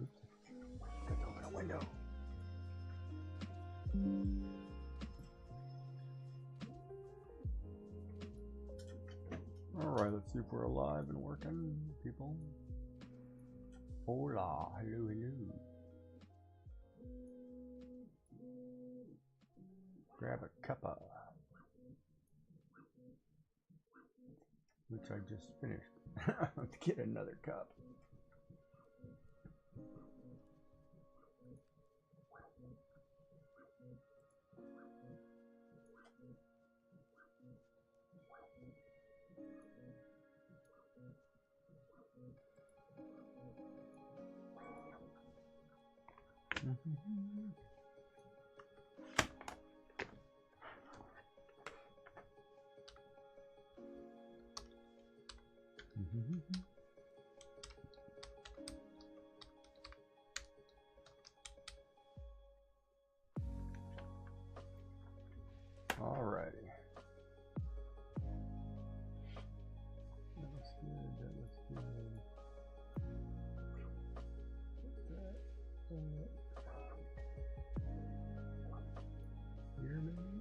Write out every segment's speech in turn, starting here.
Oops. Got to open a window. Alright, let's see if we're alive and working, people. Hola, hello, hello. Grab a cuppa, which I just finished. Let's get another cup. Alrighty. That looks good, that looks good. Here maybe?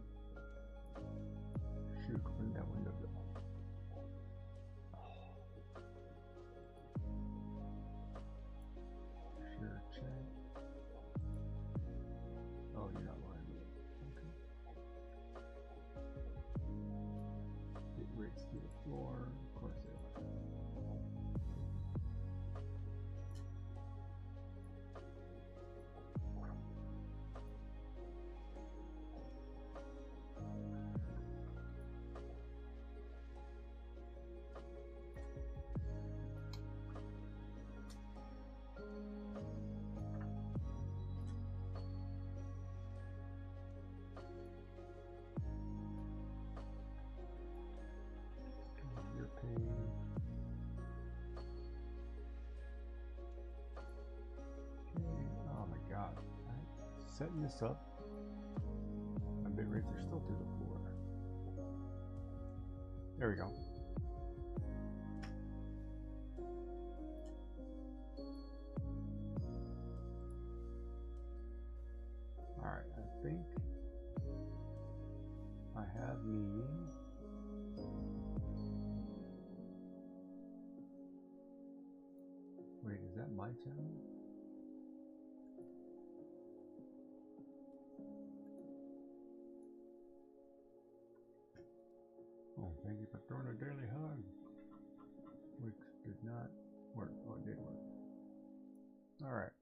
Shoot, where'd that window go? Sure, check. Oh, you're not lying. Okay. Get rates to the floor. Of course they are. Your pay. Oh my god. Setting this up. My bit rates are still through the floor. There we go. Alright, I think I have me. Wait, is that my channel? Oh, thank you for throwing a daily hug. Which did not work. Oh, it did work. Alright.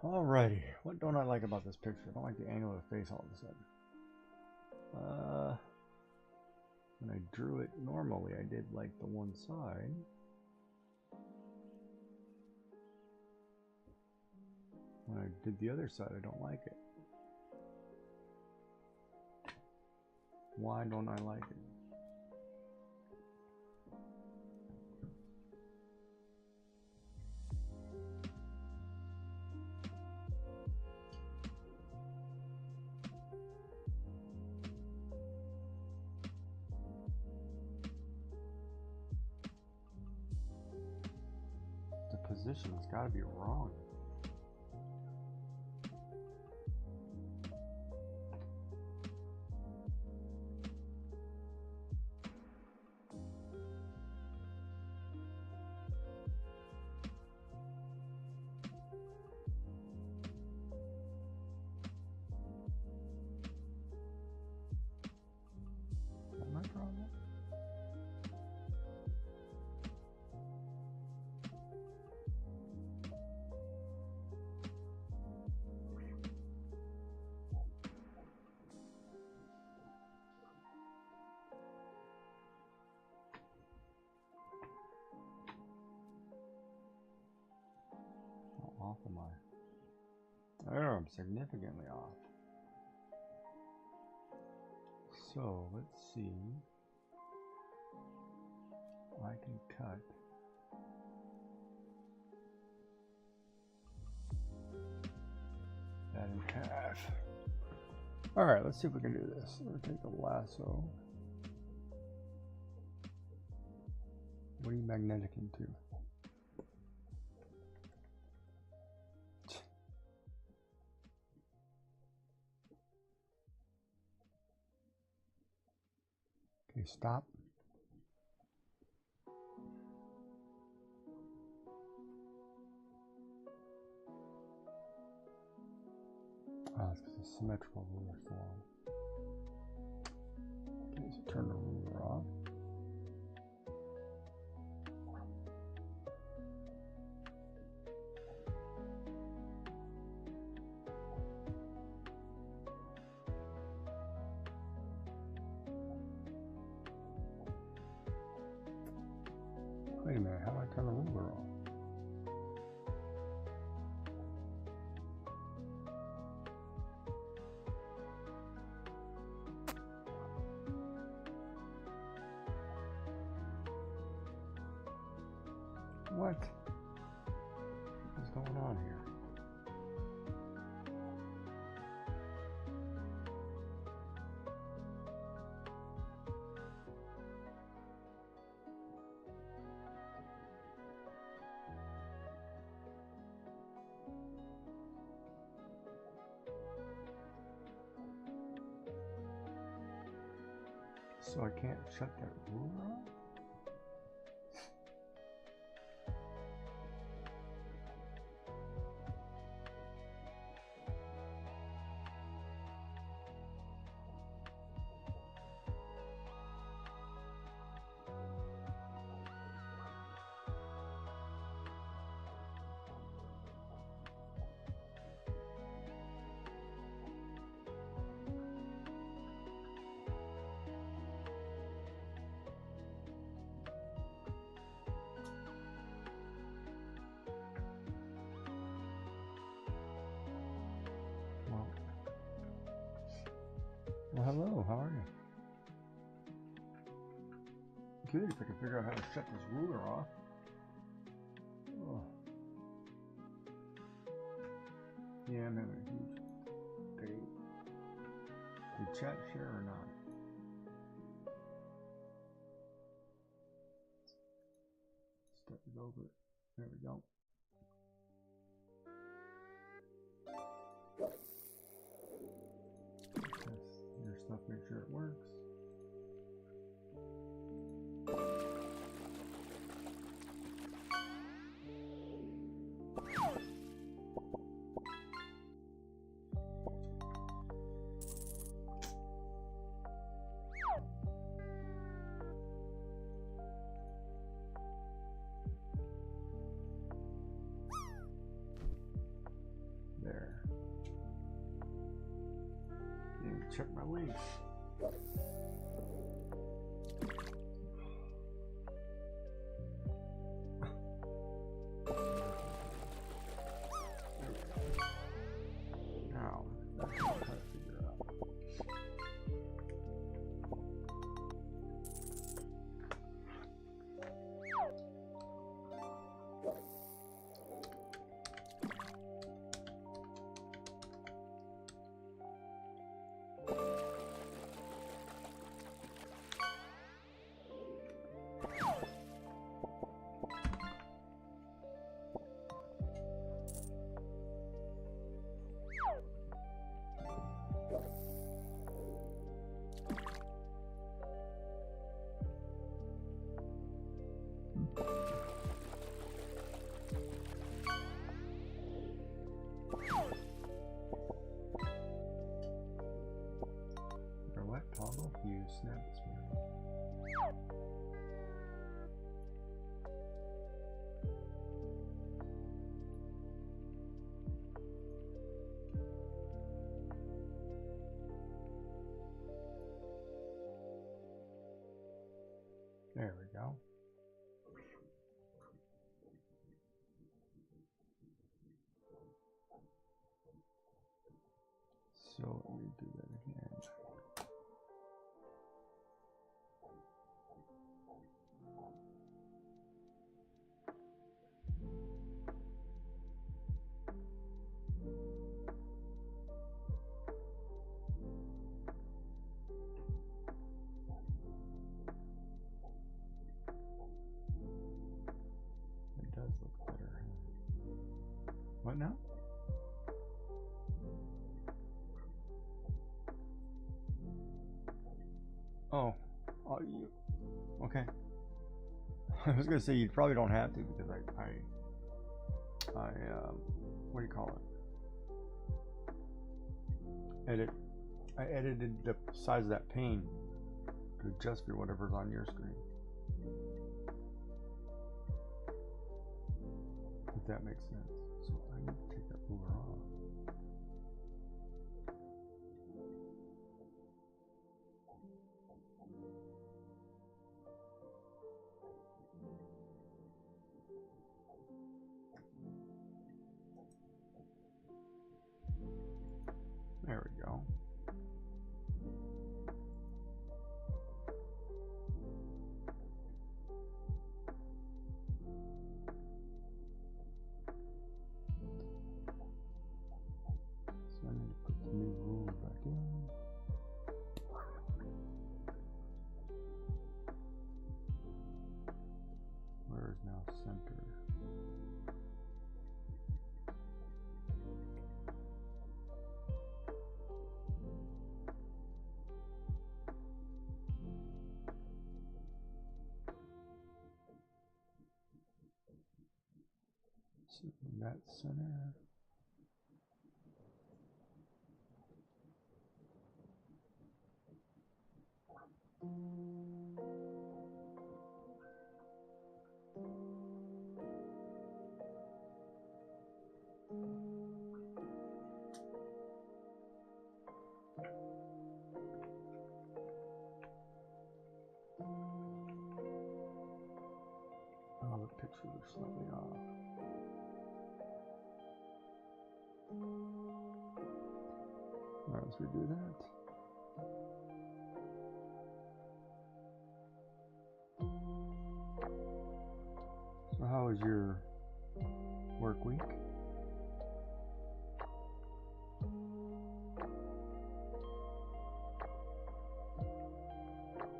Alrighty. What don't I like about this picture? I don't like the angle of the face all of a sudden. When I drew it normally, I did like the one side. When I did the other side, I don't like it. Why don't I like it? The position's got to be wrong. Is that my problem? How off am I? There, I'm significantly off. So let's see. I can cut that in half. All right, let's see if we can do this. We're gonna take a lasso. What are you magnetic into? stop. It's a symmetrical ruler form. Okay, so turn the ruler off. Wait a minute, how do I turn the ruler off? What is going on here? So I can't shut that ruler off? Well, hello, how are you? Good, if I can figure out how to shut this ruler off. Oh. Yeah, I'm having a huge day. Did chat share or not? Step it over. There we go. Test your stuff, make sure it works. There. And check my links. Now, that's what I'm trying to figure out. Select toggle view snap display. There we go. So let me do that again. It does look better. What now? Oh, you I was gonna say you probably don't have to because I what do you call it? I edited the size of that pane to adjust for whatever's on your screen. If that makes sense. So I need to take that ruler off. There we go. So I need to put the new ruler back in. Where is now center? So that center. Oh, the pictures are slightly off. Alright, let's redo that. So how was your work week?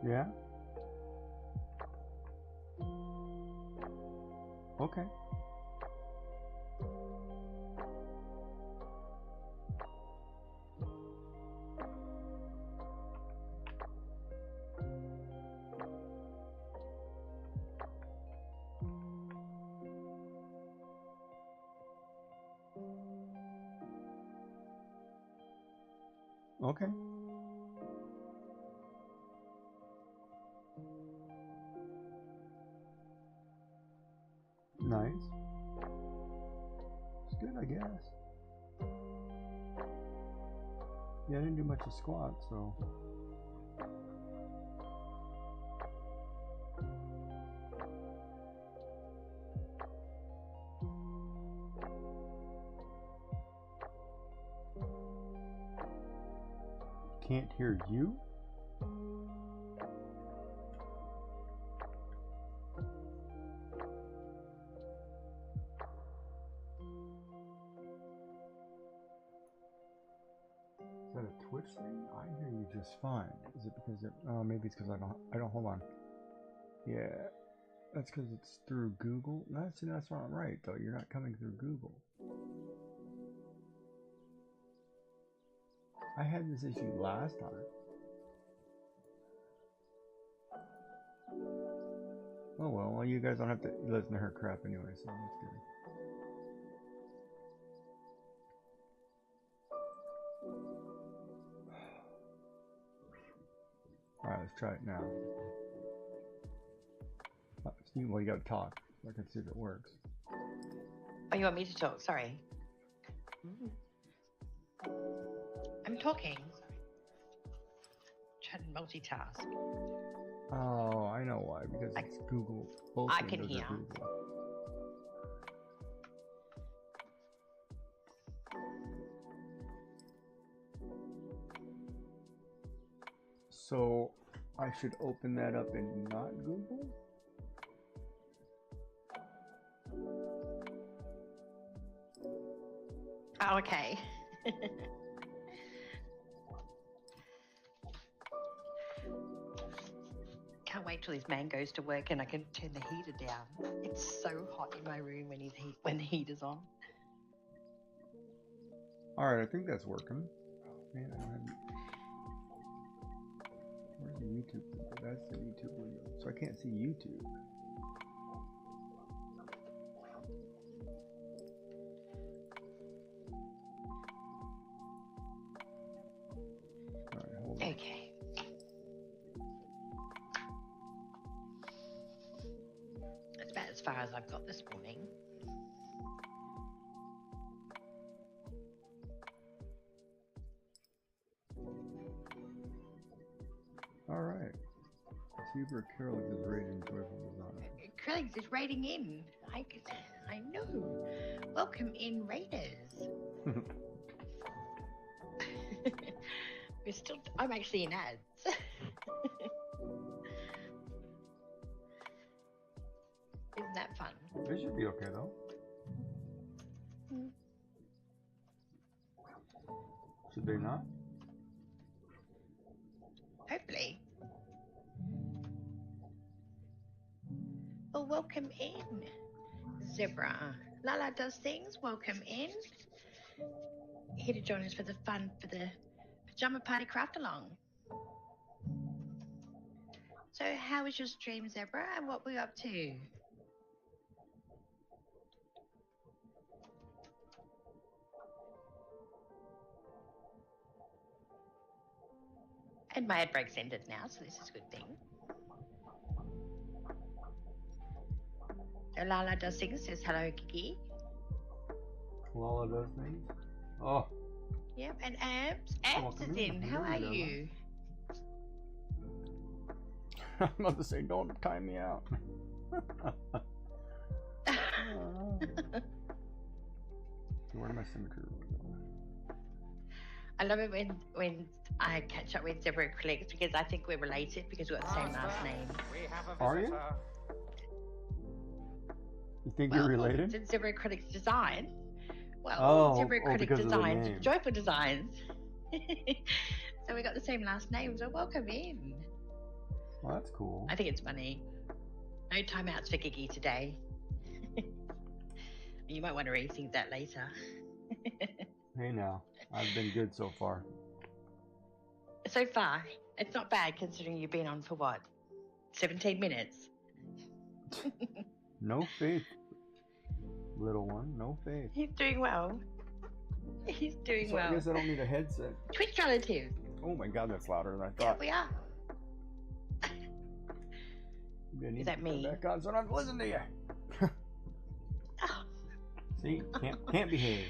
Yeah? Okay. Okay. Nice. It's good, I guess. Yeah, I didn't do much of squat, so. Can't hear you? Is that a Twitch thing? I hear you just fine. Is it because it, oh, maybe it's because I don't, hold on. Yeah, that's because it's through Google. That's not right though. You're not coming through Google. I had this issue last time. Oh well, you guys don't have to listen to her crap anyway, so that's good. Alright, let's try it now. Well, you gotta talk. I can see if it works. Oh, you want me to talk? Sorry. I'm talking. Trying to multitask. Oh, I know why. Because it's Google. Both I can hear. Google. So I should open that up in not Google? Oh, okay. Can't wait till this man goes to work and I can turn the heater down. It's so hot in my room when the heater's on. Alright, I think that's working. Oh, man, I haven't... Where's the YouTube? That's the YouTube window. So I can't see YouTube. far as I've got this morning. All right. Super Acrylics is rating joyful design. Acrylics is raiding in. I know. Welcome in, raiders. I'm actually in ads. Isn't that fun? They should be okay though. Should they not? Hopefully. Well, welcome in, Zebra. Lala does things. Welcome in. Here to join us for the fun for the pajama party craft along. So, how was your stream, Zebra, and what were you up to? And my ad break's ended now, so this is a good thing. So Lala does things, says hello, Kiki. Lala does things? Oh. Yep, and Abs is in. How are you? I'm about to say, don't time me out. Where my symmetry? I love it when I catch up with Zebra Acrylics because I think we're related because we've got the same last name. Are you? You think you're related? It's Zebra Acrylics Design. Well, Zebra Acrylic Designs, Joyful Designs. So we got the same last name, so welcome in. Well, that's cool. I think it's funny. No timeouts for Gigi today. You might want to rethink that later. Hey now, I've been good so far. So far, it's not bad considering you've been on for what? 17 minutes? No faith, little one, no faith. He's doing well. He's doing well. I guess I don't need a headset. Twitch relatives. Oh my god, that's louder than I thought. Yeah, we are. Is that me? Back on so I don't have to listen to you. Oh. See, can't behave.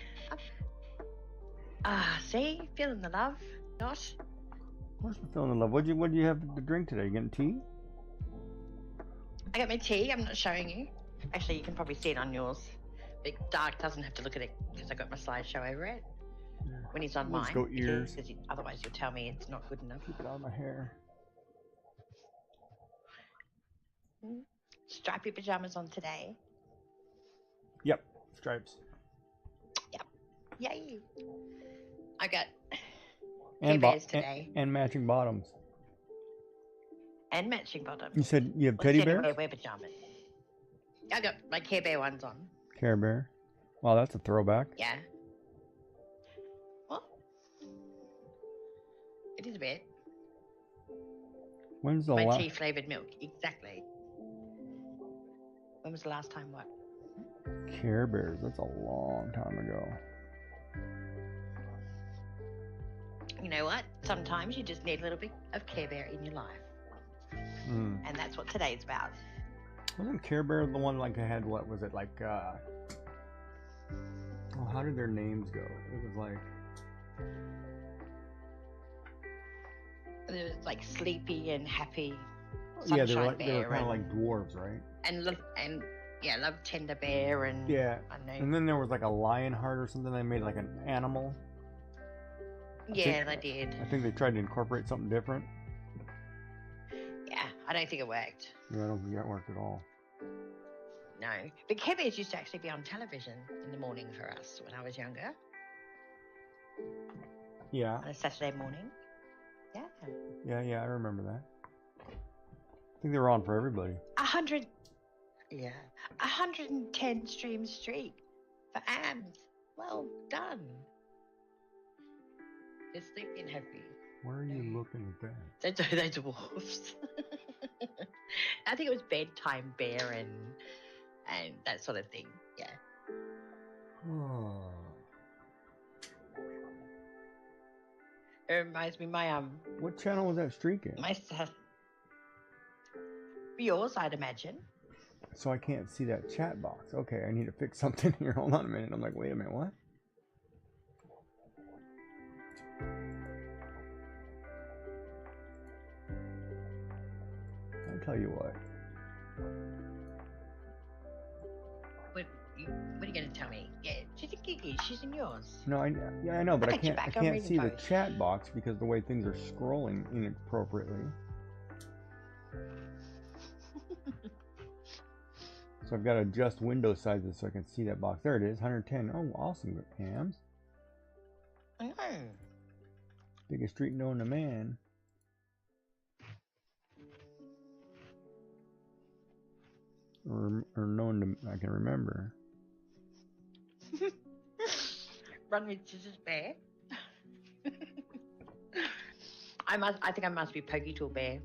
See, feeling the love, not. Of course we're feeling the love. What do you have to drink today? You getting tea? I got my tea. I'm not showing you. Actually, you can probably see it on yours. But Dark doesn't have to look at it because I got my slideshow over it. Yeah. When he's on Let's mine. Go ears. Because otherwise you'll tell me it's not good enough. Keep it out of my hair. Stripy pajamas on today. Yep, stripes. Yep. Yay. I got and bears today. And matching bottoms. And matching bottoms. You said you have teddy bears? Wear pajamas. I got my Care Bear ones on. Care Bear? Wow, that's a throwback. Yeah. Well, it is a bit. When's the my tea flavored milk? Exactly. When was the last time what? Care Bears, that's a long time ago. You know what? Sometimes you just need a little bit of Care Bear in your life. And that's what today's about. Wasn't Care Bear the one like I had, what was it, like, oh, how did their names go? It was like... It was like Sleepy and Happy. Yeah, they were kind of like dwarves, right? And yeah, Love Tender Bear and... Yeah, I don't know. and then there was like a Lionheart or something. They made like an animal. Yeah, they did. I think they tried to incorporate something different. Yeah, I don't think it worked. Yeah, I don't think that worked at all. No, but Care Bears used to actually be on television in the morning for us when I was younger. Yeah. On a Saturday morning. Yeah. Yeah, I remember that. I think they were on for everybody. 110 stream streak for Ams. Well done. They're sleeping happy. Where are you looking at that? They're dwarfs. I think it was Bedtime Bear and that sort of thing. Yeah. It reminds me my What channel was that streak in? My yours, I'd imagine. So I can't see that chat box. Okay, I need to fix something here. Hold on a minute. I'm like, wait a minute, what? I'll tell you what. What are you going to tell me? Yeah, she's in Gigi's. She's in yours. No, I know, but I got your can't. I back. I'm can't reading see the both. chat box because the way things are scrolling inappropriately. So I've got to adjust window sizes so I can see that box. There it is, 110. Oh, awesome, Hams. I know. Biggest street known to man. Or known to, I can remember. Run with scissors, bear. I think I must be Pokey Tool Bear.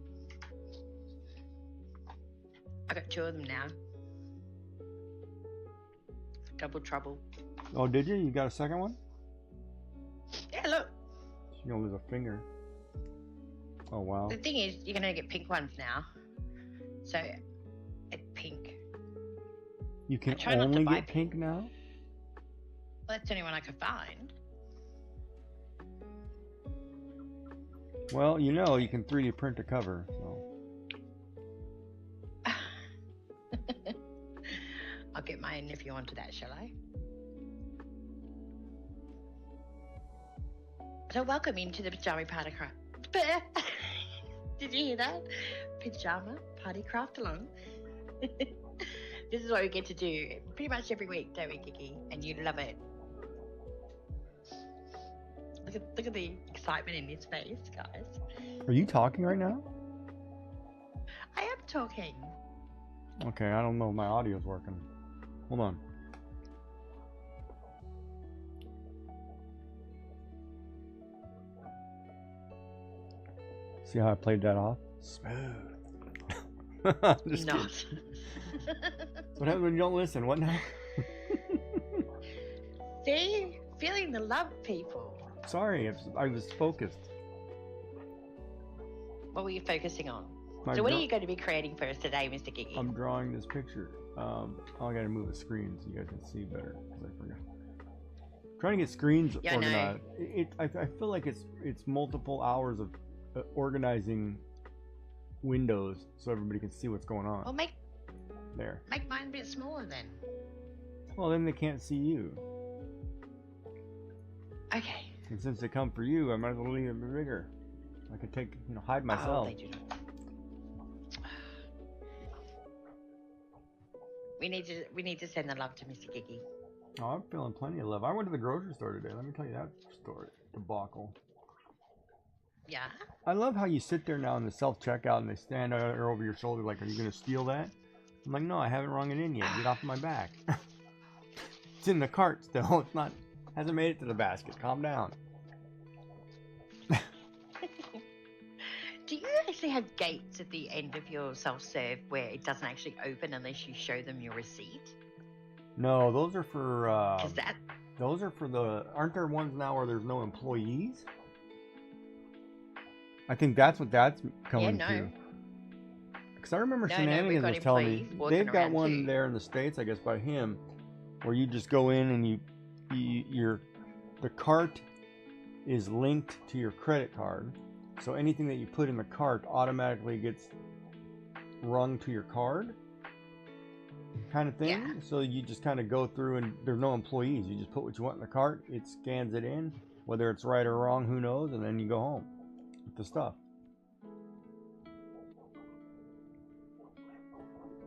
I got 2 of them now. Double trouble. Oh, did you? You got a second one? Yeah, look. You're gonna lose a finger. Oh wow. The thing is, you're gonna get pink ones now. So, it's pink. You can try not to only buy get pink now? Well, that's the only one I could find. Well, you know, you can 3D print a cover, so. I'll get my nephew onto that, shall I? So welcome into the Pajama Party Craft. Did you hear that? Pajama Party Craft along. This is what we get to do pretty much every week, don't we, Kiki? And you love it. Look at the excitement in his face, guys. Are you talking right now? I am talking. Okay, I don't know if my audio's working. Hold on. See how I played that off? Smooth. Just Not. What happens when you don't listen? What now? See? Feeling the love, people. Sorry, I was focused. What were you focusing on? My So what draw- are you going to be creating for us today, Mr. Gigi? I'm drawing this picture. Oh, I gotta move the screen so you guys can see better, because I forgot. Trying to get screens Yeah, I know. organized. I feel like it's multiple hours of organizing windows so everybody can see what's going on. Well, make There. mine a bit smaller then. Well, then they can't see you. Okay. And since they come for you, I might as well leave it bigger. I could hide myself. Oh, they do not. We need to send the love to Mr. Gigi. Oh, I'm feeling plenty of love. I went to the grocery store today. Let me tell you that story. Debacle. Yeah. I love how you sit there now in the self-checkout and they stand over your shoulder like, are you going to steal that? I'm like, no, I haven't rung it in yet. Get off my back. It's in the cart still. It's not, hasn't made it to the basket. Calm down. Do you actually have gates at the end of your self-serve where it doesn't actually open unless you show them your receipt? No, those are for, aren't there ones now where there's no employees? I think that's what that's coming to. Because I remember Shenanigans was telling me they've got one too. there in the States, I guess, by him, where you just go in and the cart is linked to your credit card. So anything that you put in the cart automatically gets rung to your card, kind of thing. Yeah. So you just kind of go through and there's no employees. You just put what you want in the cart. It scans it in, whether it's right or wrong, who knows, and then you go home with the stuff.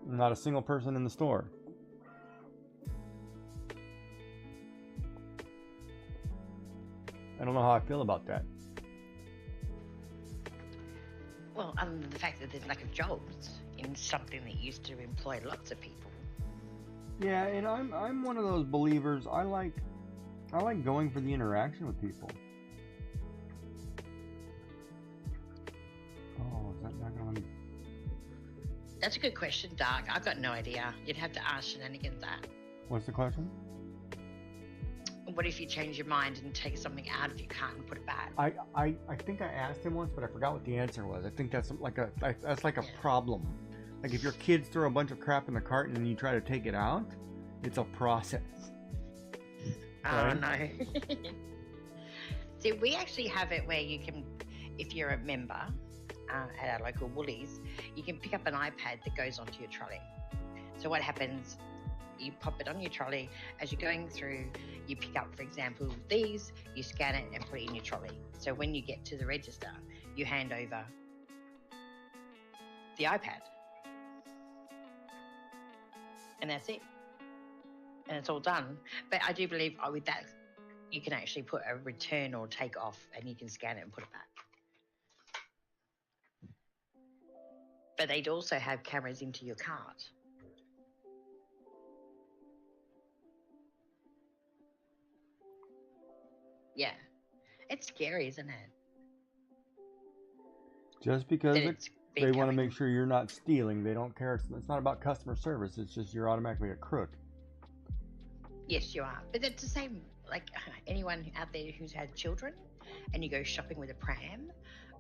Not a single person in the store. I don't know how I feel about that. Well, other than the fact that there's lack of jobs in something that used to employ lots of people. Yeah, and I'm one of those believers. I like going for the interaction with people. Oh, is that not going? That's a good question, Dark. I've got no idea. You'd have to ask Shenanigans that. What's the question? What if you change your mind and take something out of your cart and put it back? I think I asked him once, but I forgot what the answer was. I think that's like a problem. Like if your kids throw a bunch of crap in the cart and then you try to take it out, it's a process. Oh no. See, we actually have it where you can, if you're a member at our local Woolies, you can pick up an iPad that goes onto your trolley. So what happens, you pop it on your trolley, as you're going through, you pick up, for example, these, you scan it and put it in your trolley. So when you get to the register, you hand over the iPad. And that's it. And it's all done. But I do believe with that, you can actually put a return or take off and you can scan it and put it back. But they'd also have cameras into your cart. Yeah. It's scary, isn't it? Just because they want to becoming- make sure you're not stealing, they don't care. It's not about customer service. It's just you're automatically a crook. Yes, you are. But it's the same, like anyone out there who's had children and you go shopping with a pram,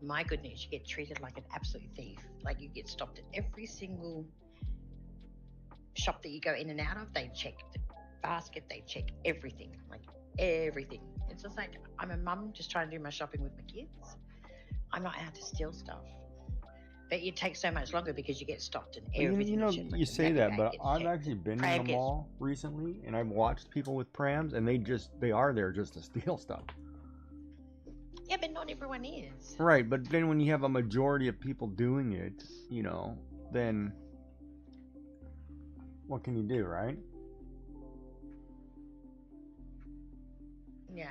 my goodness, you get treated like an absolute thief. Like you get stopped at every single shop that you go in and out of. They check the basket, they check everything, like everything. It's just like, I'm a mum just trying to do my shopping with my kids. I'm not out to steal stuff. But it takes so much longer because you get stopped and everything. You know, you say that, but I've actually been in the mall recently, and I've watched people with prams, and they are there just to steal stuff. Yeah, but not everyone is. Right, but then when you have a majority of people doing it, you know, then what can you do, right? Yeah.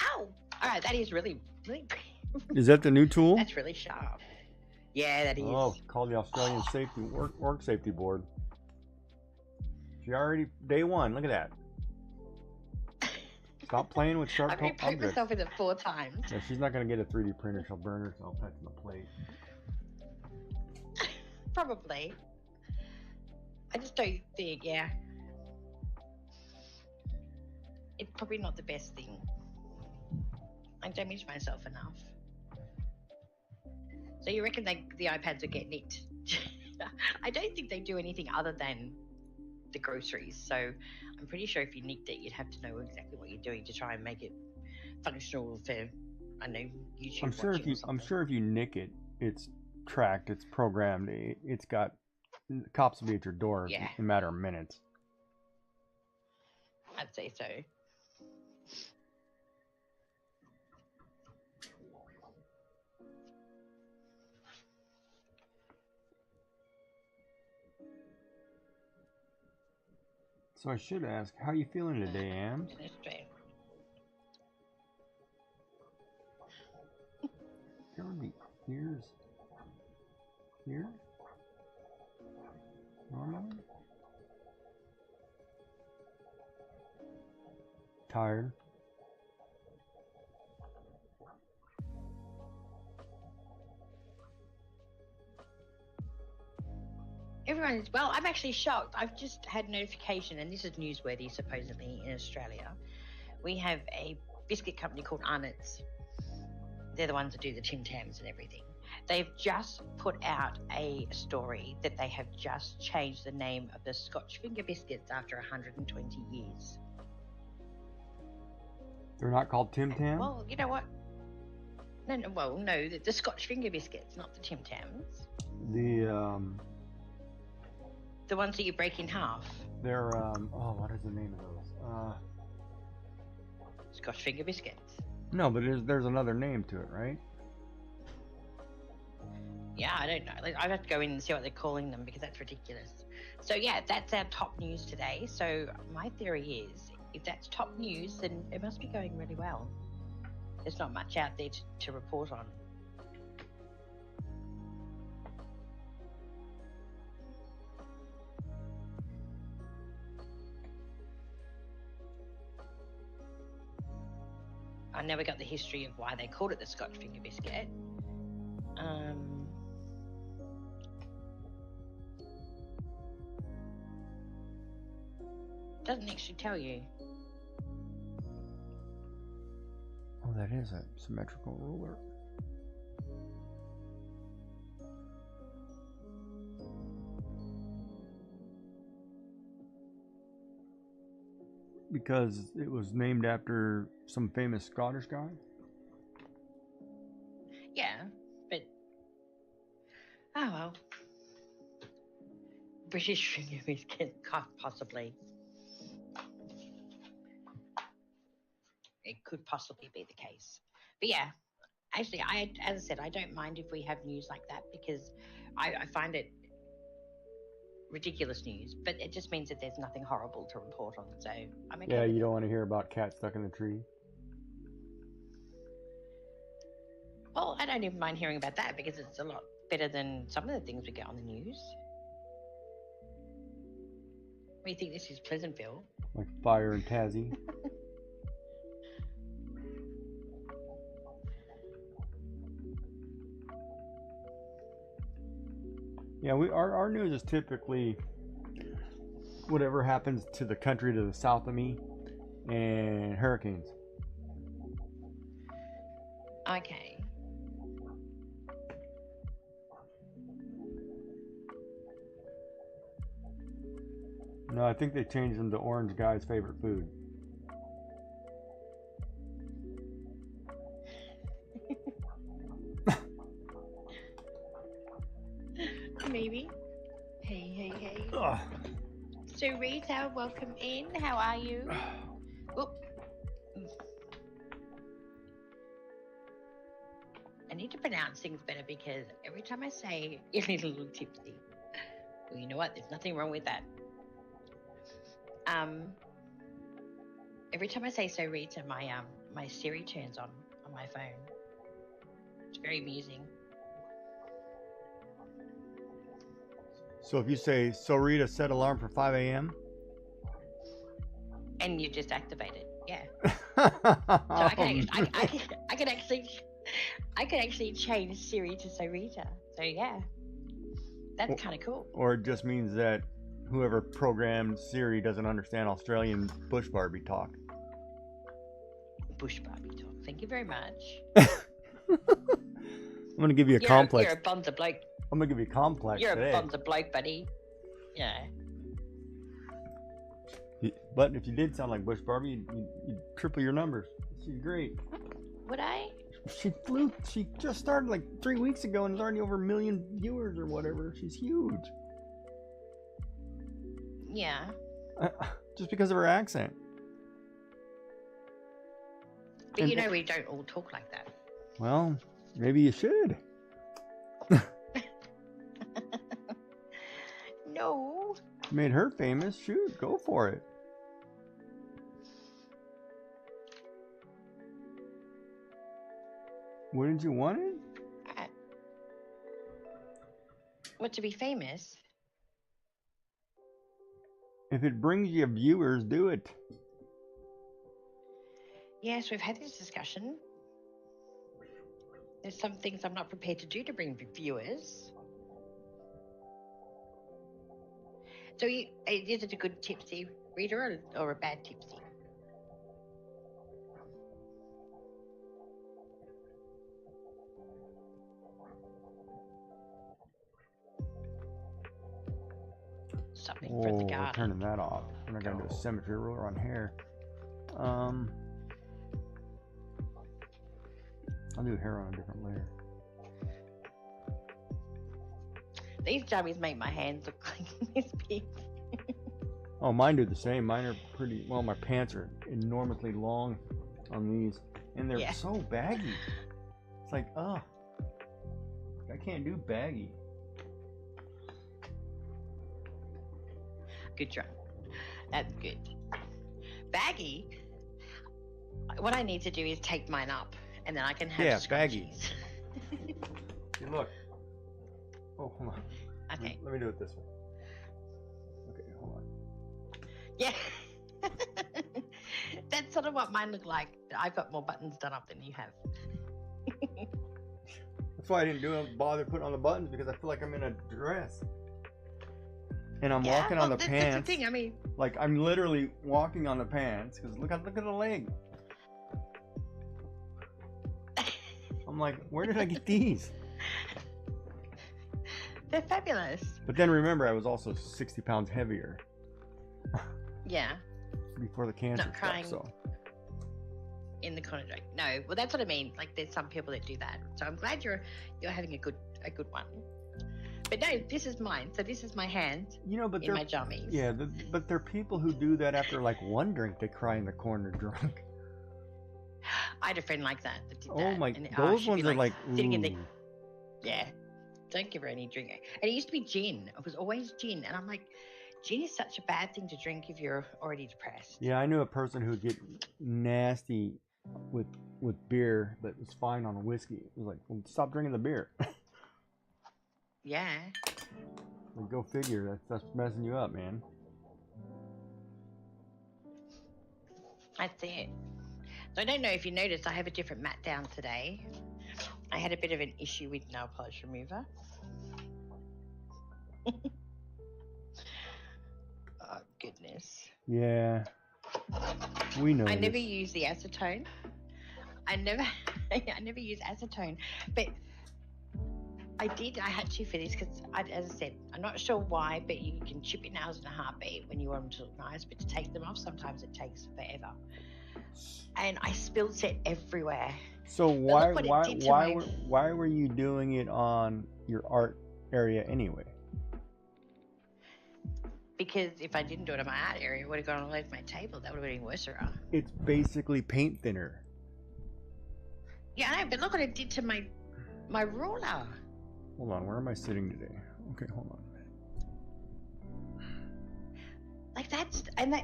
Ow! All right, that is really, really. Is that the new tool? That's really sharp. Yeah, that is. Oh, call the Australian Safety Work Safety Board. She already day one. Look at that. Stop playing with sharp I've already poked myself in it 4 times. Yeah, she's not gonna get a 3D printer. She'll burn herself. That's the plate. Probably. I just don't think. Yeah. It's probably not the best thing. I damaged myself enough. So you reckon the iPads will get nicked? I don't think they do anything other than the groceries. So I'm pretty sure if you nicked it, you'd have to know exactly what you're doing to try and make it functional for, I know, YouTube. I'm sure if you nick it, it's tracked, it's programmed, it's got cops will be at your door in a matter of minutes. I'd say so. So I should ask, how are you feeling today, Ams? There would be ears here? Normally? Tired? Everyone is, well, I'm actually shocked. I've just had notification, and this is newsworthy supposedly in Australia. We have a biscuit company called Arnott's. They're the ones that do the Tim Tams and everything. They've just put out a story that they have just changed the name of the Scotch finger biscuits after 120 years. They're not called Tim Tams? Well, you know what? No, the Scotch finger biscuits, not the Tim Tams. The ones that you break in half. They're, what is the name of those? Scotch finger biscuits. No, but there's another name to it, right? Yeah, I don't know. Like, I'd have to go in and see what they're calling them because that's ridiculous. So yeah, that's our top news today. So my theory is, if that's top news, then it must be going really well. There's not much out there to report on. I never got the history of why they called it the Scotch finger biscuit. Doesn't actually tell you. Oh, that is a symmetrical ruler. because it was named after some famous Scottish guy? Yeah, but oh well. British movies can't possibly. It could possibly be the case. But yeah, actually, as I said, I don't mind if we have news like that because I find it ridiculous news, but it just means that there's nothing horrible to report on. So I'm okay. Yeah, with you it. don't want to hear about cats stuck in the tree. Well, I don't even mind hearing about that because it's a lot better than some of the things we get on the news. What do you think this is, Pleasantville? Like fire in Tassie. Yeah, our news is typically whatever happens to the country to the south of me and hurricanes. Okay. No, I think they changed them to Orange Guy's favorite food. Maybe. Hey. Ugh. So Rita, welcome in. How are you? Oop. I need to pronounce things better because every time I say you're a little tipsy. Well, you know what? There's nothing wrong with that. Every time I say so Rita, my Siri turns on my phone. It's very amusing. So if you say, so Rita, set alarm for 5 a.m. And you just activate it, yeah. So I can actually change Siri to Sarita. So yeah, that's kind of cool. Or it just means that whoever programmed Siri doesn't understand Australian bush Barbie talk. Bush Barbie talk. Thank you very much. I'm gonna give you a complex. You're a bonza bloke. I'm gonna give you a complex. You're today. a bonza bloke, buddy. Yeah. But if you did sound like Bush Barbie, you'd triple your numbers. She's great. Would I? She just started like 3 weeks ago and is already over 1 million viewers or whatever. She's huge. Yeah. Just because of her accent. But you know we don't all talk like that. Well, maybe you should. No. Made her famous. Shoot, go for it. Wouldn't you want it? What, to be famous? If it brings you viewers, do it. Yes, we've had this discussion. There's some things I'm not prepared to do to bring viewers. So is it a good tipsy reader or a bad tipsy? Something for the garden. We're turning that off. We're not going to do a symmetry ruler on hair. I'll do hair on a different layer. These dummies make my hands look like this big. Oh, mine do the same. Mine are pretty, well, my pants are enormously long on these. And they're so baggy. It's like, I can't do baggy. Good try. That's good. Baggy? What I need to do is take mine up, and then I can have baggy. Hey, look. Oh, hold on. Okay. Let me do it this way. Okay, hold on. Yeah. That's sort of what mine look like. I've got more buttons done up than you have. That's why I didn't bother putting on the buttons, because I feel like I'm in a dress. And I'm walking on the pants. That's the thing, I mean. Like, I'm literally walking on the pants, because look at the leg. I'm like, where did I get these? They're fabulous. But then remember, I was also 60 pounds heavier. Yeah. before the cancer Not stuff. crying. So In the corner drink. No, well, that's what I mean. Like, there's some people that do that. So I'm glad you're having a good one. But no, this is mine. So this is my hand but in my jammies. Yeah, but there are people who do that after like one drink. They cry in the corner drunk. I had a friend like that did that. Oh my! And, those she'd be ones are like sitting in the ooh. yeah. Don't give her any drink. And it used to be gin. It was always gin, and I'm like, gin is such a bad thing to drink if you're already depressed. Yeah, I knew a person who'd get nasty with beer, but was fine on whiskey. It was like, well, stop drinking the beer. Yeah. Like, go figure. That's messing you up, man. That's it. So I don't know if you noticed, I have a different mat down today. I had a bit of an issue with nail polish remover. Oh, goodness. Yeah. We know. I never use the acetone. I never use acetone. But I had to for this because, as I said, I'm not sure why, but you can chip your nails in a heartbeat when you want them to look nice, but to take them off, sometimes it takes forever. And I spilled set everywhere. So why were you doing it on your art area anyway? Because if I didn't do it on my art area, it would have gone all over my table. That would have been worse. It's basically paint thinner. Yeah, I know, but look what it did to my ruler. Hold on, where am I sitting today? Okay, hold on. Like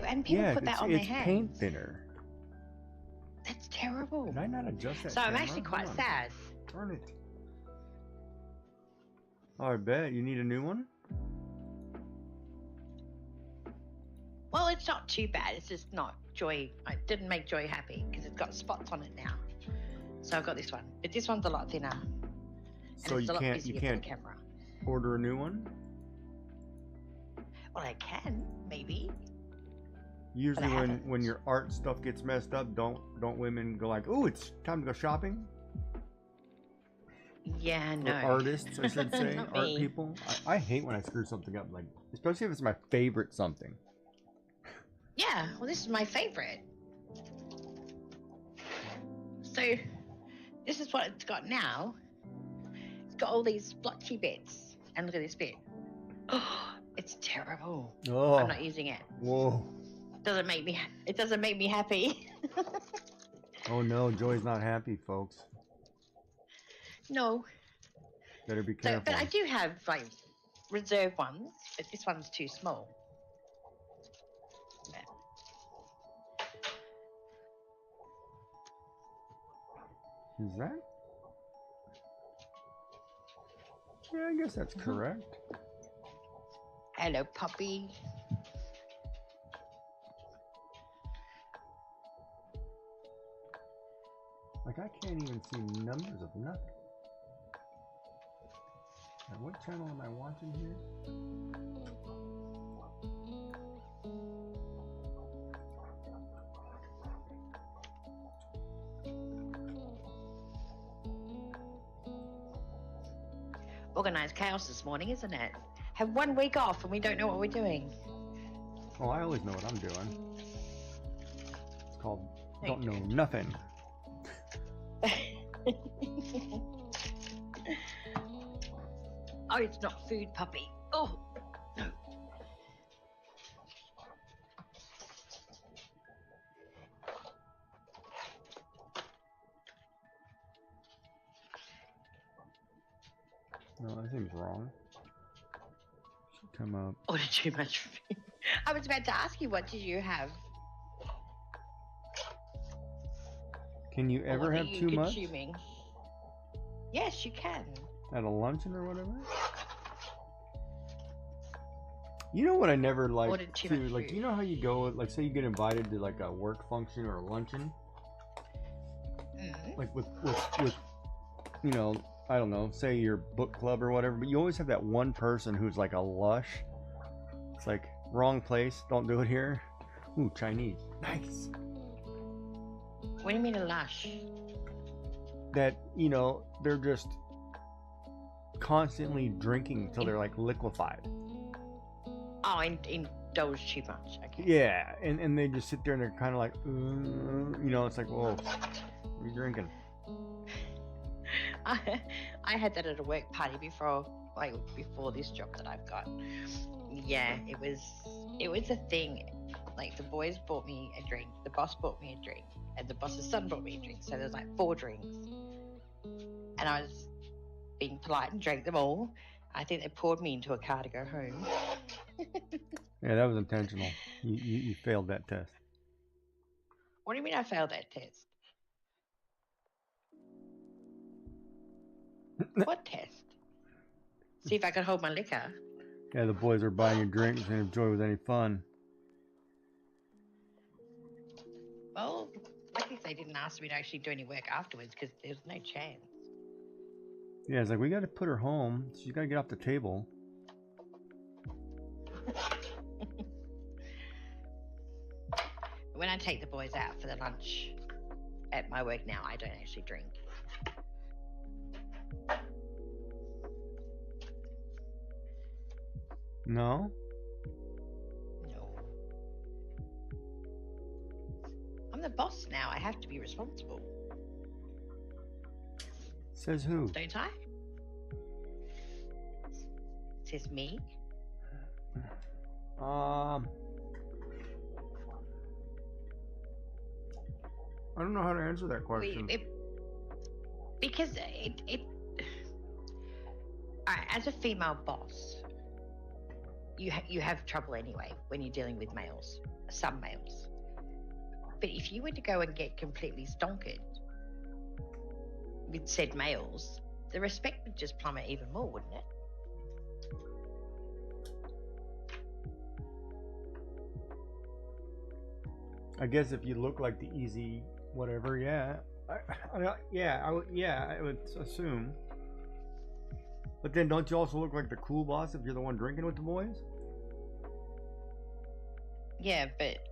and people put that on their hands. It's paint thinner. That's terrible. Did I not adjust that? So I'm actually quite sad. Darn it. I bet. You need a new one? Well, it's not too bad. It's just not Joy. I didn't make Joy happy because it's got spots on it now. So I've got this one. But this one's a lot thinner. So you can't order a new one? Well, I can, maybe. Usually when your art stuff gets messed up, don't women go like, "Oh, it's time to go shopping"? Yeah, no. Or artists, I should say, art people. I hate when I screw something up, like especially if it's my favorite something. Yeah, well, this is my favorite. So this is what it's got now. It's got all these blotchy bits, and look at this bit. Oh, it's terrible. Oh, I'm not using it. Whoa. It doesn't make me happy. Oh no, Joy's not happy, folks. No. Better be careful. But I do have like reserve ones, but this one's too small. Yeah. Is that? Yeah, I guess that's correct. Hello, puppy. Like, I can't even see numbers of nothing. Now, what channel am I watching here? Organized chaos this morning, isn't it? Have 1 week off and we don't know what we're doing. Oh, I always know what I'm doing. It's called Don't Know Nothing. Oh, it's not food, puppy. Oh, no. No, that seems wrong. Should come up. Ordered too much food. I was about to ask you, what did you have? Can you ever have too much? Yes, you can. At a luncheon or whatever? You know what I never like to, like, you know how you go, like, say you get invited to like a work function or a luncheon? Like with you know, I don't know, say your book club or whatever, but you always have that one person who's like a lush. It's like, wrong place, don't do it here. Ooh, Chinese. Nice. What do you mean a lush? That, you know, they're just constantly drinking until they're like liquefied. Oh, in indulge too much. Okay. Yeah, and they just sit there and they're kind of like, you know, it's like, whoa, what are you drinking? I had that at a work party before this job that I've got. Yeah, it was a thing. Like the boys bought me a drink, the boss bought me a drink, and the boss's son bought me a drink. So there's like 4 drinks, and I was being polite and drank them all. I think they poured me into a car to go home. Yeah, that was intentional. You failed that test. What do you mean I failed that test? What test? See if I could hold my liquor. Yeah, the boys are buying you drinks and if Joy was any fun. Well, luckily they didn't ask me to actually do any work afterwards because there's no chance. Yeah, it's like, we got to put her home. She's got to get off the table. When I take the boys out for the lunch at my work now, I don't actually drink. No? No. I'm the boss now. I have to be responsible. Says who? Don't I? Says me. I don't know how to answer that question. Because as a female boss, you have trouble anyway when you're dealing with males, some males. But if you were to go and get completely stonkered with said males, the respect would just plummet even more, wouldn't it? I guess if you look like the easy whatever, yeah. I would assume. But then don't you also look like the cool boss if you're the one drinking with the boys? Yeah, but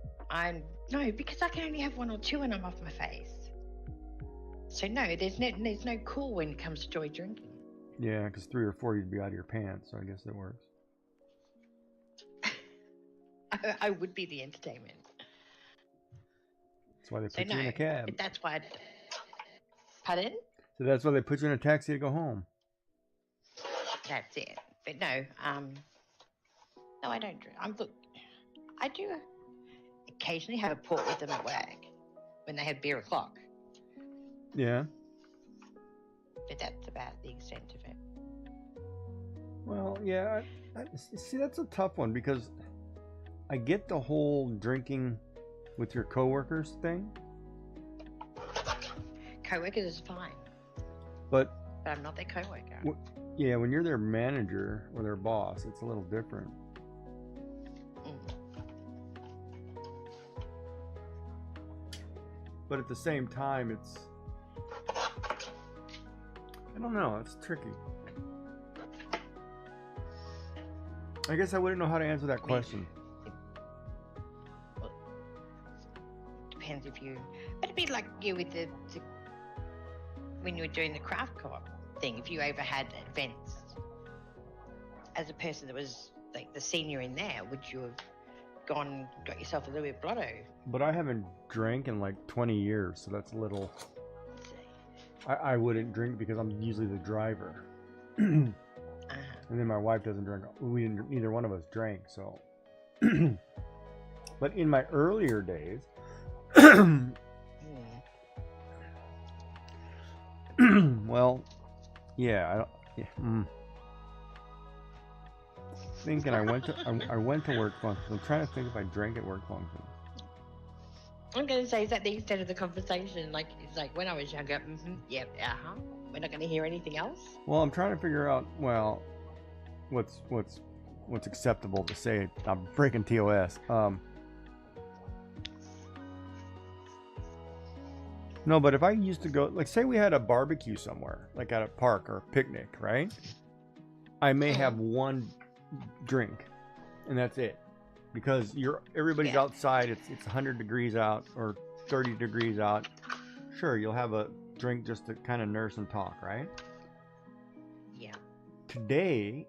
no, because I can only have 1 or 2 and I'm off my face. So no, there's no cool when it comes to Joy drinking. Yeah, because 3 or 4 you'd be out of your pants, so I guess that works. I would be the entertainment. That's why they put you in a cab. But that's why. Pardon? So that's why they put you in a taxi to go home. That's it. But no, no, I don't drink. Look, I do occasionally have a port with them at work when they have beer o'clock. Yeah. But that's about the extent of it. Well, yeah. See, that's a tough one because I get the whole drinking with your coworkers thing. Coworkers is fine. But I'm not their coworker. Yeah, when you're their manager or their boss, it's a little different. But at the same time, I don't know, it's tricky. I guess I wouldn't know how to answer that question. Well, depends if you... But it'd be like you with the when you were doing the craft co-op thing, if you ever had events as a person that was like the senior in there, would you have got yourself a little bit blotto? But I haven't drank in like 20 years, so that's a little... I wouldn't drink because I'm usually the driver. And then my wife doesn't drink. Neither one of us drank, so... But in my earlier days... Well, yeah, thinking I went to work functions. I'm trying to think if I drank at work functions. I'm going to say, is that the extent of the conversation? Like, it's like when I was younger, yeah, we're not going to hear anything else? Well, I'm trying to figure out, well, what's acceptable to say. I'm breaking TOS. No, but if I used to go, like, say we had a barbecue somewhere, like at a park or a picnic, right? I may have one drink, and that's it, because everybody's outside. It's 100 degrees out or 30 degrees out. Sure, you'll have a drink just to kind of nurse and talk, right? Yeah. Today,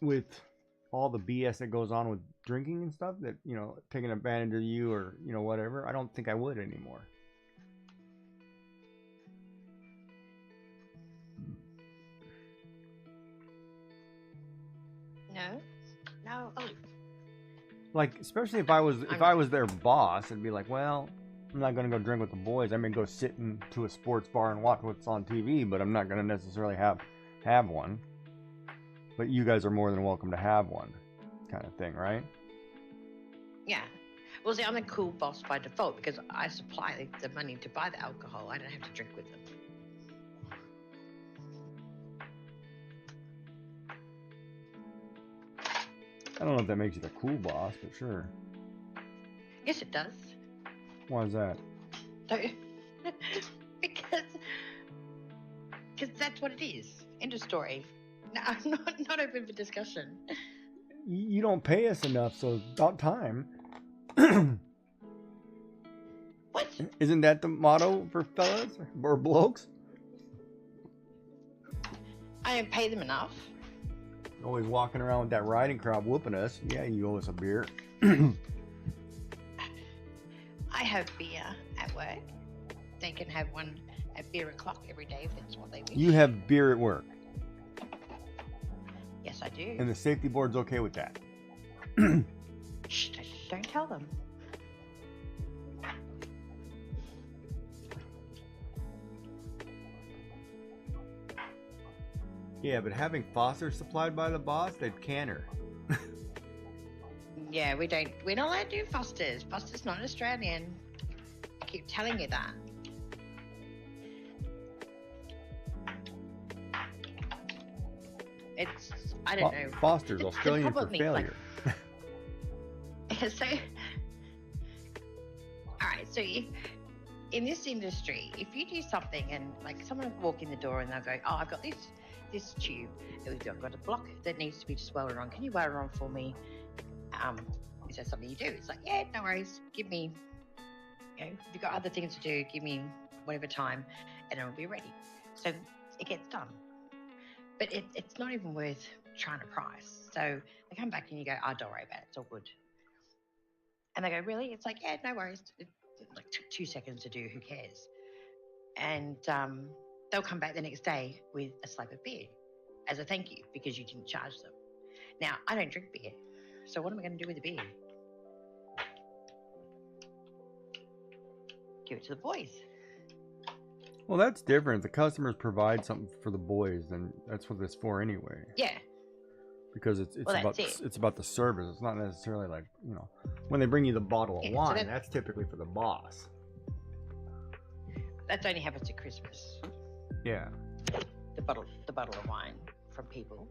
with all the BS that goes on with drinking and stuff, that, you know, taking advantage of you or, you know, whatever, I don't think I would anymore. No. Oh. Like, especially if I was their boss, I'd be like, well, I'm not gonna go drink with the boys. I may go sit into a sports bar and watch what's on TV, but I'm not gonna necessarily have one. But you guys are more than welcome to have one, kind of thing, right? Yeah. Well, see, I'm a cool boss by default because I supply the money to buy the alcohol. I don't have to drink with them. I don't know if that makes you the cool boss, but sure. Yes, it does. Why is that? because that's what it is. End of story. No, I'm not open for discussion. You don't pay us enough, so it's about time. What? Isn't that the motto for fellas or blokes? I don't pay them enough. Always walking around with that riding crowd whooping us. Yeah, you owe us a beer. I have beer at work. They can have one at beer o'clock every day if that's what they wish. You have beer at work. Yes, I do. And the safety board's okay with that. Shh, don't tell them. Yeah, but having Foster's supplied by the boss, they'd can her. Yeah, we're not allowed to do Foster's. Foster's not Australian. I keep telling you that. It's, I don't know. Foster's Australian for failure. Like, so, alright, so in this industry, if you do something and like someone will walk in the door and they'll go, oh, I've got this tube, I've got a block that needs to be just welded on. Can you weld it on for me? Is that something you do? It's like, yeah, no worries. Give me, you know, if you've got other things to do, give me whatever time and it'll be ready. So it gets done. But it's not even worth trying to price. So they come back and you go, oh, don't worry about it. It's all good. And they go, really? It's like, yeah, no worries. It like took 2 seconds to do. Who cares? And they'll come back the next day with a slab of beer as a thank you because you didn't charge them. Now, I don't drink beer. So what am I going to do with the beer? Give it to the boys. Well, that's different. The customers provide something for the boys, then that's what it's for anyway. Yeah. Because it's about the service. It's not necessarily like, you know, when they bring you the bottle of wine, that's typically for the boss. That only happens at Christmas. Yeah. The bottle of wine from people.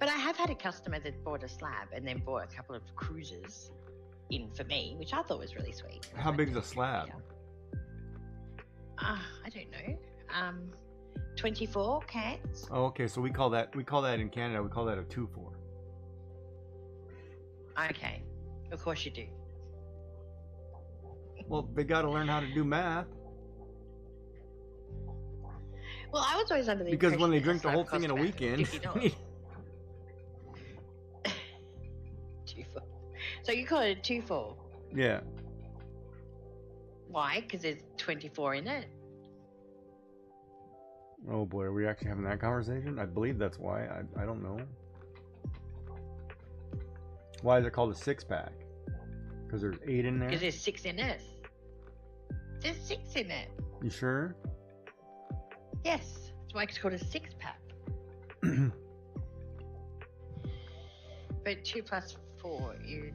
But I have had a customer that bought a slab and then bought a couple of cruisers in for me, which I thought was really sweet. How big is a slab? I don't know. 24 cans. Oh, okay. So we call that in Canada, we call that a 2-4. Okay. Of course you do. Well, they got to learn how to do math. Well, I was always under the because impression when they that drink the whole thing in a weekend. $50. So you call it a 2-4? Yeah. Why? Because there's 24 in it. Oh boy, are we actually having that conversation? I believe that's why. I don't know. Why is it called a 6-pack? Because there's 8 in there? Because there's 6 in it. There's 6 in it. You sure? Yes. That's why it's called a 6-pack. But 2 plus 4 is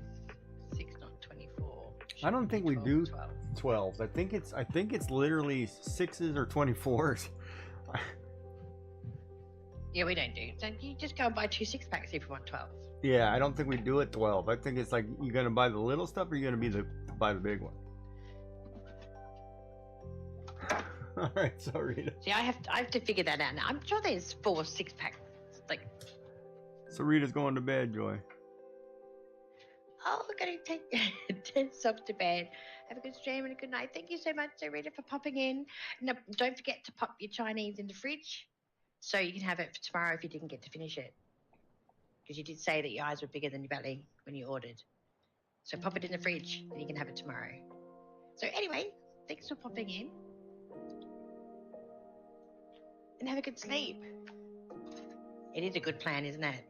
6, not 24. I don't think we do 12s. I think it's literally 6s or 24s. Yeah, we don't do. So you just go and buy 2 6-packs if you want 12. Yeah, I don't think we do it 12. I think it's like, you're gonna buy the little stuff or you're gonna buy the big one. All right, so Rita. See, I have to figure that out now. I'm sure there's 4 6-packs. Like. So Rita's going to bed, Joy. Oh, we're going to take 10 subs to bed. Have a good stream and a good night. Thank you so much, Rita, for popping in. No, don't forget to pop your Chinese in the fridge so you can have it for tomorrow if you didn't get to finish it. because you did say that your eyes were bigger than your belly when you ordered. So pop it in the fridge and you can have it tomorrow. So anyway, thanks for popping in. And have a good sleep. It is a good plan, isn't it?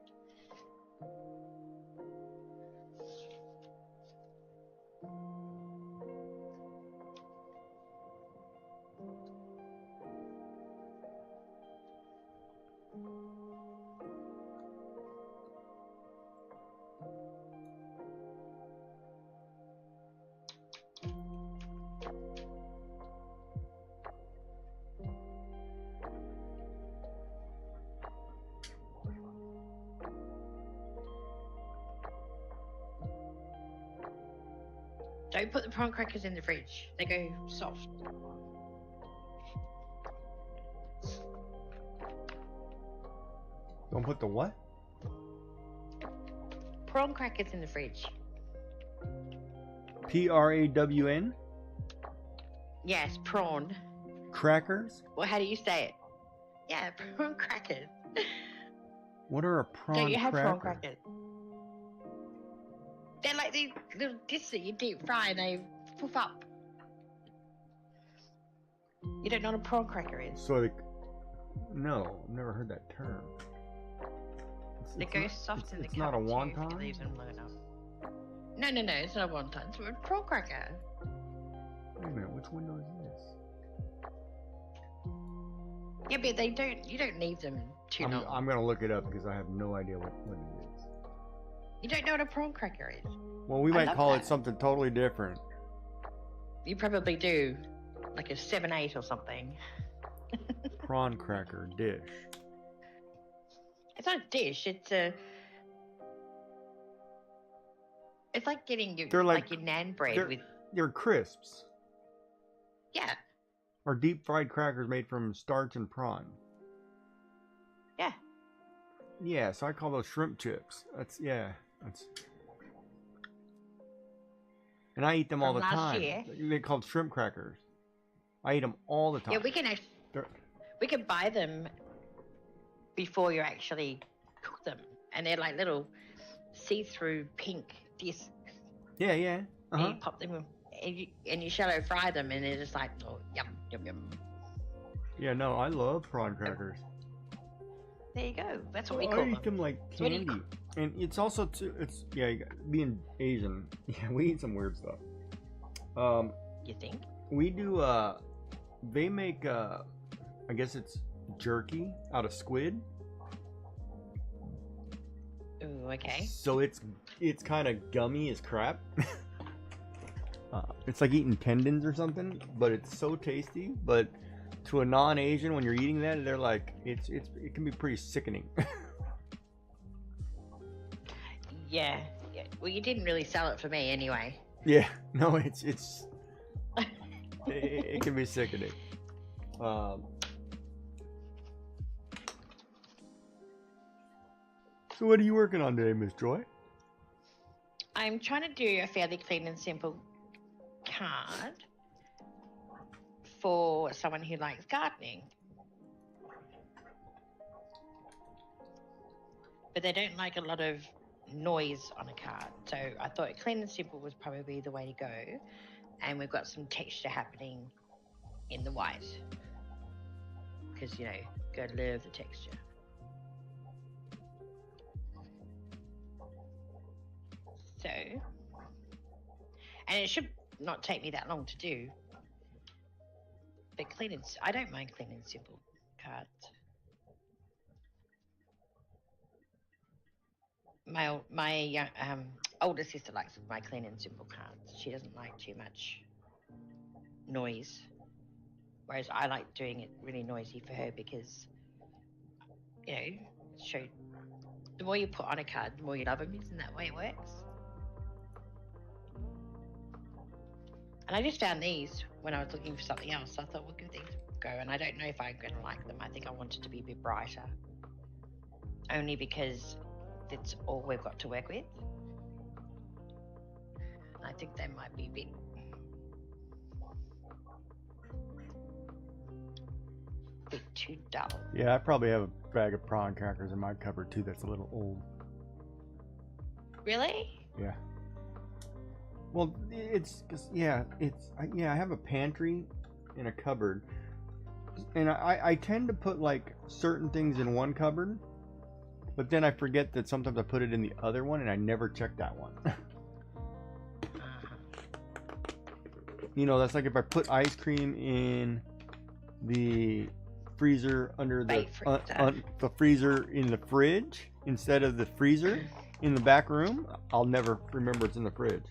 Don't put the prawn crackers in the fridge. They go soft. Don't put the what? Prawn crackers in the fridge. Prawn? Yes, prawn. Crackers? Well, how do you say it? Yeah, prawn crackers. What are a prawn Don't you have cracker? prawn crackers? They're like these little discs that you deep fry and they poof up. You don't know what a prawn cracker is? So, no, I've never heard that term. They go soft in the cup. It's not a wonton? If you leave them long enough. No, it's not a wonton. It's a prawn cracker. Wait a minute, which window is this? Yeah, but you don't leave them too long. I'm going to look it up because I have no idea what it is. You don't know what a prawn cracker is? Well, we might call it something totally different. You probably do. Like a 7-8 or something. Prawn cracker dish. It's not a dish, it's like getting your, They're like your naan bread with... They're crisps. Yeah. Or deep fried crackers made from starch and prawn. Yeah. Yeah, so I call those shrimp chips. And I eat them all the time. They're called shrimp crackers. I eat them all the time. Yeah, we can buy them before you actually cook them, and they're like little see-through pink discs. Yeah. And you pop them and you shallow fry them, and they're just like, oh, yum. Yeah, no, I love prawn crackers. There you go. That's what we call them. I eat them like candy. And it's also being Asian, we eat some weird stuff. You think? We do they make I guess it's jerky out of squid. Ooh, okay. So it's kind of gummy as crap. It's like eating tendons or something, but it's so tasty. But to a non-Asian, when you're eating that, they're like, it can be pretty sickening. Yeah. Well, you didn't really sell it for me anyway. Yeah. No, it's it can be sickening. So what are you working on today, Miss Joy? I'm trying to do a fairly clean and simple card for someone who likes gardening. But they don't like a lot of noise on a card. So I thought clean and simple was probably the way to go. And we've got some texture happening in the white. Because, gotta love the texture. So, and it should not take me that long to do. But I don't mind clean and simple cards. My older sister likes my clean and simple cards. She doesn't like too much noise. Whereas I like doing it really noisy for her because, the more you put on a card, the more you love them. Isn't that the way it works? And I just found these when I was looking for something else. So I thought, we'll give these a go. And I don't know if I'm going to like them. I think I want it to be a bit brighter. Only because that's all we've got to work with. And I think they might be a bit too dull. Yeah, I probably have a bag of prawn crackers in my cupboard too that's a little old. Really? Yeah. Well, it's cause, yeah, I have a pantry and a cupboard, and I tend to put like certain things in one cupboard, but then I forget that sometimes I put it in the other one, and I never check that one. You know, that's like if I put ice cream in the freezer under the freezer in the fridge instead of the freezer in the back room, I'll never remember it's in the fridge.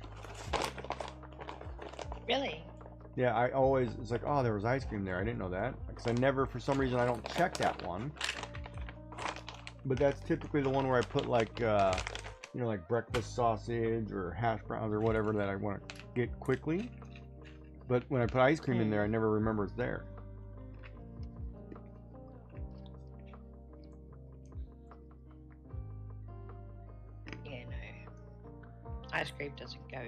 Really? Yeah, I always, it's like, oh, there was ice cream there. I didn't know that. Because I never, for some reason, I don't check that one. But that's typically the one where I put like, you know, like breakfast sausage or hash browns or whatever that I want to get quickly. But when I put ice cream in there, I never remember it's there. Yeah, no. Ice cream doesn't go.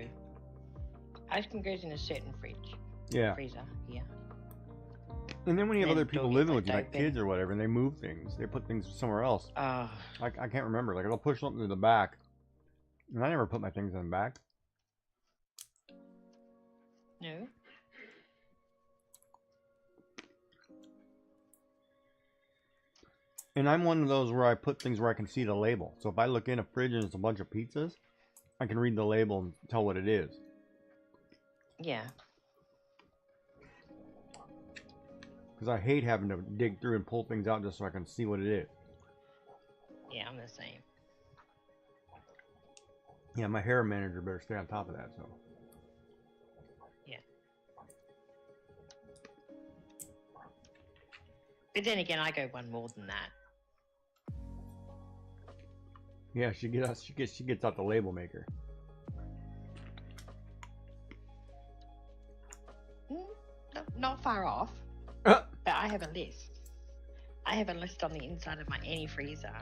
Ice cream goes in a certain fridge. Yeah. Freezer, yeah. And then when you have other people living with you, like kids or whatever, and they move things, they put things somewhere else. I can't remember. Like, I'll push something to the back. And I never put my things in the back. No. And I'm one of those where I put things where I can see the label. So if I look in a fridge and it's a bunch of pizzas, I can read the label and tell what it is. Yeah. Because I hate having to dig through and pull things out just so I can see what it is. Yeah, I'm the same. Yeah, my hair manager better stay on top of that, so. Yeah. But then again, I go one more than that. Yeah, she gets out the label maker. Not far off. But I have a list. I have a list on the inside of my antifreezer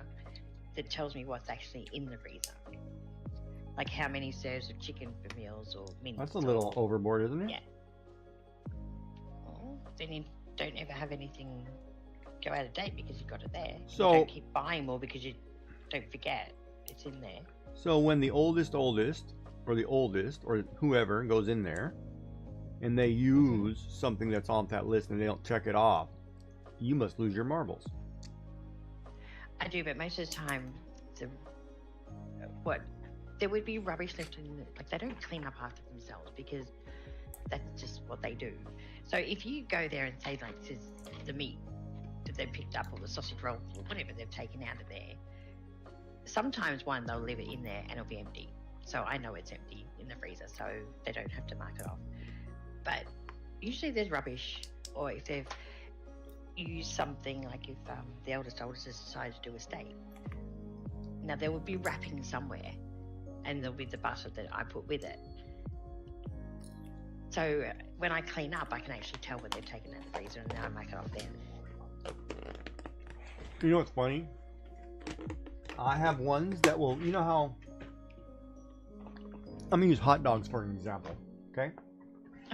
that tells me what's actually in the freezer. Like how many serves of chicken for meals or minutes. That's a little overboard, isn't it? Yeah. Well, then you don't ever have anything go out of date because you've got it there. So you don't keep buying more because you don't forget it's in there. So when the oldest or the oldest or whoever goes in there and they use something that's on that list and they don't check it off, you must lose your marbles. I do, but most of the time, there would be rubbish left in like they don't clean up after themselves because that's just what they do. So if you go there and say like this is the meat that they've picked up or the sausage rolls or whatever they've taken out of there, sometimes they'll leave it in there and it'll be empty. So I know it's empty in the freezer, so they don't have to mark it off. But usually there's rubbish, or if they've used something, like if the eldest has decided to do a steak. Now there would be wrapping somewhere, and there'll be the butter that I put with it. So when I clean up, I can actually tell what they've taken out of the freezer, and then I mark it off then. You know what's funny? I have ones that will, you know how, I'm gonna use hot dogs for an example, okay?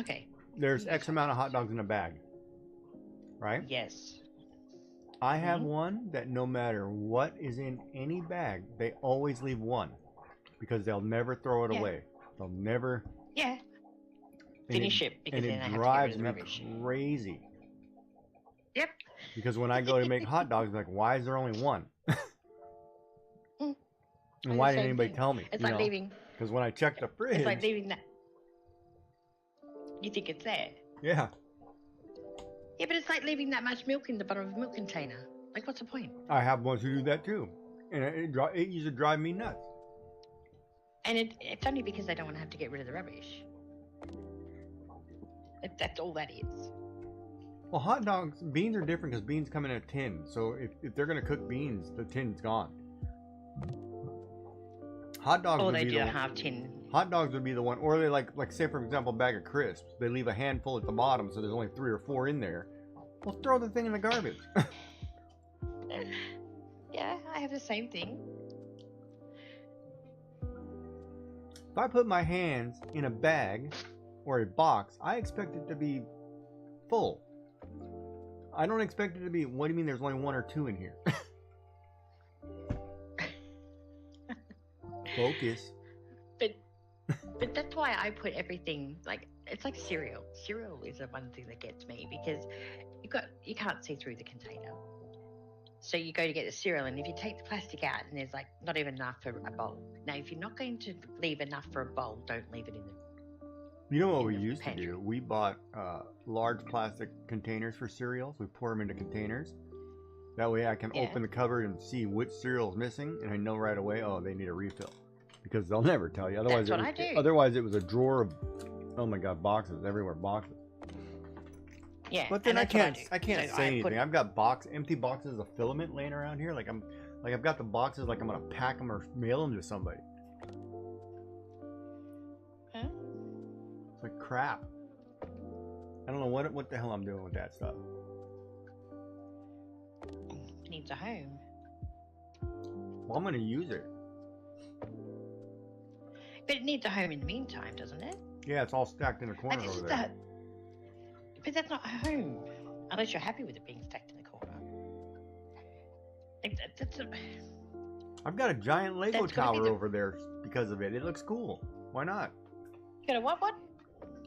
Okay. There's X amount of hot dogs in a bag, right? Yes. I have one that no matter what is in any bag, they always leave one because they'll never throw it away. They'll never finish it because then I have to get rid drives of the me rubbish. crazy. Yep. Because when I go to make hot dogs, I'm like, why is there only one? And why didn't anybody tell me? It's like leaving. Because when I check the fridge, it's like leaving that. You think it's there? Yeah. Yeah, but it's like leaving that much milk in the bottom of a milk container. Like, what's the point? I have ones who do that too, and it used to drive me nuts. And it's only because they don't want to have to get rid of the rubbish. That's all that is. Well, hot dogs, beans are different because beans come in a tin. So if they're gonna cook beans, the tin's gone. Hot dogs. Or would they be do the a one, half tin. Hot dogs would be the one, or they like say for example, a bag of crisps. They leave a handful at the bottom, so there's only 3 or 4 in there. Well, throw the thing in the garbage. Yeah, I have the same thing. If I put my hands in a bag or a box, I expect it to be full. I don't expect it to be, what do you mean there's only 1 or 2 in here? Focus. But that's why I put everything like it's like cereal. Cereal is the one thing that gets me because you can't see through the container. So you go to get the cereal, and if you take the plastic out, and there's like not even enough for a bowl. Now, if you're not going to leave enough for a bowl, don't leave it in the. You know what we used to do? We bought large plastic containers for cereals. We pour them into containers. That way I can open the cupboard and see which cereal's missing, and I know right away, oh, they need a refill. Because they'll never tell you. Otherwise, That's what I do. Otherwise, it was a drawer of, oh my God, boxes everywhere, boxes. Yeah, but then I can't say anything. I've got empty boxes of filament laying around here. I've got the boxes like I'm gonna pack them or mail them to somebody. Huh? It's like crap. I don't know what the hell I'm doing with that stuff. It needs a home. Well, I'm gonna use it. But it needs a home in the meantime, doesn't it? Yeah, it's all stacked in a corner over there. But that's not a home, unless you're happy with it being stacked in the corner. I've got a giant Lego tower over there because of it. It looks cool. Why not? You got a what?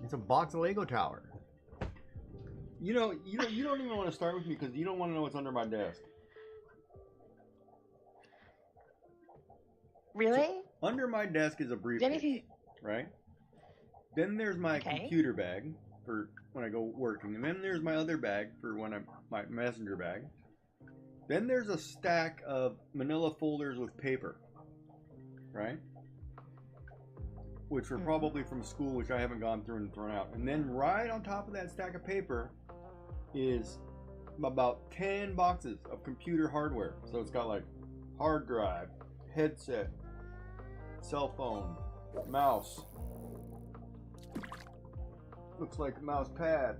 It's a box of Lego tower. You don't even want to start with me because you don't want to know what's under my desk. Really? So, under my desk is a briefcase, right? Then there's my computer bag for when I go working, and then there's my other bag for when my messenger bag. Then there's a stack of manila folders with paper, right? Which were probably from school, which I haven't gone through and thrown out. And then right on top of that stack of paper is about 10 boxes of computer hardware. So it's got like hard drive, headset, cell phone, mouse. Looks like a mouse pad,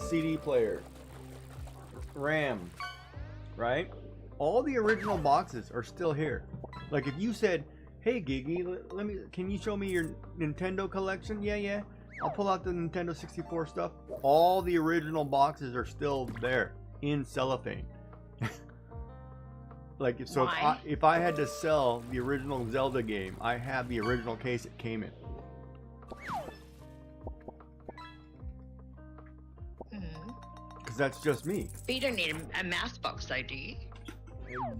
CD player, RAM, right? All the original boxes are still here. Like if you said, "Hey Gigi, can you show me your Nintendo collection?" Yeah. I'll pull out the Nintendo 64 stuff. All the original boxes are still there in cellophane. Like if I had to sell the original Zelda game, I have the original case it came in. Because that's just me. But you don't need a mouse box though, do you?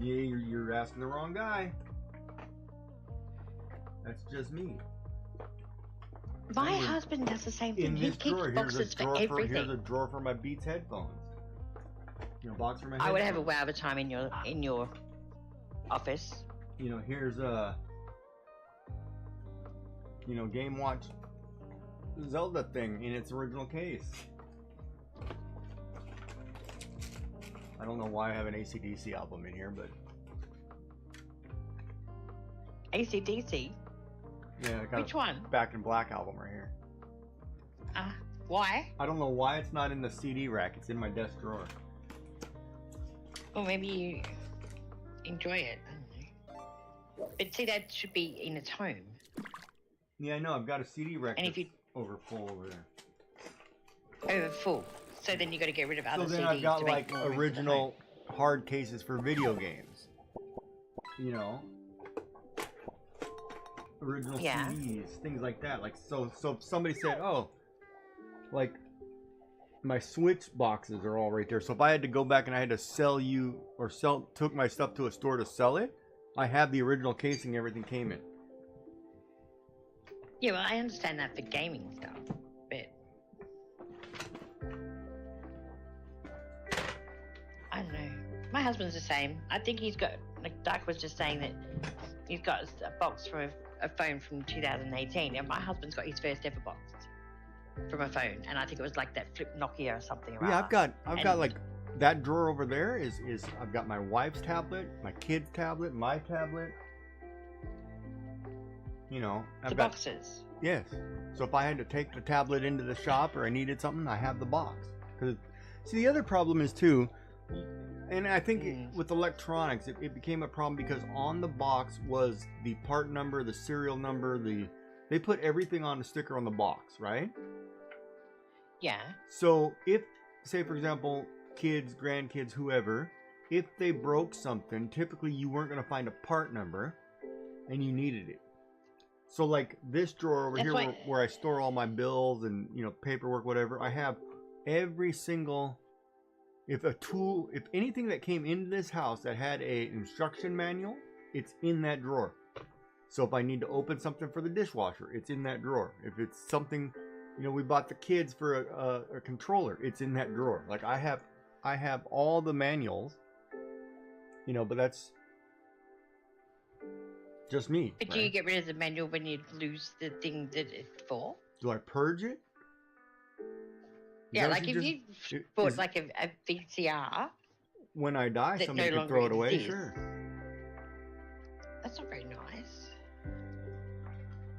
Yeah, you're asking the wrong guy. That's just me. My husband does the same thing. He keeps boxes for everything. Here's a drawer for my Beats headphones. You know, box for my headphones. I would have a wow of a time in your office. You know, here's a Game Watch Zelda thing in its original case. I don't know why I have an AC/DC album in here, but AC/DC? Yeah, I got which one? Back in Black album right here. Why? I don't know why it's not in the CD rack. It's in my desk drawer. Well, maybe you enjoy it. I don't know. But see, that should be in its home. Yeah, I know. I've got a CD rack and that's over full over there. Over full. So then you got to get rid of other CDs. So then I've got like original hard cases for video games. You know, original CDs, things like that. Like so if somebody said, "Oh, like my Switch boxes are all right there." So if I had to go back and I had to sell you or took my stuff to a store to sell it, I have the original casing. Everything came in. Yeah, well, I understand that for gaming stuff, but I don't know. My husband's the same. I think he's got, like Doc was just saying that he's got a box from a phone from 2018, and my husband's got his first ever box from a phone, and I think it was like that flip Nokia or something. Yeah, I've got like that drawer over there is I've got my wife's tablet, my kid's tablet, my tablet. You know, I've got boxes. Yes. So if I had to take the tablet into the shop or I needed something, I have the box. Because see, the other problem is too, and I think with electronics, it became a problem because on the box was the part number, the serial number, they put everything on the sticker on the box, right? Yeah. So if, say for example, kids, grandkids, whoever, if they broke something, typically you weren't going to find a part number and you needed it. So like this drawer over That's here why- where I store all my bills and paperwork, whatever, I have every single if anything that came into this house that had a instruction manual, it's in that drawer. So if I need to open something for the dishwasher, it's in that drawer. If it's something, we bought the kids for a controller, it's in that drawer. Like I have all the manuals, but that's just me. But do you get rid of the manual when you lose the thing that it's for? Do I purge it? Yeah, like if you bought like a VCR. When I die, somebody can throw it away, sure. That's not very nice.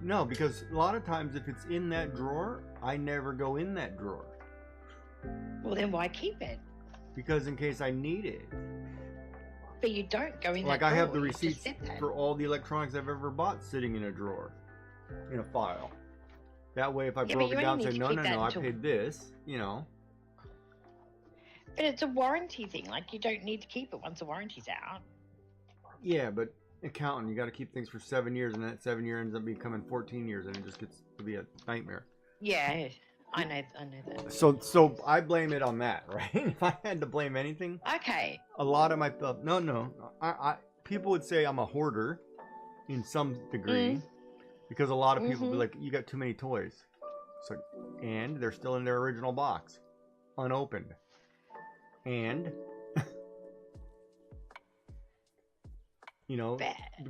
No, because a lot of times if it's in that drawer, I never go in that drawer. Well, then why keep it? Because in case I need it. But you don't go in like that drawer. I have the receipts for all the electronics I've ever bought sitting in a drawer, in a file. That way, if I broke it down and say, no, I paid this, But it's a warranty thing. Like, you don't need to keep it once the warranty's out. Yeah, but accountant, you got to keep things for 7 years, and that 7 year ends up becoming 14 years, and it just gets to be a nightmare. Yeah, I know that. So I blame it on that, right? If I had to blame anything, okay. A lot of my stuff. No. I people would say I'm a hoarder, in some degree, because a lot of people be like, "You got too many toys," and they're still in their original box, unopened, and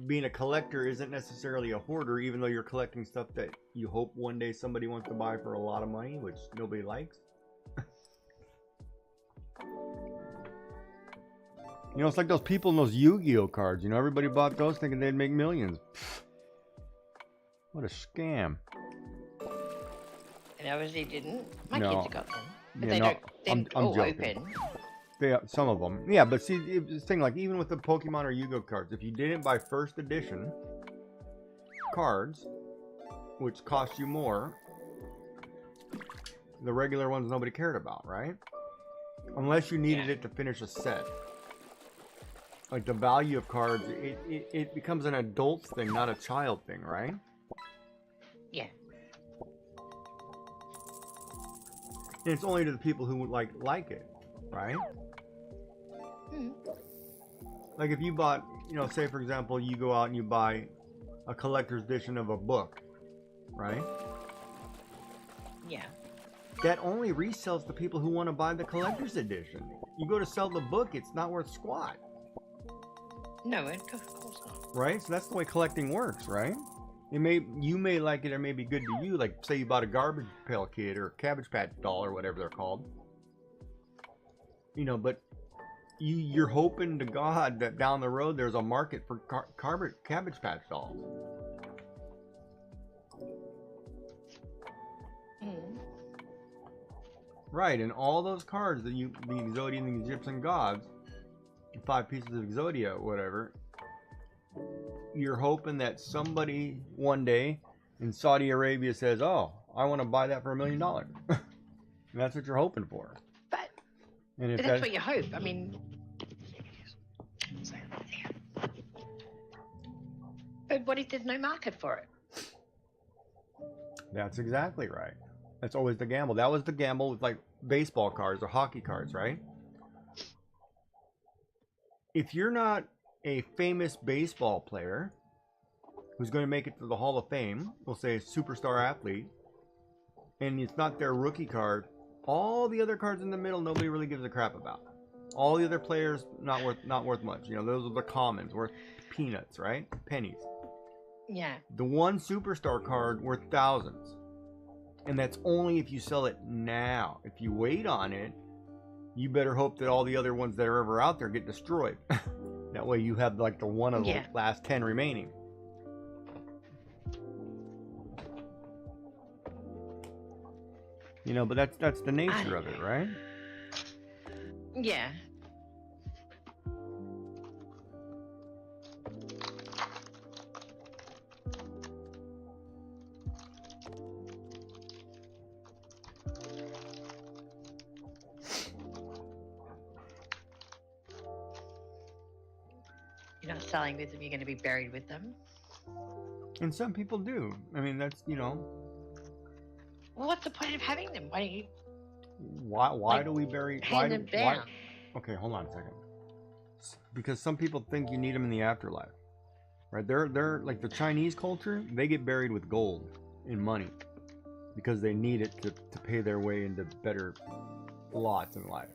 being a collector isn't necessarily a hoarder, even though you're collecting stuff that you hope one day somebody wants to buy for a lot of money, which nobody likes. It's like those people in those Yu-Gi-Oh cards. Everybody bought those thinking they'd make millions. Pfft. What a scam. And obviously didn't. My kids have got them. But I'm joking. open. Some of them. Yeah, but see, it's the thing, like, even with the Pokemon or Yu-Gi-Oh cards, if you didn't buy first edition cards, which cost you more, the regular ones nobody cared about, right? Unless you needed it to finish a set. Like, the value of cards, it becomes an adult thing, not a child thing, right? Yeah. And it's only to the people who like it, right? Like if you bought, say for example, you go out and you buy a collector's edition of a book, right? Yeah. That only resells to people who want to buy the collector's edition. You go to sell the book, it's not worth squat. No, of course not. Right? So that's the way collecting works, right? You may like it or may be good to you. Like say you bought a Garbage Pail Kid or a Cabbage Patch doll or whatever they're called. But you're hoping to God that down the road there's a market for Cabbage Patch dolls. Right, and all those cards that the Exodia and the Egyptian gods, 5 pieces of Exodia, whatever, you're hoping that somebody one day in Saudi Arabia says, "Oh, I want to buy that for $1 million." And that's what you're hoping for. But that's what you hope. I mean, but what if there's no market for it? That's exactly right. That's always the gamble. That was the gamble with like baseball cards or hockey cards, right? If you're not a famous baseball player who's going to make it to the Hall of Fame, we'll say a superstar athlete, and it's not their rookie card, all the other cards in the middle nobody really gives a crap about. All the other players not worth much. Those are the commons, worth peanuts, right? Pennies. Yeah. The one superstar card worth thousands. And that's only if you sell it now. If you wait on it, you better hope that all the other ones that are ever out there get destroyed. That way you have like the one of the last 10 remaining. But that's the nature of it, right? Yeah. You're not selling with them, you're going to be buried with them. And some people do. I mean, that's, you know. Well, what's the point of having them? Why don't you Why like, do we bury? hand them down? Okay, hold on a second. Because some people think you need them in the afterlife, right? They're like the Chinese culture. They get buried with gold and money because they need it to pay their way into better lots in life.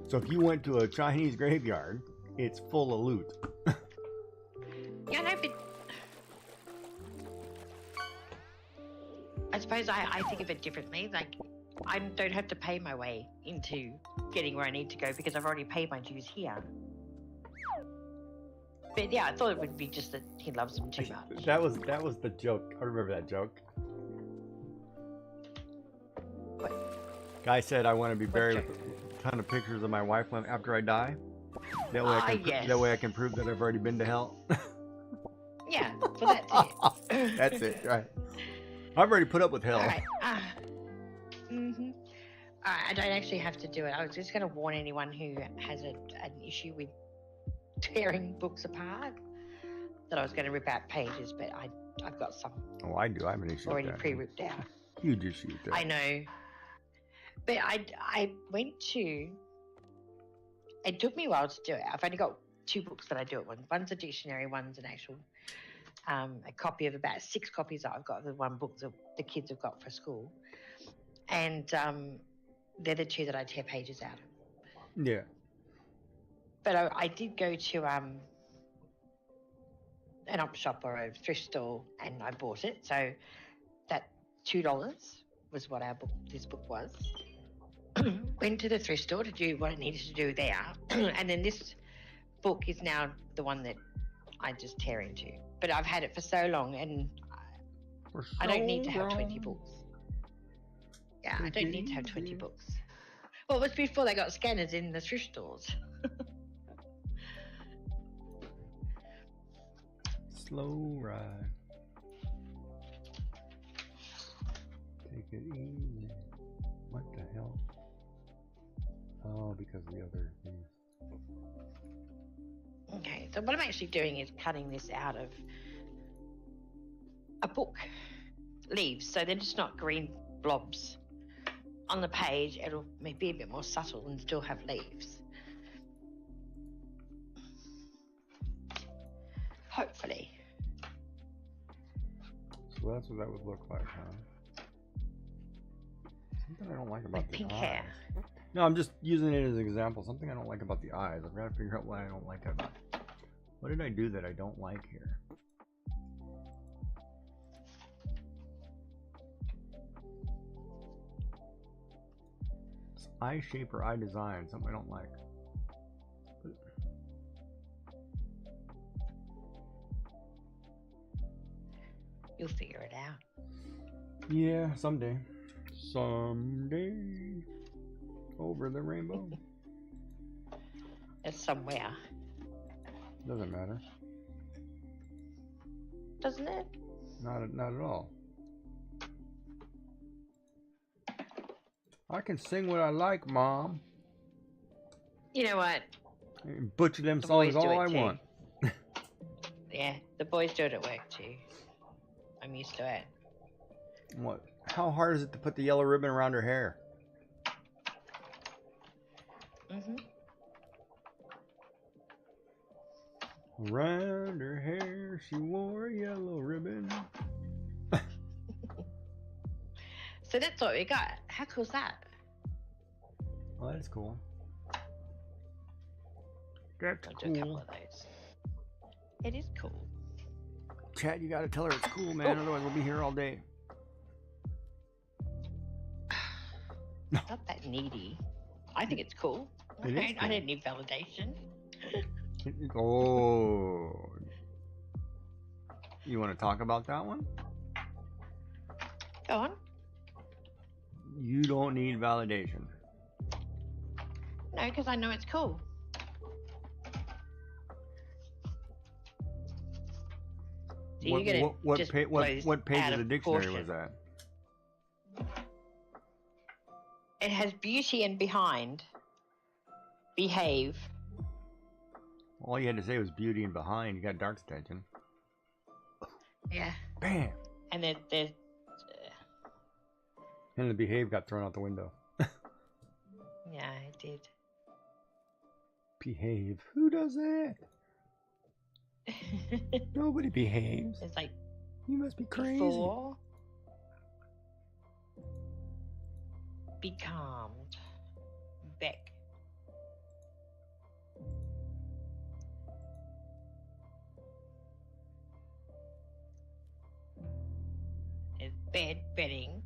So if you went to a Chinese graveyard, it's full of loot. Yeah, no, but I suppose I think of it differently. Like, I don't have to pay my way into getting where I need to go because I've already paid my dues here. But yeah, I thought it would be just that he loves them too much. That was the joke. I remember that joke. What? Guy said I want to be buried with a ton of pictures of my wife after I die. That way that way I can prove that I've already been to hell. Yeah, so that's it. That's it, right? I've already put up with hell. All right. I don't actually have to do it. I was just going to warn anyone who has an issue with tearing books apart that I was going to rip out pages, but I've got some. Oh, I do. I have an issue already with that. pre-ripped out. Huge issue with that. I know. But I went to... It took me a while to do it. I've only got 2 books that I do it with. One's a dictionary, one's an actual... a copy of about 6 copies that I've got of the one book that the kids have got for school. And they're the 2 that I tear pages out of. Yeah. But I did go to an op shop or a thrift store and I bought it. So that $2 was what this book was. Went to the thrift store to do what I needed to do there. And then this book is now the one that I just tear into. But I've had it for so long and I don't need to have 20 books. Yeah, I don't need to have 20 books. Well, it was before they got scanners in the thrift stores. Slow ride. Take it easy. What the hell? Oh, because of the other things. Okay, so what I'm actually doing is cutting this out of a book. Leaves, so they're just not green blobs. On the page, it'll be a bit more subtle and still have leaves. Hopefully. So that's what that would look like, huh? Something I don't like about Like the pink eyes. hair. No, I'm just using it as an example. Something I don't like about the eyes. I've got to figure out what I don't like about it. What did I do that I don't like here? It's eye shape or eye design. Something I don't like. You'll figure it out. Yeah, someday. Someday. Over the rainbow. It's somewhere. Doesn't matter. Doesn't it? Not at all. I can sing what I like, Mom. You know what? I can butcher them The songs boys do all it I too. want. Yeah, the boys do it at work too. I'm used to it. What? How hard is it to put the yellow ribbon around her hair? Around her hair, she wore a yellow ribbon. So that's what we got. How cool is that? Well, that's cool. That's I'll cool. do a couple of those. It is cool. Chad, you gotta tell her it's cool, man. Otherwise, we'll be here all day. Not that needy. I think it's cool. It is I don't need validation. Oh. You want to talk about that one? Go on. You don't need validation. No, because I know it's cool. So you're gonna what just page out of the of dictionary proportion. was that? It has beauty and behind. Behave. All you had to say was beauty and behind. You got Dark's attention. Yeah. Bam. And there's And the behave got thrown out the window. yeah, it did. Behave. Who does that? Nobody behaves. It's like You must be crazy. before. Be calmed. Back. There's bed, bedding.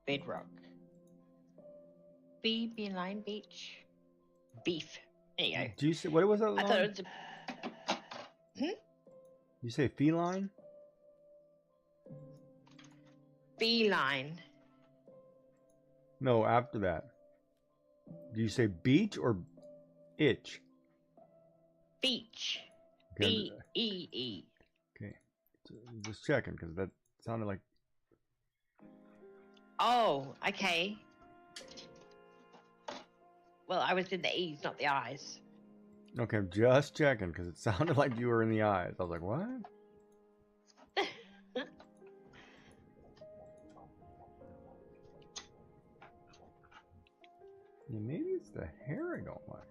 Bedrock. Beeline beach. Beef. There you go. Do you say what was that? I thought it was You say feline? beeline. No, after that. Do you say beach or itch? Beach. Okay, B-E-E. okay. Just checking because that sounded like. Oh, okay. Well, I was in the E's, not the I's. Okay, just checking because it sounded like you were in the eyes. I was like, what? Yeah, maybe it's the hair I don't like.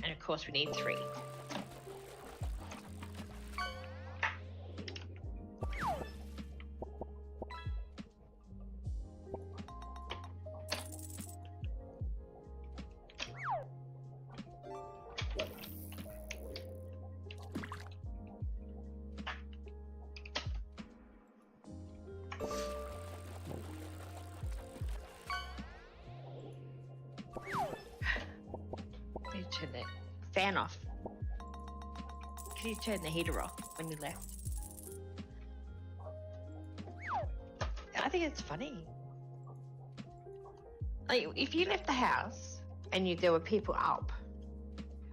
And of course, we need 3. Turn the fan off. Can you turn the heater off when you left? I think it's funny. Like, if you left the house and there were people up,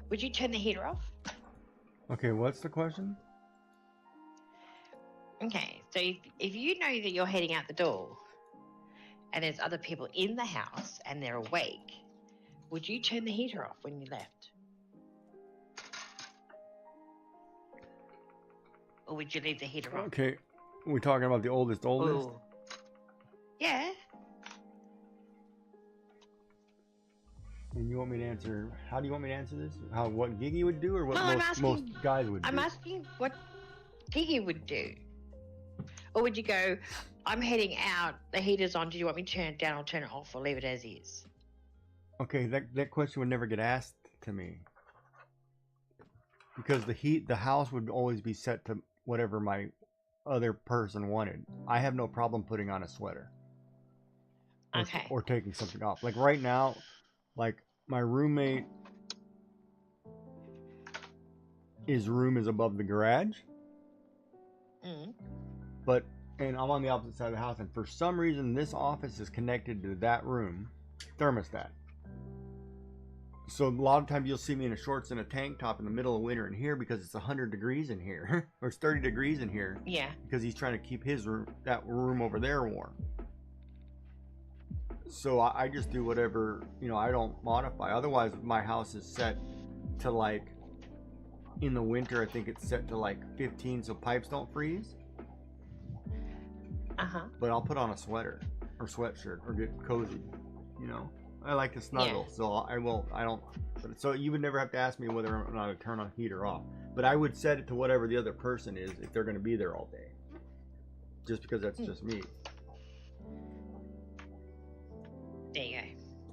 would you turn the heater off? Okay, what's the question? Okay, so if you know that you're heading out the door and there's other people in the house and they're awake, would you turn the heater off when you left? Or would you leave the heater on? Okay, we're talking about the oldest. Ooh. Yeah. And you want me to answer? How do you want me to answer this? What Giggy would do, or what Well, most guys would do? I'm asking what Giggy would do. Or would you go, I'm heading out, the heater's on, do you want me to turn it down or turn it off or leave it as is? Okay, that question would never get asked to me. Because the house would always be set to whatever my other person wanted. I have no problem putting on a sweater. Okay. Or taking something off. Like right now, like my roommate, his room is above the garage. And I'm on the opposite side of the house, and for some reason this office is connected to that room thermostat. So a lot of times you'll see me in a shorts and a tank top in the middle of winter in here because it's 100 degrees in here, or it's 30 degrees in here. Yeah. Because he's trying to keep his room, that room over there, warm. So I just do whatever, I don't modify. Otherwise, my house is set to like, in the winter, I think it's set to like 15 so pipes don't freeze. But I'll put on a sweater or sweatshirt or get cozy, I like to snuggle, so I don't. So you would never have to ask me whether or not to turn on heater off. But I would set it to whatever the other person is if they're going to be there all day. Just because that's just me. There you go.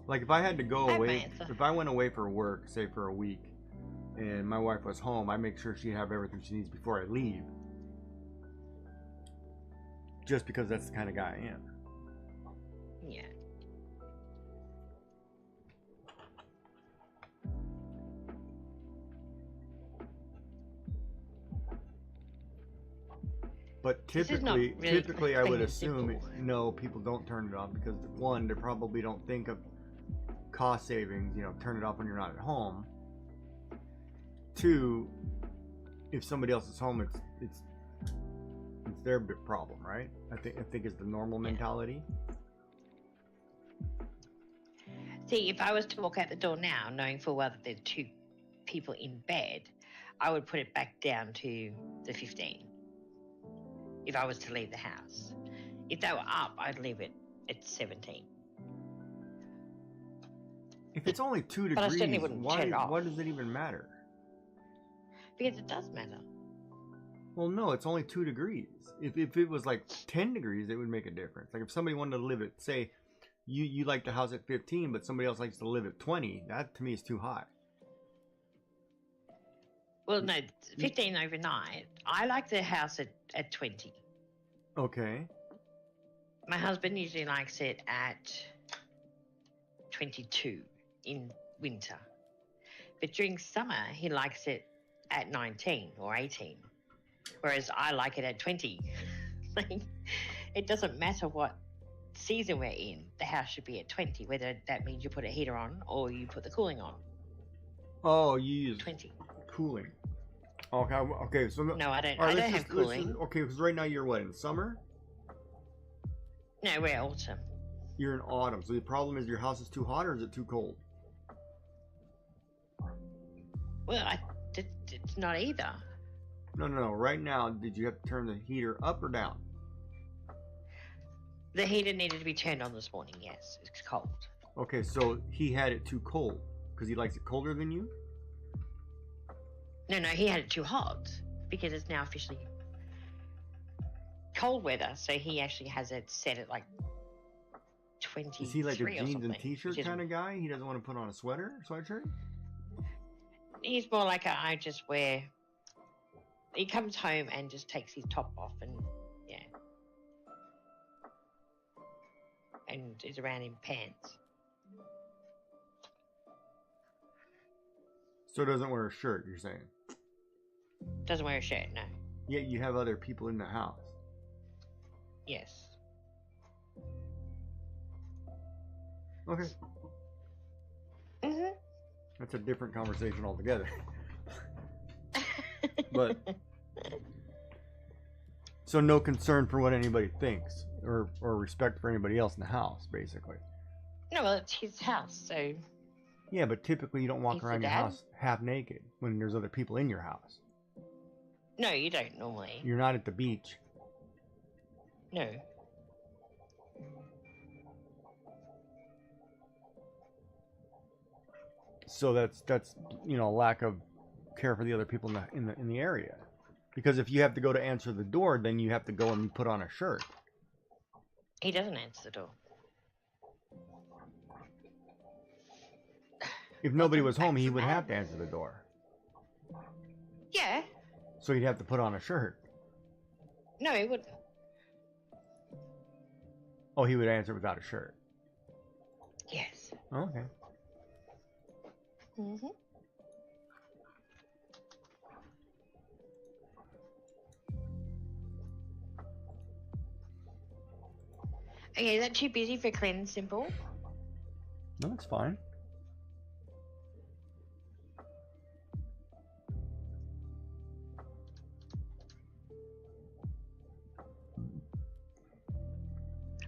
Like if I had to go away, if I went away for work, say for a week, and my wife was home, I make sure she'd have everything she needs before I leave. Just because that's the kind of guy I am. Yeah. But typically I would assume no, people don't turn it off because one, they probably don't think of cost savings, turn it off when you're not at home. 2, if somebody else is home, it's their big problem, right? I think is the normal mentality. See, if I was to walk out the door now, knowing full well that there's 2 people in bed, I would put it back down to the 15. If I was to leave the house. If they were up, I'd leave it at 17. If it's only 2 But I certainly degrees, wouldn't turn it off. why does it even matter? Because it does matter. Well, no, it's only 2 degrees. If it was like 10 degrees, it would make a difference. Like if somebody wanted to live at, say, you like the house at 15, but somebody else likes to live at 20, that to me is too hot. Well, no, 15 overnight. I like the house at 20. Okay. My husband usually likes it at 22 in winter. But during summer, he likes it at 19 or 18. Whereas I like it at 20. Like, it doesn't matter what season we're in, the house should be at 20, whether that means you put a heater on or you put the cooling on. Oh, you use 20. Cooling. Okay, so... No, I don't. Right, I don't have cooling. Okay, because right now you're what, in summer? No, we're autumn. You're in autumn, so the problem is your house is too hot or is it too cold? Well, it's not either. No. Right now, did you have to turn the heater up or down? The heater needed to be turned on this morning, yes. It's cold. Okay, so he had it too cold because he likes it colder than you? No, he had it too hot because it's now officially cold weather. So he actually has it set at like 23. Is he like a jeans and t-shirt t-shirt kind of guy? He doesn't want to put on a sweatshirt? He's more like I just wear... He comes home and just takes his top off and, yeah. And is around in pants. So doesn't wear a shirt, you're saying? Doesn't wear a shirt, no. Yet you have other people in the house. Yes. Okay. Mm-hmm. That's a different conversation altogether. But so no concern for what anybody thinks or respect for anybody else in the house, basically. No, well, it's his house, so... Yeah, but typically you don't walk He's around the your dad? house half naked when there's other people in your house. No, you don't normally. You're not at the beach. No. So that's lack of care for the other people in the area. Because if you have to go to answer the door, then you have to go and put on a shirt. He doesn't answer the door. If nobody was home, he would have to answer the door. Yeah. So he'd have to put on a shirt. No, he wouldn't. Oh, he would answer without a shirt. Yes. Okay. Mm-hmm. Okay, is that too busy for clean and simple? No, it's fine.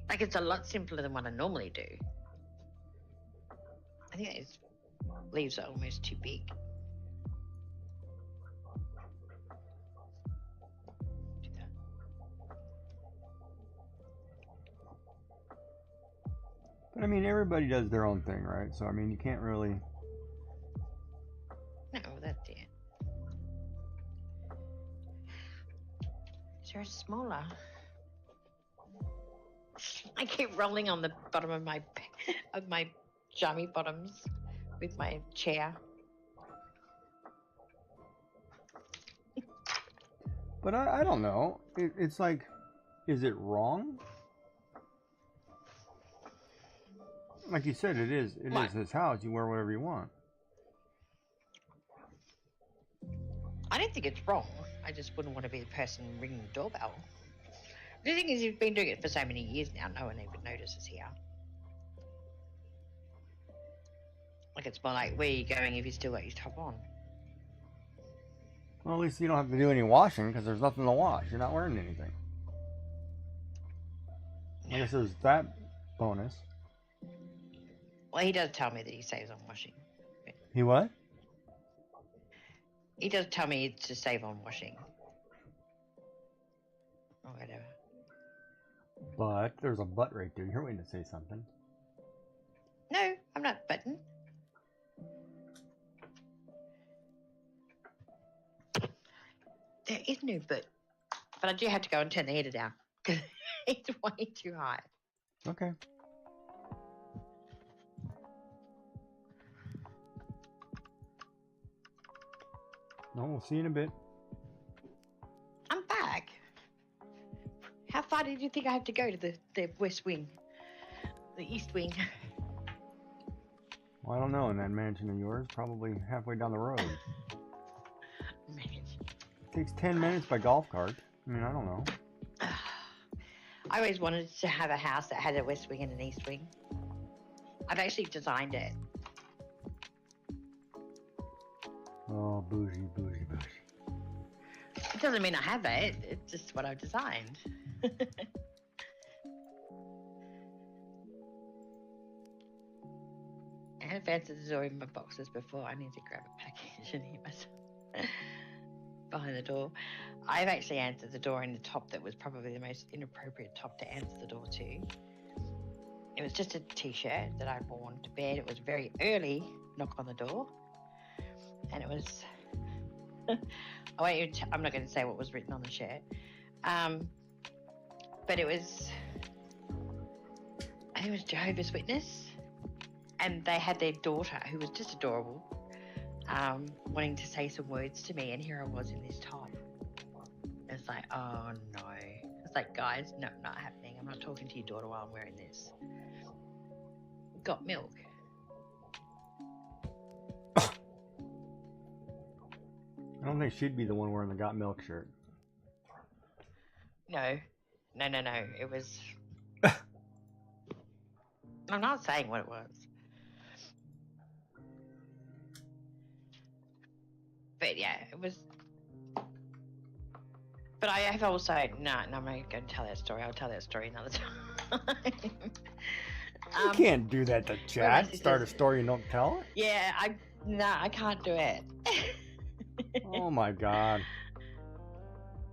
Like, it's a lot simpler than what I normally do. I think those leaves are almost too big. Do that. But I mean, everybody does their own thing, right? So I mean, you can't really. No, that's it. Is there a smaller? I keep rolling on the bottom of my jammy bottoms with my chair. But I don't know. It's like, is it wrong? Like you said, it is. It is his house. You wear whatever you want. I don't think it's wrong. I just wouldn't want to be the person ringing the doorbell. The thing is, you've been doing it for so many years now, no one even notices here. Like, it's more like, where are you going if you still got your top on? Well, at least you don't have to do any washing because there's nothing to wash. You're not wearing anything. I guess there's that bonus. Well, he does tell me that he saves on washing. He what? He does tell me to save on washing. Or whatever. But there's a but right there. You're waiting to say something. No, I'm not button. There is no but. But I do have to go and turn the heater down because it's way too high. Okay. No, we'll see you in a bit. I'm back. How far did you think I have to go to the west wing? The east wing? Well, I don't know. In that mansion of yours, probably halfway down the road. Man. It takes 10 minutes by golf cart. I mean, I don't know. I always wanted to have a house that had a west wing and an east wing. I've actually designed it. Oh, bougie, bougie, bougie. It doesn't mean I have it. It's just what I've designed. I have answered the door in my boxes before. I need to grab a package and hear myself behind the door. I've actually answered the door in the top that was probably the most inappropriate top to answer the door to. It was just a t-shirt that I'd worn to bed. It was very early knock on the door. And it was... I'm not going to say what was written on the shirt. But it was... I think it was Jehovah's Witness. And they had their daughter, who was just adorable, wanting to say some words to me. And here I was in this top. It's like, oh no. It's like, guys, no, not happening. I'm not talking to your daughter while I'm wearing this. Got milk. I don't think she'd be the one wearing the got milk shirt. No. It was... I'm not saying what it was. But yeah, it was... But I have also... No, I'm not going to tell that story. I'll tell that story another time. You can't do that to chat. Start a story and don't tell it. Yeah, I can't do it. Oh my god.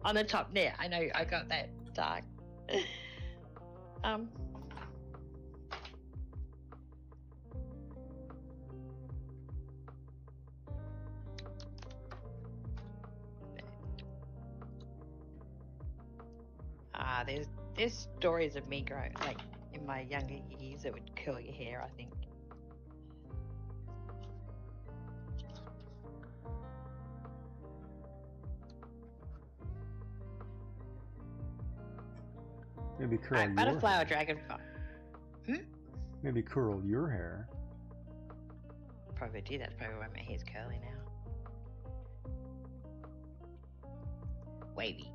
On the top net, I know I got that dark. There's stories of me growing, like in my younger years, that would curl your hair, I think. Maybe curl your butterfly hair. or dragonfly? Maybe curl your hair. Probably do. That's probably why my hair's curly now. Wavy.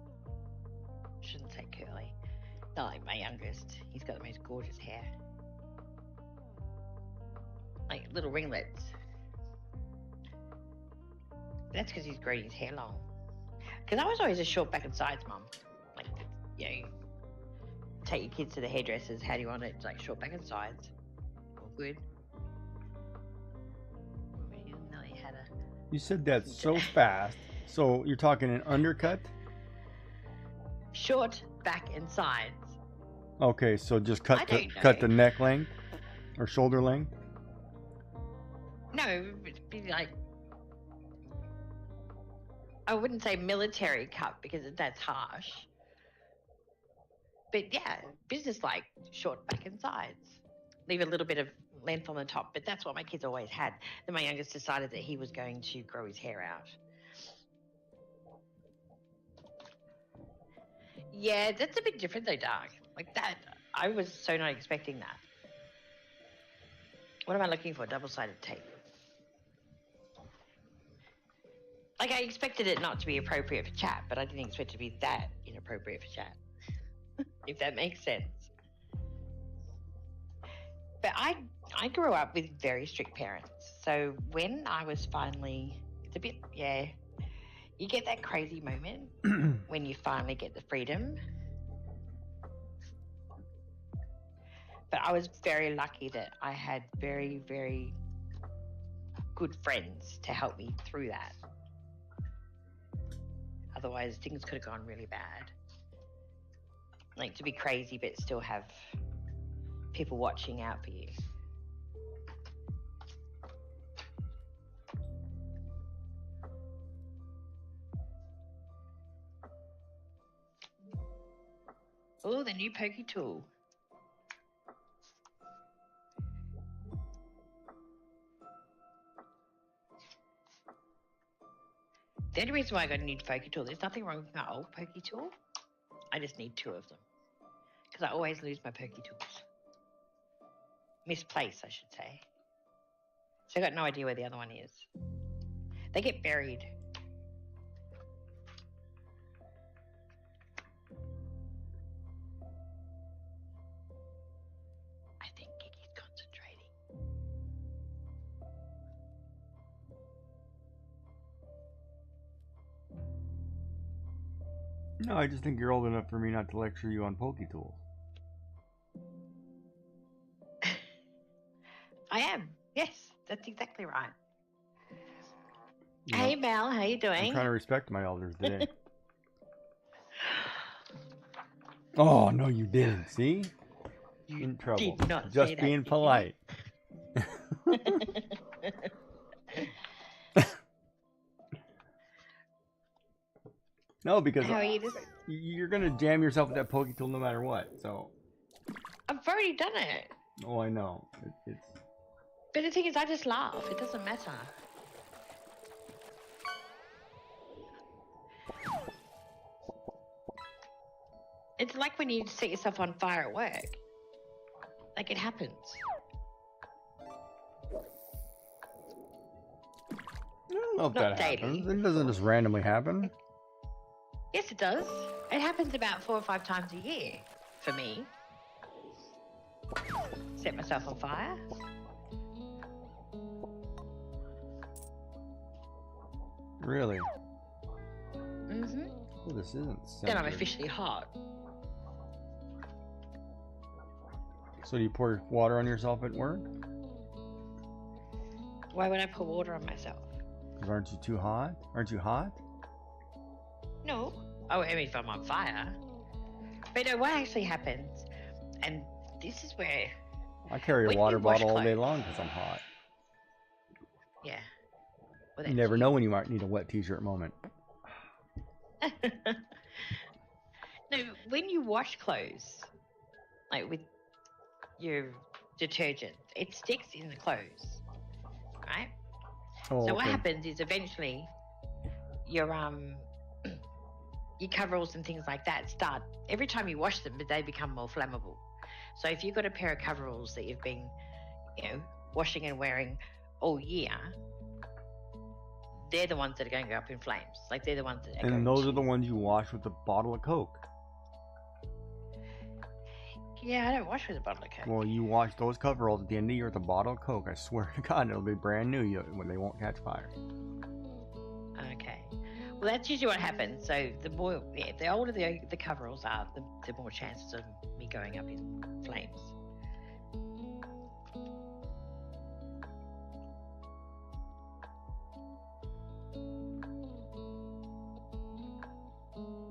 Shouldn't say curly. Not like my youngest. He's got the most gorgeous hair. Like little ringlets. That's because he's growing his hair long. Because I was always a short back and sides mum. Like, you know, take your kids to the hairdressers. How do you want it? It's like short back and sides. All good. You said that so fast. So you're talking an undercut? Short back and sides. Okay, so just cut the neck length or shoulder length? No, it'd be like, I wouldn't say military cut because that's harsh. But yeah, business-like, short back and sides. Leave a little bit of length on the top, but that's what my kids always had. Then my youngest decided that he was going to grow his hair out. Yeah, that's a bit different though, Dark. Like that, I was so not expecting that. What am I looking for? Double-sided tape. Like, I expected it not to be appropriate for chat, but I didn't expect it to be that inappropriate for chat. If that makes sense. But I grew up with very strict parents. So when I was finally, it's a bit, yeah, you get that crazy moment when you finally get the freedom. But I was very lucky that I had very, very good friends to help me through that. Otherwise, things could have gone really bad. Like, to be crazy but still have people watching out for you. Oh, the new pokey tool. The only reason why I got a new pokey tool, there's nothing wrong with my old pokey tool. I just need 2 of them. Because I always lose my pokey tools. Misplaced, I should say. So I got no idea where the other one is. They get buried. I think Kiki's concentrating. No, I just think you're old enough for me not to lecture you on pokey tools. I am. Yes, that's exactly right. You Hey, know, Mel, how you doing? I'm trying to respect my elders today. Oh, no, you didn't. See? You In trouble. did not Just say that, being did you? polite. No, because How are you this? you're going to jam yourself with that pokey tool no matter what. So, I've already done it. oh, I know. It's But the thing is, I just laugh. It doesn't matter. It's like when you set yourself on fire at work. Like, it happens. I don't know if Not that daily. happens. It doesn't just randomly happen. Yes, it does. It happens about 4 or 5 times a year for me. Set myself on fire. Really? Mm-hmm. Well, this isn't Then I'm centered. officially hot. So do you pour water on yourself at work? Why would I pour water on myself? Because aren't you too hot? Aren't you hot? No. Oh, I mean, if I'm on fire. But no, what actually happens, and this is where, I carry a when water you wash bottle all day clothes- long because I'm hot. yeah. Well, You never know when you might need a wet t-shirt moment. No, when you wash clothes, like with your detergent, it sticks in the clothes, right? Oh, So what okay. happens is eventually your your coveralls and things like that start, every time you wash them, they become more flammable. So if you've got a pair of coveralls that you've been, washing and wearing all year, they're the ones that are going to go up in flames. Like, they're the ones that are going And those to... are the ones you wash with a bottle of Coke. Yeah, I don't wash with a bottle of Coke. Well, you wash those coveralls at the end of the year with a bottle of Coke. I swear to God, it'll be brand new when they won't catch fire. Okay. Well, that's usually what happens. So the more, the older the coveralls are, the more chances of me going up in flames.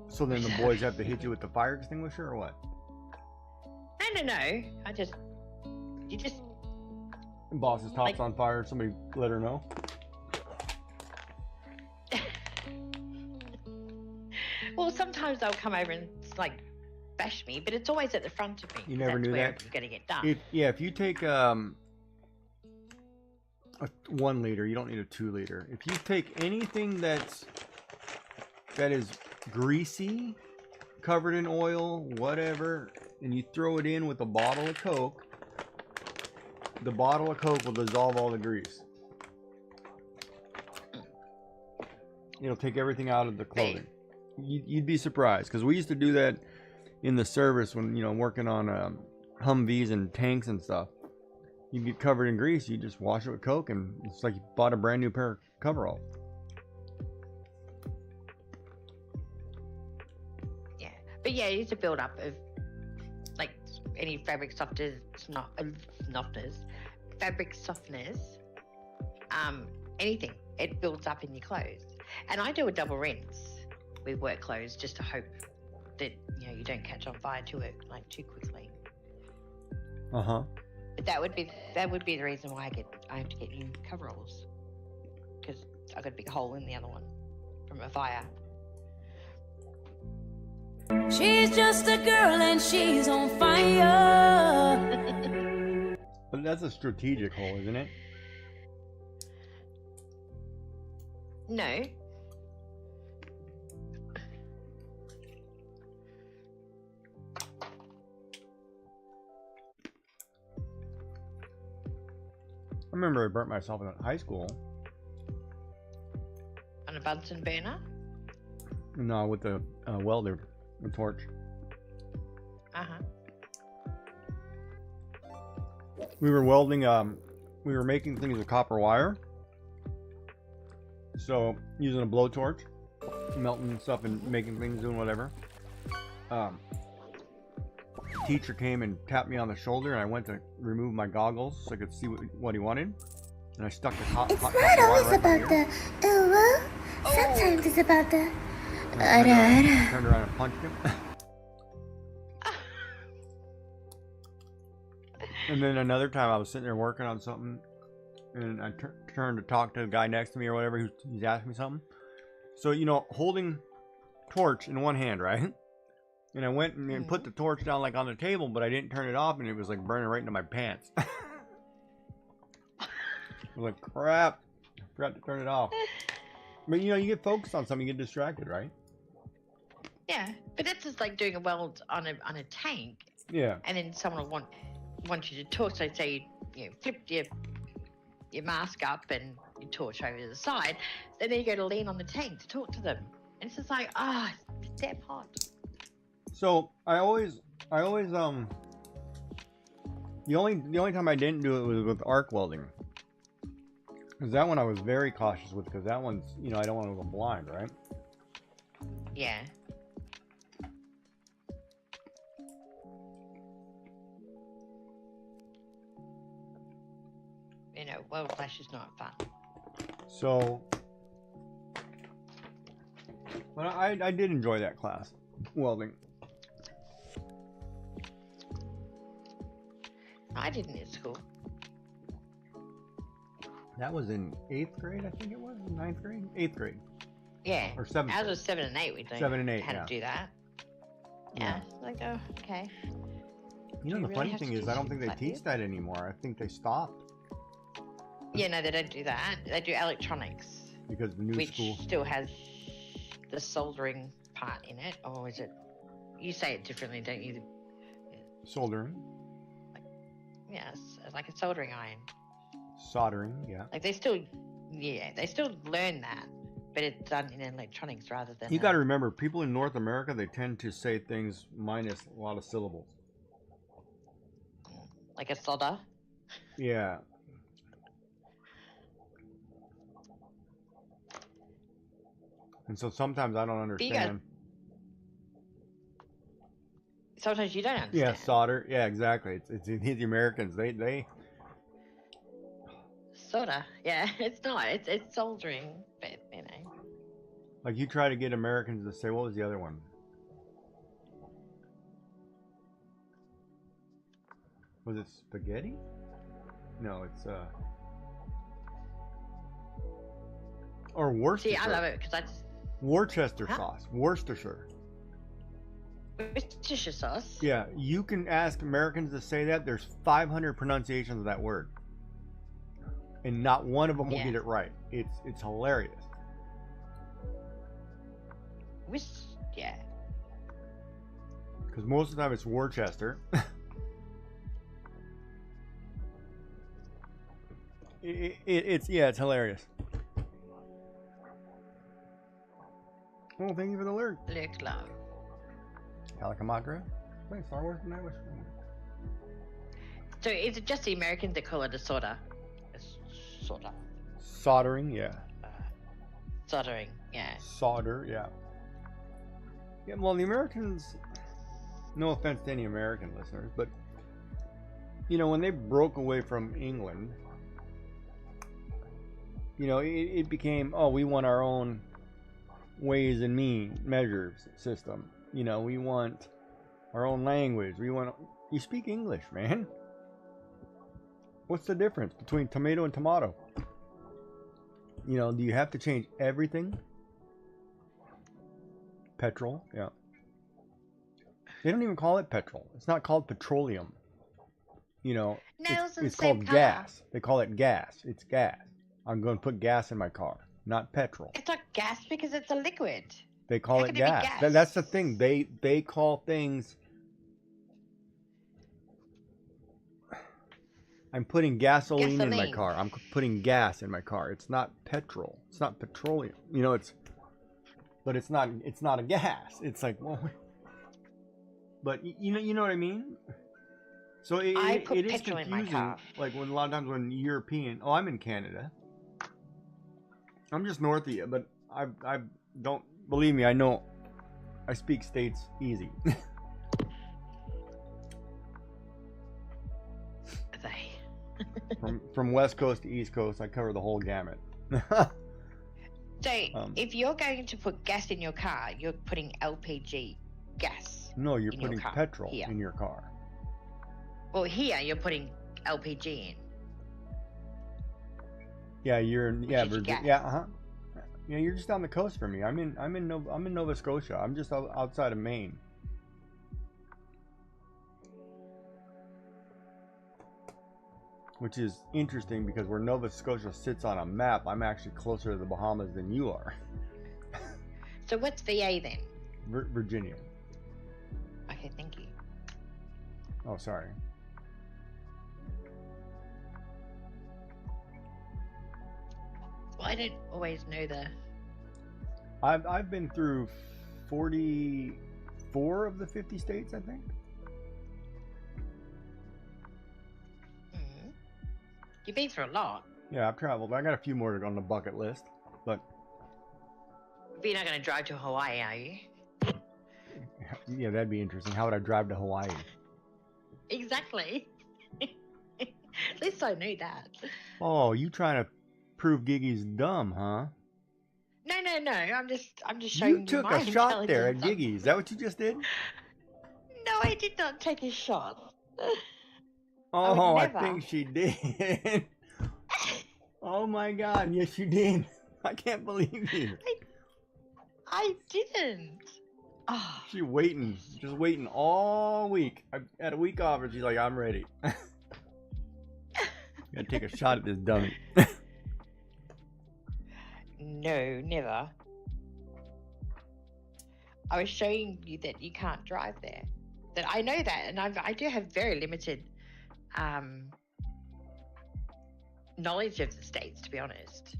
So then the boys have to hit you with the fire extinguisher or what? No. You just, Boss's top's on fire. Somebody let her know. well, sometimes they'll come over and bash me, but it's always at the front of me. You never that's knew where that? it's going to get done. If you take a 1 liter, you don't need a 2 liter. If you take anything that is greasy, covered in oil, whatever, and you throw it in with a bottle of Coke, the bottle of Coke will dissolve all the grease. It'll take everything out of the clothing. You'd be surprised, because we used to do that in the service when, working on Humvees and tanks and stuff. You get covered in grease, you just wash it with Coke, and it's like you bought a brand new pair of coveralls. Yeah, but yeah, it's a build up of any fabric fabric softeners, anything, it builds up in your clothes. And I do a double rinse with work clothes just to hope that you don't catch on fire to it like too quickly. Uh-huh. But that would be the reason why I have to get new coveralls, because I got a big hole in the other one from a fire. She's just a girl and she's on fire. But that's a strategic hole, isn't it? No. I remember I burnt myself in high school. On a Bunsen burner? No, with the welder, the torch. Uh-huh. We were welding, we were making things with copper wire. So, using a blowtorch, melting stuff and making things, doing whatever. Teacher came and tapped me on the shoulder, and I went to remove my goggles so I could see what he wanted. And I stuck the hot It's hot not copper always wire right about here. the well. Sometimes it's about the Turned around and punched him. And then another time I was sitting there working on something, and I turned to talk to the guy next to me or whatever. He's asking me something. So, holding torch in one hand, right? And I went and put the torch down like on the table, but I didn't turn it off, and it was like burning right into my pants. I was like, crap, I forgot to turn it off. But you get focused on something, you get distracted, right? Yeah, but that's just like doing a weld on a tank. Yeah. And then someone will want you to torch. So say you flip your mask up and you torch over to the side. Then you go to lean on the tank to talk to them, and it's just like it's damn hot. So I always the only time I didn't do it was with arc welding. Because that one I was very cautious with, because that one's I don't want to go blind, right? Yeah. Weld flash is not fun. So, but I did enjoy that class, welding. I didn't at school. That was in 8th grade, I think it was, 9th grade, 8th grade. Yeah. Or 7th. Ours was 7 and 8. We 7 and 8. how to do that. Yeah. Like, oh, okay. The really funny have to thing is, teach I don't things think they like teach this? that anymore. I think they stopped Yeah, no, they don't do that. They do electronics, because the new which school. still has the soldering part in it. Or is it? You say it differently, don't you? Soldering. Yes, like a soldering iron. Soldering, yeah. Like they still learn that, but it's done in electronics rather than. You got to remember, people in North America, they tend to say things minus a lot of syllables. Like a solder. Yeah. And so sometimes I don't understand. Sometimes you don't understand. Yeah, solder. Yeah, exactly. It's the Americans. They. Sorta. Yeah, it's not. It's soldering, but Like you try to get Americans to say, what was the other one? Was it spaghetti? No, it's or Worcestershire. See, I love it because I just Worcester sauce. Worcestershire. Worcestershire sauce. Yeah, you can ask Americans to say that. There's 500 pronunciations of that word, and not one of them will get it right. It's hilarious. Yeah. Because most of the time it's Worcester. It's hilarious. Well, thank you for the alert. Look, love. Calicamakra? Wait, Star Wars Night was. So is it just the Americans that call it a solder? Solder. Soldering, yeah. Soldering, yeah. Solder, yeah. Yeah, well, the Americans, no offense to any American listeners, but you know, when they broke away from England, you know, it became, oh, we want our own ways and measures system. You know, we want our own language. You speak English, man. What's the difference between tomato and tomato? You know, do you have to change everything? Petrol, yeah. They don't even call it petrol. It's not called petroleum. You know, it's called gas. They call it gas. It's gas. I'm going to put gas in my car, not petrol. It's not gas because it's a liquid. They call it gas. That's the thing. They call things. I'm putting gasoline in my car. I'm putting gas in my car. It's not petrol. It's not petroleum. You know, but it's not a gas. It's like, well, but you know what I mean? So it is confusing. In my car. Like when a lot of times when European, I'm in Canada. I'm just north of you, but I don't believe me. I know I speak states easy. From West Coast to East Coast, I cover the whole gamut. So, if you're going to put gas in your car, you're putting LPG gas. No, you're putting petrol in your car. Well, here you're putting LPG in. Yeah, Virginia. Yeah, Yeah, you're just down the coast from me. I'm in Nova Scotia. I'm just outside of Maine. Which is interesting because where Nova Scotia sits on a map, I'm actually closer to the Bahamas than you are. So what's VA then? Virginia. Okay, thank you. Oh, sorry. Well, I don't always know the... I've been through 44 of the 50 states, I think. You've been through a lot. Yeah, I've traveled. I got a few more on the bucket list, but you're not going to drive to Hawaii, are you? Yeah, that'd be interesting. How would I drive to Hawaii? Exactly. At least I knew that. Oh, you trying to prove Giggy's dumb, huh? No. I'm just showing you. You took a shot there at Giggy. Is that what you just did? No, I did not take a shot. Oh, I think she did. Oh my God, yes you did. I can't believe you. I didn't. Oh. She's just waiting all week. I had a week off and she's like, I'm ready. Gotta take a shot at this dummy. No, never. I was showing you that you can't drive there. That I know that, and I do have very limited knowledge of the states, to be honest.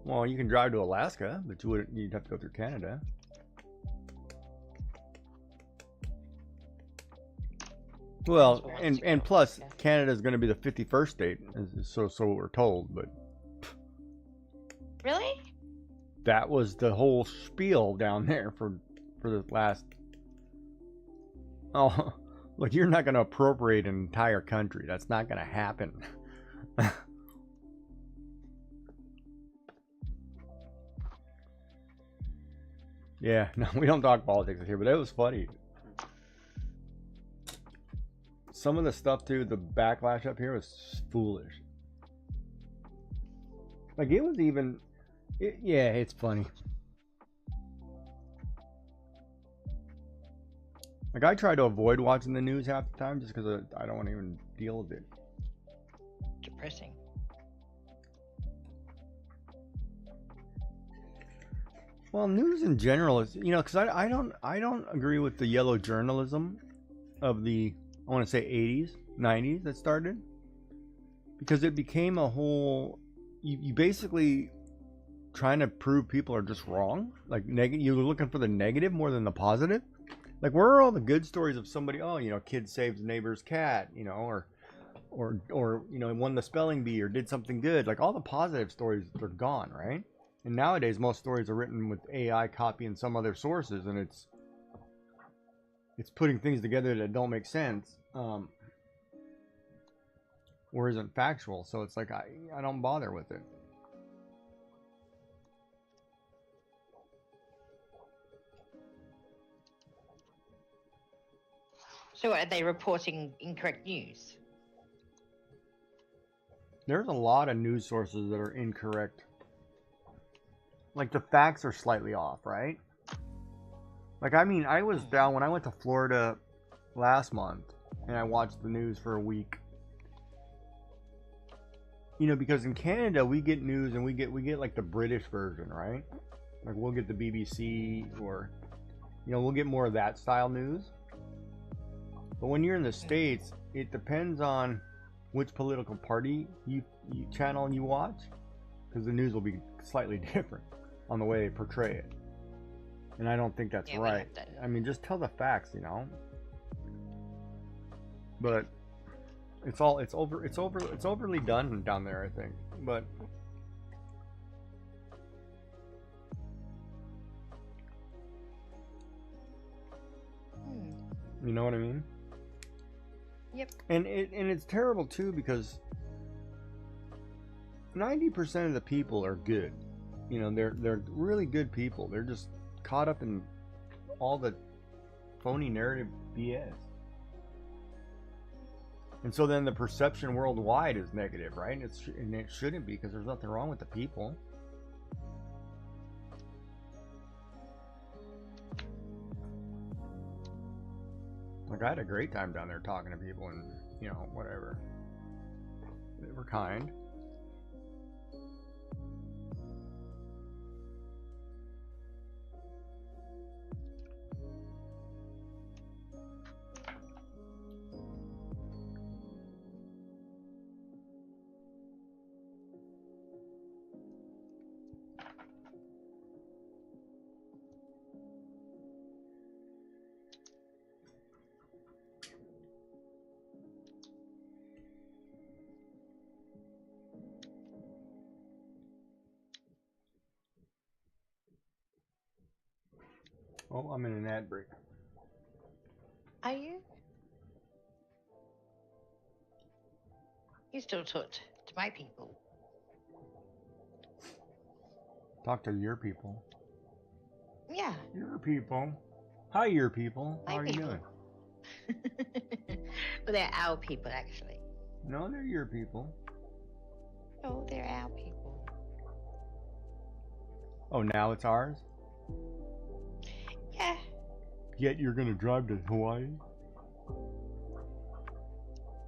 Well, you can drive to Alaska, but you'd have to go through Canada. Well, and plus, Canada's going to be the 51st state, so we're told, but... Really? That was the whole spiel down there for the last... Oh, look, you're not going to appropriate an entire country. That's not going to happen. Yeah, no, we don't talk politics here, but it was funny. Some of the stuff, too, the backlash up here was foolish. Like, it was even... yeah, it's funny. Like, I try to avoid watching the news half the time just because I don't want to even deal with it. Depressing. Well, news in general is, because I don't agree with the yellow journalism of the, I want to say 80s, 90s that started. Because it became a whole, you basically trying to prove people are just wrong. Like, you're looking for the negative more than the positive. Like, where are all the good stories of somebody, kid saves neighbor's cat, or won the spelling bee or did something good. Like, all the positive stories are gone, right? And nowadays, most stories are written with AI copying some other sources, and it's putting things together that don't make sense. or isn't factual. So it's like I don't bother with it. So are they reporting incorrect news? There's a lot of news sources that are incorrect. Like the facts are slightly off, right? Like, I mean, I was down when I went to Florida last month and I watched the news for a week. You know, because in Canada we get news and we get like the British version, right? Like we'll get the BBC, or you know, we'll get more of that style news. But when you're in the States, it depends on which political party you channel and you watch, because the news will be slightly different on the way they portray it. And I don't think that's right. I mean, just tell the facts, you know. But it's overly done down there, I think. But you know what I mean? Yep. And it's terrible too, because 90% of the people are good. You know, they're really good people. They're just caught up in all the phony narrative BS. And so then the perception worldwide is negative, right? And it shouldn't be, because there's nothing wrong with the people. Like, I had a great time down there talking to people, and, you know, whatever. They were kind. Oh, I'm in an ad break. Are you? You still talk to my people. Talk to your people. Yeah. Your people. Hi, your people. How are you doing? Well, they're our people, actually. No, they're your people. Oh, they're our people. Oh, now it's ours? Yeah. Yet you're gonna drive to Hawaii?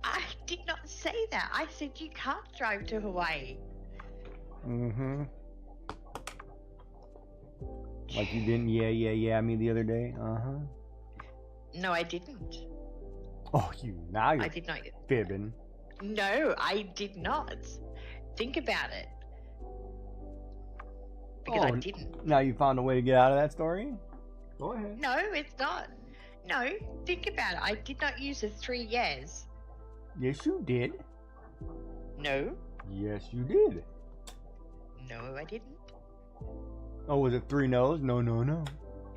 I did not say that. I said you can't drive to Hawaii. Mm-hmm. Like you didn't yeah me the other day? Uh-huh. No, I didn't. Oh, now you're I did not. fibbing. No, I did not. Think about it. Because I didn't. Now you found a way to get out of that story? Go ahead. No, it's not. No, think about it. I did not use the 3 years. Yes, you did. No. Yes, you did. No, I didn't. Oh, was it 3 no's? No, no, no.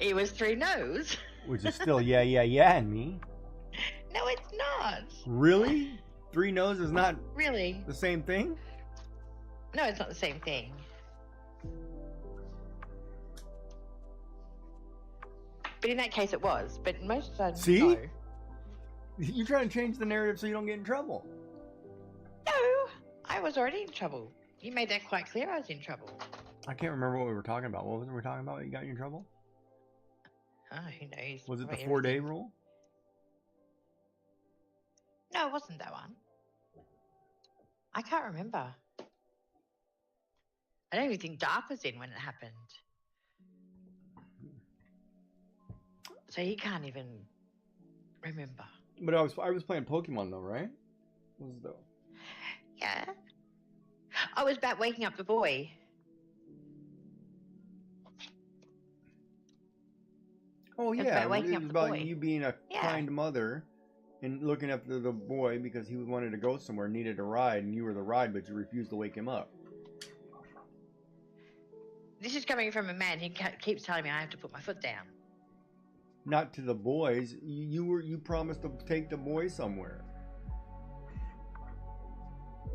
It was 3 no's. Which is still yeah, and me. No, it's not. Really? 3 no's is not really the same thing? No, it's not the same thing. But in that case, it was. But most of the time, See? no. You're trying to change the narrative so you don't get in trouble. No, I was already in trouble. You made that quite clear. I was in trouble. I can't remember what we were talking about. What was it we were talking about that got you in trouble? Oh, who knows? Was it the Probably 4-day everything. rule? No, it wasn't that one. I can't remember. I don't even think Dark was in when it happened. So he can't even remember. But I was playing Pokemon though, right? What was it though? Yeah. Oh, it was about waking up the boy. Oh It was yeah, about waking it up was the about boy. you being a Yeah. kind mother and looking after the boy because he wanted to go somewhere, needed a ride, and you were the ride, but you refused to wake him up. This is coming from a man who keeps telling me I have to put my foot down. Not to the boys. You promised to take the boy somewhere.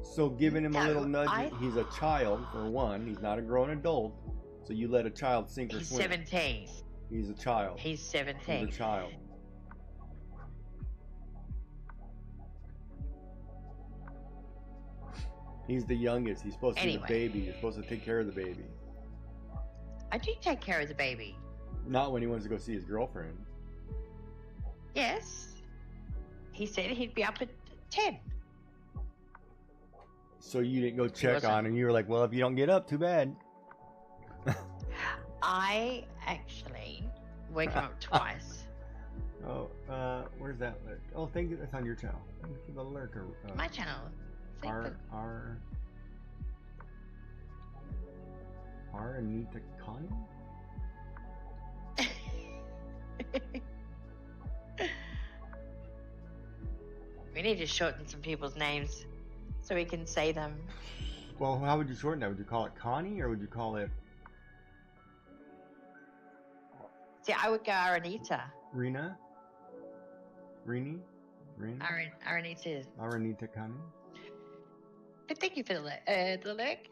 So giving him a No, little nudge, he's a child, for one. He's not a grown adult. So you let a child sink or He's swim. 17. He's a child. He's 17. He's a child. He's the youngest. He's supposed to be the baby. You're supposed to take care of the baby. I do take care of the baby. Not when he wants to go see his girlfriend. Yes. He said he'd be up at 10. So you didn't go check on him. You were like, well, if you don't get up, too bad. I actually woke him up twice. Oh, where's that lurk? Oh, thank you. That's on your channel. Thank you for the lurker. My channel. Anita Connie? We need to shorten some people's names so we can say them. Well, how would you shorten that? Would you call it Connie or would you call it... See, I would go Aranita. Rena? Rena? Aranita. Aranita Connie? But thank you for the leg.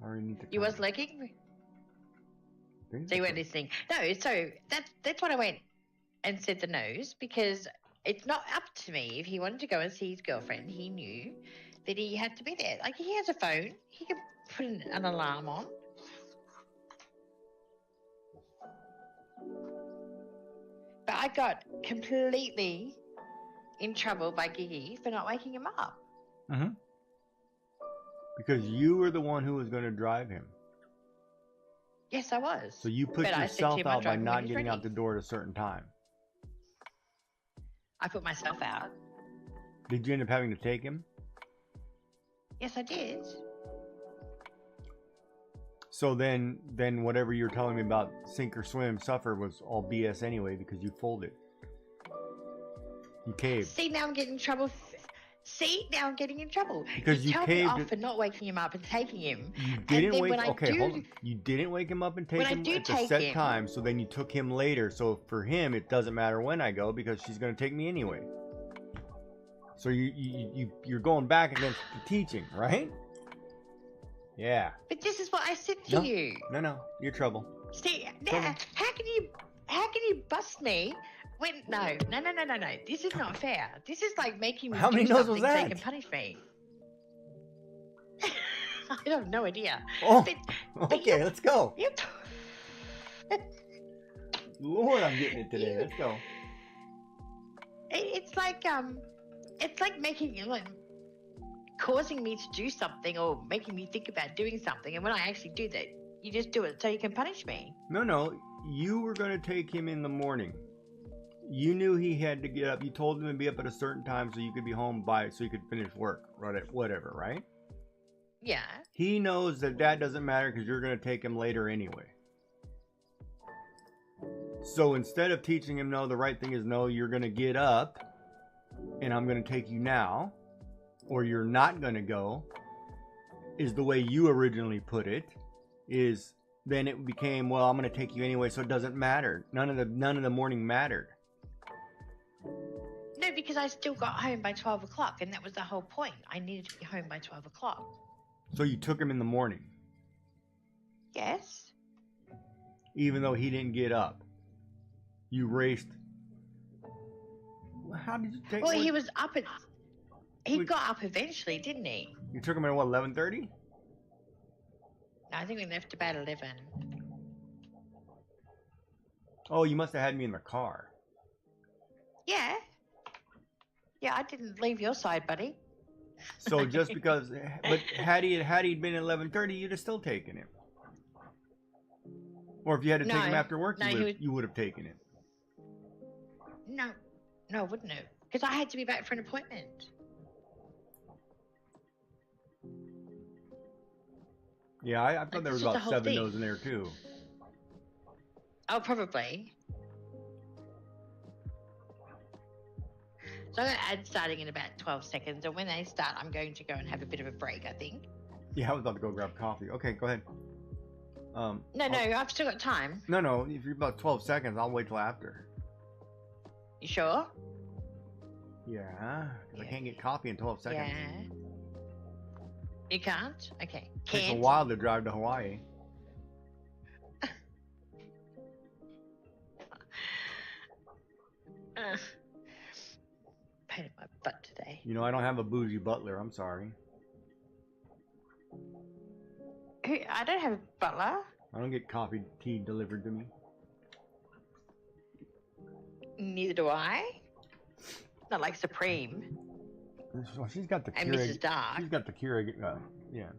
Aranita You was legging? So you weren't listening. No, so that's what I went and said the nose, because it's not up to me. If he wanted to go and see his girlfriend, he knew that he had to be there. Like, he has a phone. He can put an alarm on. But I got completely in trouble by Gigi for not waking him up. Mm-hmm. Because you were the one who was going to drive him. Yes, I was. So you put yourself out by not getting out the door at a certain time. I put myself out. Did you end up having to take him? Yes, I did. So then whatever you were telling me about sink or swim, suffer was all BS anyway because you folded. You caved. See, now I'm getting in trouble. Because you tell caved. Me off for not waking him up and taking him. You didn't wake. Okay, hold on. You didn't wake him up and take him at the set time. So then you took him later. So for him, it doesn't matter when I go because she's going to take me anyway. So you're going back against the teaching, right? Yeah. But this is what I said to you. No, you're trouble. See, now, how can you bust me? No. This is not fair. This is like making me do something so you can punish me. I have no idea. Oh, okay, let's go. Lord, I'm getting it today. Let's go. It's like causing me to do something or making me think about doing something, and when I actually do that, you just do it so you can punish me. No, you were going to take him in the morning. You knew he had to get up. You told him to be up at a certain time so you could be home so you could finish work, whatever, right? Yeah. He knows that doesn't matter because you're going to take him later anyway. So instead of teaching him no, the right thing is no, you're going to get up and I'm going to take you now, or you're not going to go, is the way you originally put it, is then it became, well, I'm going to take you anyway, so it doesn't matter. None of the morning mattered. No, because I still got home by 12 o'clock, and that was the whole point. I needed to be home by 12 o'clock. So you took him in the morning? Yes. Even though he didn't get up? You raced... Well, how did you take him? Well, he was up at... He got up eventually, didn't he? You took him at what, 11:30? No, I think we left about 11. Oh, you must have had me in the car. Yeah. Yeah, I didn't leave your side, buddy. So just because... But had he been at 11:30, you'd have still taken him. Or if you had to take him after work, you would have taken him. No, I wouldn't have. Because I had to be back for an appointment. Yeah, I thought there was about 7 no's in there too. Oh, probably. So I'm going to add starting in about 12 seconds. And when they start, I'm going to go and have a bit of a break, I think. Yeah, I was about to go grab coffee. Okay, go ahead. No, I've still got time. No, if you're about 12 seconds, I'll wait till after. You sure? Yeah, because I can't get coffee in 12 seconds. Yeah. You can't? Okay. Takes a Can't. while to drive to Hawaii. Pain in my butt today. You know, I don't have a bougie butler. I'm sorry. I don't have a butler. I don't get coffee tea delivered to me. Neither do I. Not like Supreme. Well, she's got the And Keurig. Mrs. Dark. She's got the Keurig. Yeah.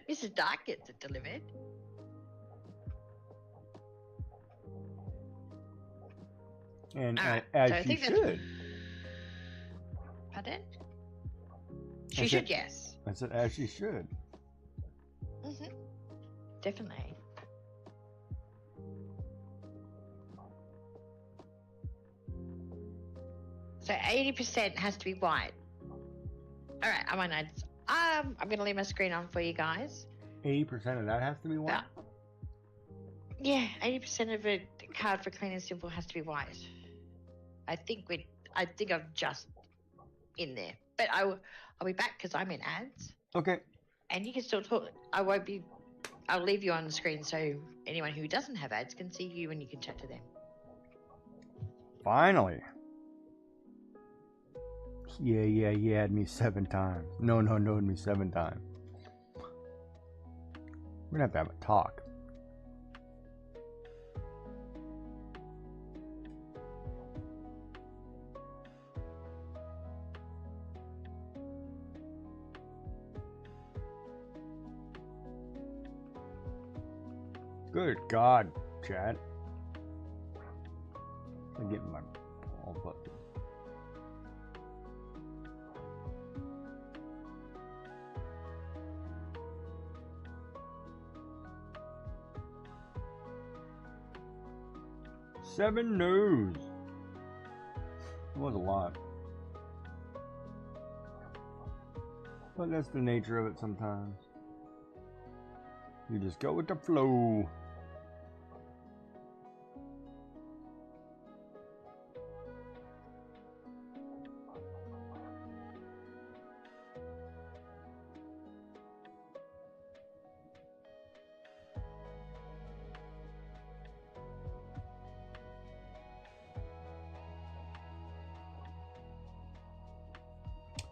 Mrs. Dark gets it delivered. And Alright, as so I she think that's- should. Pardon? I She said- should, yes. I said, as she should. Definitely. So 80% has to be white. All right, I'm on ads. I'm going to leave my screen on for you guys. 80% of that has to be white. Yeah, 80% of a card for clean and simple has to be white. I think I'm just in there, but I'll be back because I'm in ads, Okay. and you can still talk. I'll leave you on the screen so anyone who doesn't have ads can see you and you can chat to them. Finally. Yeah, had me 7 times. No, me 7 times. We're gonna have a talk. Good God, Chad. I'm getting my ball button. Seven no's. It was a lot. But that's the nature of it sometimes. You just go with the flow.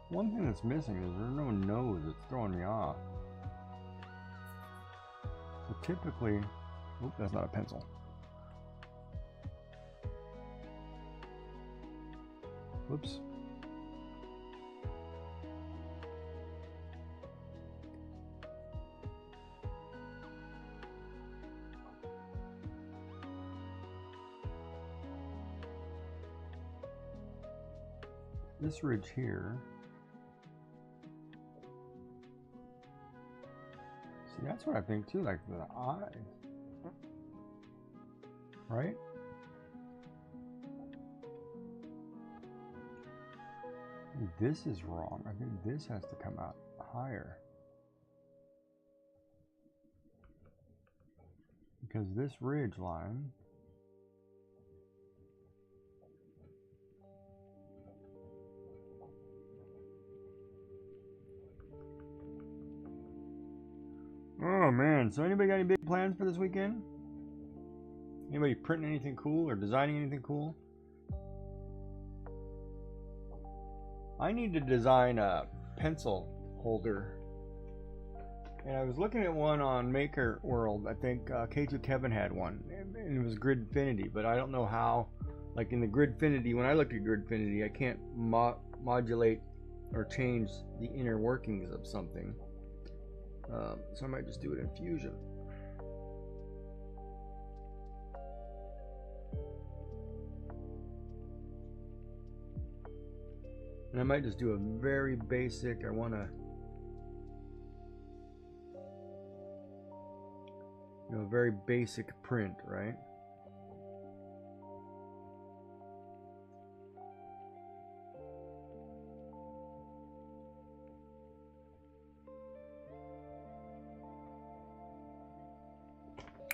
One thing that's missing is there's no nose. It's throwing me off. So typically, oop, that's not a pencil. Whoops. This ridge here. See, that's what I think too, like the eyes. Right? This is wrong. I think this has to come out higher. Because this ridge line oh man, so anybody got any big plans for this weekend? Anybody printing anything cool or designing anything cool? I need to design a pencil holder. And I was looking at one on Maker World. I think K2 Kevin had one. And it was Gridfinity, but I don't know how. Like in the Gridfinity, when I looked at Gridfinity, I can't modulate or change the inner workings of something. So I might just do it in Fusion. And I might just do a very basic, I want to, you know, a very basic print, right?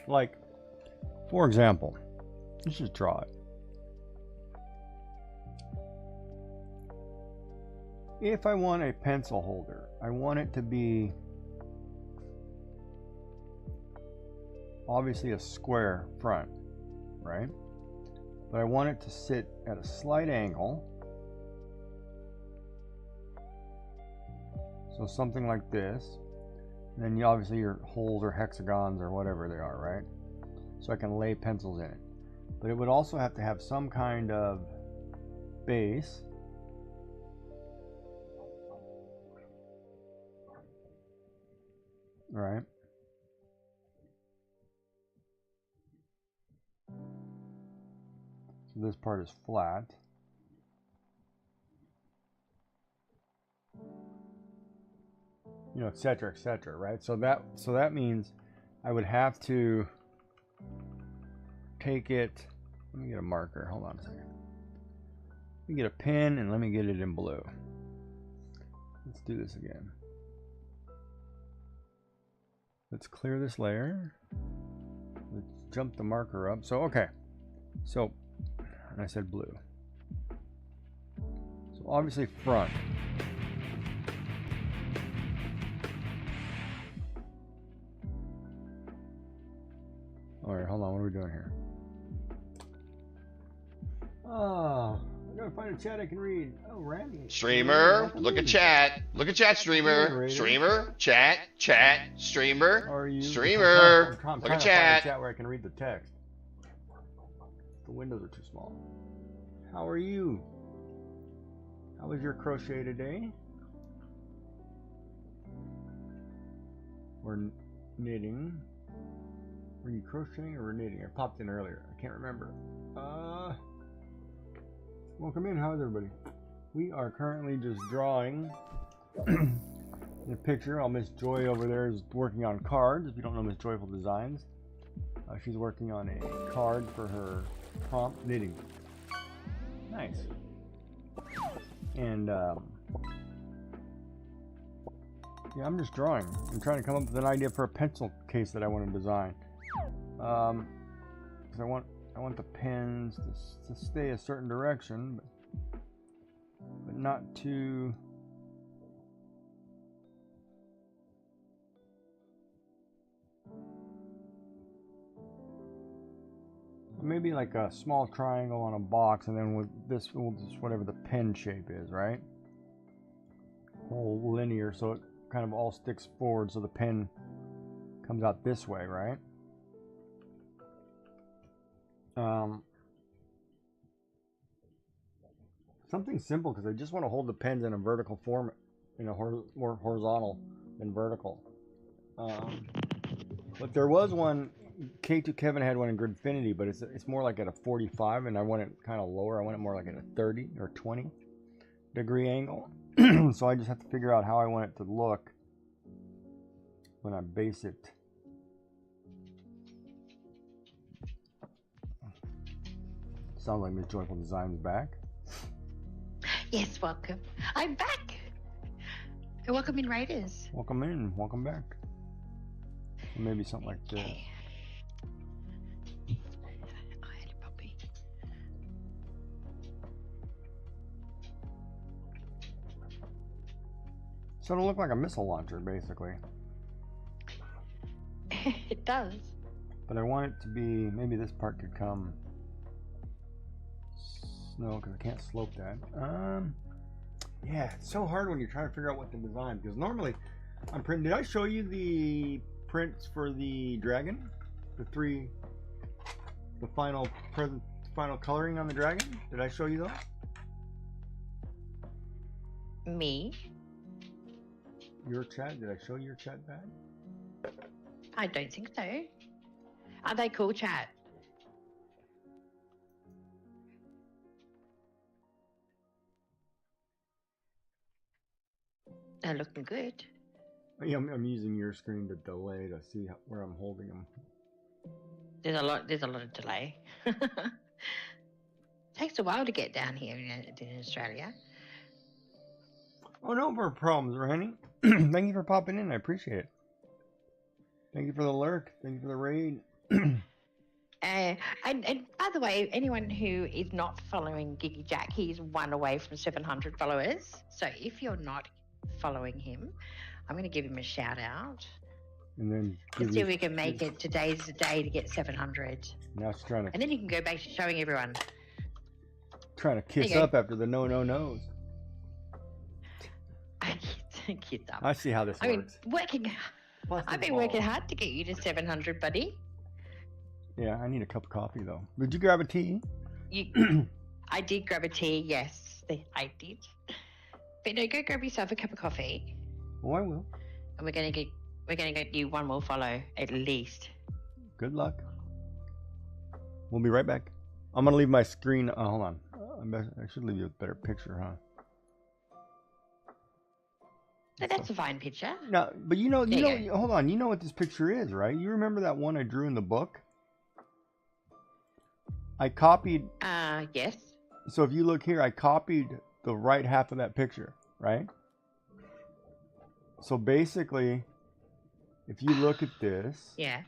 Like, for example, let's just draw it. If I want a pencil holder I want it to be obviously a square front, right? But I want it to sit at a slight angle. So something like this. And then obviously your holes are hexagons or whatever they are, right? So I can lay pencils in it. But it would also have to have some kind of base. Right? So this part is flat. You know, etc., etc., right? So that means I would have to take it. Let me get a marker. Hold on a second. Let me get a pen and let me get it in blue. Let's do this again. Let's clear this layer. Let's jump the marker up. So okay. So, and I said blue. So obviously front. Alright, hold on, what are we doing here? Oh, I gotta find a chat I can read. Oh, Randy. Streamer, look at chat. Look at chat, streamer. Streamer, chat, streamer. How are you? Streamer, I'm look trying at to find a chat. chat where I can read the text. The windows are too small. How are you? How was your crochet today? Or knitting? Were you crocheting or knitting? I popped in earlier. I can't remember. Welcome in. How's everybody? We are currently just drawing the picture. Miss Joy over there is working on cards. If you don't know Miss Joyful Designs, she's working on a card for her prompt knitting. Nice. And yeah, I'm just drawing. I'm trying to come up with an idea for a pencil case that I want to design. Because I want the pens to stay a certain direction, but not too. Maybe like a small triangle on a box, and then with this, we'll just whatever the pen shape is, right? Whole linear, so it kind of all sticks forward, so the pen comes out this way, right? Something simple, because I just want to hold the pens in a vertical form, in a more horizontal than vertical. But there was one. K2 Kevin had one in Gridfinity, but it's more like at a 45, and I want it kind of lower. I want it more like at a 30 or 20 degree angle. So I just have to figure out how I want it to look when I base it. Sounds like Miss Joyful Designs back. Yes, welcome. I'm back. Welcome in, Raiders. Welcome in. Welcome back. Maybe something like this. Okay. I had a puppy. So it'll look like a missile launcher, basically. It does. But I want it to be, maybe this part could come. No, because I can't slope that. Yeah, it's so hard when you're trying to figure out what to design, because normally I'm printing. Did I show you the prints for the dragon? The final coloring on the dragon? Did I show you those? Me? Your chat? Did I show your chat back? I don't think so. Are they cool, chat? They're looking good. Yeah, I'm using your screen to delay to see where I'm holding them. There's a lot of delay. Takes a while to get down here in Australia. Oh, no more problems, Randy. Thank you for popping in. I appreciate it. Thank you for the lurk. Thank you for the raid. And by the way, anyone who is not following Giggy Jack, he's one away from 700 followers. So if you're not following him. I'm going to give him a shout out. And then Let's see if we can make it. Today's the day to get 700. Now she's trying to. And then you can go back to showing everyone. Trying to kiss up after the no. Kiss up. I see how this works. I've been working hard to get you to 700, buddy. Yeah, I need a cup of coffee though. Did you grab a tea? I did grab a tea. Yes, I did. But no, go grab yourself a cup of coffee. Oh, I will. And we're gonna get you one more follow at least. Good luck. We'll be right back. I'm gonna leave my screen. Hold on. I should leave you a better picture, huh? No, that's a fine picture. No, but you know, hold on. You know what this picture is, right? You remember that one I drew in the book? I copied. Yes. So if you look here, I copied the right half of that picture, right? So basically, if you look at this, yeah,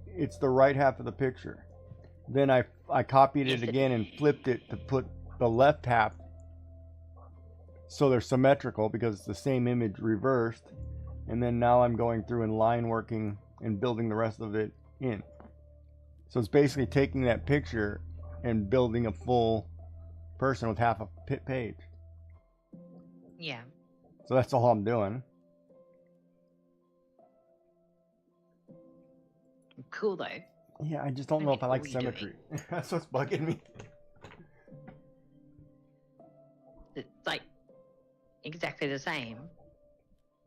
it's the right half of the picture. Then I copied it again and flipped it to put the left half so they're symmetrical because it's the same image reversed. And then now I'm going through and line working and building the rest of it in. So it's basically taking that picture and building a full person with half a page. Yeah. So that's all I'm doing. Cool though. Yeah, I just don't know if I like symmetry. That's what's bugging me. It's like exactly the same.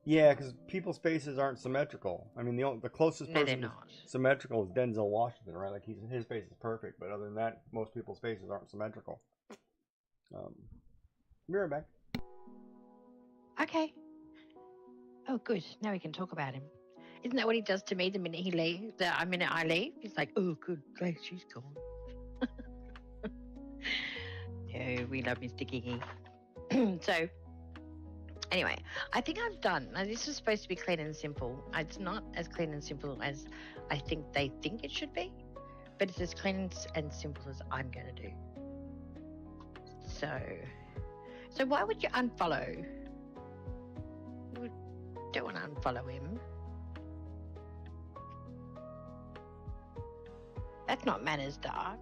Yeah, because people's faces aren't symmetrical. I mean, the closest person symmetrical is Denzel Washington, right? Like his face is perfect, but other than that, most people's faces aren't symmetrical. Be right back. Okay. Oh, good. Now we can talk about him. Isn't that what he does to me the minute he leaves? The minute I leave, he's like, "Oh, good, glad she's gone." Oh, we love Mr. Giggy. So, anyway, I think I've done. Now, this is supposed to be clean and simple. It's not as clean and simple as I think they think it should be, but it's as clean and simple as I'm going to do. So why would you unfollow? You don't want to unfollow him. That's not manners, Dark.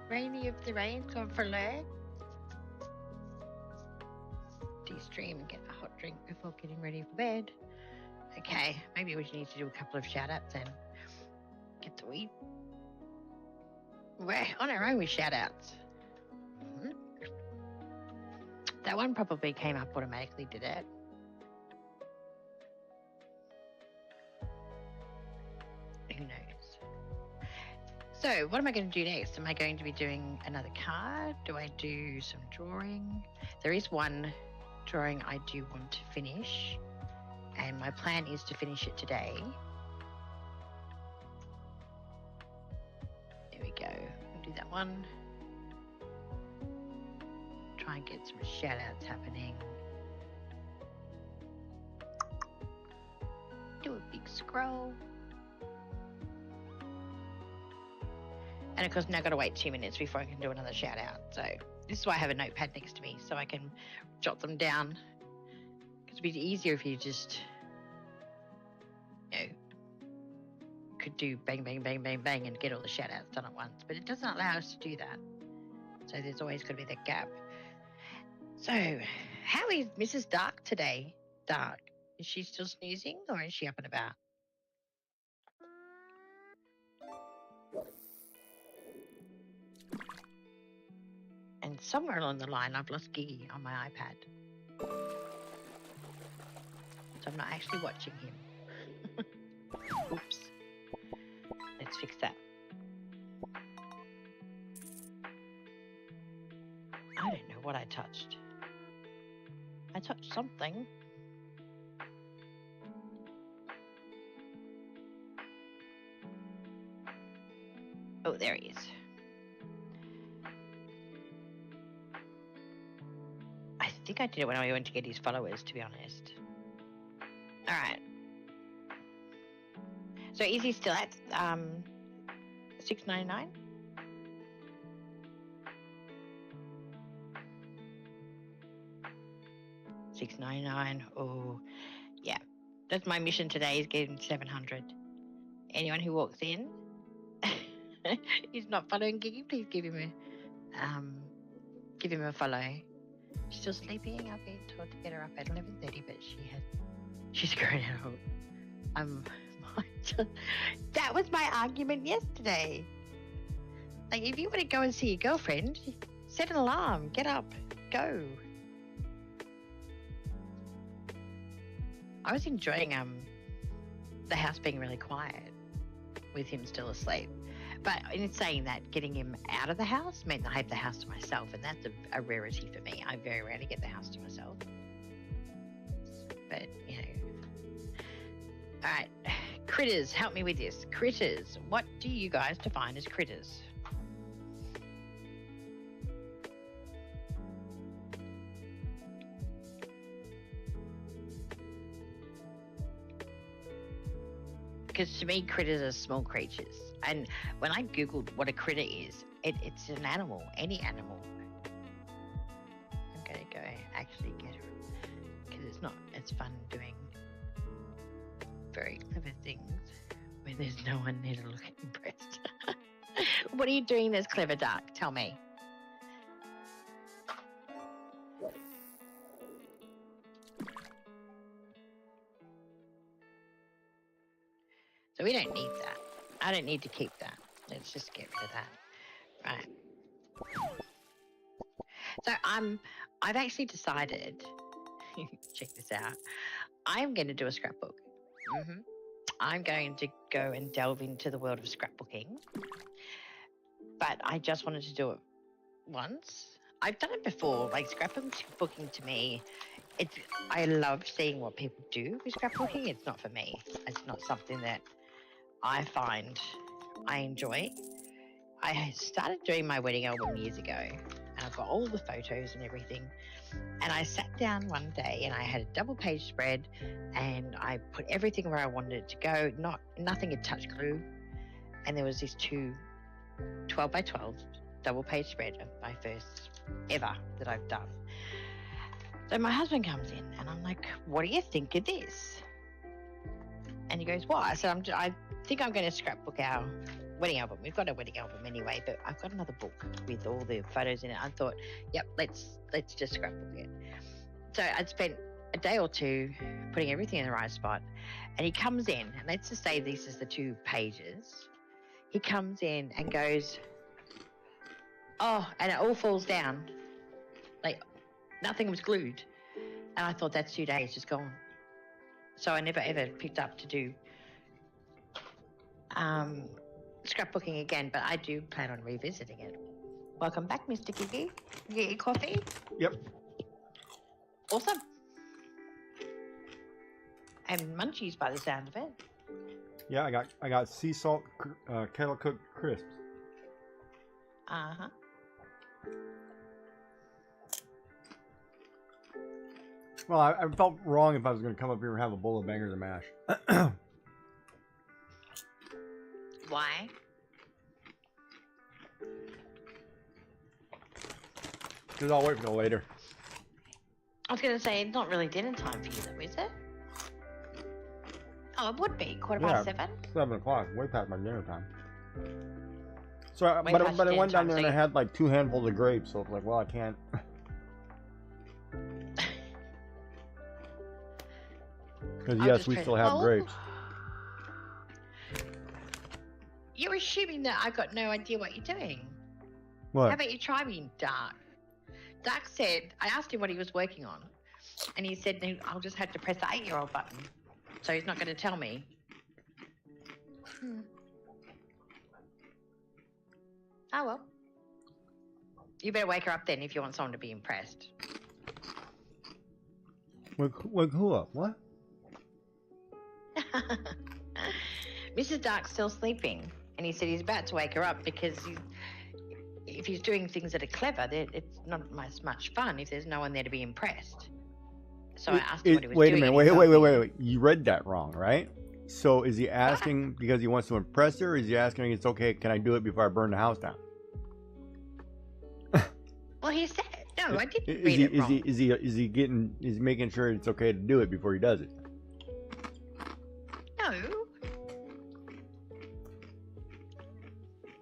Rainy of the rain, gone for leg. De-stream and get a hot drink before getting ready for bed. Okay, maybe we need to do a couple of shout-outs and get the weed. We're on our own with shout-outs. That one probably came up automatically, did it? Who knows? So, what am I going to do next? Am I going to be doing another card? Do I do some drawing? There is one drawing I do want to finish, and my plan is to finish it today. There we go. We'll do that one. Try and get some shout outs happening. Do a big scroll. And of course now I've got to wait 2 minutes before I can do another shout out. So this is why I have a notepad next to me so I can jot them down. It'd be easier if you just, could do bang, bang, bang, bang, bang and get all the shout outs done at once. But it doesn't allow us to do that. So there's always got to be that gap. So, how is Mrs. Dark today? Dark. Is she still snoozing or is she up and about? And somewhere along the line, I've lost Giggy on my iPad. So I'm not actually watching him. Oops. Let's fix that. I don't know what I touched. I touched something. Oh, there he is. I think I did it when I went to get his followers, to be honest. All right. So is he still at $6.99? $6.99. Oh, yeah. That's my mission today, is getting 700. Anyone who walks in, he's not following Gigi, please give him a follow. She's still sleeping. I've been told to get her up at 11:30, but she's grown out. That was my argument yesterday. Like, if you want to go and see your girlfriend, set an alarm, get up, go. I was enjoying the house being really quiet with him still asleep. But in saying that, getting him out of the house meant I had the house to myself, and that's a rarity for me. I very rarely get the house to myself. But, you know. All right. Critters, help me with this. Critters. What do you guys define as critters? Because to me, critters are small creatures. And when I Googled what a critter is, it's an animal, any animal. I'm going to go actually get it. Because it's fun doing very clever things where there's no one there to look impressed. What are you doing that's clever, Dark? Tell me. So we don't need that. I don't need to keep that. Let's just get rid of that. Right. So I've actually decided, check this out, I'm going to do a scrapbook. I'm going to go and delve into the world of scrapbooking. But I just wanted to do it once. I've done it before. Like, scrapbooking to me, I love seeing what people do with scrapbooking. It's not for me. It's not something that I find I enjoy. I started doing my wedding album years ago, and I've got all the photos and everything. And I sat down one day and I had a double-page spread, and I put everything where I wanted it to go. Nothing had touched glue, and there was this 12 by 12 double-page spread of my first ever that I've done. So my husband comes in, and I'm like, "What do you think of this?" And he goes, "What?" I said, I think I'm going to scrapbook our wedding album. We've got a wedding album anyway, but I've got another book with all the photos in it. I thought, yep, let's just scrapbook it. So I'd spent a day or two putting everything in the right spot, and he comes in, and let's just say this is the 2 pages. He comes in and goes, "Oh," and it all falls down. Like, nothing was glued. And I thought, that's 2 days just gone. So I never ever picked up to do scrapbooking again, but I do plan on revisiting it. Welcome back, Mr. Gigi. You get your coffee? Yep. Awesome. And munchies by the sound of it. Yeah, I got sea salt kettle cooked crisps. Uh-huh. Well, I felt wrong if I was going to come up here and have a bowl of bangers and mash. Why? Because I'll wait until later. I was going to say, it's not really dinner time for you though, is it? Oh, it would be. Quarter past 7? 7 o'clock. Way past my dinner time. So, Way but past I dinner went down time, there so and I had like 2 handfuls of grapes, so it's like, well, I can't. Because yes, we still have grapes. You're assuming that I've got no idea what you're doing. What? How about you try being Dark? Dark said, I asked him what he was working on, and he said, "No, I'll just have to press the 8-year-old button." So he's not going to tell me. Oh, well. You better wake her up then if you want someone to be impressed. Wake who up? What? Mrs. Dark's still sleeping, and he said he's about to wake her up because if he's doing things that are clever, it's not much fun if there's no one there to be impressed. So I asked him what he was Wait a doing. minute. and he told me. Wait. You read that wrong, right? So is he asking because he wants to impress her, or is he asking it's okay, can I do it before I burn the house down? Well, he said no. I didn't read it wrong. Is he making sure it's okay to do it before he does it? No.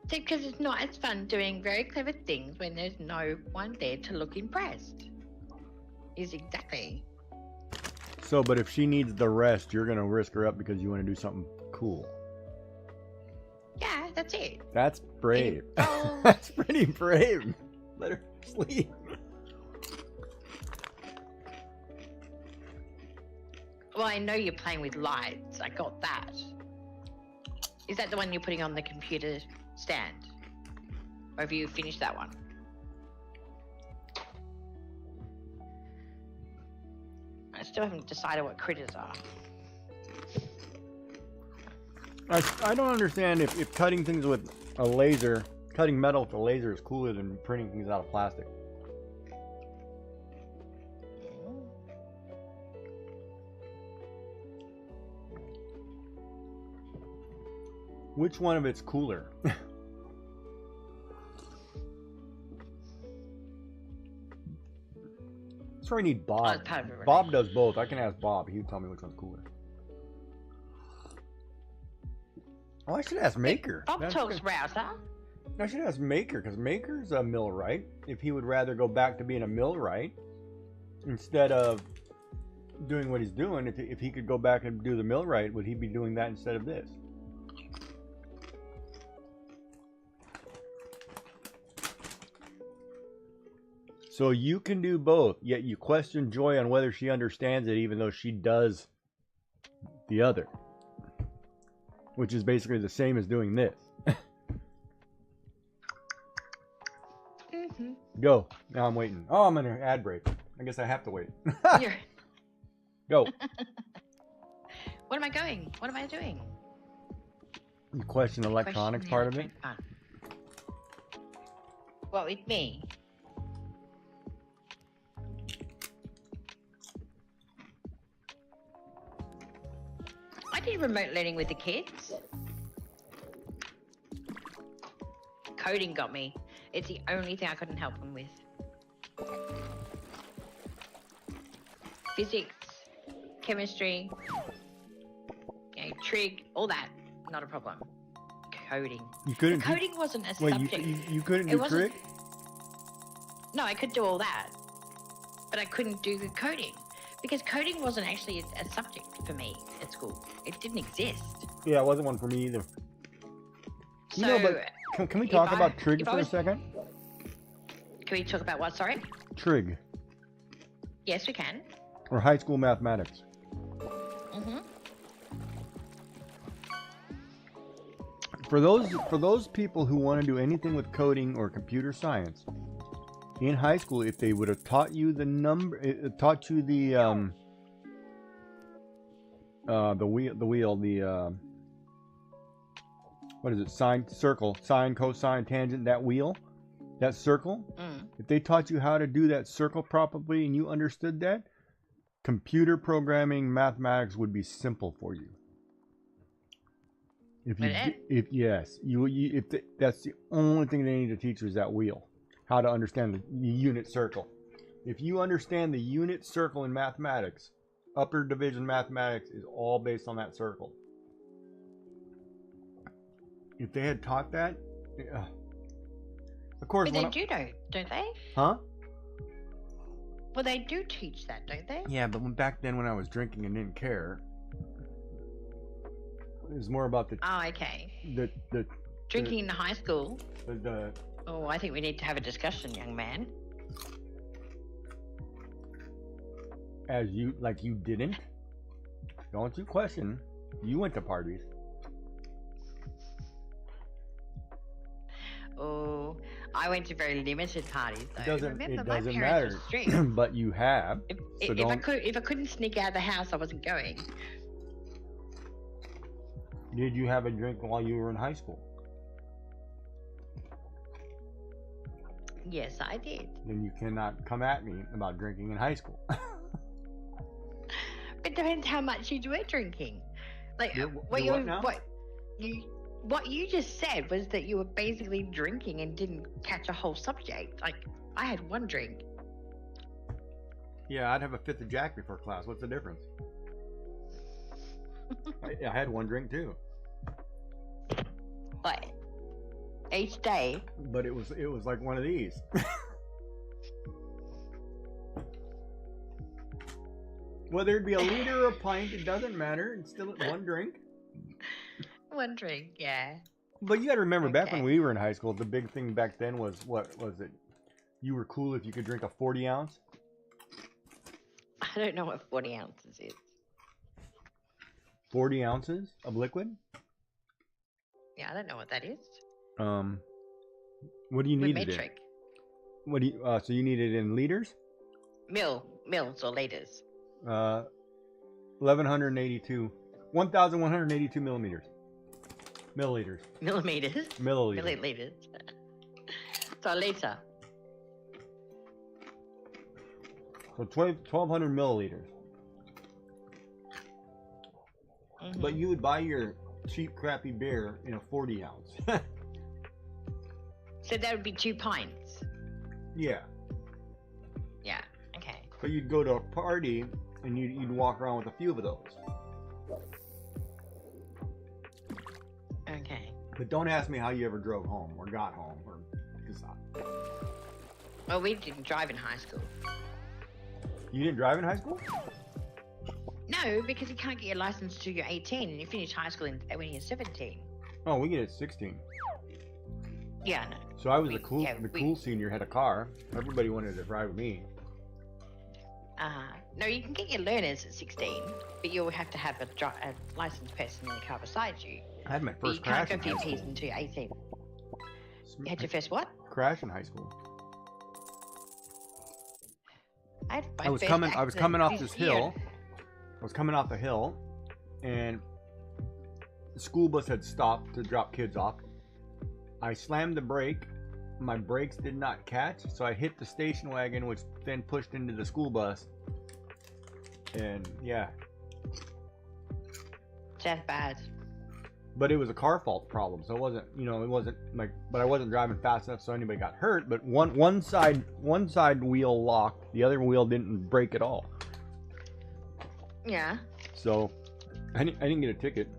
Because it's not as fun doing very clever things when there's no one there to look impressed. Is exactly. So, but if she needs the rest, you're gonna risk her up because you want to do something cool. Yeah, that's it. That's brave. Oh. That's pretty brave. Let her sleep. Well, I know you're playing with lights. I got that. Is that the one you're putting on the computer stand? Or have you finished that one? I still haven't decided what critters are. I don't understand if cutting things with a laser, cutting metal with a laser is cooler than printing things out of plastic. Which one of it's cooler? That's where I need Bob. it's part of it, Bob does both. I can ask Bob. He would tell me which one's cooler. Oh, I should ask Maker. Bob That's talks good. router. I should ask Maker, because Maker's a millwright. If he would rather go back to being a millwright instead of doing what he's doing, if he could go back and do the millwright, would he be doing that instead of this? So you can do both, yet you question Joy on whether she understands it, even though she does the other, which is basically the same as doing this. Mm-hmm. Go. Now I'm waiting. Oh, I'm in an ad break. I guess I have to wait. You're... Go. What am I going? What am I doing? You question the electronics part of it? What, with me? I did remote learning with the kids. Coding got me. It's the only thing I couldn't help them with. Physics, chemistry, trig, all that, not a problem. Coding. You couldn't. Coding wasn't a Wait, subject. you couldn't It do wasn't- trig? No, I could do all that, but I couldn't do the coding because coding wasn't actually a subject for me at school. It didn't exist. Yeah, it wasn't one for me either. So, You know, but can we talk about trig if I for a was- second? can we talk about what? Sorry. Trig, Yes, we can. or high school mathematics. Mhm. For those people who want to do anything with coding or computer science, in high school, if they would have taught you the what is it? Sine, circle, sine, cosine, tangent, that wheel, that circle. If they taught you how to do that circle properly and you understood that, computer programming, mathematics would be simple for you. If that's the only thing they need to teach you is that wheel, how to understand the unit circle. If you understand the unit circle in mathematics, upper division mathematics is all based on that circle. If they had taught that, of course. But they do know, don't they? Huh? Well, they do teach that, don't they? Yeah, but back then when I was drinking and didn't care, it was more about the Oh, okay. the Drinking in high school. the Oh, I think we need to have a discussion, young man. as you didn't. Don't you question? You went to parties. Oh, I went to very limited parties though. It doesn't Remember, it my doesn't parents matter. were strict. But you have. If I couldn't sneak out of the house, I wasn't going. Did you have a drink while you were in high school? Yes, I did. Then you cannot come at me about drinking in high school. It depends how much you were drinking. Like what you just said was that you were basically drinking and didn't catch a whole subject. Like I had one drink. Yeah, I'd have a fifth of Jack before class. What's the difference? I had one drink too. But each day. But it was like one of these. Whether it be a liter or a pint, it doesn't matter. It's still one drink. One drink, yeah. But you got to remember, back when we were in high school, the big thing back then was, what was it? You were cool if you could drink a 40 ounce. I don't know what 40 ounces is. 40 ounces of liquid? Yeah, I don't know what that is. What do you need it in? Metric. What do you? So you need it in liters? Mils or liters. 1,182 millimeters. Milliliters. Millimeters. Milliliters. Milliliters. So a liter. So 1,200 milliliters. Mm-hmm. But you would buy your cheap, crappy beer in a 40 ounce. So that would be 2 pints. Yeah. Yeah. Okay. But you'd go to a party and you'd walk around with a few of those. Okay. But don't ask me how you ever drove home or got home or decided. Well, we didn't drive in high school. You didn't drive in high school? No, because you can't get your license till you're 18 and you finish high school when you're 17. Oh, we get it at 16. Yeah, I know. So I was the cool senior, had a car. Everybody wanted to drive with me. No, you can get your learners at 16, but you'll have to have a licensed person in the car beside you. I had my first crash in high school. You can't go for your P's until you're 18. You had your first what? Crash in high school. I was coming off this hill. I was coming off the hill, and the school bus had stopped to drop kids off. I slammed the brake. My brakes did not catch, so I hit the station wagon, which then pushed into the school bus. And yeah. That's bad. But it was a car fault problem, so it wasn't, but I wasn't driving fast enough so anybody got hurt. But one side wheel locked, the other wheel didn't brake at all. Yeah. So I didn't get a ticket.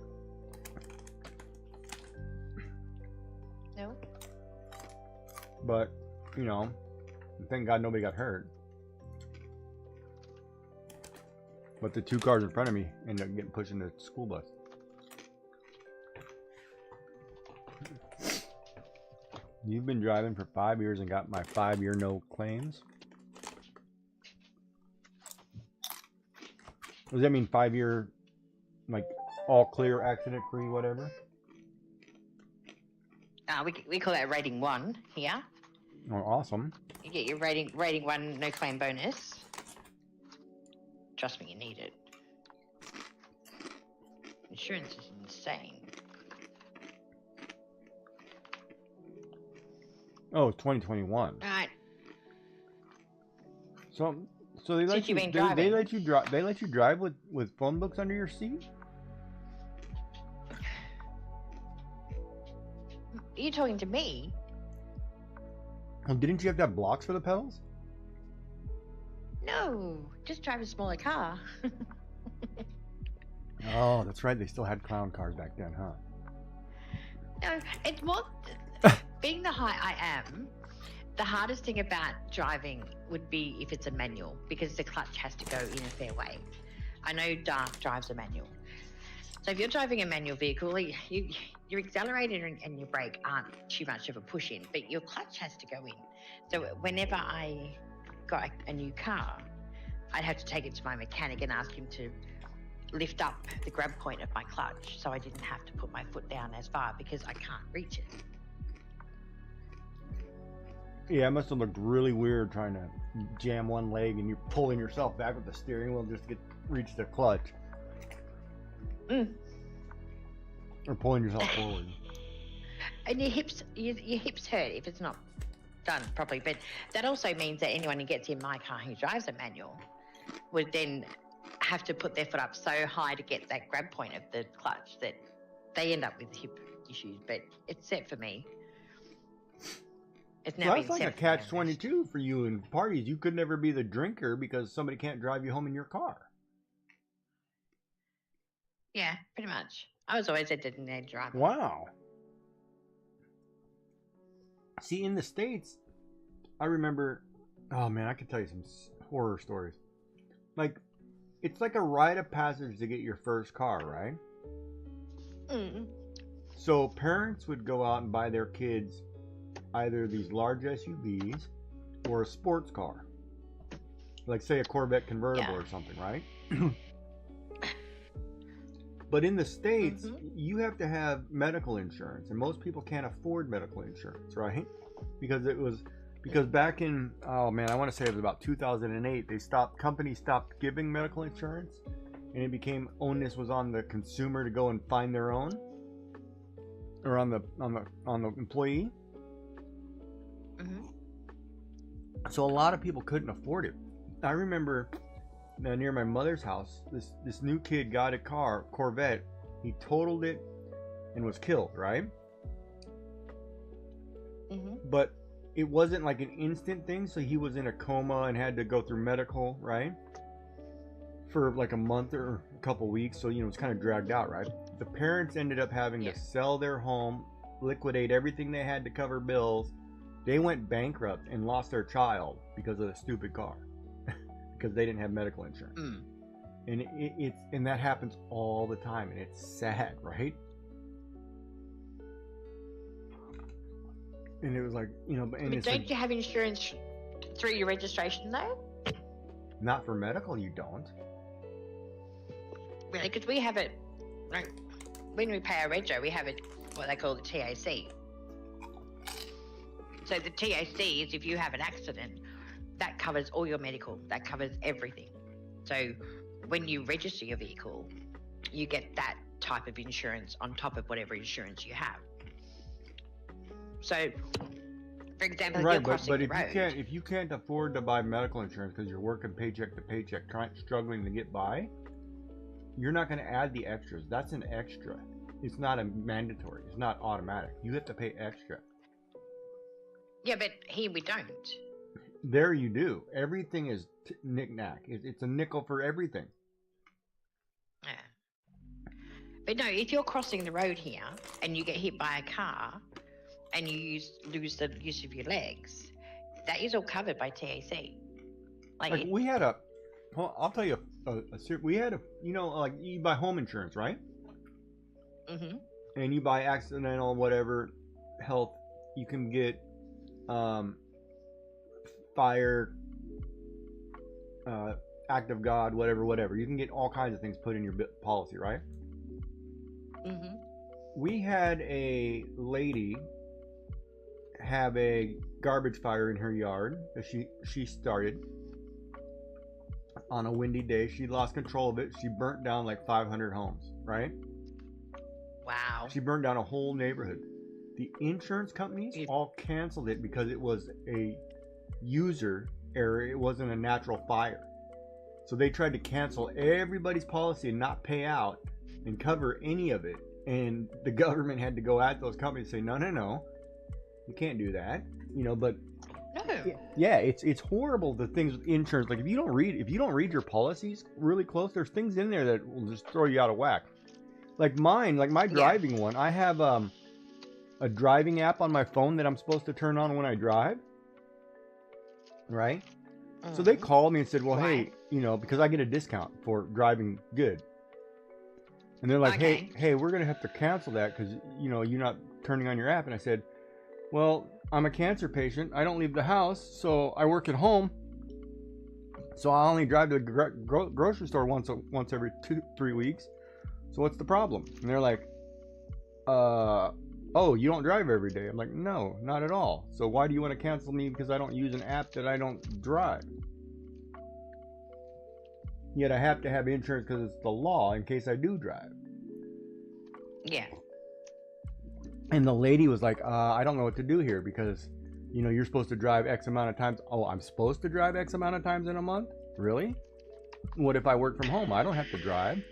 No. But thank God nobody got hurt. But the 2 cars in front of me ended up getting pushed into the school bus. You've been driving for 5 years and got my 5-year no claims? Does that mean 5-year, like, all clear, accident free, whatever? We call that rating 1 here. Oh, awesome. You get your rating 1 no claim bonus. Trust me, you need it. Insurance is insane. Oh, it's 2021. Right. So they let you they let you drive. They let you drive with phone books under your seat. Are you talking to me? Well, didn't you have to have blocks for the pedals? No, just drive a smaller car. Oh, that's right. They still had clown cars back then, huh? No, it's more being the height I am. The hardest thing about driving would be if it's a manual, because the clutch has to go in a fair way. I know Dark drives a manual. So if you're driving a manual vehicle, your accelerator and your brake aren't too much of a push in, but your clutch has to go in. So whenever I got a new car, I'd have to take it to my mechanic and ask him to lift up the grab point of my clutch so I didn't have to put my foot down as far because I can't reach it. Yeah, it must have looked really weird trying to jam one leg and you're pulling yourself back with the steering wheel just to reach the clutch. Or pulling yourself forward. And your hips hurt if it's not done properly. But that also means that anyone who gets in my car who drives a manual would then have to put their foot up so high to get that grab point of the clutch that they end up with hip issues. But it's set for me. It's now So been that's like a set for me catch-22 for you in parties. You could never be the drinker because somebody can't drive you home in your car. Yeah, pretty much. I was always a designated driver. Wow. See, in the States, I remember, oh man, I could tell you some horror stories. Like, it's like a rite of passage to get your first car, right? Mm. So parents would go out and buy their kids either these large SUVs or a sports car. Like, say, a Corvette convertible or something, right? But in the States, you have to have medical insurance, and most people can't afford medical insurance, right? Because back in, oh man, I want to say it was about 2008, companies stopped giving medical insurance, and it became onus was on the consumer to go and find their own, or on the employee. So a lot of people couldn't afford it. I remember near my mother's house, this new kid got a Corvette. He totaled it and was killed, right? But it wasn't like an instant thing, so he was in a coma and had to go through medical, right? For like a month or a couple weeks, so it's kind of dragged out, right? The parents ended up having to sell their home, liquidate everything they had to cover bills. They went bankrupt and lost their child because of the stupid car. Because they didn't have medical insurance. And that happens all the time, and it's sad, right? And it was like, But don't you have insurance through your registration though? Not for medical, you don't. Really, because we have it, like, when we pay our rego, we have it, what they call the TAC. So the TAC is if you have an accident, that covers all your medical, that covers everything. So when you register your vehicle, you get that type of insurance on top of whatever insurance you have. So, for example, if you're crossing the road, if you can't afford to buy medical insurance because you're working paycheck to paycheck, struggling to get by, you're not going to add the extras. That's an extra. It's not a mandatory. It's not automatic. You have to pay extra. Yeah, but here we don't. There you do. Everything is knick-knack. It's a nickel for everything. Yeah. But no, if you're crossing the road here and you get hit by a car and you lose the use of your legs, that is all covered by TAC. Like we had I'll tell you, we had like you buy home insurance, right? And you buy accidental, whatever, health, you can get fire, act of God, whatever. You can get all kinds of things put in your policy, right? We had a lady have a garbage fire in her yard that she started on a windy day. She lost control of it. She burnt down like 500 homes, right? Wow. She burned down a whole neighborhood. The insurance companies all canceled it because it was a user error. It wasn't a natural fire. So they tried to cancel everybody's policy and not pay out and cover any of it. And the government had to go at those companies and say, no, you can't do that. But yeah, it's horrible, the things with insurance. Like if you don't read your policies really close, there's things in there that will just throw you out of whack. Like my driving one, I have a driving app on my phone that I'm supposed to turn on when I drive, right? So they called me and said, well, hey, because I get a discount for driving good. And they're like, hey, we're going to have to cancel that because, you're not turning on your app. And I said, well, I'm a cancer patient. I don't leave the house, so I work at home. So I only drive to the grocery store once every 2-3 weeks. So what's the problem? And they're like, oh, you don't drive every day. I'm like, no, not at all. So why do you want to cancel me because I don't use an app that I don't drive? Yet I have to have insurance because it's the law in case I do drive. Yeah. And the lady was like, I don't know what to do here because, you're supposed to drive X amount of times. Oh, I'm supposed to drive X amount of times in a month? Really? what if I work from home? I don't have to drive.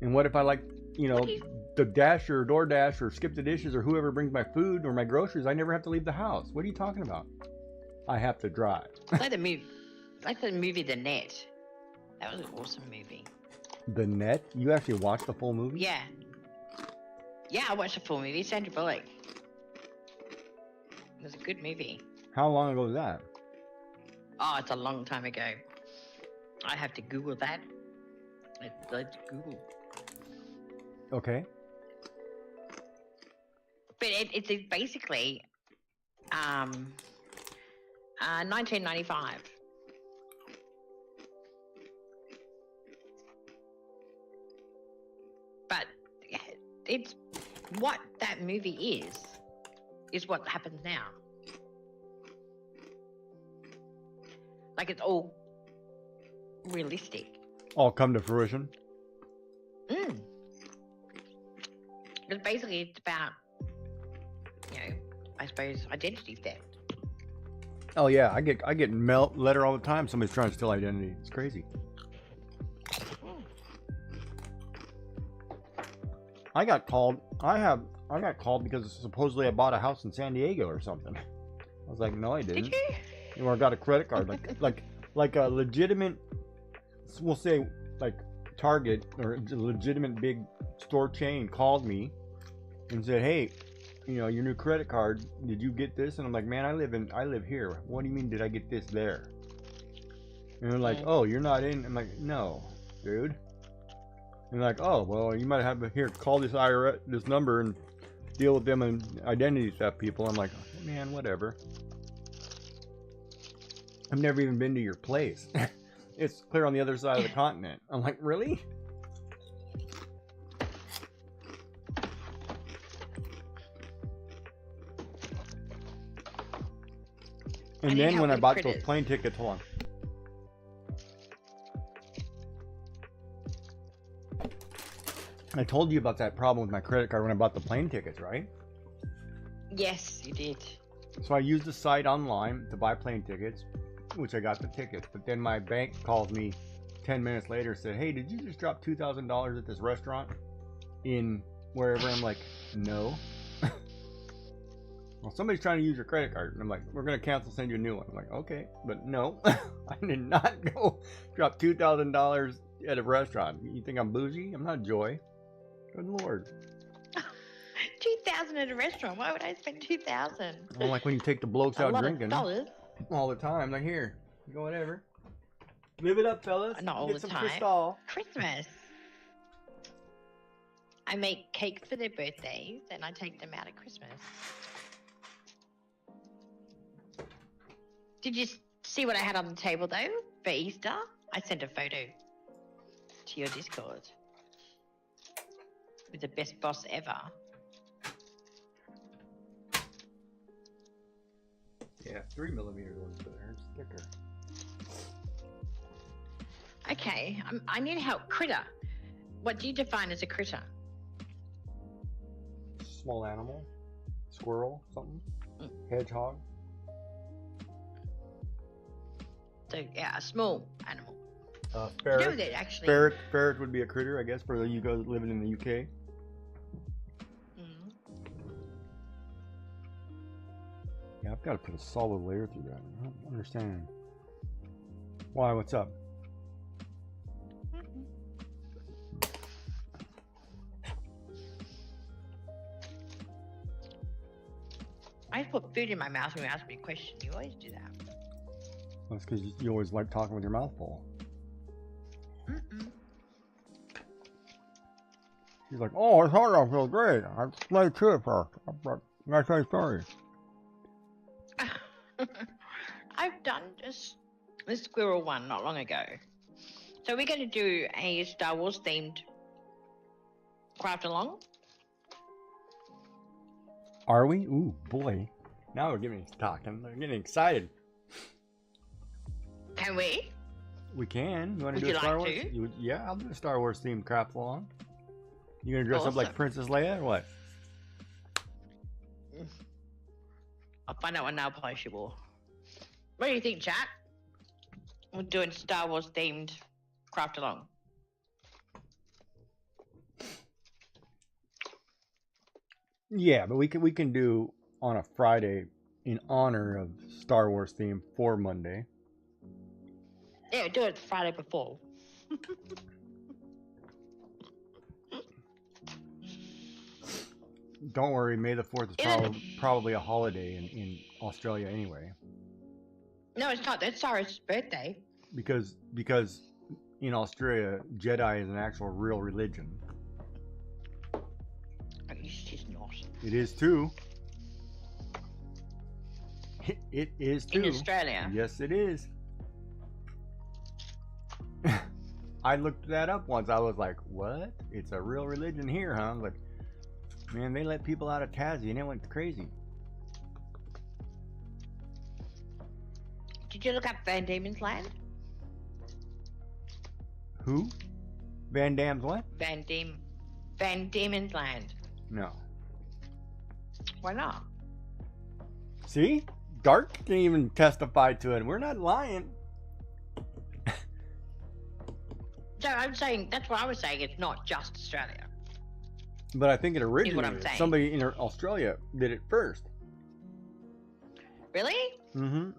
And what if I like, you know, What do you- the Dash or DoorDash or Skip the Dishes or whoever brings my food or my groceries? I never have to leave the house. What are you talking about? I have to drive. Like the movie The Net. That was an awesome movie. The Net? You actually watched the full movie? Yeah. Yeah, I watched the full movie. Sandra Bullock. It was a good movie. How long ago was that? Oh, it's a long time ago. I have to Google that. Let's Google. Okay. But it's basically 1995. But yeah, it's what that movie is what happens now. Like it's all realistic. All come to fruition? Because basically it's about, you know, I suppose identity theft. Oh yeah, I get letter all the time. Somebody's trying to steal identity. It's crazy. I got called. I got called because supposedly I bought a house in San Diego or something. I was like, no, I didn't. Did you? Or I got a credit card, like a legitimate, we'll say like Target or a legitimate big store chain called me and said, hey, you know, your new credit card, did you get this? And I'm like, man, I live here. What do you mean did I get this there? And they're like, oh, you're not in. I'm like, no, dude. And they're like, oh, well, you might have here, call this IRS, this number and deal with them and identity theft people. I'm like, man, whatever. I've never even been to your place. It's clear on the other side of the continent. I'm like, really? And then when I bought those plane tickets, hold on. I told you about that problem with my credit card when I bought the plane tickets, right? Yes, you did. So I used the site online to buy plane tickets, which I got the tickets. But then my bank calls me 10 minutes later, said, hey, did you just drop $2,000 at this restaurant in wherever? I'm like, no. Well, somebody's trying to use your credit card. And I'm like, we're going to cancel, send you a new one. I'm like, okay. But no, I did not go drop $2,000 at a restaurant. You think I'm bougie? I'm not Joy. Good Lord. 2,000 at a restaurant. Why would I spend 2,000? Well, like when you take the blokes out drinking $dollars. all the time. Like, here, you go whatever. Live it up, fellas. Not all Get the some time. Cristal. Christmas. I make cakes for their birthdays and I take them out at Christmas. Did you see what I had on the table though for Easter? I sent a photo to your Discord with the best boss ever. Yeah, 3mm ones there. It's thicker. Okay, I need help. Critter. What do you define as a critter? Small animal, squirrel, something, hedgehog. So yeah, a small animal. Ferret. You know that actually. Ferret would be a critter, I guess, for you guys living in the UK. Yeah, I've got to put a solid layer through that. I don't understand. Why? What's up? I just put food in my mouth when you ask me a question. You always do that. That's because you always like talking with your mouth full. She's like, oh, I thought I feel great. I played to it first. Nice story. I've done just the squirrel one not long ago. So we're going to do a Star Wars themed craft along. Are we? Ooh, boy. Now we're getting talking. I'm getting excited. Can we? We can. You want to Would do a you Star like Wars? to? Yeah, I'll do a Star Wars themed craft along. You gonna dress up like Awesome. Princess Leia or what? I'll find out what nail polish you wore. What do you think, chat? We're doing Star Wars themed craft along. Yeah, but we can do on a Friday in honor of Star Wars theme for Monday. Yeah, do it the Friday before. Don't worry, May the 4th is probably a holiday in Australia anyway. No, it's not. That's Sarah's birthday. Because in Australia, Jedi is an actual real religion. It's not. It is too. It is too. In Australia? Yes, it is. I looked that up once. I was like, what? It's a real religion here, huh? I was like, man, they let people out of Tassie and it went crazy. Did you look up Van Diemen's Land? Who? Van Dam's what? Van Diemen's Land. No. Why not? See? Dark can even testify to it. We're not lying. So I'm saying, that's what I was saying, it's not just Australia. But I think it Is what I'm originated. saying. Somebody in Australia did it first. Really? Mm-hmm.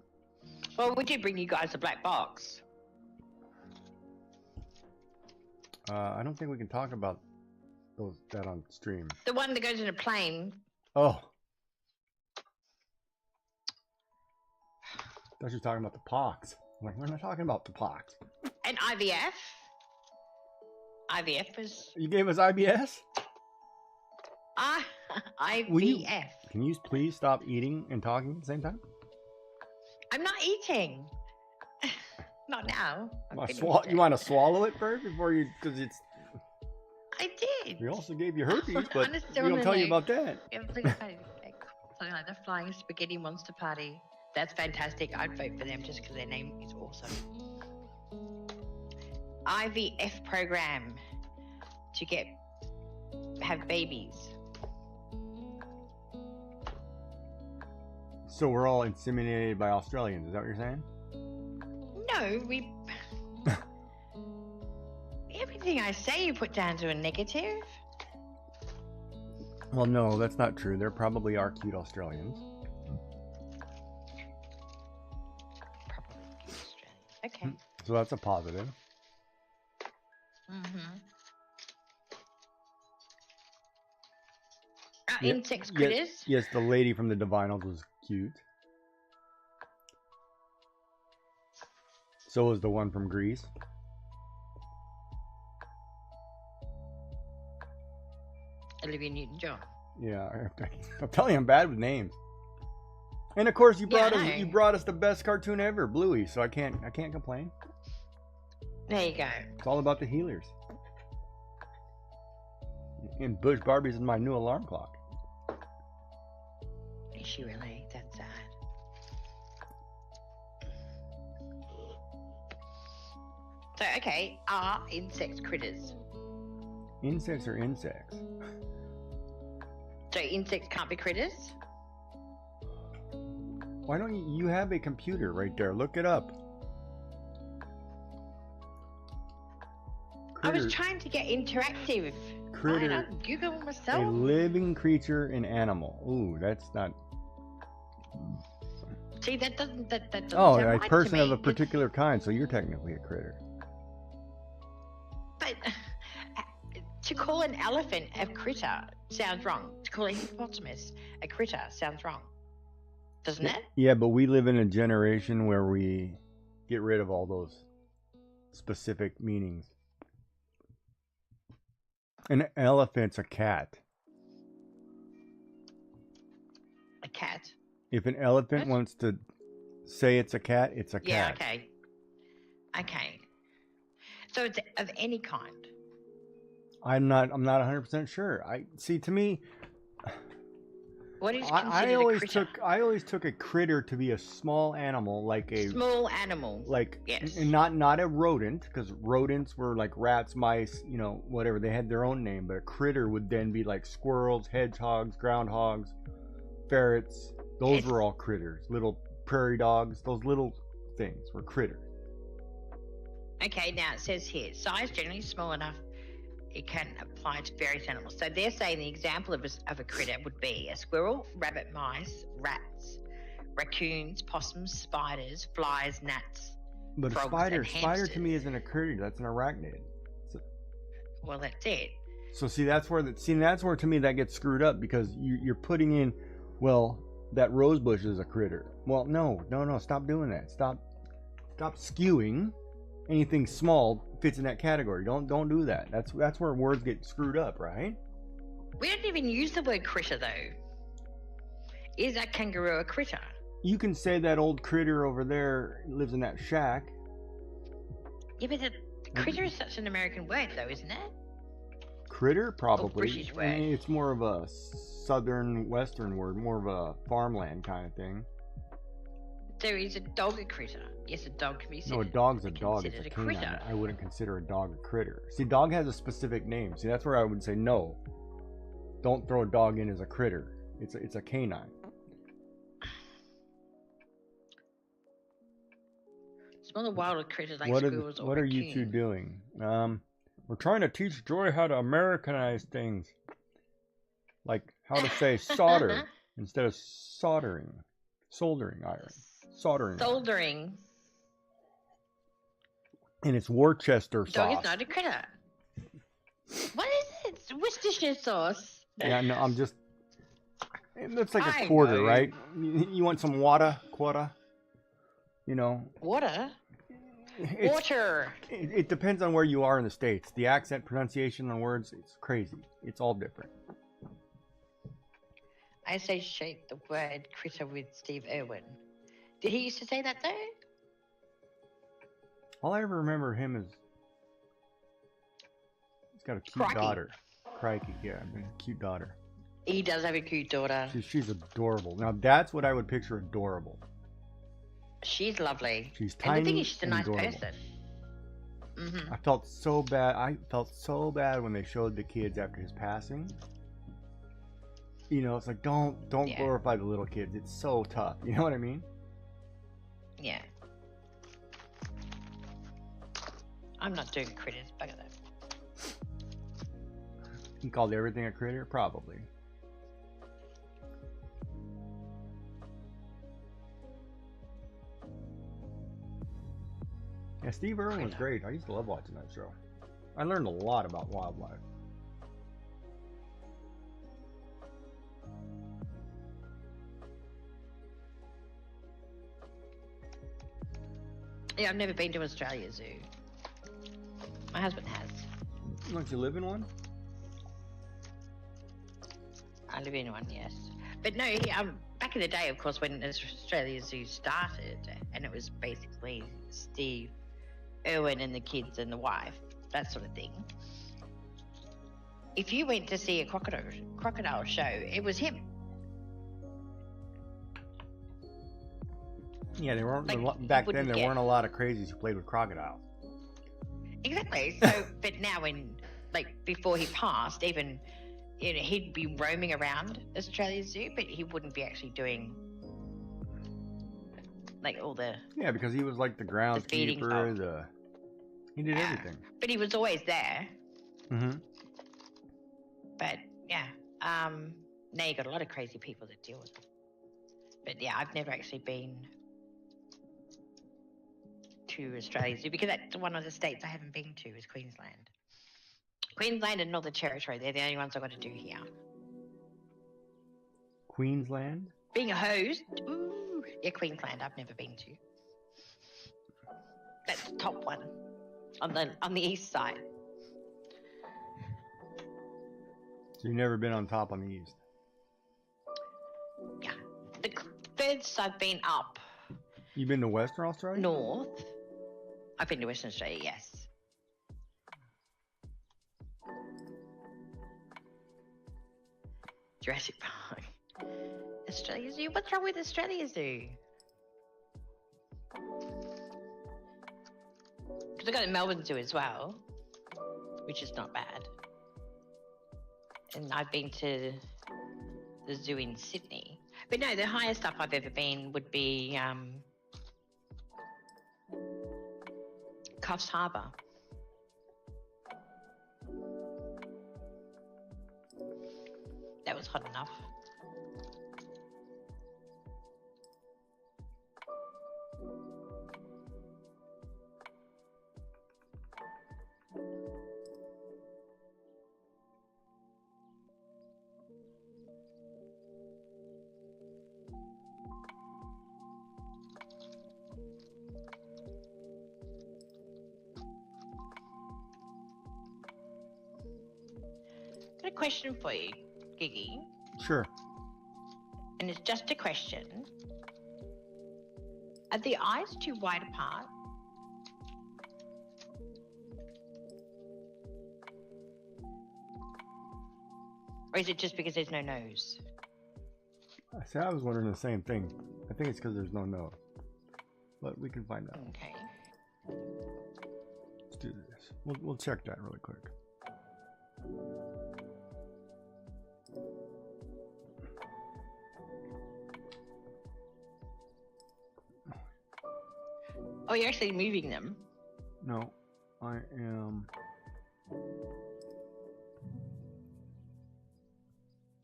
Well, we did bring you guys a black box. I don't think we can talk about that on stream. The one that goes in a plane. Oh. I thought you were talking about the pox. I'm like, we're not talking about the pox. And IVF. IVF is... You gave us IBS? IVF. Can you please stop eating and talking at the same time? I'm not eating. Not now. You want to swallow it first before you... Because it's... I did. We also gave you herpes, but Honestly, we don't tell you about that. Something like the Flying Spaghetti Monster Party. That's fantastic. I'd vote for them just because their name is awesome. IVF program to have babies. So we're all inseminated by Australians, is that what you're saying? No, everything I say you put down to a negative. Well, no, that's not true. There probably are cute Australians. Probably Australian. Okay. So that's a positive. Mm-hmm. Yeah, Insects critters. Yes, the lady from the Divinals was cute. So was the one from Greece. Olivia Newton-John. Yeah, I'm telling you, I'm bad with names. And of course, you brought us the best cartoon ever, Bluey. So I can't complain. There you go. It's all about the healers. And Bush Barbie's is my new alarm clock. Is she really? That's sad. So, okay, are insects critters? Insects are insects. So insects can't be critters? Why don't you have a computer right there? Look it up. I was trying to get interactive. Critter. I don't Google A myself. living creature, an animal. Ooh, that's not. See, that doesn't Oh, sound a right to person of me. a particular kind. So you're technically a critter. But to call an elephant a critter sounds wrong. To call a hippopotamus a critter sounds wrong. Doesn't it? Yeah, but we live in a generation where we get rid of all those specific meanings. An elephant's a cat. A cat. If an elephant wants to say it's a cat, it's a cat. Yeah, okay. Okay. So it's of any kind. I'm not 100% sure. To me, What is I considered always a critter? always took a critter to be a small animal, like a Small animal. like Yes. and not a rodent, because rodents were like rats, mice, whatever. They had their own name, but a critter would then be like squirrels, hedgehogs, groundhogs, ferrets. Those were all critters. Little prairie dogs. Those little things were critters. Okay, now it says here, size generally small enough it can apply to various animals. So they're saying the example of a critter would be a squirrel, rabbit, mice, rats, raccoons, possums, spiders, flies, gnats, But a frogs, spider and to me hamsters. isn't a critter. That's an arachnid. So, Well, that's it. so see, that's where to me that gets screwed up because you're putting in, well, that rose bush is a critter. Well, no. Stop doing that. Stop skewing. Anything small fits in that category. Don't do that. That's where words get screwed up, right? We don't even use the word critter though. Is a kangaroo a critter? You can say that old critter over there lives in that shack. Yeah, but critter is such an American word though, isn't it? Critter, probably. British word. It's more of a southern western word, more of a farmland kind of thing. So is a dog a critter? Yes, a dog can be No, a dog's a dog. It's a canine. critter. I wouldn't consider a dog a critter. See, dog has a specific name. See, that's where I would say no. Don't throw a dog in as a critter. It's a canine. Smaller wild critters like What squirrels or are you two raccoons. doing? We're trying to teach Joy how to Americanize things. Like how to say solder instead of soldering iron. Soldering. Soldering. And it's Worcester sauce. Dog is not a critter. What is it? Worcestershire sauce. Yeah, no, I'm just. It looks like I a quarter, know. right? You want some water? You know. Water? It's, Water. It depends on where you are in the States. The accent, pronunciation on words, it's crazy. It's all different. I associate the word critter with Steve Irwin. Did he used to say that though? All I ever remember him is he's got a cute Crikey. daughter. Crikey, yeah, a cute daughter. He does have a cute daughter. She's adorable. Now that's what I would picture adorable. She's lovely. She's And tiny the thing is, she's a and nice adorable. person. Mm-hmm. I felt so bad. When they showed the kids after his passing. You know, it's like don't Yeah. glorify the little kids. It's so tough. You know what I mean? Yeah. I'm not doing critters, bugger that. He called everything a critter, probably. Yeah, Steve Irwin was great. I used to love watching that show. I learned a lot about wildlife. Yeah, I've never been to Australia Zoo. My husband has. Don't you live in one? I live in one, yes. But no, back in the day, of course, when Australia Zoo started, and it was basically Steve Irwin and the kids and the wife, that sort of thing. If you went to see a crocodile show, it was him. Yeah, they weren't Like, back you then. There wouldn't weren't a lot of crazies who played with crocodiles. Exactly. So, but now, before he passed, even he'd be roaming around Australia Zoo, but he wouldn't be actually doing all the. Yeah, because he was like the feeding groundskeeper. dog. He did Yeah. everything. But he was always there. Mm-hmm. But yeah, now you got a lot of crazy people that deal with it. But yeah, I've never actually been to Australia Zoo because that's one of the states I haven't been to is Queensland. Queensland and Northern Territory, they're the only ones I've got to do here. Queensland? Being a host, ooh, yeah, Queensland I've never been to. That's the top one on the east side. So you've never been on top on the east? Yeah, the furthest I've been up You've been to Western Australia? north. I've been to Western Australia, yes. Jurassic Park. Australia Zoo? What's wrong with Australia Zoo? Because I got the Melbourne Zoo as well, which is not bad. And I've been to the zoo in Sydney. But no, the highest up I've ever been would be Coffs Harbour. That was hot enough. Got a question for you, Giggy, Sure. and it's just a question. Are the eyes too wide apart? Or is it just because there's no nose? See, I was wondering the same thing. I think it's because there's no nose. But we can find out. Okay. Let's do this. We'll check that really quick. Oh, you're actually moving them. No, I am.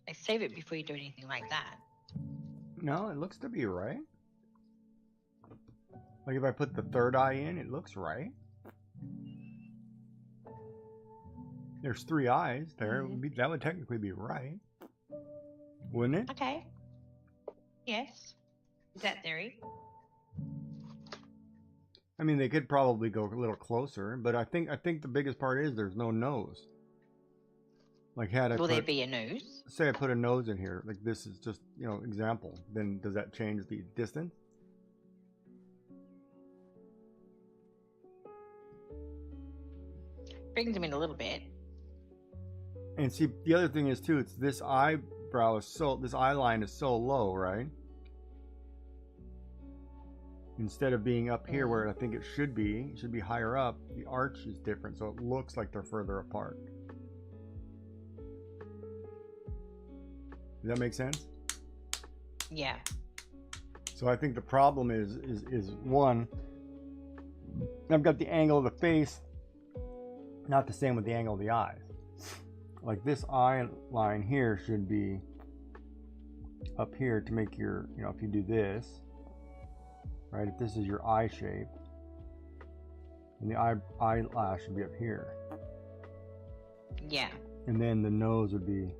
I save it before you do anything like that. No, it looks to be right. Like if I put the third eye in, it looks right. There's 3 eyes there. That would technically be right, wouldn't it? Okay. Yes. Is that theory? I mean, they could probably go a little closer, but I think the biggest part is there's no nose. Like had I Will there be a nose? say I put a nose in here, like this is just, you know, example, then does that change the distance? Brings them in a little bit. And see, the other thing is too, it's this eyebrow is this eye line is so low, right? Instead of being up here where I think it should be higher up, the arch is different, so it looks like they're further apart. Does that make sense? Yeah. So I think the problem is one, I've got the angle of the face not the same with the angle of the eyes. Like this eye line here should be up here to make your, you know, if you do this, right, if this is your eye shape, then the eyelash should be up here. Yeah. And then the nose would be,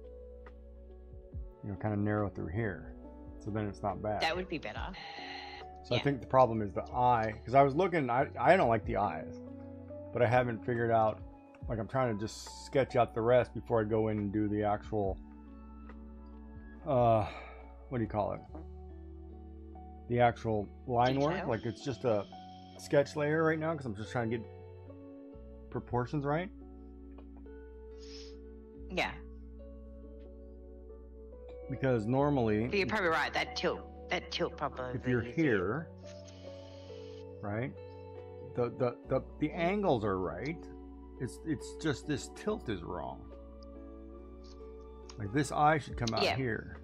you know, kind of narrow through here. So then it's not bad. That would be better. So yeah. I think the problem is the eye, because I was looking, I don't like the eyes, but I haven't figured out, like I'm trying to just sketch out the rest before I go in and do the actual, what do you call it? The actual line Detail. work. Like it's just a sketch layer right now because I'm just trying to get proportions right. Yeah. Because normally, But you're probably right. That tilt probably. if you're here, right, the angles are right. It's just this tilt is wrong. Like this eye should come out here.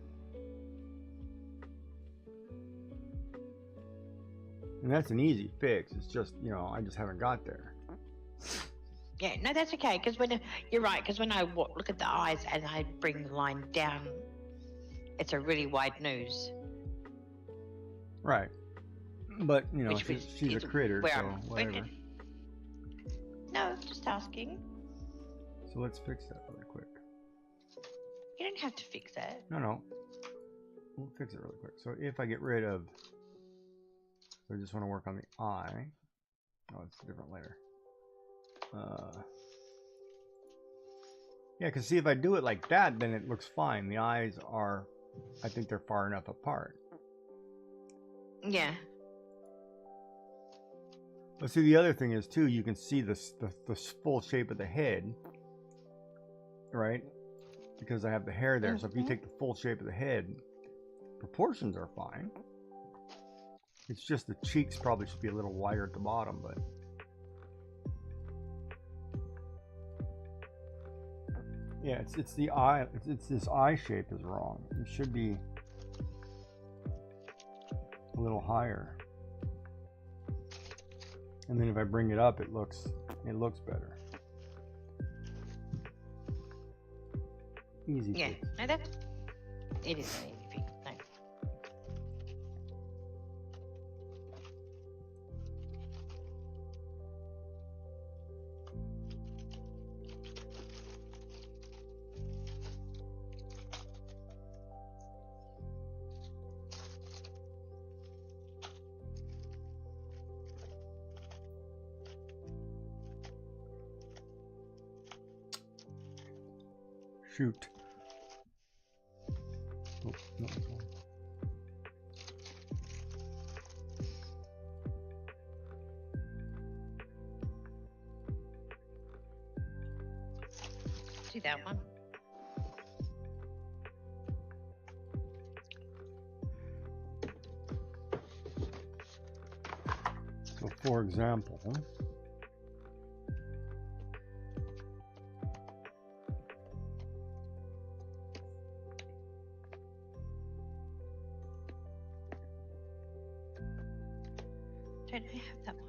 And that's an easy fix. It's just, you know, I just haven't got there. Yeah, no, that's okay. Because when you're right, because when I look at the eyes and I bring the line down, it's a really wide nose. Right. But, you know, Which she's a critter, where so I'm whatever. wicked. No, just asking. So let's fix that really quick. You don't have to fix that. No. We'll fix it really quick. So if I get rid of... So I just want to work on the eye. Oh, it's a different layer. Yeah, because see, if I do it like that, then it looks fine. The eyes are, I think they're far enough apart. Yeah. But see, the other thing is too, you can see the full shape of the head, right? Because I have the hair there. So if you take the full shape of the head, proportions are fine. It's just the cheeks probably should be a little wider at the bottom, but yeah, it's the eye. It's this eye shape is wrong. It should be a little higher. And then if I bring it up, it looks better. Easy. Yeah, fix. no, that it is an easy fix. No. Shoot. Oh, no, it's wrong. Do that one. So for example, Don't I have that one?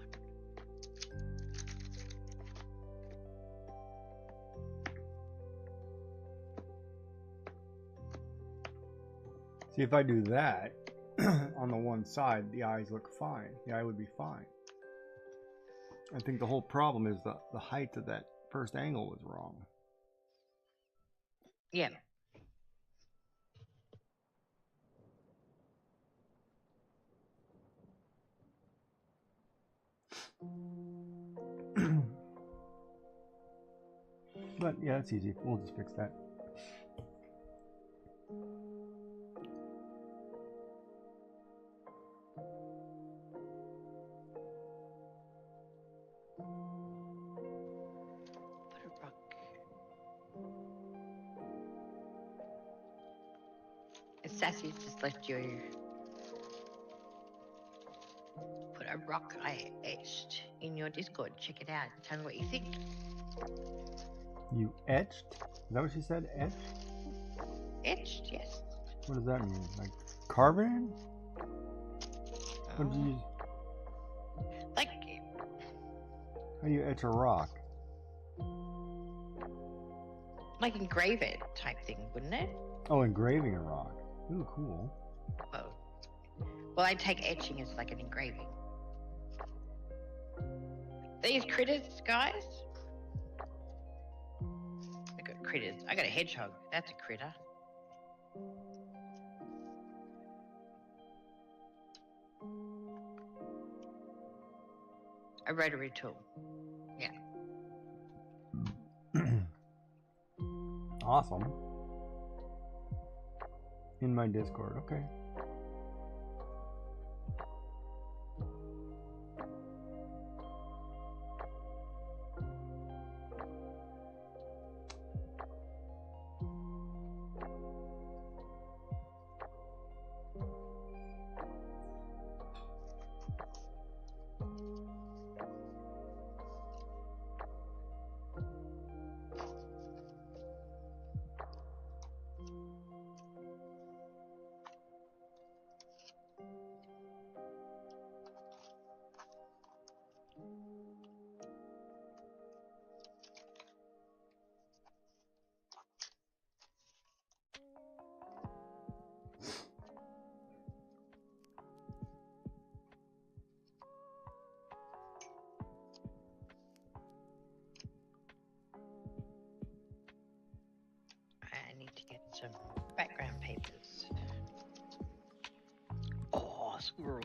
see if I do that on the one side, the eyes look fine. The eye would be fine. I think the whole problem is the height of that first angle was wrong. Yeah. But yeah, it's easy. We'll just fix that. Put a rock. Sassy's just let you put a rock I etched in your Discord. Check it out. Tell me what you think. You etched? Is that what she said? Etched? Etched, yes. What does that mean? Like carving? What do you use? Like, How do you etch a rock? like engrave it type thing, wouldn't it? Oh, engraving a rock. Ooh, cool. Well, I take etching as like an engraving. These critters, guys. I got critters. I got a hedgehog. That's a critter. A rotary tool. Yeah. Awesome. In my Discord, okay. I need to get some background papers. Oh, squirrel.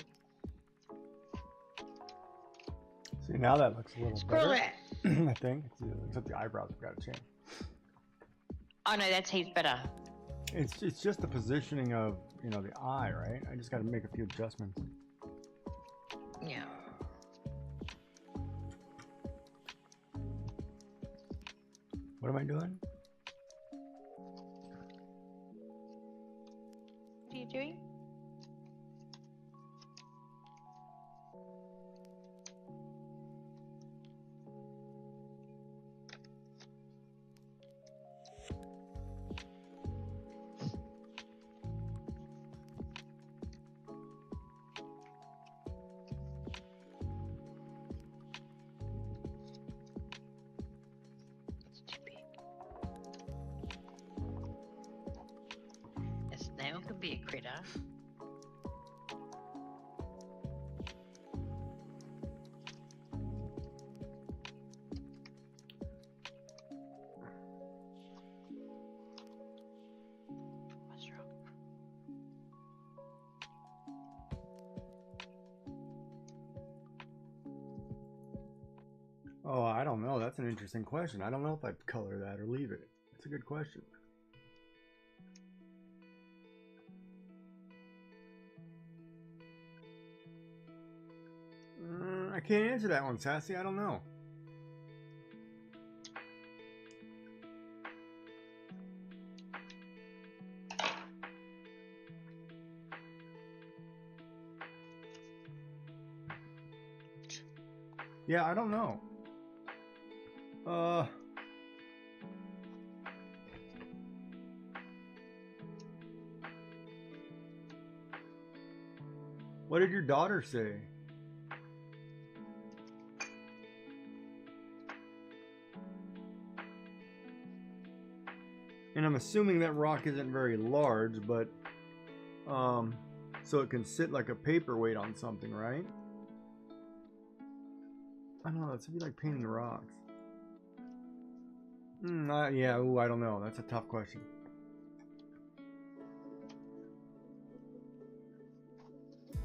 See, now that looks a little Squirrel better. rat. I think. Except the eyebrows have got to change. Oh no, that's heaps better. It's just the positioning of, you know, the eye, right? I just got to make a few adjustments. Yeah. What am I doing? What are you doing? critter. What's wrong? Oh, I don't know. That's an interesting question. I don't know if I'd color that or leave it. That's a good question. I can't answer that one, Sassy. I don't know. Yeah, I don't know. What did your daughter say? And I'm assuming that rock isn't very large, but so it can sit like a paperweight on something, right? I don't know. It's be like painting rocks. Yeah. Ooh, I don't know. That's a tough question.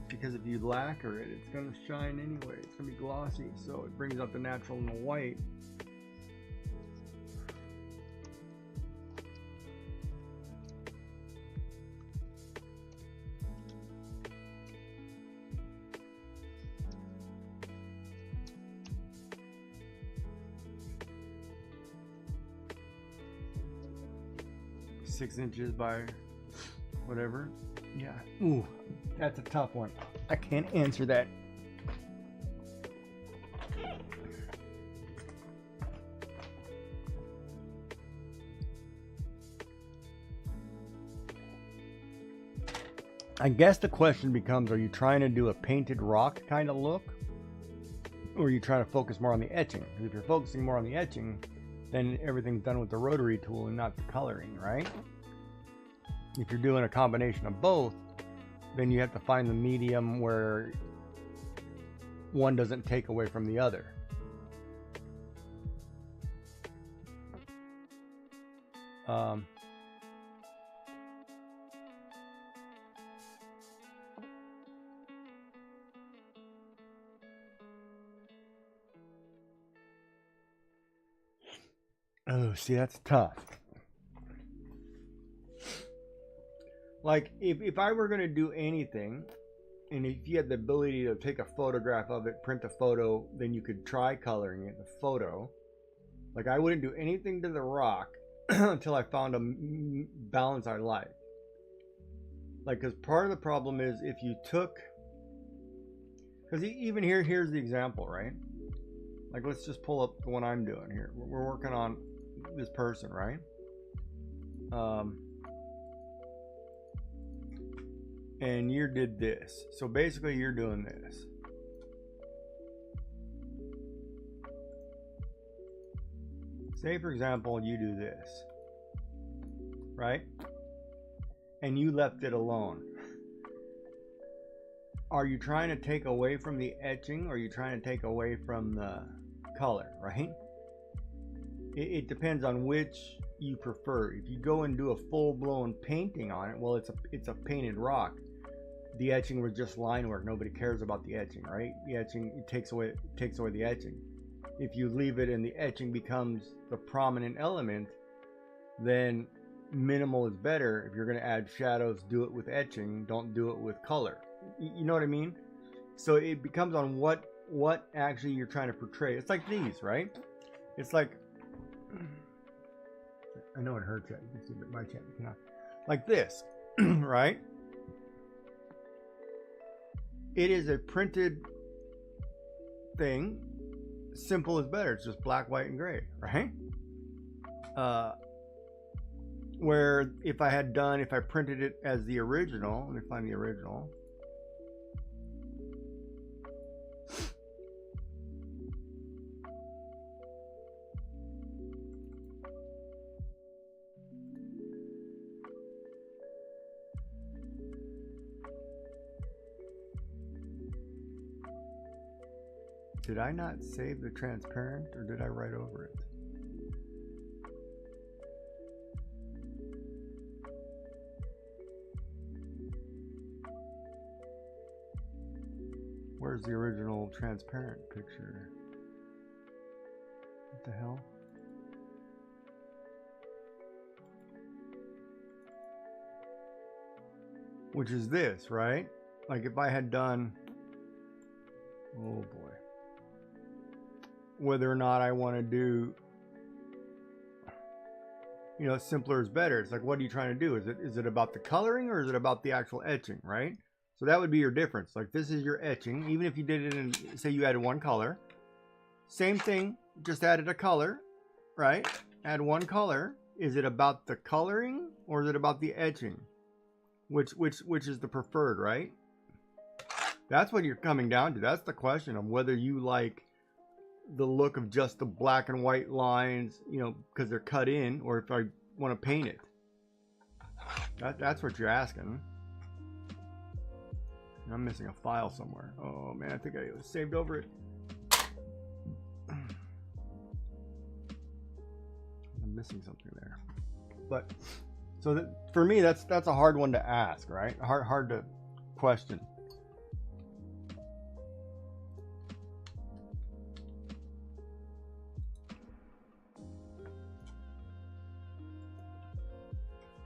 Because if you lacquer it, it's gonna shine anyway. It's gonna be glossy, so it brings out the natural in the white. Six inches by whatever. Yeah. Ooh, that's a tough one. I can't answer that. I guess the question becomes, are you trying to do a painted rock kind of look? Or are you trying to focus more on the etching? Because if you're focusing more on the etching, then everything's done with the rotary tool and not the coloring, right? If you're doing a combination of both, then you have to find the medium where one doesn't take away from the other. Oh, see, that's tough. Like, if I were going to do anything, and if you had the ability to take a photograph of it, print a photo, then you could try coloring it in the photo. Like, I wouldn't do anything to the rock until I found a balance I like. Like, because part of the problem is if you took... Because even here's the example, right? Like, let's just pull up the one I'm doing here. We're working on this person, right? And you did this. So basically you're doing this. Say for example you do this, right? And you left it alone. Are you trying to take away from the etching, or are you trying to take away from the color, right? It depends on which you prefer. If you go and do a full-blown painting on it, well, it's a painted rock. The etching was just line work. Nobody cares about the etching, right? The etching, it takes away the etching. If you leave it and the etching becomes the prominent element, then minimal is better. If you're going to add shadows, do it with etching. Don't do it with color. You know what I mean? So it becomes on what actually you're trying to portray. It's like these, right? It's like, I know in her chat you can see, but my chat you cannot. Like this, right? It is a printed thing. Simple is better. It's just black, white, and gray, right? Where if I printed it as the original, let me find the original. Did I not save the transparent, or did I write over it? Where's the original transparent picture? What the hell? Which is this, right? Like if I had done, oh boy, whether or not I want to do, you know, simpler is better. It's like, what are you trying to do? Is it about the coloring, or is it about the actual etching, right? So that would be your difference. Like this is your etching. Even if you did it in, say you added one color, same thing, just added a color, right? Add one color. Is it about the coloring, or is it about the etching? Which is the preferred, right? That's what you're coming down to. That's the question of whether you like the look of just the black and white lines, you know, because they're cut in, or if I want to paint it. That's what you're asking. I'm missing a file somewhere. Oh man, I think I saved over it. I'm missing something there. But so that, for me, that's a hard one to ask, right? Hard to question.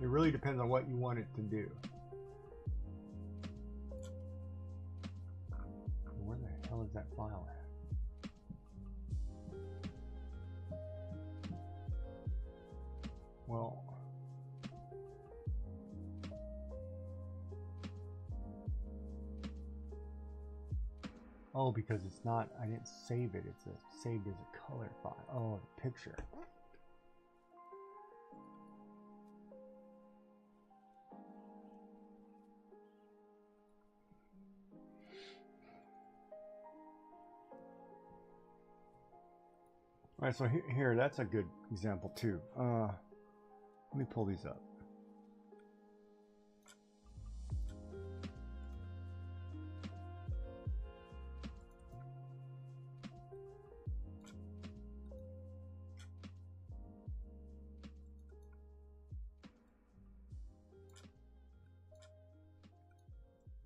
It really depends on what you want it to do. Where the hell is that file at? Well, oh, because it's not, I didn't save it. It's saved as a color file. Oh, the picture. All right, so here, that's a good example too. Let me pull these up.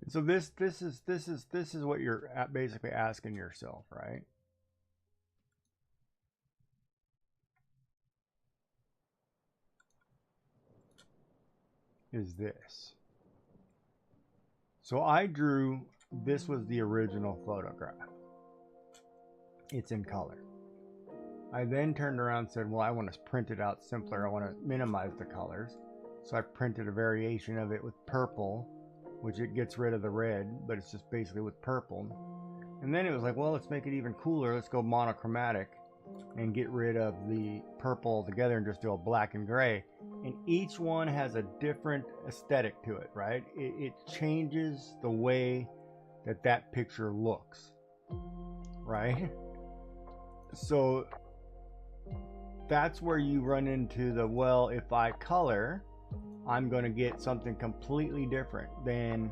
So this is what you're basically asking yourself, right? Is this. So I drew, this was the original photograph. It's in color. I then turned around and said, well, I want to print it out simpler. I want to minimize the colors. So I printed a variation of it with purple, which it gets rid of the red, but it's just basically with purple. And then it was like, well, let's make it even cooler. Let's go monochromatic and get rid of the purple altogether and just do a black and gray. And each one has a different aesthetic to it, right? It changes the way that picture looks, right? So that's where you run into the, well, if I color, I'm going to get something completely different than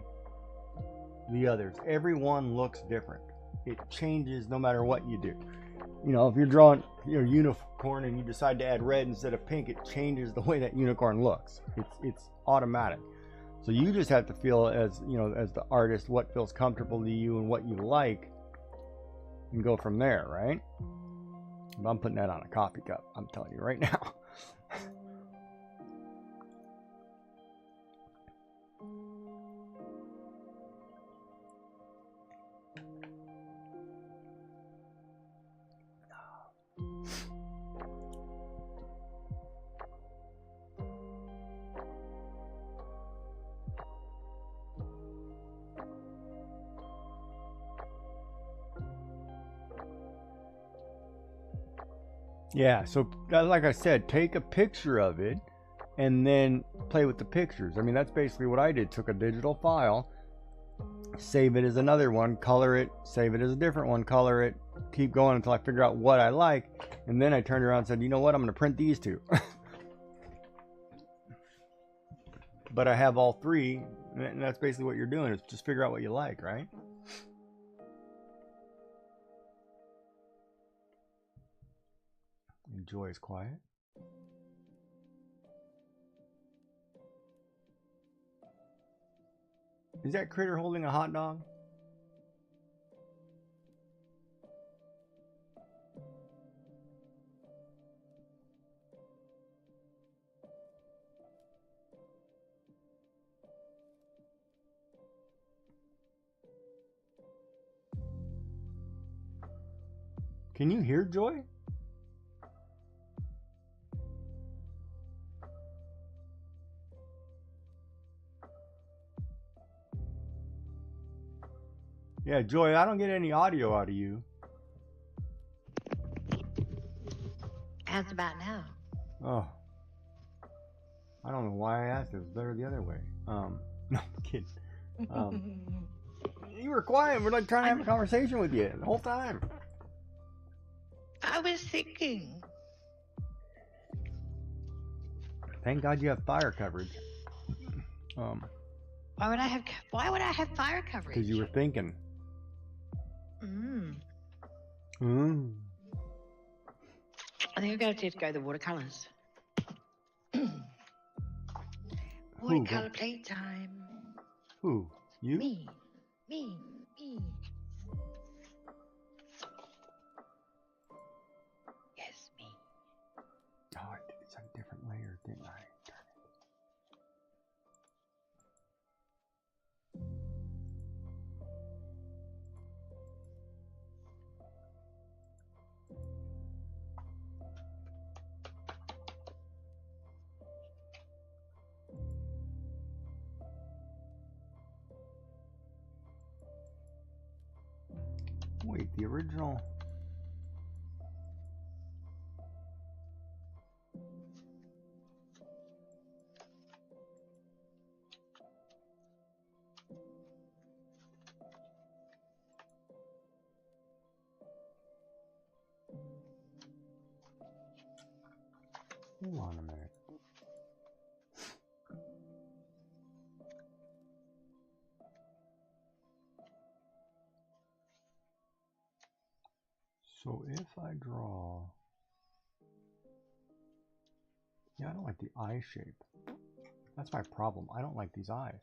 the others. Every one looks different. It changes no matter what you do. You know, if you're drawing your unicorn and you decide to add red instead of pink, it changes the way that unicorn looks. It's automatic. So you just have to feel, as you know, as the artist, what feels comfortable to you and what you like, and go from there, right? But I'm putting that on a coffee cup, I'm telling you right now. Yeah, so like I said, take a picture of it and then play with the pictures. I mean, that's basically what I did. Took a digital file, save it as another one, color it, save it as a different one, color it, keep going until I figure out what I like. And then I turned around and said, you know what, I'm going to print these two. But I have all three, and that's basically what you're doing, is just figure out what you like, right? Joy is quiet. Is that critter holding a hot dog? Can you hear Joy? Yeah, Joy, I don't get any audio out of you. How's about now? Oh. I don't know why I asked. It was better the other way. No, I'm kidding. You were quiet. We're like trying to have a conversation with you the whole time. I was thinking. Thank God you have fire coverage. Why would I have fire coverage? Because you were thinking. Mm. Mm. I think I'm going to go the watercolors. Who? Watercolor playtime. Who? You? Me. Yes, me. Oh, it's a different layer, didn't I? Wait, the original. Hold on a minute. So if I draw, yeah, I don't like the eye shape. That's my problem. I don't like these eyes.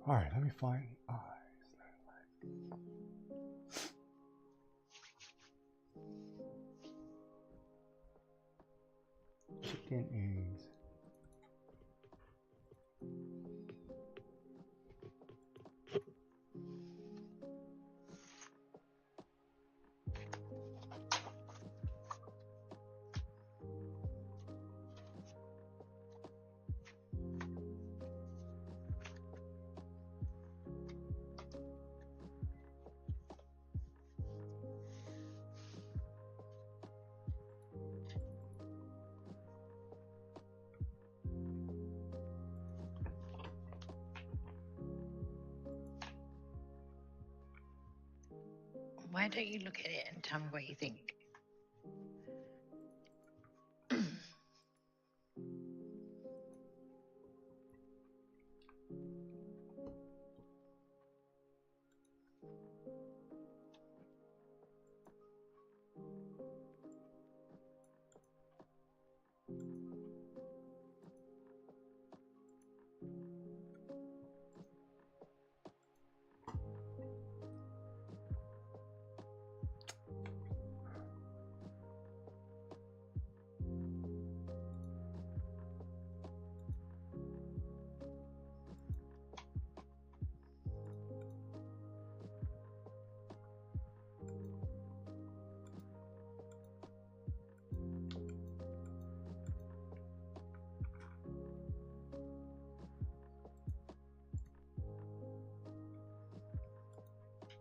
All right, let me find the eyes. Chicken eggs. Why don't you look at it and tell me what you think?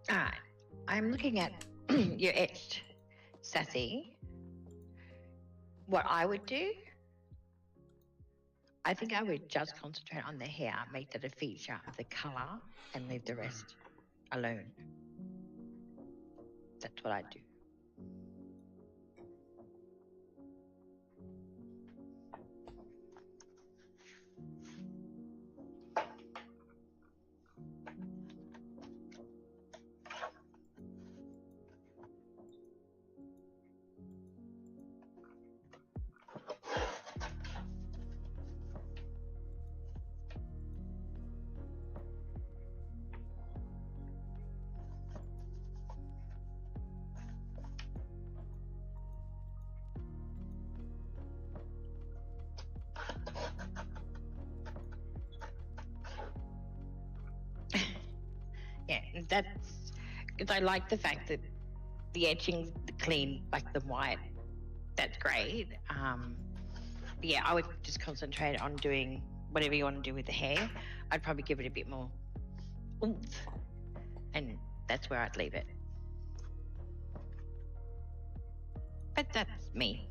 All right, I'm looking at your etched sassy. What I would do, I think I would just concentrate on the hair, make that a feature of the colour, and leave the rest alone. That's what I'd do. that's because I like the fact that the etching's clean, like the white. That's great. But yeah, I would just concentrate on doing whatever you want to do with the hair. I'd probably give it a bit more oomph, and that's where I'd leave it. But that's me.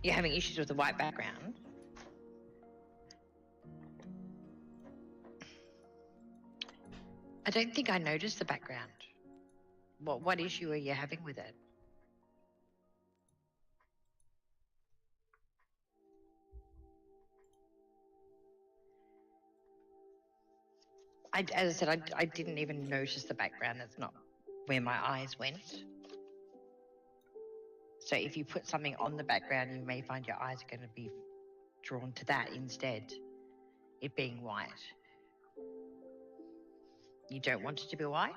You're having issues with the white background. I don't think I noticed the background. What issue are you having with it? As I said, I didn't even notice the background. That's not where my eyes went. So if you put something on the background, you may find your eyes are going to be drawn to that instead, it being white. You don't want it to be white?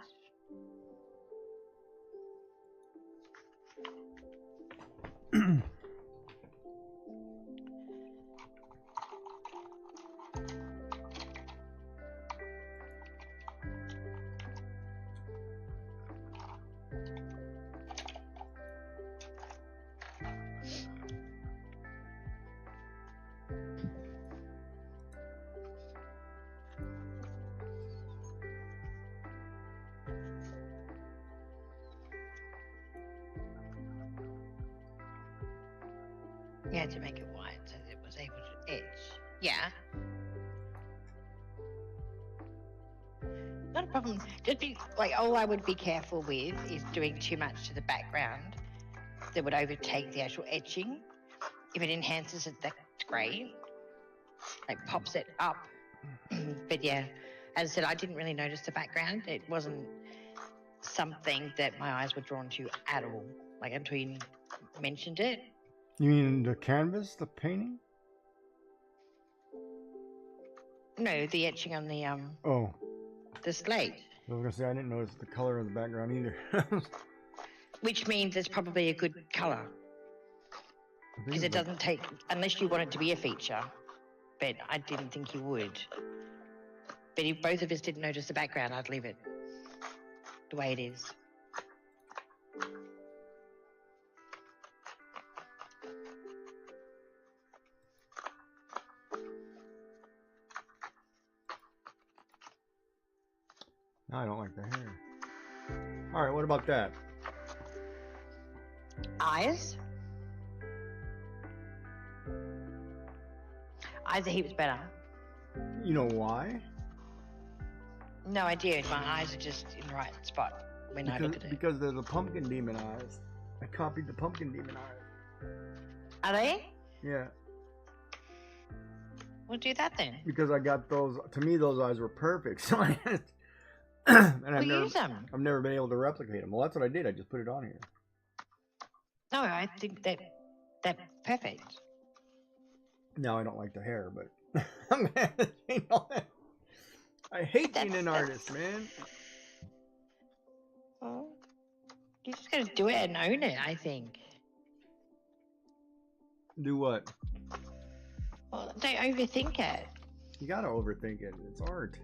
You had to make it white so that it was able to etch. Yeah. Not a problem. Just be like, all I would be careful with is doing too much to the background that would overtake the actual etching. If it enhances it, that's great. Like pops it up. But yeah, as I said, I didn't really notice the background. It wasn't something that my eyes were drawn to at all. Like until you mentioned it. You mean the canvas, the painting? No, the etching on the the slate. I was gonna say I didn't notice the color of the background either. Which means it's probably a good color. Because it doesn't take, unless you want it to be a feature. But I didn't think you would. But if both of us didn't notice the background, I'd leave it the way it is. No, I don't like the hair. Alright, what about that? Eyes? Eyes are heaps better. You know why? No idea. My eyes are just in the right spot when I look at it. Because they're the pumpkin demon eyes. I copied the pumpkin demon eyes. Are they? Yeah. We'll do that then. Because I got those, to me those eyes were perfect. So I and Use them. I've never been able to replicate them. Well, that's what I did. I just put it on here. No, I think that's perfect. Now I don't like the hair, but I'm gonna have to change all that. I hate being an artist, man. Well, you just gotta do it and own it, I think. Do what? Well, don't overthink it. You gotta overthink it. It's art.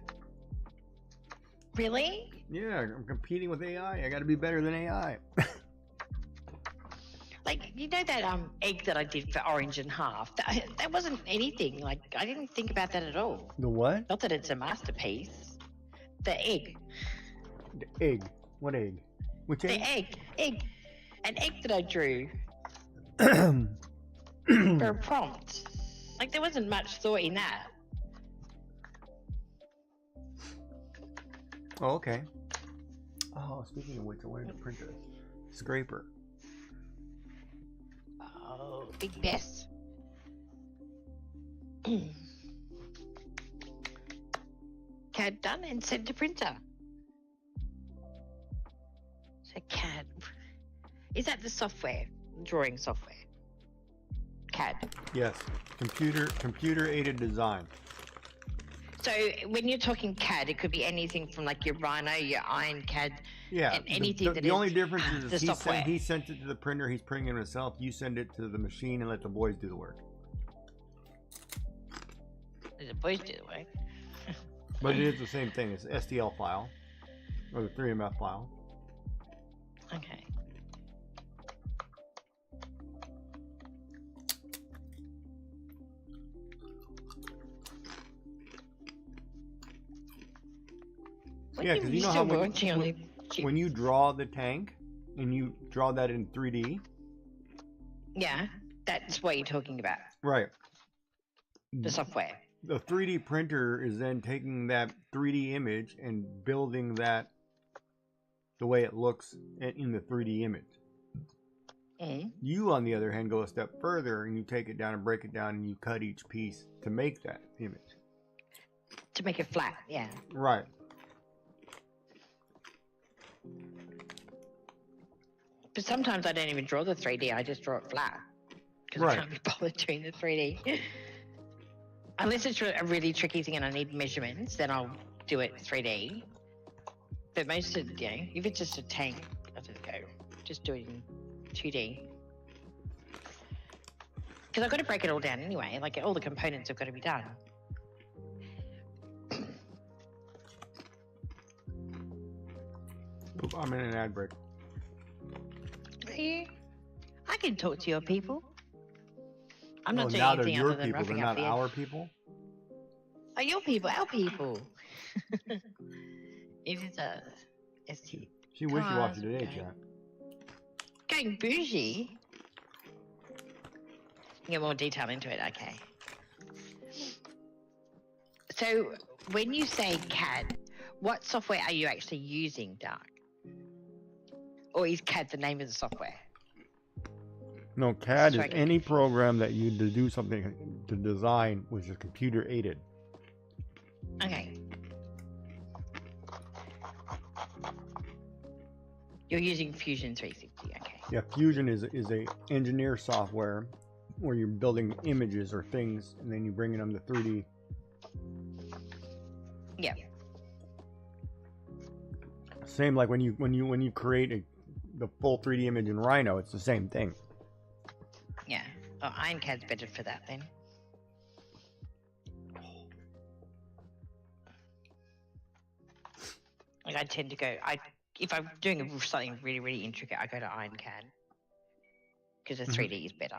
Really? Yeah, I'm competing with AI. I gotta be better than AI. Like, you know that egg that I did for Orange and Half? That wasn't anything. Like, I didn't think about that at all. The what? Not that it's a masterpiece. The egg. The egg. What egg? Which egg? The egg. An egg that I drew for a prompt. Like, there wasn't much thought in that. Oh, okay. Oh, speaking of which, I wanted to print a scraper. Oh, big mess. CAD done and sent to printer. So CAD. Is that the software? Drawing software? CAD. Yes. Computer aided design. So when you're talking CAD, it could be anything from like your Rhino, your Iron CAD, yeah, and anything the only difference is the software. he sent it to the printer, he's printing it himself, you send it to the machine and let the boys do the work. It's supposed to work. But it is the same thing. It's STL file. Or the 3MF file. Okay. Yeah, because you know how when you draw the tank and you draw that in 3D. Yeah, that's what you're talking about. Right. The software. The 3D printer is then taking that 3D image and building that the way it looks in the 3D image. Mm. You, on the other hand, go a step further and you take it down and break it down and you cut each piece to make that image. To make it flat, yeah. Right. But sometimes I don't even draw the 3D, I just draw it flat. Because Right. I can't be bothered doing the 3D. Unless it's a really tricky thing and I need measurements, then I'll do it 3D. But most of, if it's just a tank, I'll just do it in 2D. Because I've got to break it all down anyway. Like, all the components have got to be done. Oop, I'm in an ad break. I can talk to your people. I'm not doing now they're anything your other than people, roughing they're up not the our people? Oh, your people, our people. It is a ST. She wishy-washy today, Okay. Jack. Going bougie. Get more detail into it, okay. So, when you say CAD, what software are you actually using, Dark? Or is CAD the name of the software? No, CAD is Striking. any program that you to do something to design which is computer aided. Okay. You're using Fusion 360, okay. Yeah, Fusion is a engineer software where you're building images or things and then you bring them to 3D. Yeah. Same like when you create the full 3D image in Rhino, it's the same thing. Yeah. Oh, IronCAD's better for that then. Like I tend to go, if I'm doing something really, really intricate, I go to IronCAD. Because the 3D is better.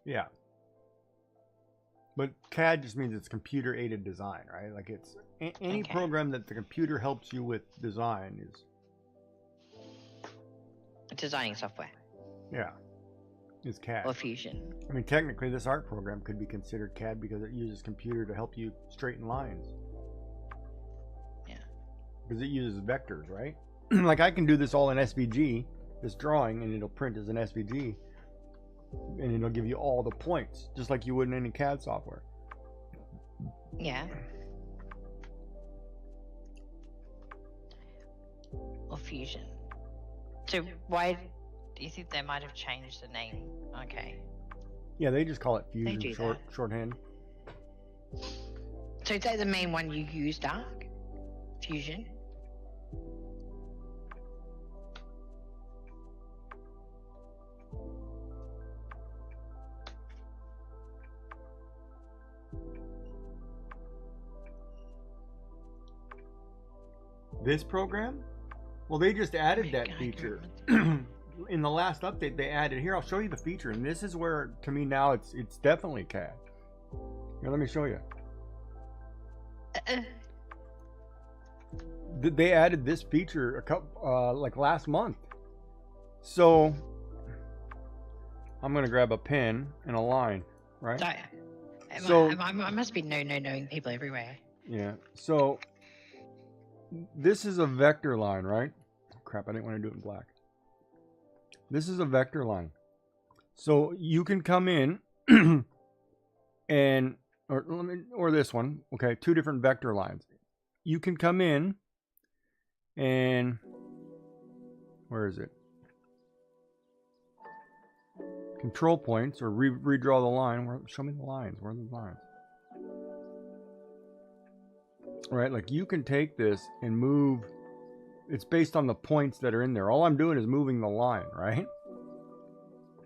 Yeah. But CAD just means it's computer aided design, right? Like it's any Okay. program that the computer helps you with design is, Designing software. yeah, is CAD. Or Fusion. I mean, technically this art program could be considered CAD because it uses computer to help you straighten lines. Yeah. Because it uses vectors, right? Like I can do this all in SVG, this drawing, and it'll print as an SVG. And it'll give you all the points, just like you would in any CAD software. Yeah. Or Fusion. So why do you think they might have changed the name? Okay. Yeah, they just call it They Fusion do shorthand. So is that the main one you use, Dark? Fusion? This program? Well, they just added that feature. In the last update, they added, here, I'll show you the feature. And this is where, to me now, it's definitely CAD. Here, let me show you. They added this feature like last month. So, I'm going to grab a pen and a line, right? So I must be knowing people everywhere. Yeah. So, this is a vector line, right? Oh, crap, I didn't want to do it in black. This is a vector line. So you can come in and, or this one, okay, two different vector lines. You can come in and, where is it? Control points, or redraw the line. Show me the lines. Where are the lines? Right, like you can take this and move. It's based on the points that are in there. All I'm doing is moving the line, right?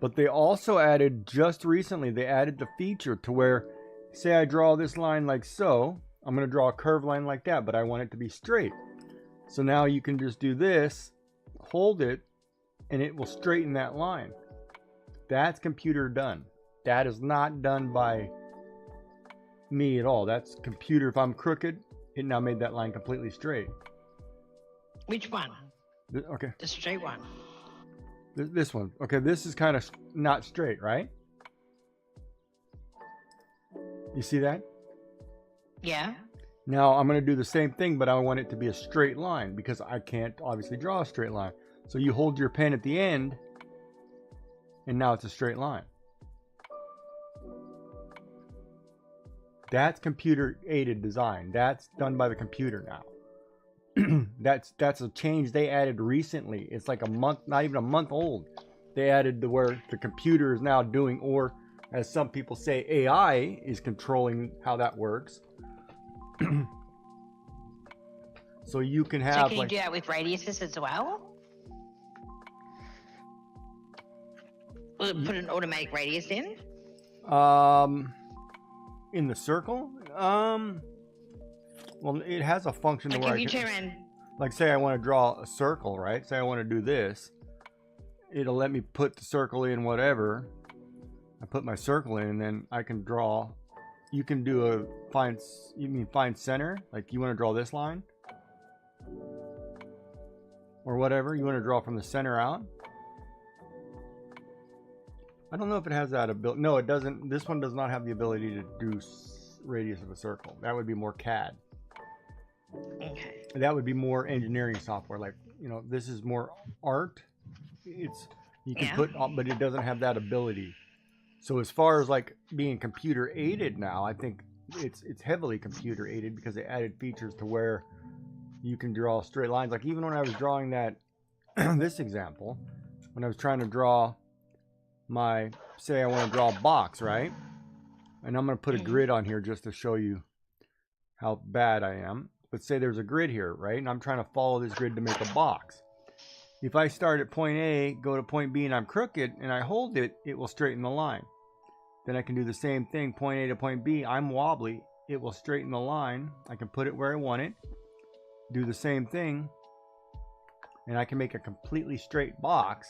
But they also added, just recently, they added the feature to where say I draw this line like so. I'm going to draw a curved line like that, but I want it to be straight. So now you can just do this, hold it, and it will straighten that line. That's computer done. That is not done by me at all. That's computer. If I'm crooked, it now made that line completely straight. Which one? Okay. The straight one. This one. Okay, this is kind of not straight, right? You see that? Yeah. Now I'm going to do the same thing, but I want it to be a straight line because I can't obviously draw a straight line. So you hold your pen at the end, and now it's a straight line. That's computer aided design. That's done by the computer now. That's a change they added recently. It's like a month, not even a month old. They added the where the computer is now doing, or as some people say, AI is controlling how that works. So you can have. So can you do that with radiuses as well? Will it put an automatic radius in? In the circle? Well, it has a function Like where if you turn around. like say I want to draw a circle, right? Say I want to do this. It'll let me put the circle in whatever. I put my circle in, and then I can draw. You can do a find center, like you want to draw this line or whatever. You want to draw from the center out. I don't know if it has that ability. No, it doesn't. This one does not have the ability to do radius of a circle. That would be more CAD. Okay. That would be more engineering software. Like, this is more art. You can put, but it doesn't have that ability. So as far as like being computer aided now, I think it's heavily computer aided because they added features to where you can draw straight lines. Like even when I was drawing that, this example, when I was trying to draw say I want to draw a box, right? And I'm going to put a grid on here just to show you how bad I am. But say there's a grid here, right? And I'm trying to follow this grid to make a box. If I start at point A, go to point B, and I'm crooked, and I hold it, it will straighten the line. Then I can do the same thing, point A to point B. I'm wobbly. It will straighten the line. I can put it where I want it. Do the same thing. And I can make a completely straight box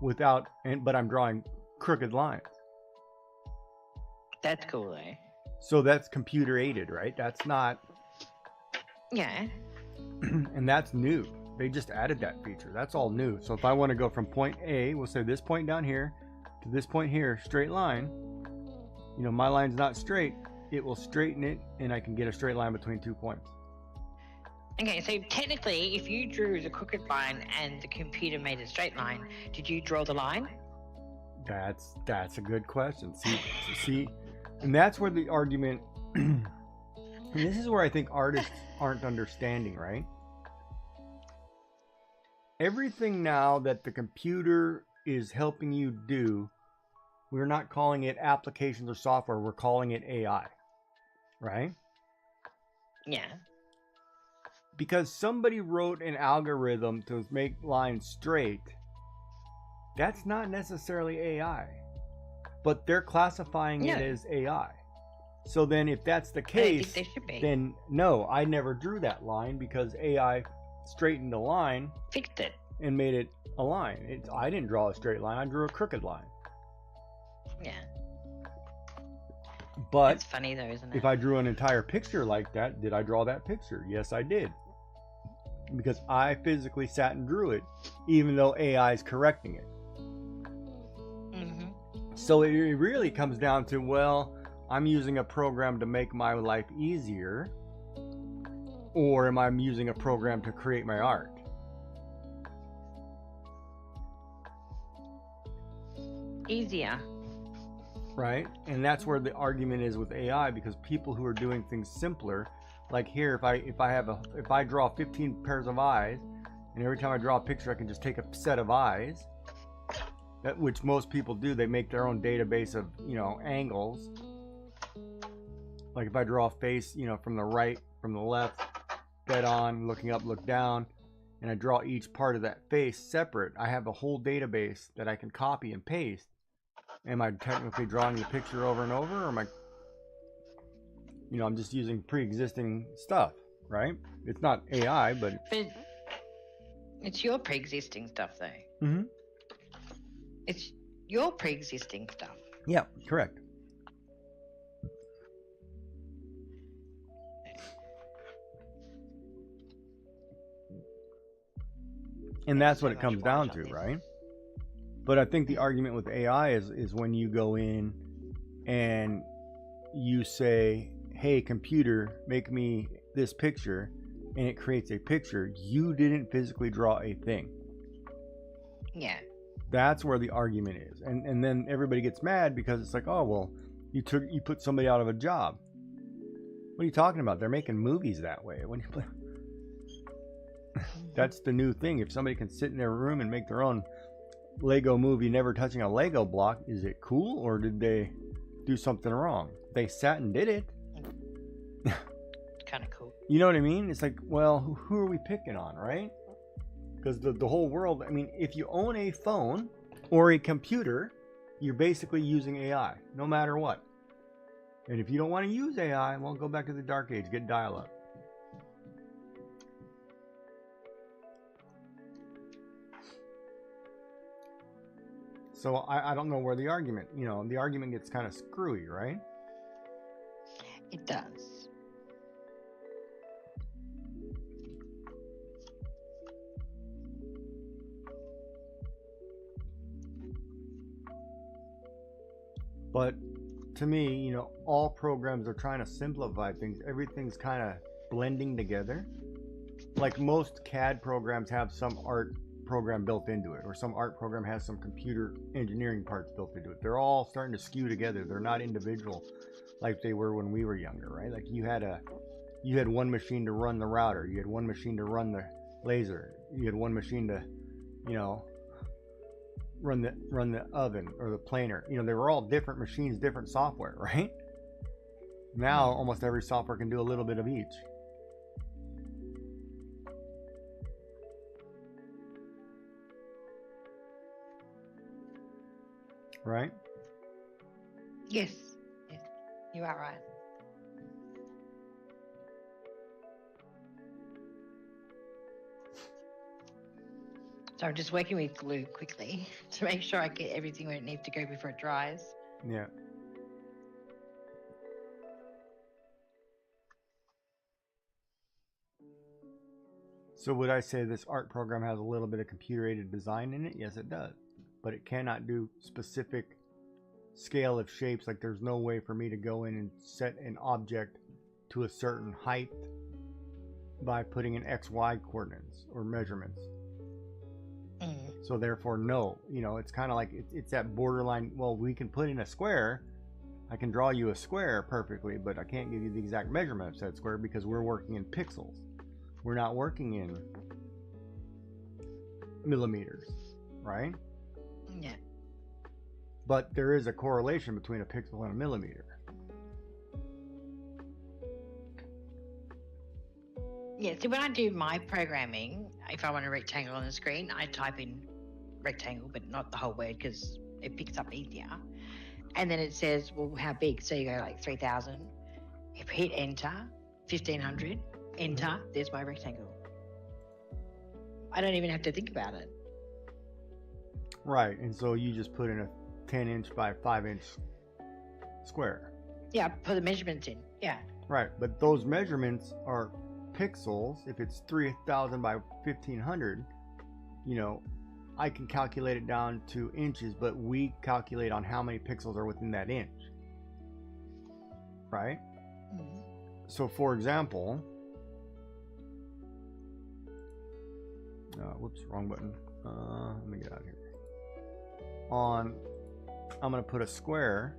but I'm drawing crooked lines. That's cool, eh? So that's computer aided, right? That's not. Yeah. And that's new. They just added that feature. That's all new. So if I want to go from point A, we'll say this point down here to this point here, straight line. My line's not straight. It will straighten it, and I can get a straight line between 2 points. Okay, so technically, if you drew the crooked line and the computer made a straight line, did you draw the line? That's a good question. See, and that's where the argument. And this is where I think artists aren't understanding, right? Everything now that the computer is helping you do, we're not calling it applications or software. We're calling it AI, right? Yeah. Because somebody wrote an algorithm to make lines straight, that's not necessarily AI, but they're classifying it as AI. So then if that's the case, then no, I never drew that line because AI straightened the line, fixed it, and made it a line. I didn't draw a straight line, I drew a crooked line. Yeah. But it's funny though, isn't it? If I drew an entire picture like that, did I draw that picture? Yes, I did. Because I physically sat and drew it, even though AI is correcting it. Mm-hmm. So it really comes down to, well, I'm using a program to make my life easier, or am I using a program to create my art? Easier. Right? And that's where the argument is with AI, because people who are doing things simpler, like here, if I draw 15 pairs of eyes, and every time I draw a picture I can just take a set of eyes, which most people do, they make their own database of, angles. Like if I draw a face, from the right, from the left, dead on, looking up, look down, and I draw each part of that face separate, I have a whole database that I can copy and paste. Am I technically drawing the picture over and over, or am I You know, I'm just using pre-existing stuff, right? It's not AI, but it's your pre-existing stuff, though. mm-hmm. It's your pre-existing stuff. Yeah, correct. And that's what it comes down to, right? But I think the argument with AI is when you go in and you say, hey, computer, make me this picture, and it creates a picture. You didn't physically draw a thing. Yeah. That's where the argument is. And then everybody gets mad because it's like, oh, well, you put somebody out of a job. What are you talking about? They're making movies that way. When you play... That's the new thing. If somebody can sit in their room and make their own Lego movie, never touching a Lego block, is it cool, or did they do something wrong? They sat and did it. Kind of cool. You know what I mean? It's like, well, who are we picking on, right? Because the whole world, I mean, if you own a phone or a computer, you're basically using AI, no matter what. And if you don't want to use AI, well, go back to the dark age, get dial-up. So I don't know where the argument, you know, the argument gets kind of screwy, right? It does. But to me, you know, all programs are trying to simplify things. Everything's kind of blending together. Like most CAD programs have some art program built into it, or some art program has some computer engineering parts built into it. They're all starting to skew together. They're not individual like they were when we were younger, right? Like you had one machine to run the router, you had one machine to run the laser, you had one machine to, you know, run the oven or the planer. You know, they were all different machines, different software, right? Now almost every software can do a little bit of each. Right? Yes. Yes. You are right. So I'm just working with glue quickly to make sure I get everything where it needs to go before it dries. Yeah. So would I say this art program has a little bit of computer-aided design in it? Yes, it does. But it cannot do specific scale of shapes. Like there's no way for me to go in and set an object to a certain height by putting in XY coordinates or measurements. So therefore, no. You know, it's kind of like it's that borderline. Well, we can put in a square. I can draw you a square perfectly, but I can't give you the exact measurement of said square because we're working in pixels. We're not working in millimeters, right? Yeah. But there is a correlation between a pixel and a millimeter. Yeah, so when I do my programming, if I want a rectangle on the screen, I type in rectangle, but not the whole word because it picks up easier. And then it says, well, how big? So you go like 3,000. If I hit enter, 1,500, enter, there's my rectangle. I don't even have to think about it. Right, and so you just put in a 10-inch by 5-inch square. Yeah, put the measurements in. Yeah. Right, but those measurements are pixels. If it's 3,000 by 1,500, you know, I can calculate it down to inches, but we calculate on how many pixels are within that inch. Right? Mm-hmm. So for example, whoops, wrong button. Let me get out of here. I'm going to put a square.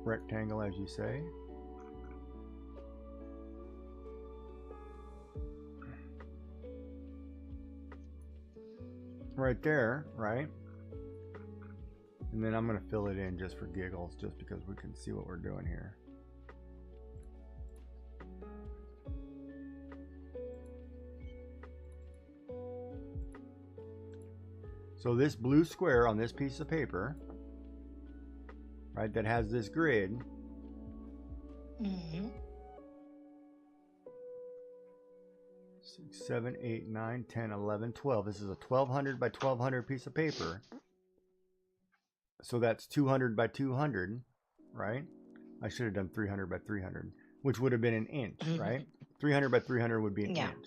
Rectangle, as you say. Right there, right? And then I'm going to fill it in just for giggles, just because we can see what we're doing here. So this blue square on this piece of paper right, that has this grid. Mm-hmm. 6, 7, 8, 9, 10, 11, 12. This is a 1200 by 1200 piece of paper. So that's 200 by 200, right? I should have done 300 by 300, which would have been an inch, right? 300 by 300 would be an inch.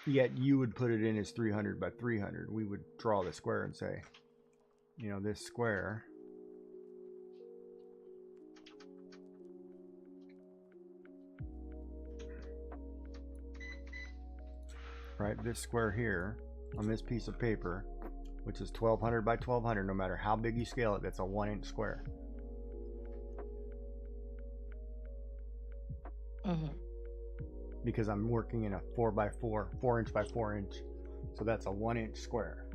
Yet you would put it in as 300 by 300. We would draw the square and say, you know, this square right, this square here on this piece of paper, which is 1200 by 1200, no matter how big you scale it, that's a 1-inch square. Because I'm working in a 4 by 4, 4 inch by 4 inch, so that's a 1-inch square.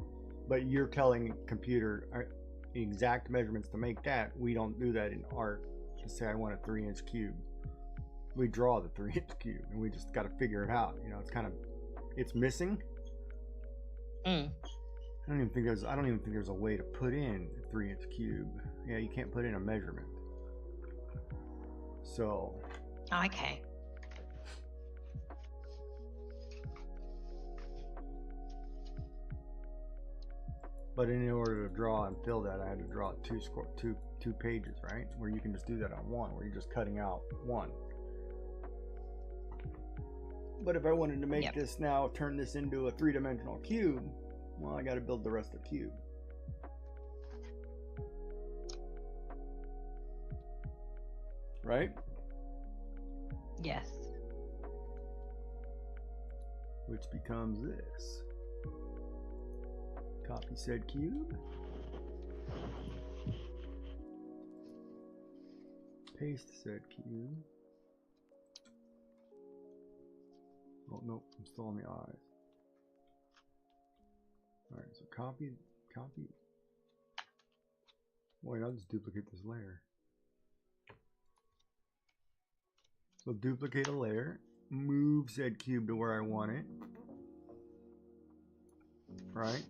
But you're telling computer exact measurements to make that. We don't do that in art. To say I want a 3-inch cube, we draw the 3-inch cube, and we just got to figure it out. You know, it's kind of, it's missing. I don't even think there's a way to put in a 3-inch cube. Yeah, you can't put in a measurement. So. Okay. But in order to draw and fill that, I had to draw two pages, right? Where you can just do that on one, where you're just cutting out one. But if I wanted to make this now, turn this into a 3-dimensional cube, well, I got to build the rest of the cube. Right? Yes. Which becomes this. Copy said cube. Paste said cube. Oh, nope, I'm still on the eyes. Alright, so copy. Wait, I'll just duplicate this layer. So duplicate a layer, move said cube to where I want it. Right?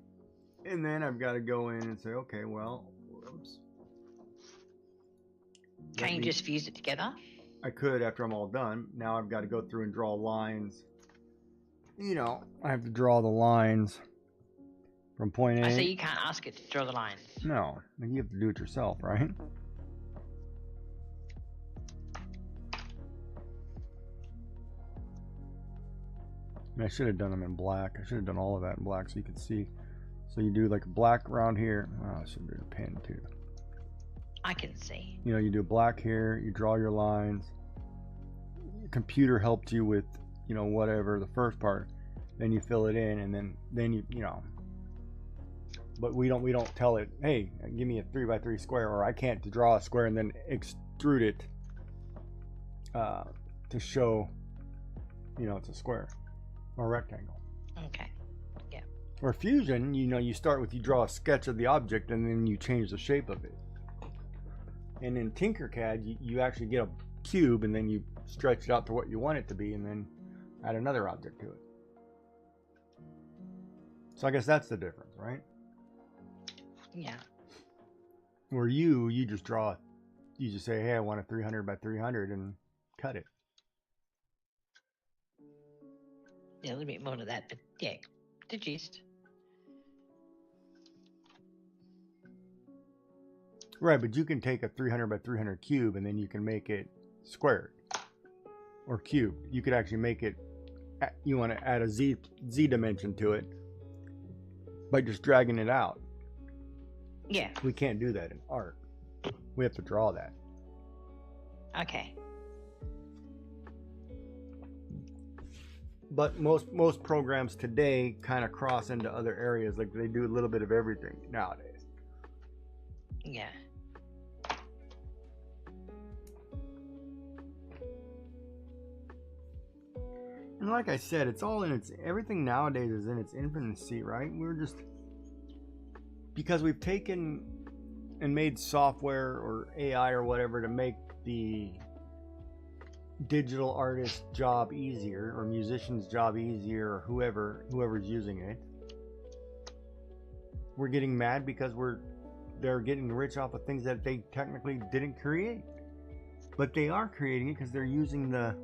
And then I've got to go in and say, okay, well, whoops. Can you just fuse it together? I could after I'm all done. Now I've got to go through and draw lines. You know, I have to draw the lines from point A. I say you can't ask it to draw the lines. No, you have to do it yourself, right? I should have done them in black. I should have done all of that in black so you could see. So you do like black around here. Oh, I should do a pen too. I can see. You know, you do black here, you draw your lines. Your computer helped you with, you know, whatever, the first part. Then you fill it in, and then you know. But we don't tell it, hey, give me a 3x3 square, or I can't draw a square and then extrude it to show, you know, it's a square or a rectangle. Okay. Yeah. Or Fusion, you know, you draw a sketch of the object and then you change the shape of it. And in Tinkercad, you actually get a cube and then you stretch it out to what you want it to be and then add another object to it. So I guess that's the difference, right? Yeah. Where you just draw, you just say, hey, I want a 300 by 300 and cut it. Yeah, a little bit more to that, but yeah, the gist. Right, but you can take a 300 by 300 cube and then you can make it squared or cubed. You could actually make it, you want to add a Z dimension to it by just dragging it out. Yeah. We can't do that in art. We have to draw that. Okay. But most programs today kind of cross into other areas. Like they do a little bit of everything nowadays. Yeah. And like I said, it's all in its, everything nowadays is in its infancy, right? We're just, because we've taken and made software or AI or whatever to make the digital artist's job easier, or musician's job easier, or whoever's using it. we're getting mad because they're getting rich off of things that they technically didn't create. But they are creating it because they're using the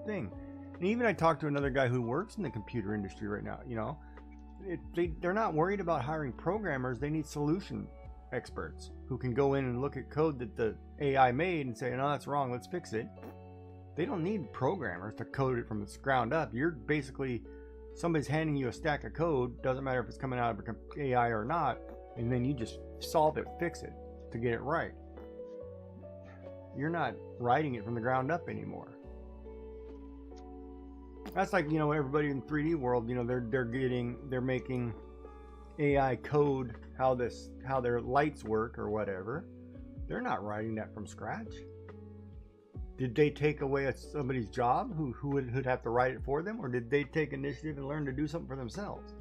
thing. And even I talked to another guy who works in the computer industry right now, you know. They're not worried about hiring programmers. They need solution experts who can go in and look at code that the AI made and say, no, that's wrong, let's fix it. They don't need programmers to code it from the ground up. You're basically, somebody's handing you a stack of code, doesn't matter if it's coming out of AI or not, and then you just solve it, fix it to get it right. You're not writing it from the ground up anymore. That's like, you know, everybody in 3D world, you know, they're making AI code how their lights work or whatever. They're not writing that from scratch. Did they take away somebody's job who would have to write it for them, or did they take initiative and learn to do something for themselves?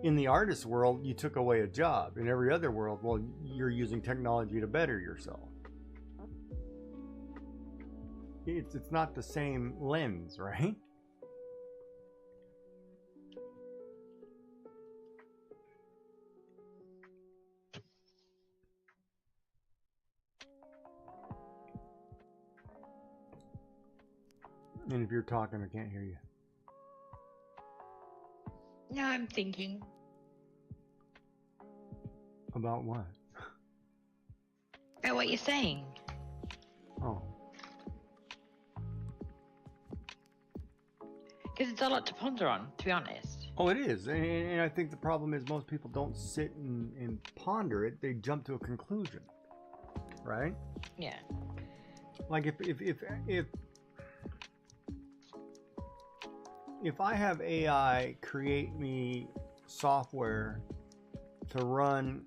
In the artist world, you took away a job. In every other world, well, you're using technology to better yourself. It's not the same lens, right? And if you're talking, I can't hear you. No, I'm thinking. About what? About what you're saying. Oh. Because it's a lot to ponder on, to be honest. Oh, it is. And I think the problem is most people don't sit and ponder it. They jump to a conclusion. Right? Yeah. Like if I have AI create me software to run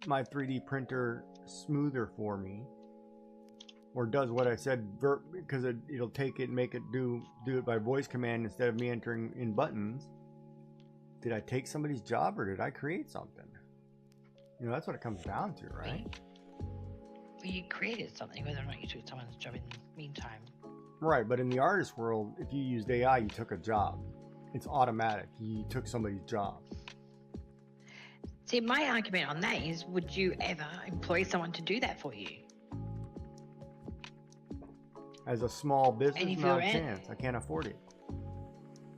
my 3D printer smoother for me, or does what I said because it'll take it and make it do it by voice command instead of me entering in buttons, did I take somebody's job or did I create something? You know, that's what it comes down to, right? Well, you created something, whether or not you took someone's job in the meantime. Right, but in the artist world, if you used AI, you took a job. It's automatic. You took somebody's job. See, my argument on that is, would you ever employ someone to do that for you? As a small business, And if not a you're chance. I can't afford it.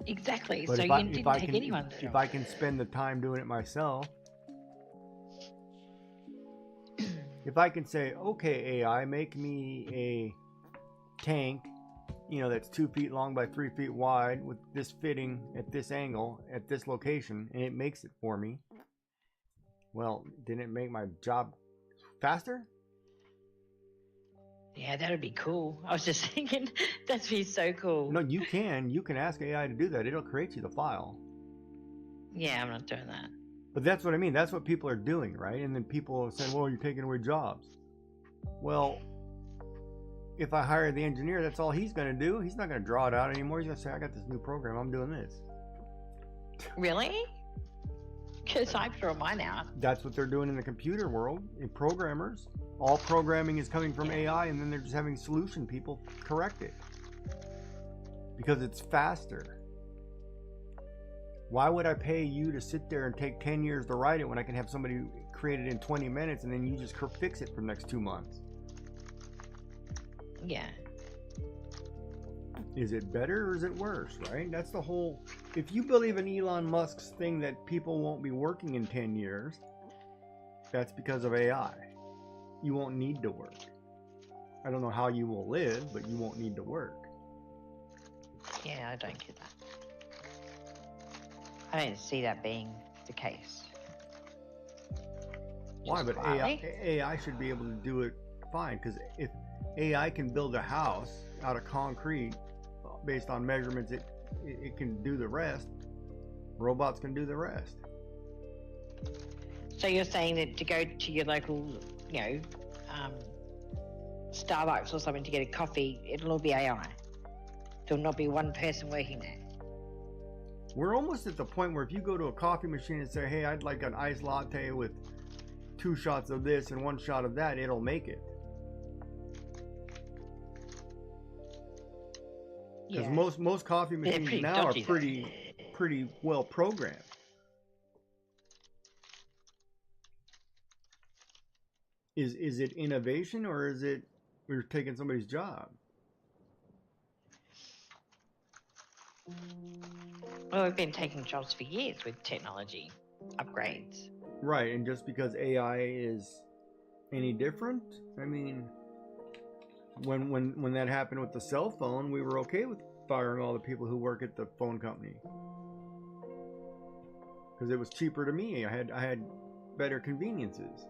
Exactly. But So if you I- didn't if I take can- anyone's If job. I can spend the time doing it myself, if I can say, okay, AI, make me a tank, you know, that's 2 feet long by 3 feet wide with this fitting at this angle at this location, and it makes it for me. Well, didn't it make my job faster? Yeah, that would be cool. I was just thinking, that'd be so cool. No, you can ask AI to do that. It'll create you the file. Yeah, I'm not doing that. But that's what I mean. That's what people are doing, right? And then people are saying, well, you're taking away jobs. Well, if I hire the engineer, that's all he's going to do. He's not going to draw it out anymore. He's going to say, I got this new program. I'm doing this. Really? Because I draw mine out. That's what they're doing in the computer world. In programmers, all programming is coming from AI, and then they're just having solution people correct it. Because it's faster. Why would I pay you to sit there and take 10 years to write it when I can have somebody create it in 20 minutes and then you just fix it for the next 2 months? Yeah. Is it better or is it worse, right? That's the whole... If you believe in Elon Musk's thing that people won't be working in 10 years, that's because of AI. You won't need to work. I don't know how you will live, but you won't need to work. Yeah, I don't get that. I don't see that being the case. Why? Just But quietly. AI should be able to do it fine, because if AI can build a house out of concrete based on measurements, it can do the rest. Robots can do the rest. So you're saying that to go to your local, you know, Starbucks or something to get a coffee, it'll all be AI. There'll not be one person working there. We're almost at the point where if you go to a coffee machine and say, hey, I'd like an iced latte with 2 shots of this and 1 shot of that, it'll make it. Because Yeah. most coffee They're machines pretty now are dodgy, pretty pretty well programmed. Is it innovation, or is it we're taking somebody's job? Well, we've been taking jobs for years with technology upgrades. Right, and just because AI is any different, I mean, when that happened with the cell phone, we were okay with firing all the people who work at the phone company because it was cheaper to me. I had better conveniences.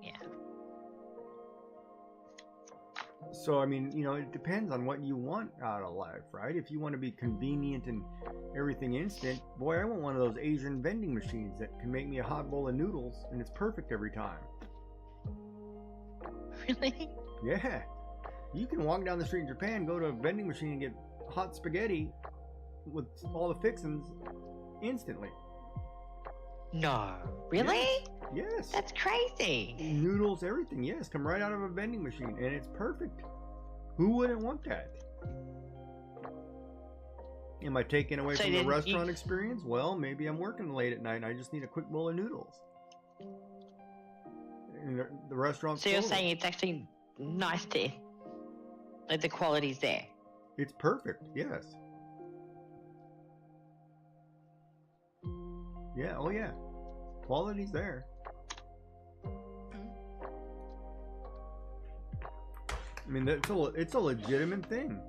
Yeah. So I mean, you know, it depends on what you want out of life, right? If you want to be convenient and everything instant, boy, I want one of those Asian vending machines that can make me a hot bowl of noodles and it's perfect every time. Really? Yeah. You can walk down the street in Japan, go to a vending machine and get hot spaghetti with all the fixings instantly. No. Really? Yes. That's crazy. Noodles, everything, yes. Come right out of a vending machine and it's perfect. Who wouldn't want that? Am I taking away from the restaurant experience? Well, maybe I'm working late at night and I just need a quick bowl of noodles. And the restaurant's So you're full. saying it's actually nice to, like, the quality's there. It's perfect, yes. Yeah, oh yeah. Quality's there. I mean, it's a legitimate thing.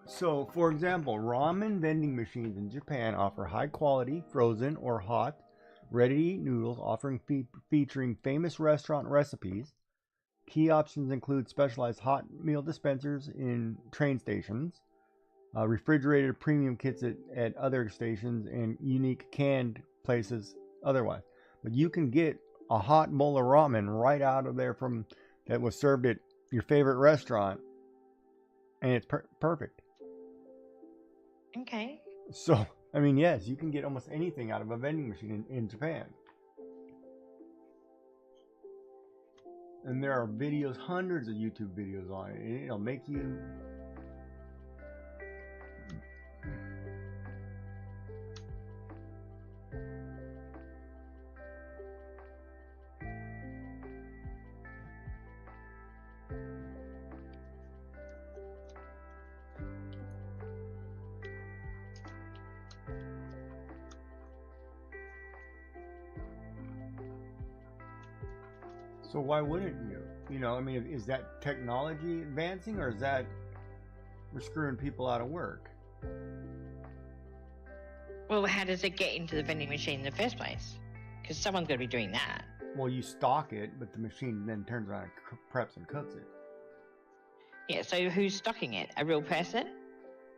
So, for example, ramen vending machines in Japan offer high-quality, frozen or hot, ready-to-eat noodles featuring famous restaurant recipes. Key options include specialized hot meal dispensers in train stations, refrigerated premium kits at other stations, and unique canned places otherwise. But you can get a hot bowl of ramen right out of there that was served at your favorite restaurant, and it's perfect. Okay. So, I mean, yes, you can get almost anything out of a vending machine in Japan. And there are videos, hundreds of YouTube videos on it, and it'll make you... So why wouldn't you? You know, I mean, is that technology advancing, or is that we're screwing people out of work? Well, how does it get into the vending machine in the first place? Because someone's going to be doing that. Well, you stock it, but the machine then turns around and preps and cooks it. Yeah, so who's stocking it? A real person?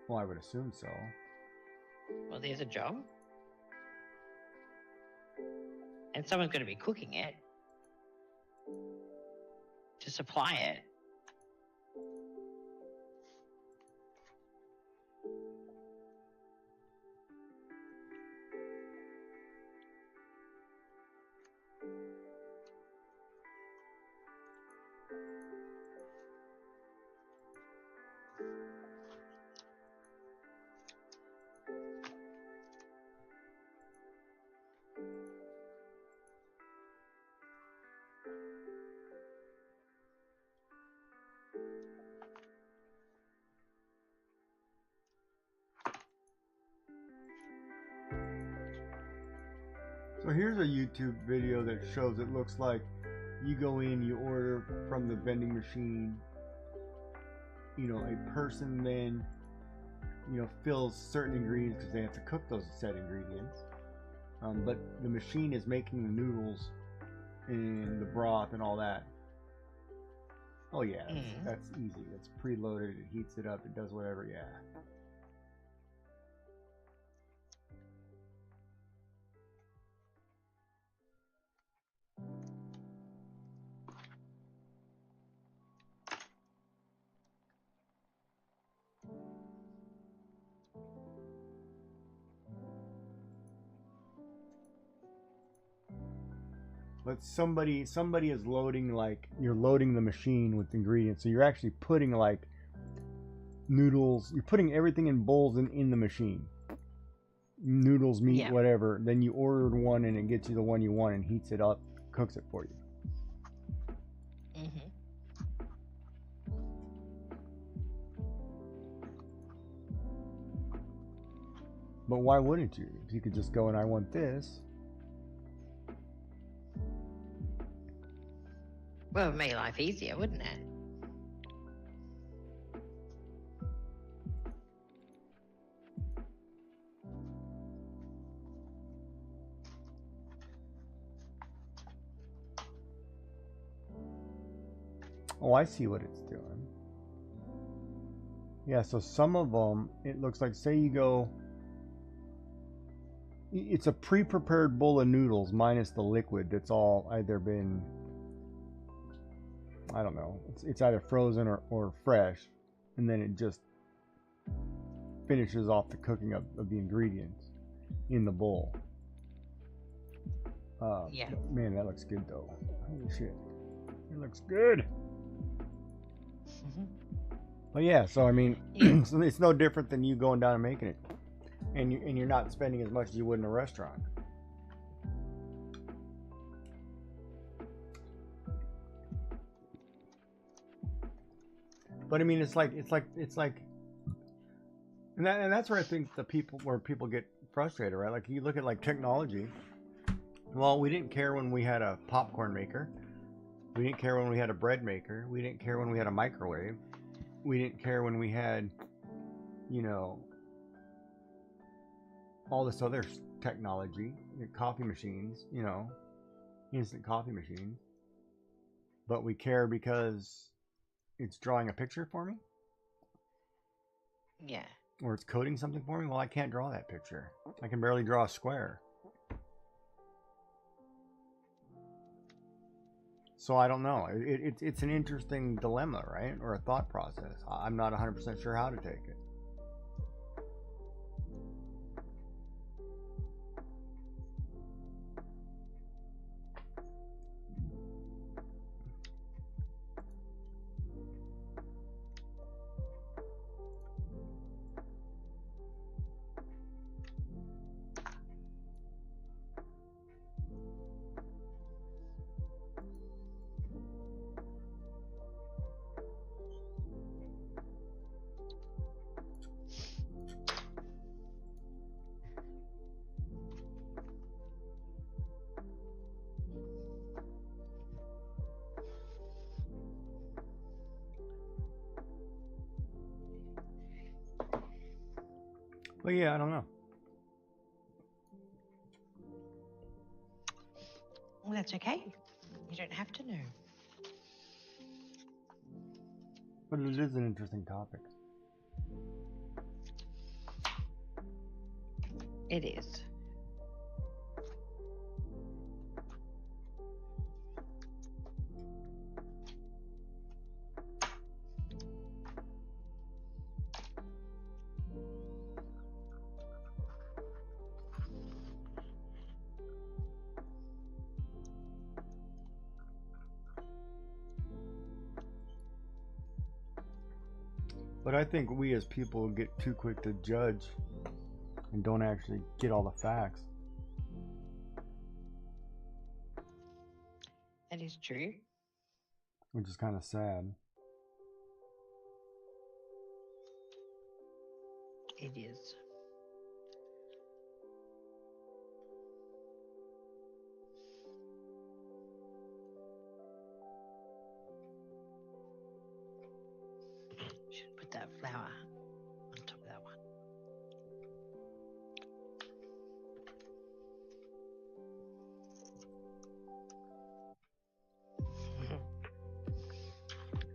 Well, I would assume so. Well, there's a job. And someone's going to be cooking it to supply it. So here's a YouTube video that shows it looks like you go in, you order from the vending machine, you know, a person then, you know, fills certain ingredients because they have to cook those set ingredients. But the machine is making the noodles and the broth and all that. Oh yeah, that's easy. It's preloaded, it heats it up, it does whatever, yeah. but somebody is loading, like, you're loading the machine with ingredients, so you're actually putting like noodles, you're putting everything in bowls in the machine, noodles, meat, Yeah. whatever. Then you ordered one and it gets you the one you want and heats it up, cooks it for you. Mm-hmm. But why wouldn't you? If you could just go and I want this. Well, it would make life easier, wouldn't it? Oh, I see what it's doing. Yeah, so some of them, it looks like, say you go, it's a pre-prepared bowl of noodles minus the liquid that's all either been, I don't know, it's either frozen or fresh, and then it just finishes off the cooking of the ingredients in the bowl. Yeah. Man, that looks good though. Holy shit. It looks good. Mm-hmm. But yeah, so I mean, Yeah. so it's no different than you going down and making it. And you're not spending as much as you would in a restaurant. But I mean, it's like, and that's where I think where people get frustrated, right? Like you look at like technology. Well, we didn't care when we had a popcorn maker. We didn't care when we had a bread maker. We didn't care when we had a microwave. We didn't care when we had, you know, all this other technology, coffee machines, you know, instant coffee machines. But we care because it's drawing a picture for me? Yeah. Or it's coding something for me? Well, I can't draw that picture. I can barely draw a square. So I don't know. It's an interesting dilemma, right? Or a thought process. I'm not 100% sure how to take it. But yeah, I don't know. Well, that's okay. You don't have to know. But it is an interesting topic. It is. But I think we as people get too quick to judge and don't actually get all the facts. That is true. Which is kind of sad. It is. Should put that flower on top of that one.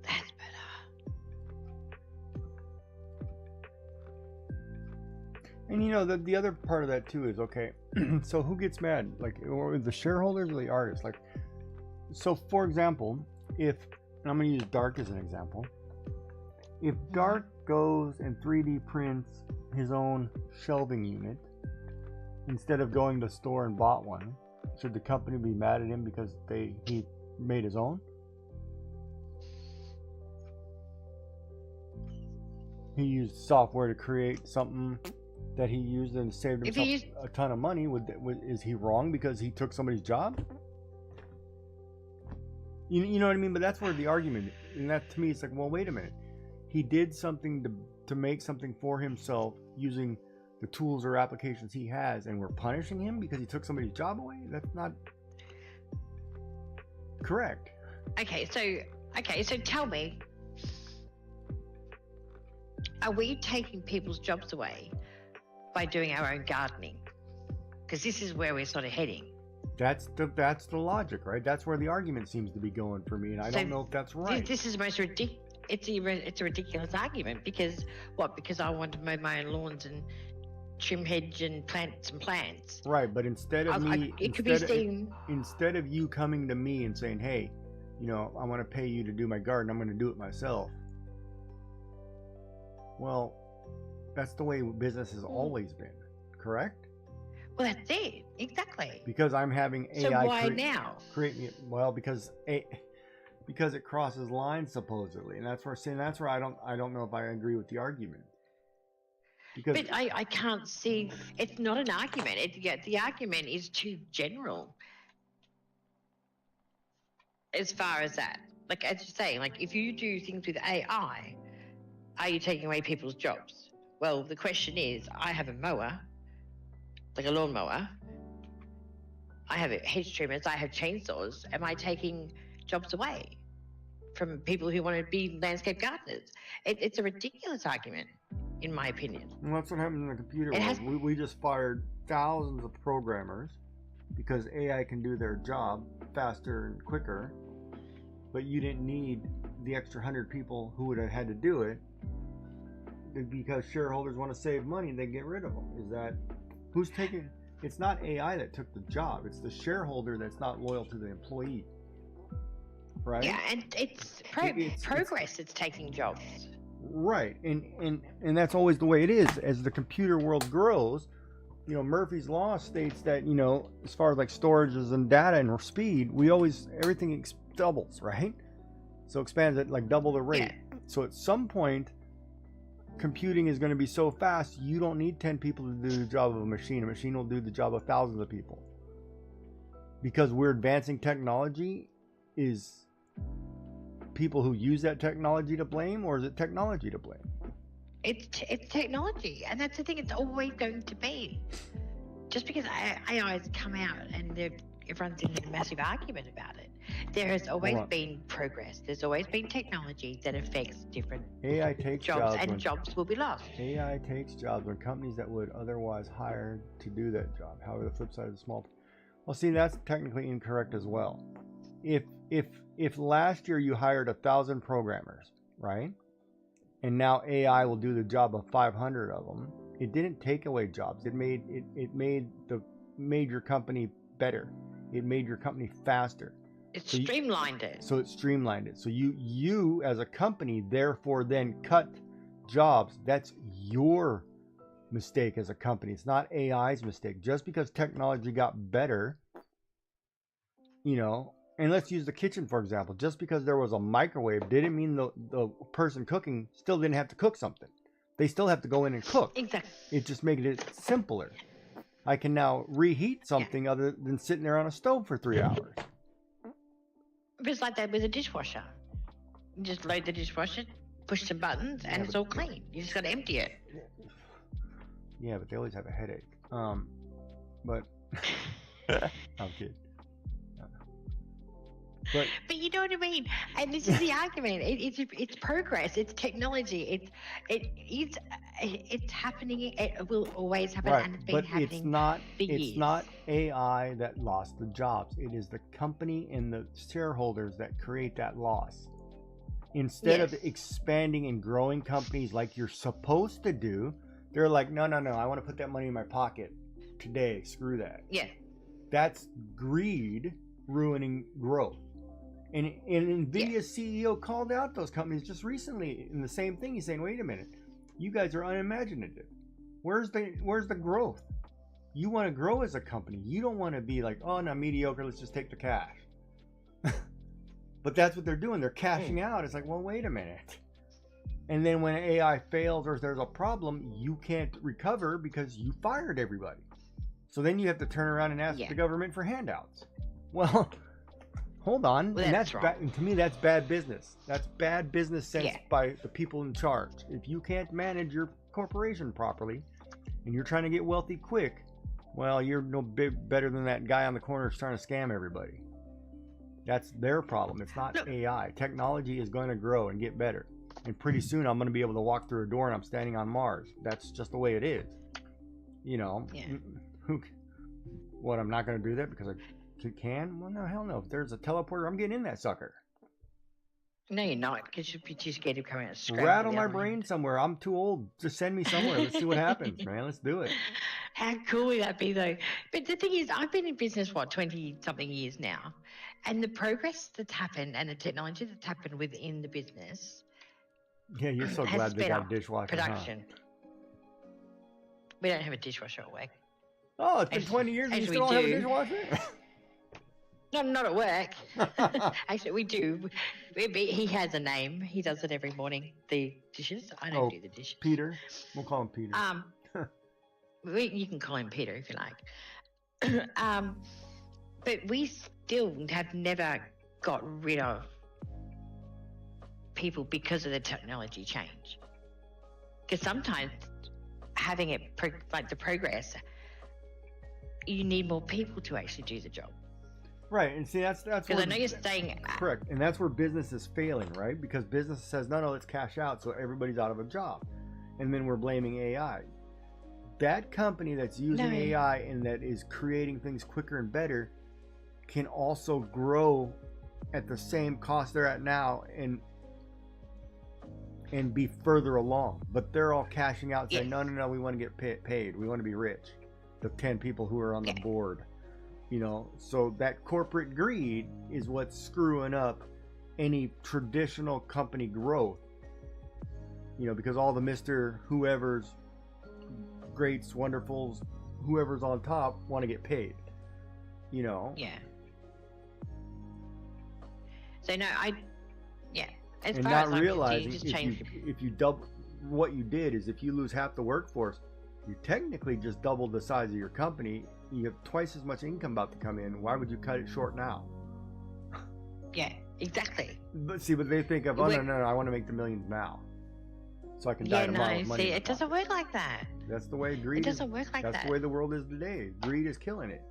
That's better. And you know, the other part of that too is, okay, so who gets mad? Like, or the shareholders or the artists? Like, so for example, if, and I'm going to use Dark as an example, if Dark goes and 3D prints his own shelving unit, instead of going to the store and bought one, Should the company be mad at him because he made his own? He used software to create something that he used and saved himself a ton of money. Is he wrong because he took somebody's job? You know what I mean? But that's where the argument, and that to me, it's like, well, wait a minute. He did something to make something for himself using the tools or applications he has, and we're punishing him because he took somebody's job away? That's not correct. Okay, so tell me, are we taking people's jobs away by doing our own gardening? Because this is where we're sort of heading. That's the logic, right? That's where the argument seems to be going for me, and I don't know if that's right. This is the most ridiculous. It's a ridiculous argument because what? Because I want to mow my own lawns and trim hedge and plant some plants. Right, but instead of you coming to me and saying, "Hey, you know, I want to pay you to do my garden. I'm going to do it myself." Well, that's the way business has always been, correct? Well, that's it. Exactly. Because I'm having AI. So why now? Create me. Well, because it crosses lines supposedly, and that's where I don't know if I agree with the argument. Because but I can't see. It's not an argument. The argument is too general. As far as that, like as you say, like if you do things with AI, are you taking away people's jobs? Well, the question is, I have a mower, like a lawnmower. I have hedge trimmers. I have chainsaws. Am I taking jobs away from people who want to be landscape gardeners? It's a ridiculous argument, in my opinion. Well, that's what happened in the computer world. We just fired thousands of programmers because AI can do their job faster and quicker, but you didn't need the extra 100 people who would have had to do it because shareholders want to save money. They get rid of them. Is that who's taking? It's not AI that took the job. It's the shareholder that's not loyal to the employee. Right? Yeah, and it's progress. It's taking jobs. Right, and that's always the way it is. As the computer world grows, you know, Murphy's Law states that, you know, as far as like storages and data and speed, everything doubles, right? So expands at like double the rate. Yeah. So at some point, computing is going to be so fast, you don't need 10 people to do the job of a machine. A machine will do the job of thousands of people. Because we're advancing technology, is people who use that technology to blame, or is it technology to blame? It's technology, and that's the thing. It's always going to be. Just because AI has come out and everyone's in a massive argument about it, there has always been progress. There's always been technology that affects different AI takes jobs, and jobs will be lost. AI takes jobs when companies that would otherwise hire to do that job. However, the flip side is small. Well, see, that's technically incorrect as well. If last year you hired 1,000 programmers, right, and now AI will do the job of 500 of them, it didn't take away jobs. It made your company better. It made your company faster. It streamlined it. So it streamlined it. So you as a company therefore then cut jobs. That's your mistake as a company. It's not AI's mistake. Just because technology got better, you know, and let's use the kitchen for example. Just because there was a microwave didn't mean the person cooking still didn't have to cook something. They still have to go in and cook. Exactly. It just made it simpler. I can now reheat something other than sitting there on a stove for 3 hours. It's like that with a dishwasher. You just load the dishwasher, push some buttons, and it's all clean. You just got to empty it. Yeah, but they always have a headache. But I'm kidding. But you know what I mean, and this is the argument. It's progress. It's technology. It's happening. It will always happen, and it's been happening. It's not AI that lost the jobs. It is the company and the shareholders that create that loss. Instead of expanding and growing companies like you're supposed to do, they're like, no. I want to put that money in my pocket today. Screw that. Yeah. That's greed ruining growth. And NVIDIA's CEO called out those companies just recently in the same thing. He's saying, wait a minute, you guys are unimaginative. Where's the growth? You want to grow as a company. You don't want to be like, oh, no, mediocre. Let's just take the cash. But that's what they're doing. They're cashing out. It's like, well, wait a minute. And then when AI fails or there's a problem, you can't recover because you fired everybody. So then you have to turn around and ask the government for handouts. Well, hold on. Well, and that's and to me, that's bad business. That's bad business sense by the people in charge. If you can't manage your corporation properly and you're trying to get wealthy quick, well, you're no better than that guy on the corner who's trying to scam everybody. That's their problem. It's not AI. Technology is going to grow and get better. And pretty soon I'm going to be able to walk through a door and I'm standing on Mars. That's just the way it is. You know, what, I'm not going to do that because I can? Well, no, hell no. If there's a teleporter, I'm getting in that sucker. No, you're not, because you'd be too scared of coming out and scramble. Rattle my brain somewhere. I'm too old. Just send me somewhere. Let's see what happens, man. Let's do it. How cool would that be, though? But the thing is, I've been in business, 20-something years now, and the progress that's happened and the technology that's happened within the business. Yeah, you're so glad they got a dishwasher. Production. Huh? We don't have a dishwasher at work. Oh, it's been 20 years and you still don't have a dishwasher? No, not at work. Actually, we do. He has a name. He does it every morning. The dishes. I don't do the dishes. Peter. We'll call him Peter. You can call him Peter if you like. But we still have never got rid of people because of the technology change. Because sometimes having it like the progress, you need more people to actually do the job. Right, and see that's because I know you're saying correct, and that's where business is failing, right? Because business says no, let's cash out, so everybody's out of a job, and then we're blaming AI. That company that's using AI and that is creating things quicker and better can also grow at the same cost they're at now and be further along, but they're all cashing out, saying no, we want to get paid, we want to be rich. The 10 people who are on the board. You know, so that corporate greed is what's screwing up any traditional company growth. You know, because all the Mr. Whoever's greats, wonderfuls, whoever's on top want to get paid. You know? Yeah. So no, as and far not as realizing if you double what you did is if you lose half the workforce, you technically just doubled the size of your company. You have twice as much income about to come in. Why would you cut it short now? Yeah, exactly. But they think of, no, I want to make the millions now, so I can die tomorrow with money. See, it doesn't work like that. That's the way greed. It doesn't work like that. That's the way the world is today. Greed is killing it.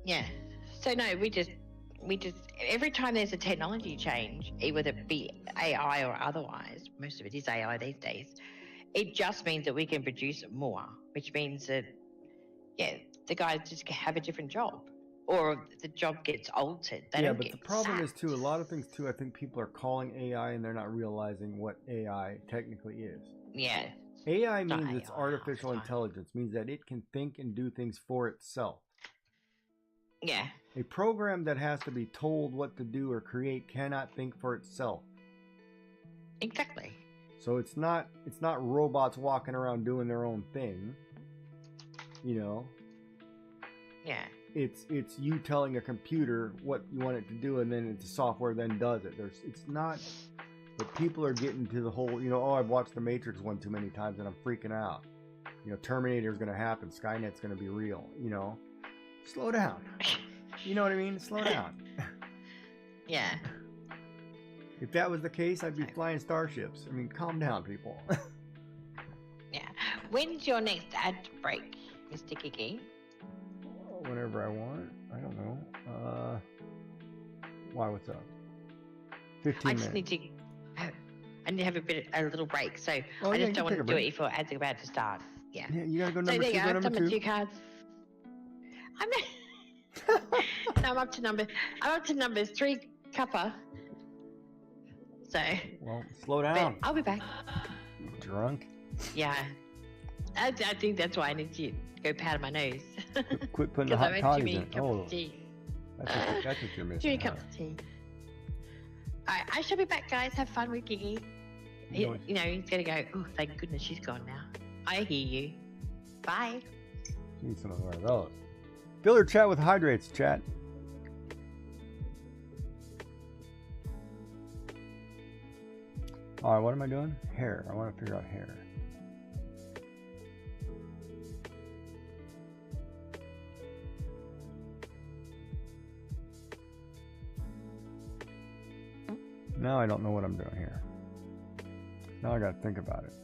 Yeah. So no, we just every time there's a technology change, whether it be AI or otherwise, most of it is AI these days. It just means that we can produce more, which means that, the guys just have a different job, or the job gets altered. They don't get the problem sacked. is too, a lot of things too, I think people are calling AI and they're not realizing what AI technically is. Yeah. AI means it's artificial intelligence, means that it can think and do things for itself. Yeah. A program that has to be told what to do or create cannot think for itself. Exactly. So it's not robots walking around doing their own thing. You know? Yeah. It's you telling a computer what you want it to do, and then the software then does it. It's not, but people are getting to the whole, I've watched The Matrix one too many times and I'm freaking out. Terminator's going to happen. Skynet's going to be real. Slow down. You know what I mean? Slow down. Yeah. If that was the case, I'd be flying starships. I mean, calm down, people. Yeah. When's your next ad break, Mr. Kiki? Whenever I want. I don't know. Why? What's up? 15 minutes. I need to have a little break, so I just don't want to do it if your ads are about to start. Yeah. Yeah, you gotta go number so there 2. you Go go. number 2. 2 cards. I'm up to numbers 3 Cuppa. So. Well, slow down. I'll be back. Drunk. Yeah. I think that's why I need to go powder my nose. Quit putting the hot toddies in. That's what you're missing. Too many cups of tea. Alright, I shall be back, guys. Have fun with Gigi. He's gonna go, oh, thank goodness she's gone now. I hear you. Bye. Need some of one of those. Fill your chat with hydrates, chat. Alright, what am I doing? Hair. I want to figure out hair. Now I don't know what I'm doing here. Now I gotta think about it.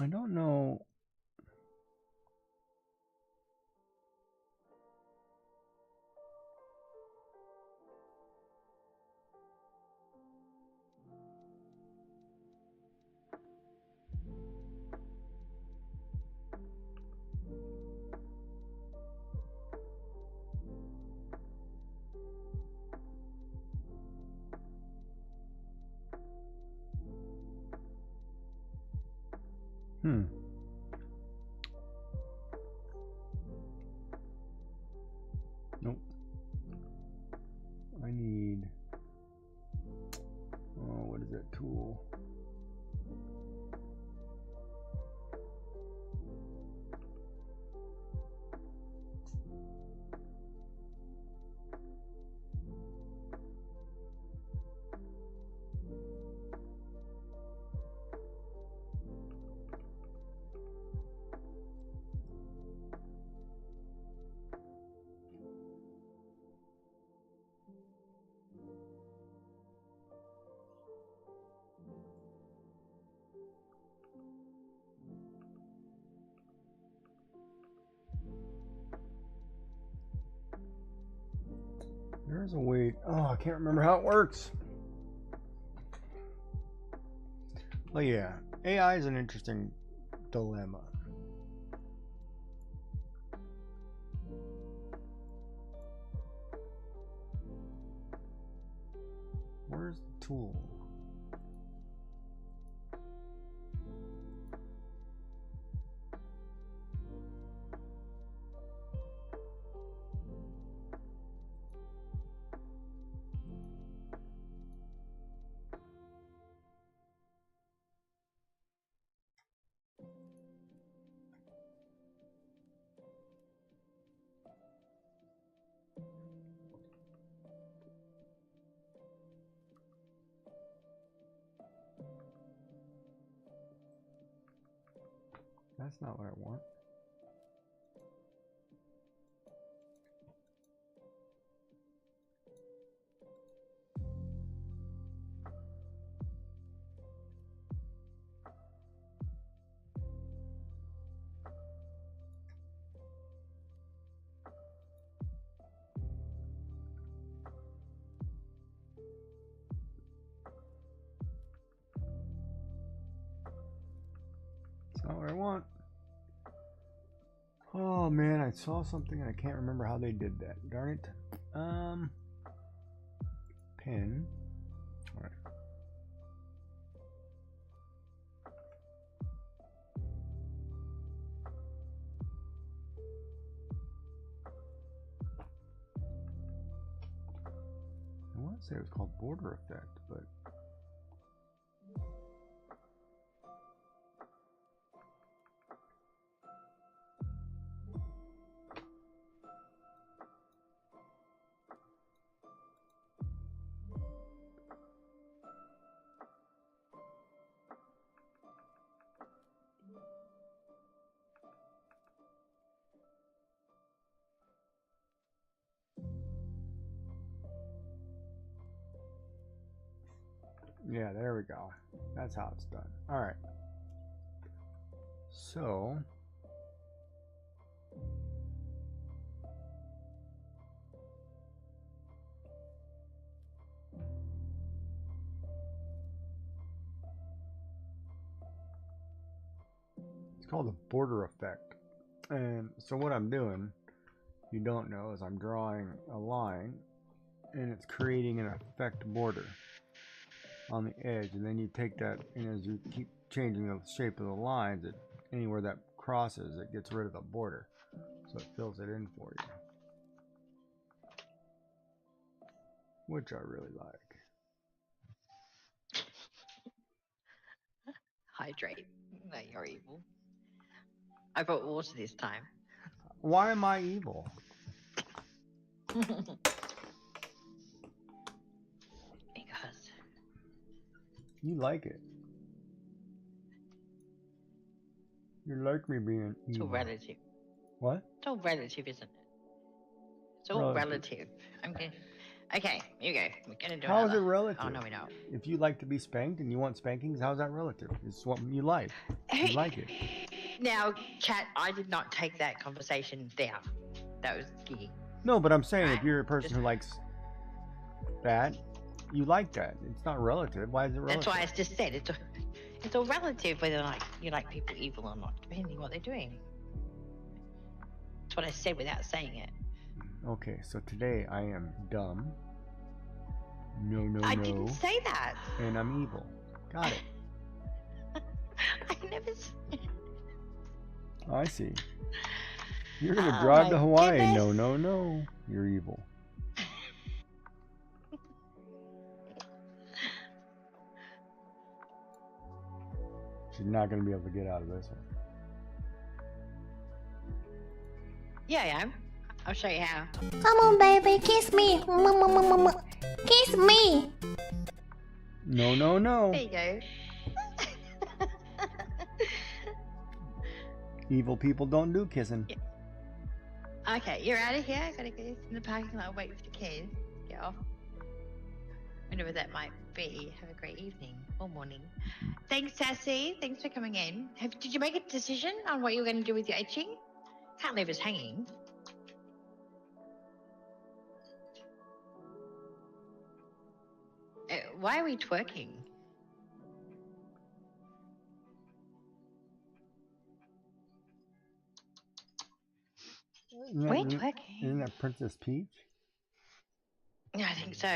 I don't know. Nope. I need. Oh, what is that tool? There's a way. Oh, I can't remember how it works. Well, yeah, AI is an interesting dilemma. Where's the tool? That's not what I want. It's not what I want. Oh man, I saw something and I can't remember how they did that. Darn it. Pin. All right. I want to say it was called border effect, but yeah, there we go. That's how it's done. All right. So called the border effect. And so what I'm doing, if you don't know, is I'm drawing a line and it's creating an effect border on the edge, and then you take that, and as you keep changing the shape of the lines, it anywhere that crosses, it gets rid of the border, so it fills it in for you, which I really like. Hydrate. No, you're evil. I brought water this time. Why am I evil? Because. You like it. You like me being It's all evil. relative. What? It's all relative, isn't it? It's all relative. I'm going. Okay, here you go. We're gonna do. How is another. it relative? Oh no, we don't. If you like to be spanked and you want spankings, how's that relative? It's what you like. You like it. Now, chat. I did not take that conversation down. That was Giggy. No, but I'm saying if Right. you're a person Just- who likes that, you like that. It's not relative. Why is it relative? That's why I just said it's all relative whether you like people evil or not, depending on what they're doing. That's what I said without saying it. Okay, so today I am dumb. No. I didn't say that. And I'm evil. Got it. I never said. I see. You're gonna Oh drive my to Hawaii. goodness. No. You're evil. She's not gonna be able to get out of this one. Yeah, I am. I'll show you how. Come on, baby, kiss me. Kiss me. No. There you go. Evil people don't do kissing. Yeah. Okay, you're out of here. I gotta go in the parking lot. Wait for the kids. Get off. Whenever that might be. Have a great evening or morning. Thanks, Sassy. Thanks for coming in. Did you make a decision on what you were going to do with your etching? Can't leave us hanging. Why are we twerking? We're twerking. Isn't that Princess Peach? Yeah, I think so.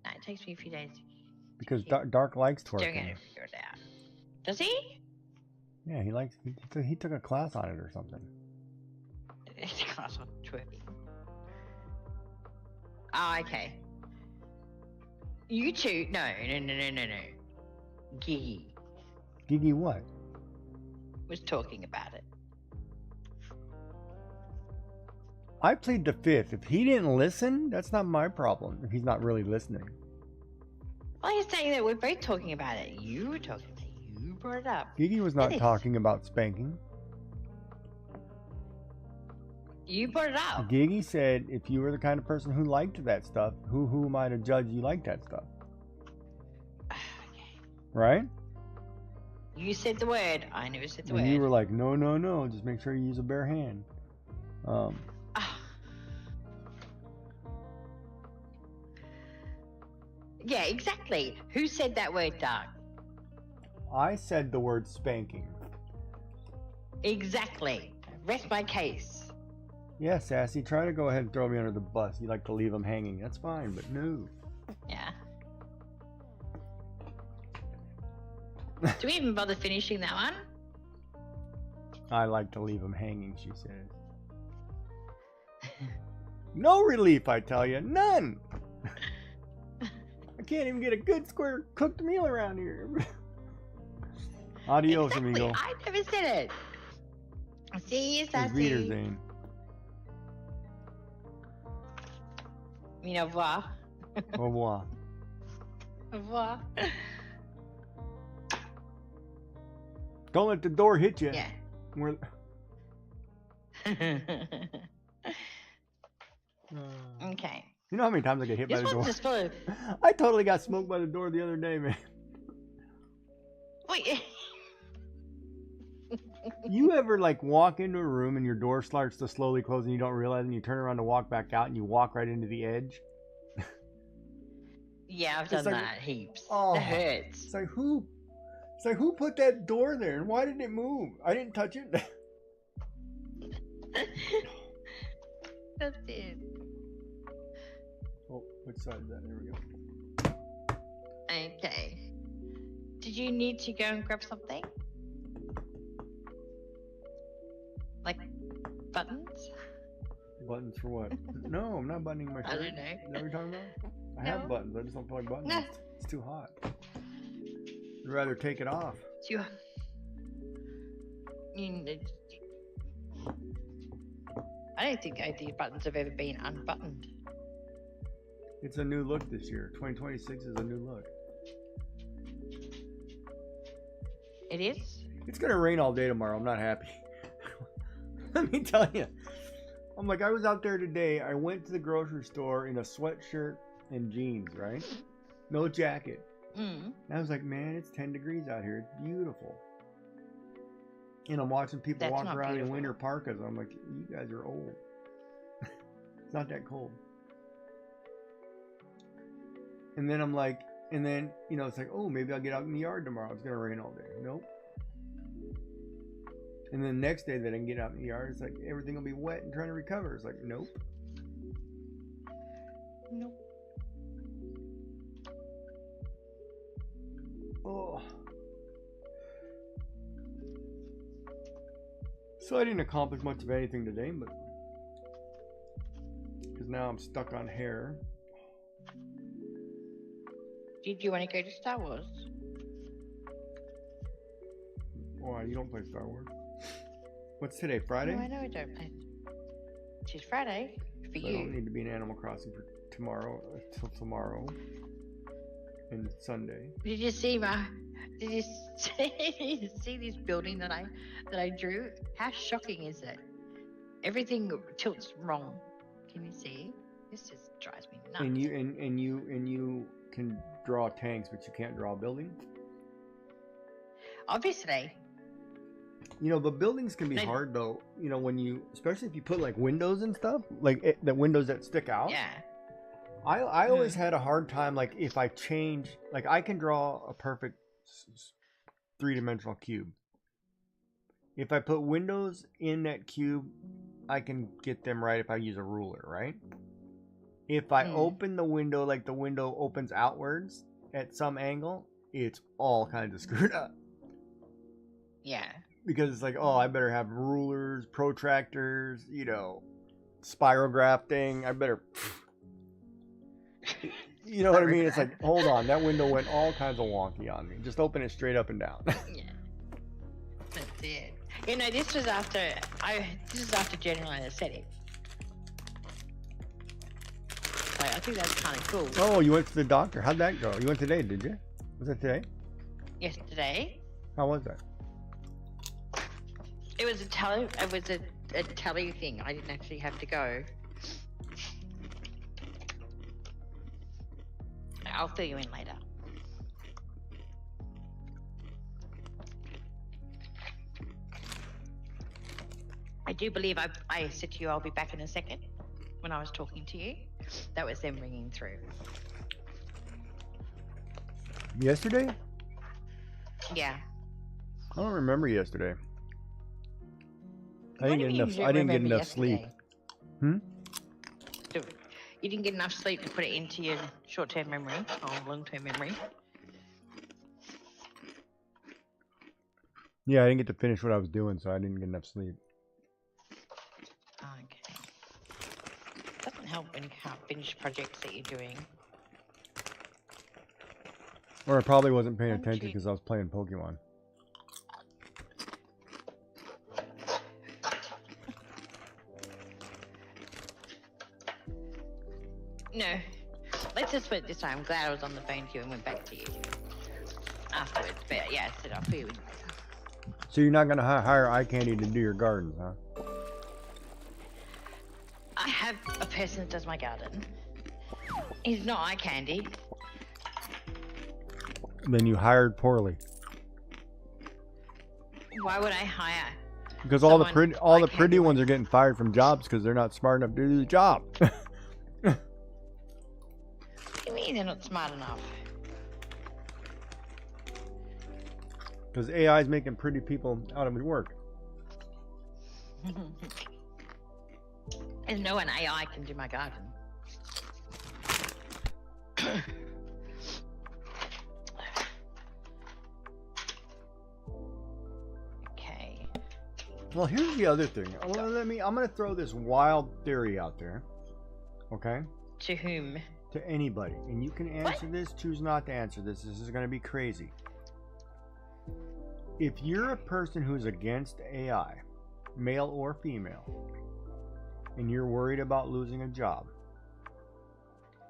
No, it takes me a few days. Because Dark likes Doing twerking. it to figure it out. Does he? Yeah, he likes. He took a class on it or something. It's a class on twerking. Oh, okay. You two? No. Giggy Gigi, what? was talking about it. I plead the fifth. If he didn't listen, that's not my problem. If he's not really listening. Well, he's saying that we're both talking about it. You were talking about it. You brought it up. Gigi was not It is. talking about spanking. You brought it up. Gigi said, if you were the kind of person who liked that stuff, who am I to judge you like that stuff? Okay. Right? You said the word. I never said the And word. you were like, no. Just make sure you use a bare hand. Ah. Yeah, exactly. Who said that word, Dark? I said the word spanking. Exactly. Rest my case. Yeah, Sassy, try to go ahead and throw me under the bus. You like to leave them hanging. That's fine, but no. Yeah. Do we even bother finishing that one? I like to leave them hanging, she says. No relief, I tell you. None. I can't even get a good square cooked meal around here. Adios, Exactly. amigo. I never said it. See you, Auf Sassy. Wiedersehen. Au revoir. Au revoir. Au revoir. Don't let the door hit you. Yeah. We're- Okay. You know how many times I get hit by This the door? one's just full of... I totally got smoked by the door the other day, man. Wait. You ever like walk into a room and your door starts to slowly close and you don't realize and you turn around to walk back out and you walk right into the edge? Yeah, I've It's done like- that heaps. Oh. It hurts. It's like who It's like, who put that door there and why did it move? I didn't touch it. That's it. Oh, which side is that? There we go. Okay. Did you need to go and grab something? Like buttons? Buttons for what? No, I'm not buttoning my shirt. I don't know. Is that what you're talking about? I No. have buttons. I just don't feel like buttoning. No. It's too hot. I'd rather take it off. You know, I don't think these buttons have ever been unbuttoned. It's a new look this year. 2026 is a new look. It is? It's gonna rain all day tomorrow. I'm not happy. Let me tell you. I'm like, I was out there today. I went to the grocery store in a sweatshirt and jeans, right? No jacket. Mm. And I was like, man, it's 10 degrees out here. It's beautiful. And I'm watching people That's walk not around in beautiful. winter parkas. I'm like, you guys are old. It's not that cold. And then I'm like, and then, you know, it's like, oh, maybe I'll get out in the yard tomorrow. It's going to rain all day. Nope. And then the next day that I can get out in the yard, it's like everything will be wet and trying to recover. It's like, nope. Nope. Oh. So I didn't accomplish much of anything today, but because now I'm stuck on hair. Did you want to go to Star Wars? Why, you don't play Star Wars? What's today, Friday? No, I know I don't play. It's Friday for So I don't you. need to be in Animal Crossing for tomorrow, till tomorrow and Sunday. Did you see my? Did you see this building that I drew? How shocking is it? Everything tilts wrong. Can you see? This just drives me nuts. And you can draw tanks, but you can't draw buildings. Obviously. You know, but buildings can be They- hard though. You know, when you, especially if you put like windows and stuff, like the windows that stick out. Yeah. I always had a hard time, like if I change, like I can draw a perfect three-dimensional cube. If I put windows in that cube, I can get them right if I use a ruler, right? If I open the window, like the window opens outwards at some angle, it's all kinds of screwed up. Yeah. Because it's like, oh, I better have rulers, protractors, you know, spirograph thing. I better, you know what I mean? It's like, hold on, that window went all kinds of wonky on me. Just open it straight up and down. Yeah. That's it. You know, this was after general anesthetic. Like, I think that's kind of cool. Oh, you went to the doctor. How'd that go? You went today, did you? Was it today? Yesterday, How was that? it was a tele thing. I didn't actually have to go. I'll fill you in later. I do believe I said to you I'll be back in a second when I was talking to you. That was them ringing through. Yesterday? Yeah. I don't remember yesterday. I What didn't do get you mean enough. you I didn't get remember enough sleep. yesterday? You didn't get enough sleep to put it into your short-term memory or long-term memory. Yeah, I didn't get to finish what I was doing, so I didn't get enough sleep. Okay. Doesn't help when you can't finish projects that you're doing. Or I probably wasn't paying Oh, attention gee. because I was playing Pokemon. No. Let's just put it this way. I'm glad I was on the phone to you and went back to you afterwards. But yeah, I said I'll fill you in. So you're not gonna hire eye candy to do your gardens, huh? I have a person that does my garden. He's not eye candy. Then you hired poorly. Why would I hire? Because all the Someone pretty, all the eye pretty candy ones are getting fired from jobs because they're not smart enough to do the job. What do you mean they're not smart enough? Because AI is making pretty people out of work. And no an AI can do my garden. Okay. Well, here's the other thing. I'm gonna throw this wild theory out there. Okay? To whom? To anybody. And you can answer this, choose not to answer this. This is gonna be crazy. If you're a person who's against AI, male or female, and you're worried about losing a job,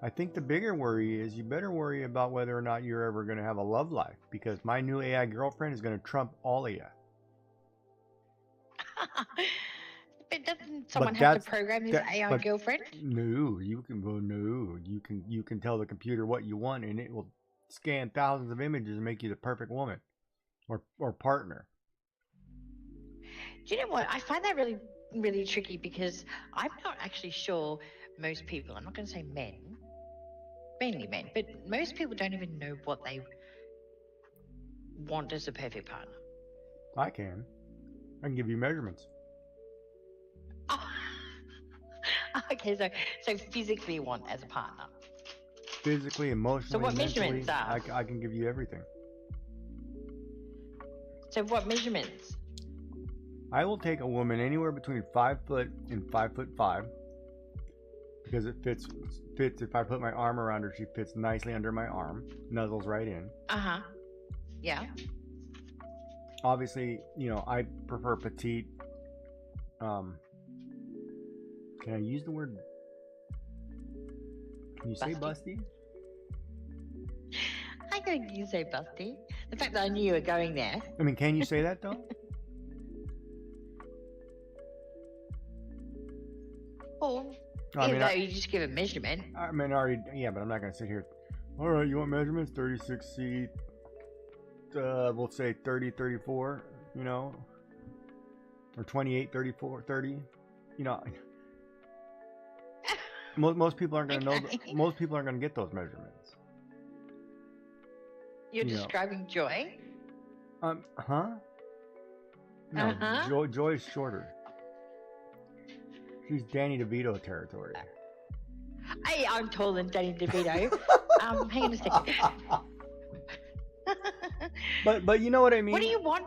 I think the bigger worry is you better worry about whether or not you're ever going to have a love life, because my new AI girlfriend is going to trump all of you. But doesn't someone have to program his AI girlfriend? No, you can tell the computer what you want, and it will scan thousands of images and make you the perfect woman or partner. Do you know what? I find that really, really tricky, because I'm not actually sure most people, I'm not going to say men, mainly men, but most people don't even know what they want as a perfect partner. I can give you measurements. Oh. Okay, so physically want as a partner. Physically, emotionally, so what mentally, measurements are? I can give you everything. So what measurements? I will take a woman anywhere between 5 foot and 5'5", because it fits. If I put my arm around her, she fits nicely under my arm, nuzzles right in. Yeah. Obviously, I prefer petite. Can I use the word? Can you say busty? I think you say busty. The fact that I knew you were going there. I mean, can you say that though? Well, I mean, you just give a measurement. I mean, yeah, but I'm not going to sit here. All right, you want measurements? 36C, we'll say 30, 34, or 28, 34, 30, Most people aren't going to know. Most people aren't going to get those measurements. You're describing Joy? Huh? No, Joy's shorter. She's Danny DeVito territory. Hey, I'm taller than Danny DeVito. Hang on a second. but you know what I mean? What do you want?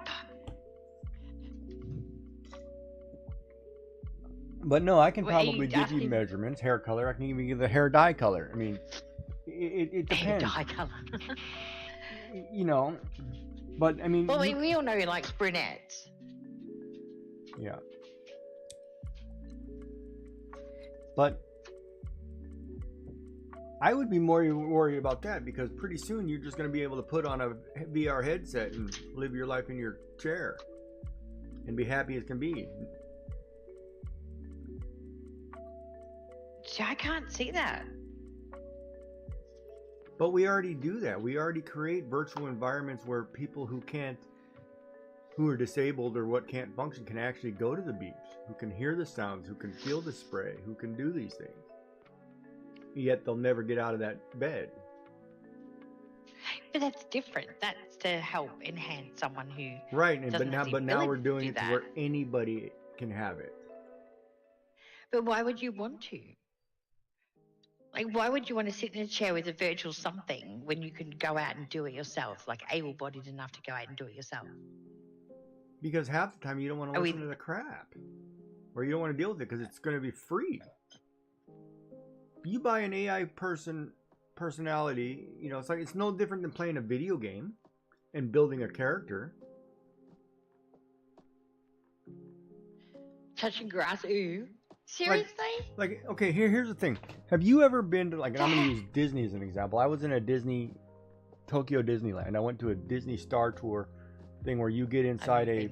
But no, I can probably give you measurements, hair color. I can even give you the hair dye color. I mean, it depends. Hair dye color. But I mean. Well, we all know he likes brunettes. Yeah. But I would be more worried about that, because pretty soon you're just going to be able to put on a VR headset and live your life in your chair and be happy as can be. See, I can't see that. But we already do that. We already create virtual environments where people who are disabled or can't function can actually go to the beach, who can hear the sounds, who can feel the spray, who can do these things. Yet they'll never get out of that bed. But that's different. That's to help enhance someone who but now we're doing it to where anybody can have it. But why would you want to? Like, why would you want to sit in a chair with a virtual something when you can go out and do it yourself, like able-bodied enough to go out and do it yourself? Because half the time you don't want to listen to the crap. Or you don't want to deal with it because it's going to be free. You buy an AI personality, it's no different than playing a video game and building a character. Touching grass, ooh. Seriously? Okay, here's the thing. Have you ever been to, and I'm going to use Disney as an example. I was in Tokyo Disneyland. I went to a Disney Star Tour thing where you get inside a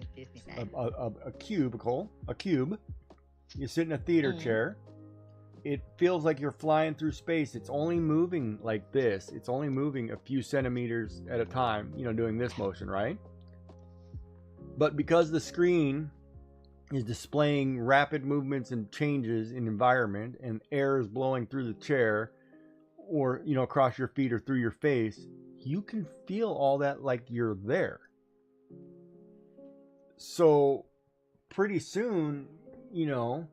cube. You sit in a theater chair. It feels like you're flying through space. It's only moving like this. It's only moving a few centimeters at a time, doing this motion, right? But because the screen is displaying rapid movements and changes in environment, and air is blowing through the chair or, across your feet or through your face, you can feel all that like you're there. So pretty soon, you know,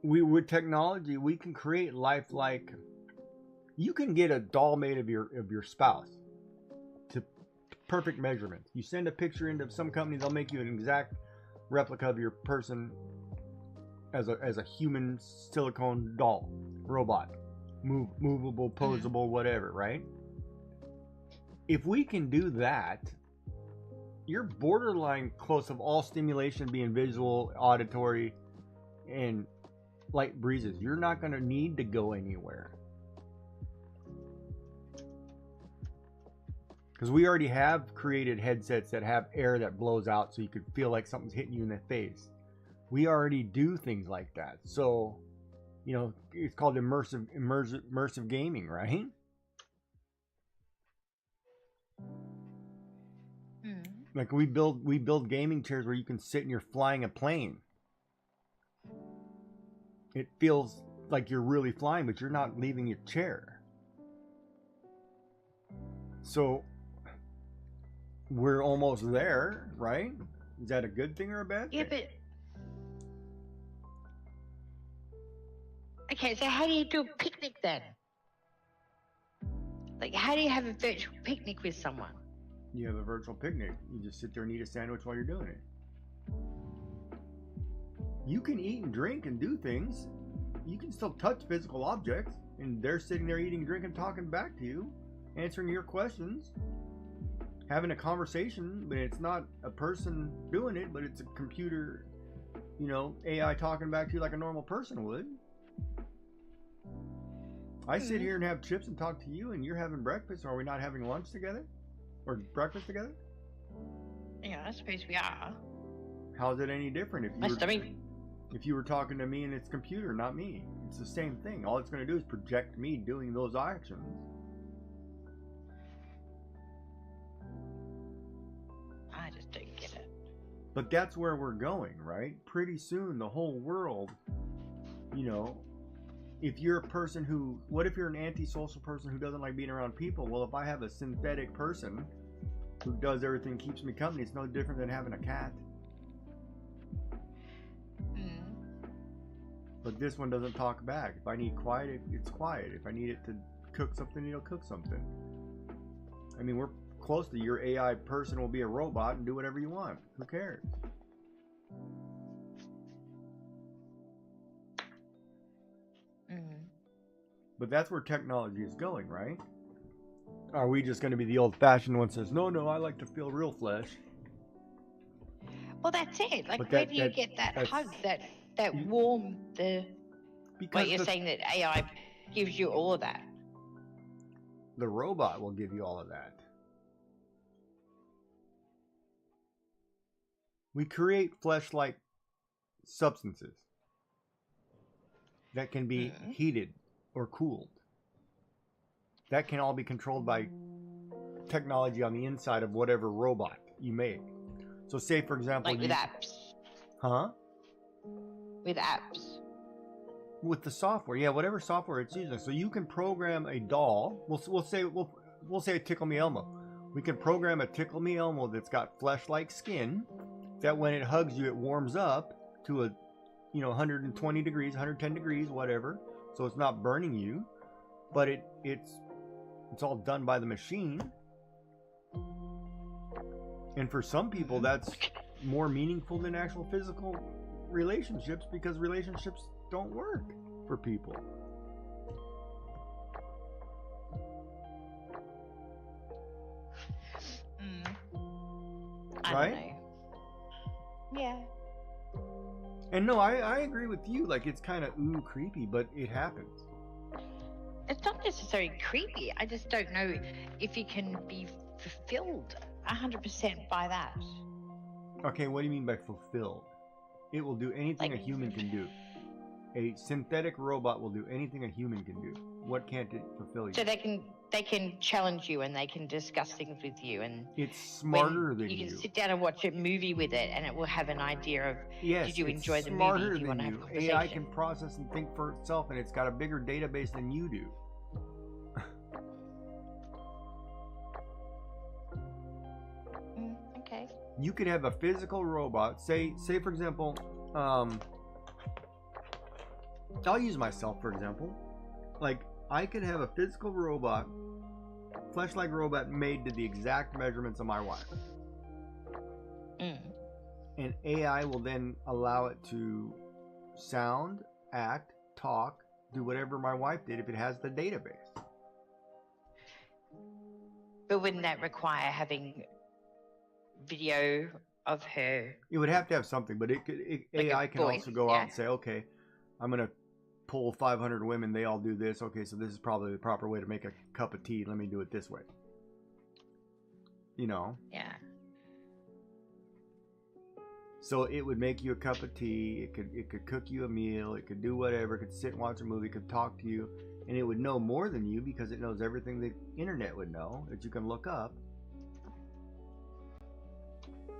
with technology, we can create lifelike. You can get a doll made of your spouse to perfect measurements. You send a picture into some company, they'll make you an exact replica of your person as a human silicone doll robot, movable, posable, whatever, right? If we can do that, you're borderline close of all stimulation being visual, auditory, and light breezes. You're not going to need to go anywhere. Because we already have created headsets that have air that blows out so you could feel like something's hitting you in the face. We already do things like that. So, you know, it's called immersive gaming, right? Like we build gaming chairs where you can sit and you're flying a plane. It feels like you're really flying, but you're not leaving your chair. So we're almost there, right? Is that a good thing or a bad thing? Yeah, but okay, so how do you do a picnic then? Like, how do you have a virtual picnic with someone? You have a virtual picnic. You just sit there and eat a sandwich while you're doing it. You can eat and drink and do things. You can still touch physical objects, and they're sitting there eating, drinking, talking back to you, answering your questions, having a conversation, but it's not a person doing it, but it's a computer, you know, AI talking back to you like a normal person would. I sit here and have chips and talk to you, and you're having breakfast. Are we not having lunch together? Or breakfast together? Yeah, I suppose we are. How's it any different if you were talking to me and it's computer, not me? It's the same thing. All it's going to do is project me doing those actions. I just don't get it. But that's where we're going, right? Pretty soon, the whole world, you know, if you're a person who, what if you're an antisocial person who doesn't like being around people? Well, if I have a synthetic person who does everything, keeps me company, it's no different than having a cat. But this one doesn't talk back. If I need quiet, it's quiet. If I need it to cook something, it'll cook something. I mean, we're close to your AI person will be a robot and do whatever you want. Who cares? But that's where technology is going, right? Are we just going to be the old-fashioned one that says, no, I like to feel real flesh? Well, that's it. Like, where do you get that hug, that warm, what you're saying that AI gives you all of that? The robot will give you all of that. We create flesh-like substances that can be heated or cooled. That can all be controlled by technology on the inside of whatever robot you make. So say, for example... Like with apps. Huh? With apps. With the software. Yeah, whatever software it's using. So you can program a doll. We'll say a Tickle Me Elmo. We can program a Tickle Me Elmo that's got flesh-like skin, that when it hugs you, it warms up to 120 degrees, 110 degrees, whatever. So it's not burning you, but it's all done by the machine. And for some people, that's more meaningful than actual physical relationships, because relationships don't work for people. I don't know. Yeah. And no, I agree with you. Like, it's kind of creepy, but it happens. It's not necessarily creepy. I just don't know if you can be fulfilled 100% by that. Okay, what do you mean by fulfilled? It will do anything a human can do. A synthetic robot will do anything a human can do. What can't it fulfill you? So they can challenge you and they can discuss things with you, and it's smarter than you. You can sit down and watch a movie with it, and it will have an idea of, did you enjoy the movie? Do you want to have a conversation? AI can process and think for itself, and it's got a bigger database than you do. you could have a physical robot. Say for example, I'll use myself for example. Like I could have a physical robot, flesh-like robot made to the exact measurements of my wife. And AI will then allow it to sound, act, talk, do whatever my wife did if it has the database. But wouldn't that require having video of her? It would have to have something, but AI can voice, also go out and say, okay, I'm going to pull 500 women. They all do this. Okay, so this is probably the proper way to make a cup of tea. Let me do it this way. You know? Yeah. So it would make you a cup of tea. It could cook you a meal. It could do whatever. It could sit and watch a movie. It could talk to you. And it would know more than you because it knows everything the internet would know that you can look up.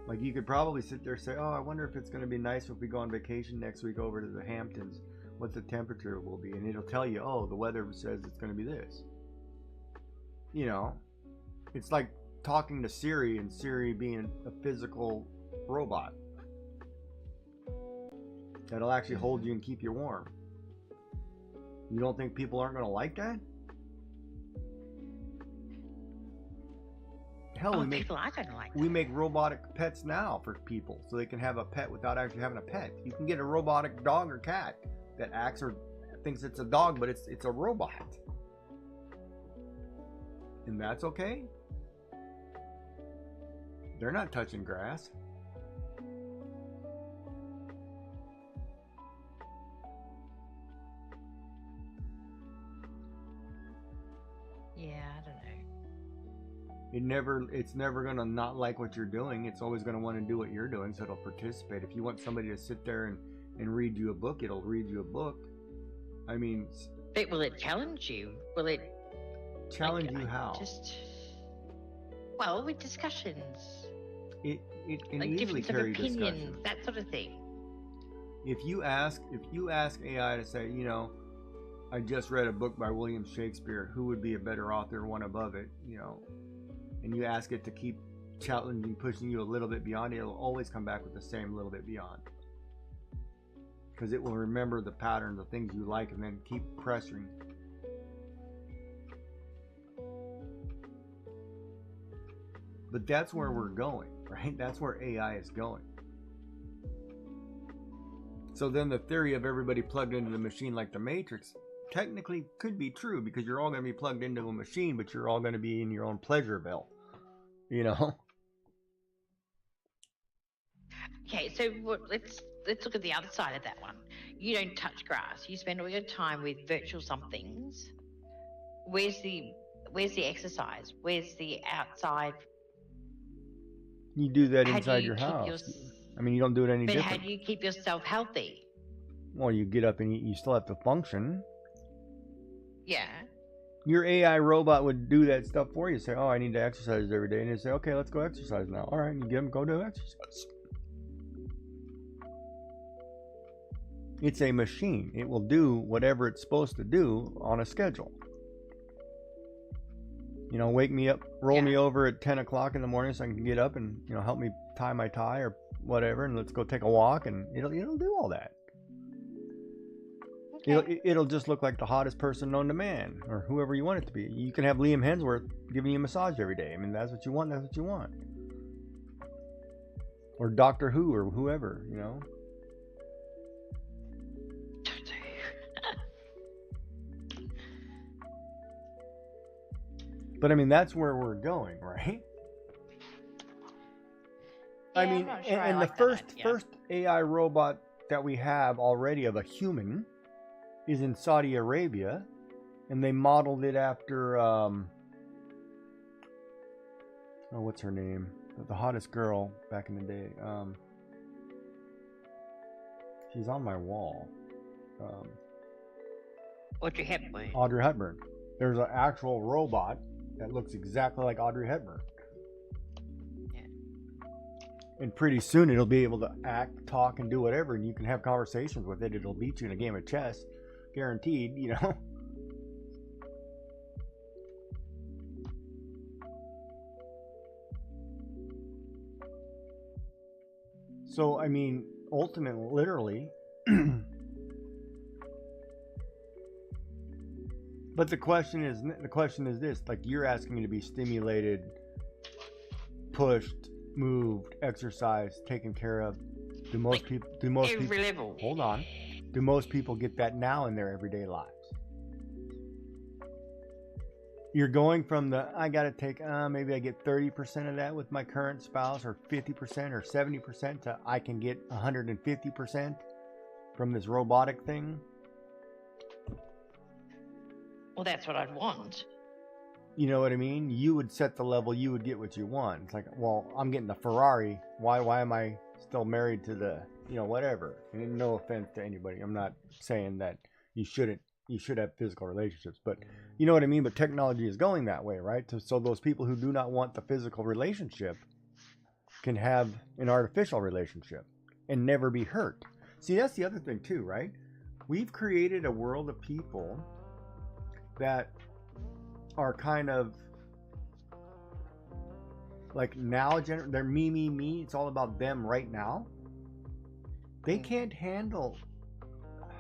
Like you could probably sit there and say, oh, I wonder if it's going to be nice if we go on vacation next week over to the Hamptons. What the temperature will be. And it'll tell you, oh, the weather says it's going to be this. You know, it's like talking to Siri and Siri being a physical robot that'll actually hold you and keep you warm. You don't think people aren't going to like that? Hell, People are going to like that. We make robotic pets now for people so they can have a pet without actually having a pet. You can get a robotic dog or cat that acts or thinks it's a dog, but it's a robot. And that's okay? They're not touching grass. Yeah, I don't know. It's never gonna not like what you're doing. It's always gonna want to do what you're doing, so it'll participate. If you want somebody to sit there and read you a book, it'll read you a book. I mean, But will it challenge you? Will it challenge you how? Well, with discussions. It can Like easily difference of carry opinions, discussion. that sort of thing. If you ask AI to say, you know, I just read a book by William Shakespeare, who would be a better author, one above it, you know, and you ask it to keep challenging, pushing you a little bit beyond it, it'll always come back with the same little bit beyond. Because it will remember the pattern, the things you like, and then keep pressing. But that's where we're going, right? That's where AI is going. So then the theory of everybody plugged into the machine like the Matrix technically could be true, because you're all going to be plugged into a machine, but you're all going to be in your own pleasure belt, you know? Okay, so let's look at the other side of that one. You don't touch grass. You spend all your time with virtual somethings. Where's the exercise? Where's the outside? You do that How do inside you your keep house. I mean, you don't do it any But different. how do you keep yourself healthy? Well, you get up and eat. You still have to function. Yeah. Your AI robot would do that stuff for you. Say, oh, I need to exercise every day. And you say, okay, let's go exercise now. All right, and you get them, go do exercise. It's a machine. It will do whatever it's supposed to do on a schedule. You know, wake me up, roll me over at 10 o'clock in the morning so I can get up and, you know, help me tie my tie or whatever, and let's go take a walk, and it'll do all that. Okay. It'll just look like the hottest person known to man, or whoever you want it to be. You can have Liam Hemsworth giving you a massage every day. I mean, that's what you want. That's what you want. Or Doctor Who, or whoever, you know. But I mean, that's where we're going, right? Yeah, I mean, I'm not sure I and like the that idea. first AI robot that we have already of a human is in Saudi Arabia, and they modeled it after what's her name? The hottest girl back in the day. She's on my wall. Audrey Hepburn. Audrey Hepburn. There's an actual robot that looks exactly like Audrey Hepburn. Yeah. And pretty soon it'll be able to act, talk, and do whatever, and you can have conversations with it. It'll beat you in a game of chess, guaranteed, you know. So, I mean, ultimately, literally. But the question is this: like, you're asking me to be stimulated, pushed, moved, exercised, taken care of. Do most people? Every level. Hold on. Do most people get that now in their everyday lives? You're going from the I gotta take maybe I get 30% of that with my current spouse, or 50% or 70%, to I can get 150% from this robotic thing. Well, that's what I'd want. You know what I mean? You would set the level, you would get what you want. It's like, well, I'm getting the Ferrari. Why am I still married to the, whatever? And no offense to anybody. I'm not saying that you should have physical relationships, but you know what I mean? But technology is going that way, right? So those people who do not want the physical relationship can have an artificial relationship and never be hurt. See, that's the other thing too, right? We've created a world of people that are kind of like now they're me. It's all about them right now. They can't handle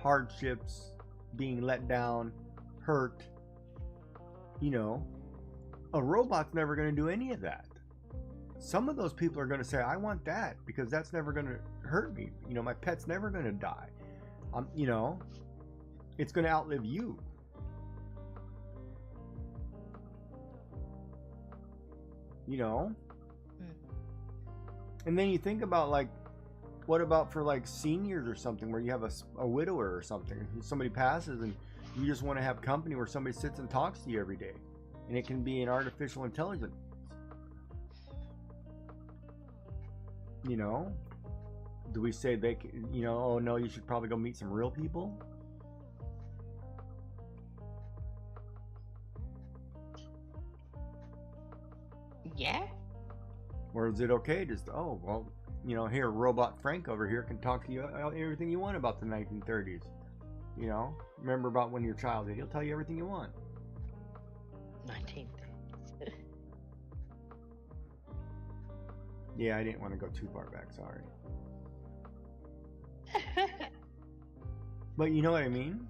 hardships, being let down, hurt. A robot's never going to do any of that. Some of those people are going to say, I want that because that's never going to hurt me. My pet's never going to die. It's going to outlive you. And then you think about, like, what about for like seniors or something, where you have a widower or something, somebody passes and you just want to have company where somebody sits and talks to you every day, and it can be an artificial intelligence. Do we say they can, oh no, you should probably go meet some real people? Yeah. Or is it okay just, oh, well, here, Robot Frank over here can talk to you everything you want about the 1930s. Remember about when you're a child, he'll tell you everything you want. 1930s. Yeah, I didn't want to go too far back, sorry. But you know what I mean?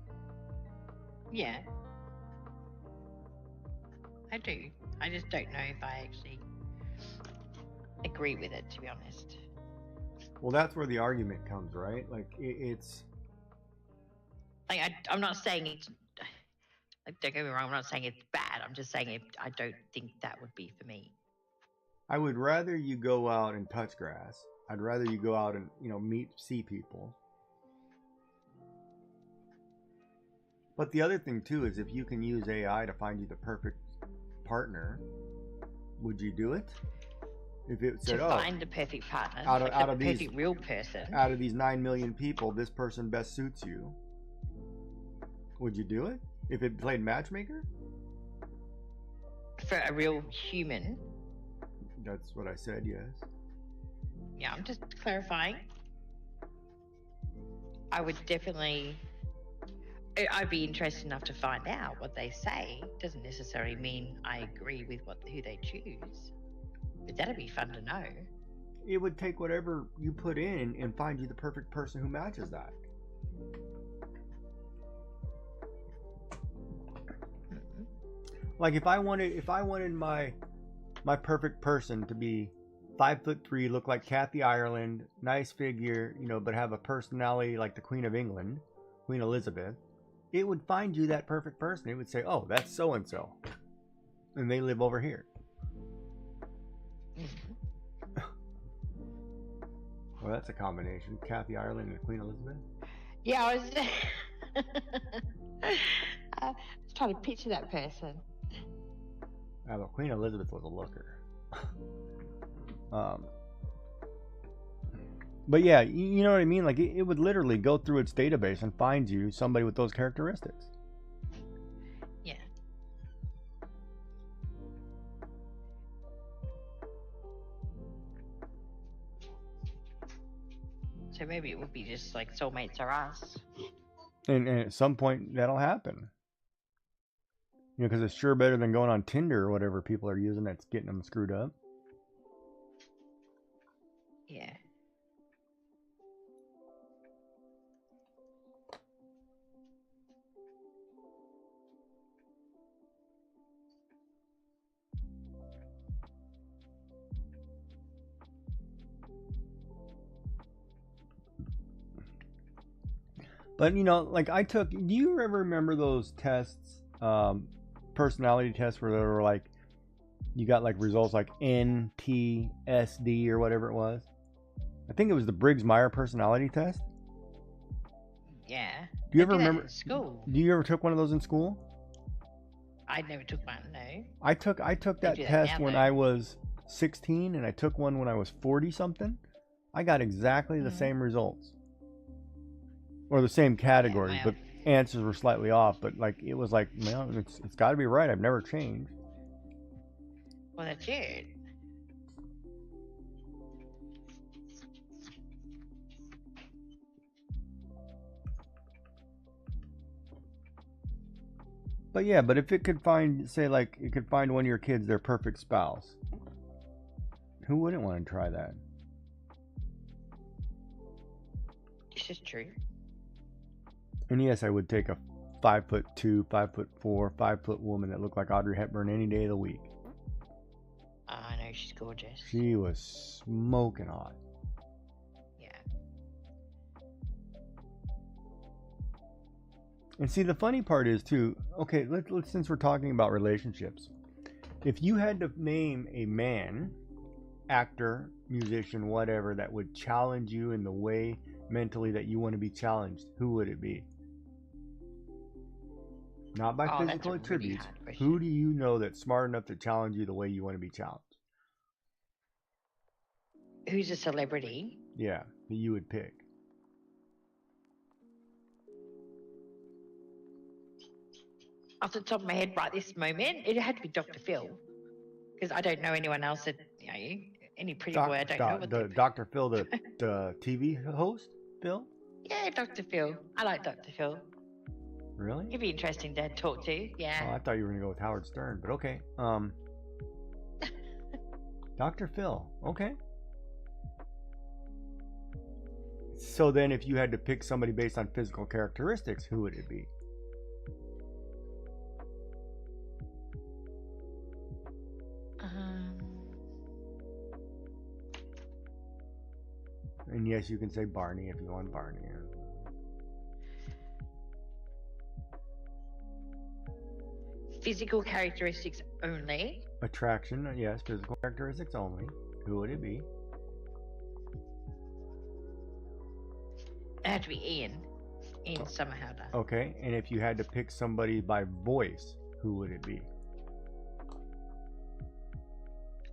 Yeah. I do. I just don't know if I actually agree with it, to be honest. Well, that's where the argument comes, right? Like, it's... Like, I'm not saying it's... Like, don't get me wrong, I'm not saying it's bad. I'm just saying I don't think that would be for me. I would rather you go out and touch grass. I'd rather you go out and, see people. But the other thing, too, is if you can use AI to find you the perfect partner, would you do it? If it said, to find the perfect partner, out of the these perfect real person, out of these 9 million people, this person best suits you, would you do it? If it played matchmaker? For a real human? That's what I said, yes. Yeah, I'm just clarifying. I would definitely... I'd be interested enough to find out what they say. Doesn't necessarily mean I agree with who they choose. But that'd be fun to know. It would take whatever you put in and find you the perfect person who matches that. Mm-hmm. Like if I wanted my perfect person to be 5'3", look like Kathy Ireland, nice figure, but have a personality like the Queen of England, Queen Elizabeth, it would find you that perfect person. It would say, oh, that's so and so, and they live over here. Mm-hmm. Well, that's a combination. Kathy Ireland and Queen Elizabeth. Yeah, I was trying to picture that person. Well, Queen Elizabeth was a looker. But yeah, you know what I mean? Like, it would literally go through its database and find you somebody with those characteristics. Yeah. So maybe it would be just like soulmates are us. And at some point, that'll happen. Because it's sure better than going on Tinder or whatever people are using that's getting them screwed up. Yeah. But you know, like I took. Do you ever remember those tests, personality tests, where they were like, you got like results like NTSD or whatever it was? I think it was the Briggs-Meyer personality test. Yeah. Do you They ever do that remember? in school? Do you ever took one of those in school? I never took one. No. I took that do that test now, when though. I was 16, and I took one when I was 40 something. I got exactly the same results, or the same categories, Yeah, but answers were slightly off. But like it was like, man, it's got to be right. I've never changed. Well, that's it. But yeah, but if it could find, say, like it could find one of your kids their perfect spouse, who wouldn't want to try that? This is true. And yes, I would take a 5'2", 5'4", 5' woman that looked like Audrey Hepburn any day of the week. Oh, I know, she's gorgeous. She was smoking hot. Yeah. And see, the funny part is too. Okay, let's since we're talking about relationships, if you had to name a man, actor, musician, whatever, that would challenge you in the way mentally that you want to be challenged, who would it be? Not by physical that's a really attributes. hard question. Who do you know that's smart enough to challenge you the way you want to be challenged? Who's a celebrity? Yeah, that you would pick. Off the top of my head, right this moment, it had to be Dr. Phil, because I don't know anyone else that any pretty boy. I don't know what they're. Dr. Phil, the TV host, Phil. Yeah, Dr. Phil. I like Dr. Phil. Really? He'd be interesting to talk to. Yeah. Oh, I thought you were gonna go with Howard Stern, but okay. Dr. Phil. Okay. So then, if you had to pick somebody based on physical characteristics, who would it be? And yes, you can say Barney if you want Barney. Physical characteristics only. Attraction, yes, physical characteristics only. Who would it be? It had to be Ian. Ian Somerhalder. Okay, and if you had to pick somebody by voice, who would it be?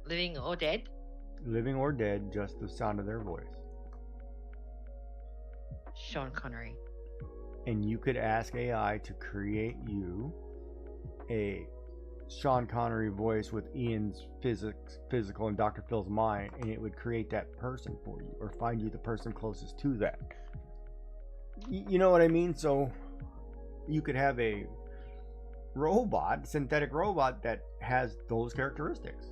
Living or dead? Living or dead, just the sound of their voice. Sean Connery. And you could ask AI to create you a Sean Connery voice with Ian's physical, and Dr. Phil's mind, and it would create that person for you, or find you the person closest to that. You know what I mean? So you could have a robot, synthetic robot, that has those characteristics.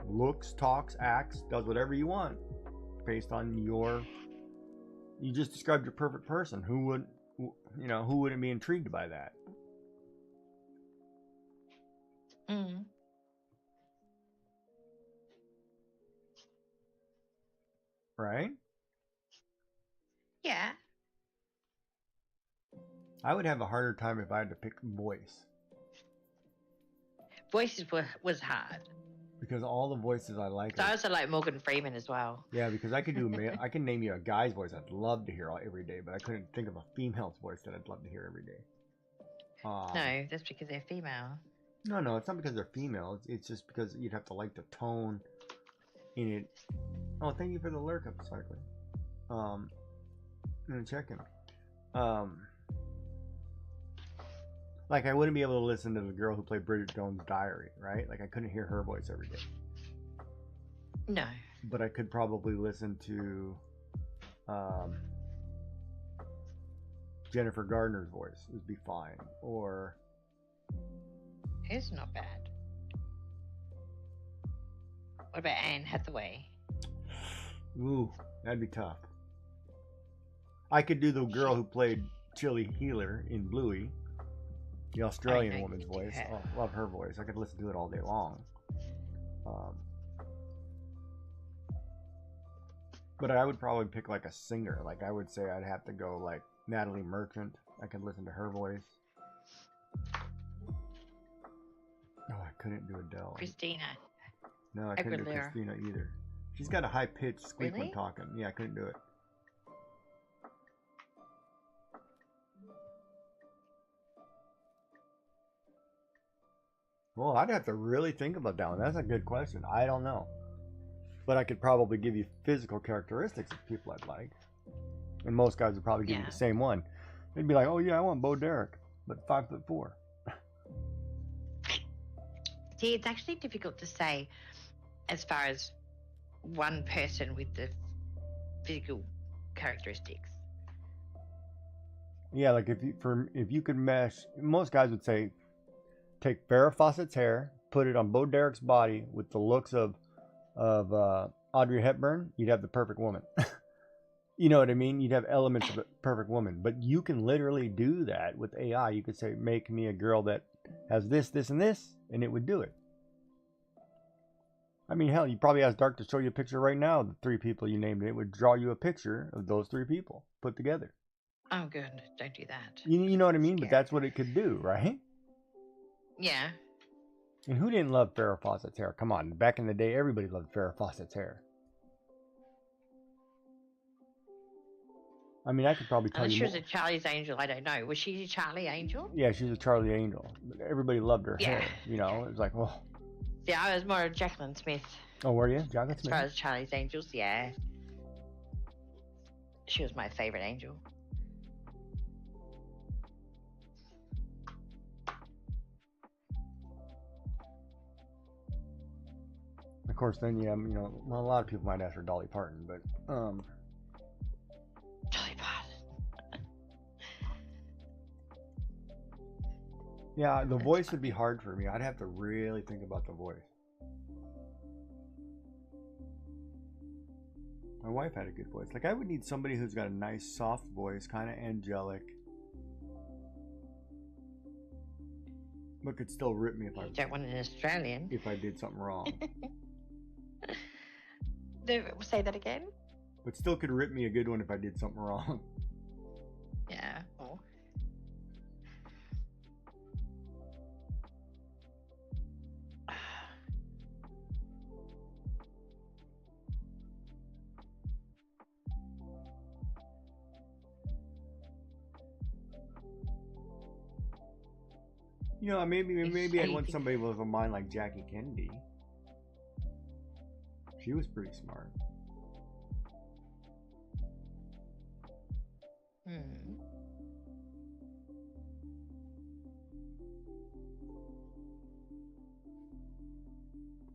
Looks, talks, acts, does whatever you want based on your... You just described your perfect person. Who wouldn't be intrigued by that? Right? Yeah. I would have a harder time if I had to pick voice. Voices was hard. Because all the voices I like. So I also like Morgan Freeman as well. Yeah, because I could I can name you a guy's voice I'd love to hear every day, but I couldn't think of a female's voice that I'd love to hear every day. No, that's because they're female. No, it's not because they're female. It's just because you'd have to like the tone in it. Oh, thank you for the lurk up, Sparkly. And checking. Like, I wouldn't be able to listen to the girl who played Bridget Jones' Diary, right? Like, I couldn't hear her voice every day. No. But I could probably listen to Jennifer Gardner's voice. It would be fine. Or... It's not bad. What about Anne Hathaway? Ooh, that'd be tough. I could do the girl who played Chili Healer in Bluey. The Australian woman's voice. Oh, love her voice. I could listen to it all day long. But I would probably pick like a singer. Like I would say I'd have to go like Natalie Merchant. I could listen to her voice. Oh, I couldn't do Adele. Christina. No, I couldn't do Aguilera. Christina either. She's got a high pitched squeak when Really? talking. Yeah, I couldn't do it. Well, I'd have to really think about that one. That's a good question. I don't know. But I could probably give you physical characteristics of people I'd like. And most guys would probably give you the same one. They'd be like, oh yeah, I want Bo Derek, but 5'4". See, it's actually difficult to say as far as one person with the physical characteristics. Yeah, like if you could mesh, most guys would say, take Farrah Fawcett's hair, put it on Bo Derek's body with the looks of Audrey Hepburn, you'd have the perfect woman. You know what I mean? You'd have elements of a perfect woman. But you can literally do that with AI. You could say, make me a girl that has this, this, and this, and it would do it. I mean, hell, you probably ask Dark to show you a picture right now of the 3 people you named, and it would draw you a picture of those 3 people put together. Oh, good. Don't do that. You know what I mean? But that's what it could do, right? Yeah. And who didn't love Farrah Fawcett's hair? Come on, back in the day, everybody loved Farrah Fawcett's hair. I mean, I could probably tell you. She more. was a Charlie's Angel. I don't know. Was she a Charlie Angel? Yeah, she's a Charlie Angel. Everybody loved her hair. You know, it was like, oh. Yeah, I was more of Jacqueline Smith. Oh, were you? Jacqueline Smith? As far as Charlie's Angels, yeah. She was my favorite angel. Of course, then you know, well, a lot of people might ask for Dolly Parton, but Dolly Parton. Yeah, the voice would be hard for me. I'd have to really think about the voice. My wife had a good voice. Like, I would need somebody who's got a nice, soft voice, kind of angelic, but could still rip me if I don't want an Australian. If I did something wrong. Say that again. But still could rip me a good one if I did something wrong. Yeah. Oh. You know, maybe I'd want somebody with a mind like Jackie Kennedy. She was pretty smart.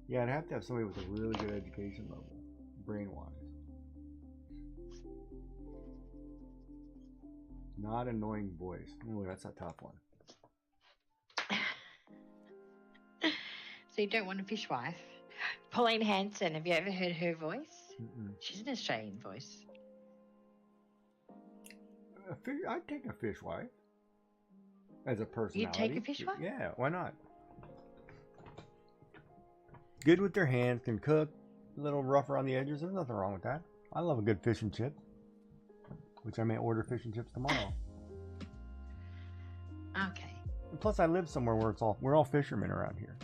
Yeah, I'd have to have somebody with a really good education level, brain-wise. Not annoying voice. Ooh, that's a tough one. So you don't want a fishwife? Pauline Hanson, have you ever heard her voice? Mm-mm. She's an Australian voice. I'd take a fishwife as a personality. You'd take a fishwife? Yeah, why not? Good with their hands, can cook, a little rougher on the edges. There's nothing wrong with that. I love a good fish and chip, which I may order fish and chips tomorrow. Okay. And plus, I live somewhere where we're all fishermen around here.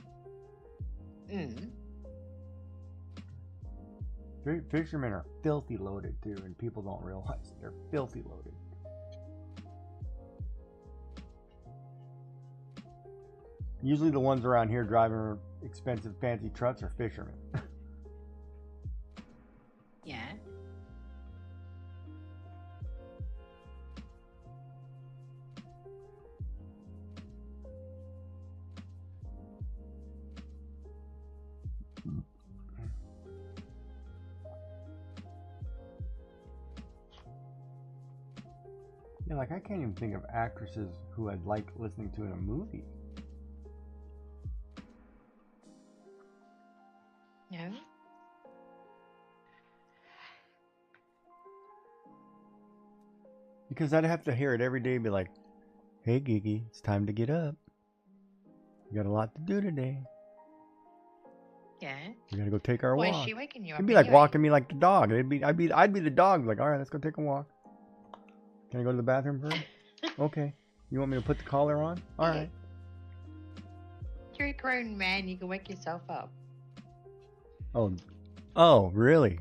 Fishermen are filthy loaded too, and people don't realize it. They're filthy loaded. Usually the ones around here driving expensive fancy trucks are fishermen. Yeah. Yeah, like I can't even think of actresses who I'd like listening to in a movie. No. Because I'd have to hear it every day and be like, hey Gigi, it's time to get up. We got a lot to do today. Yeah. We gotta go take our walk. Why is she waking you up? It'd be like walking me like the dog. I'd be the dog, like, all right, let's go take a walk. Can I go to the bathroom first? Okay. You want me to put the collar on? All right. You're a grown man. You can wake yourself up. Oh, really?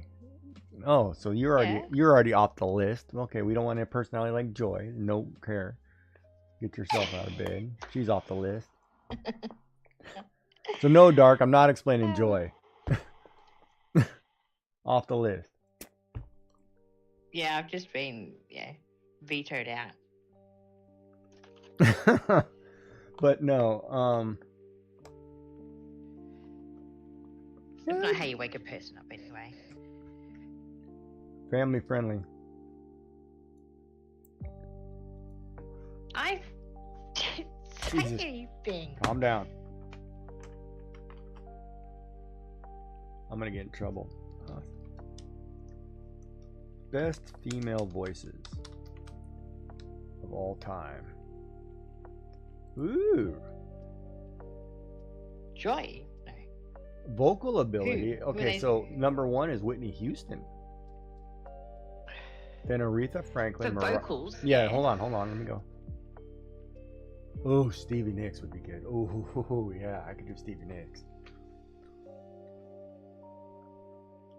Oh, so you're Yeah. already off the list. Okay, we don't want a personality like Joy. No care. Get yourself out of bed. She's off the list. So no, Dark. I'm not explaining Joy. Off the list. Yeah, I've just been vetoed out. But no, That's not how you wake a person up, anyway. family friendly. I didn't say Jesus. anything. Calm down. I'm gonna get in trouble. Best female voices of all time. Ooh. Joy. No. Vocal ability. Who Okay, they- so number 1 is Whitney Houston. Then Aretha For Franklin. vocals. Yeah, hold on. Let me go. Oh, Stevie Nicks would be good. Oh, yeah, I could do Stevie Nicks.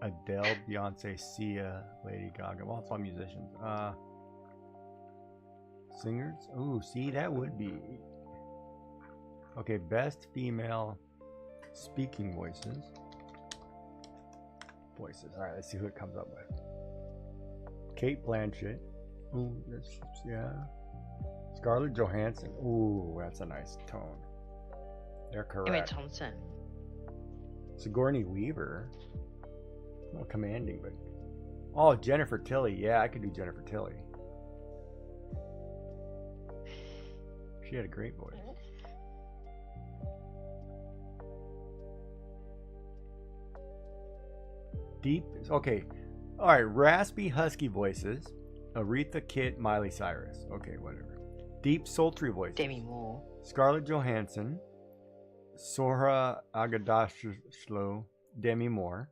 Adele, Beyonce, Sia, Lady Gaga. Well, it's all musicians. Singers? Oh, see, that would be. Okay, best female speaking voices. All right, let's see who it comes up with. Kate Blanchett. Ooh, yeah. Scarlett Johansson. Ooh, that's a nice tone. They're Emma correct. Thompson. Sigourney Weaver. Well, commanding, but. Oh, Jennifer Tilly. Yeah, I could do Jennifer Tilly. She had a great voice. Deep. Okay. All right. Raspy, husky voices. Aretha, Kit, Miley Cyrus. Okay, whatever. Deep, sultry voices. Demi Moore. Scarlett Johansson. Sora Agudashlo, Demi Moore.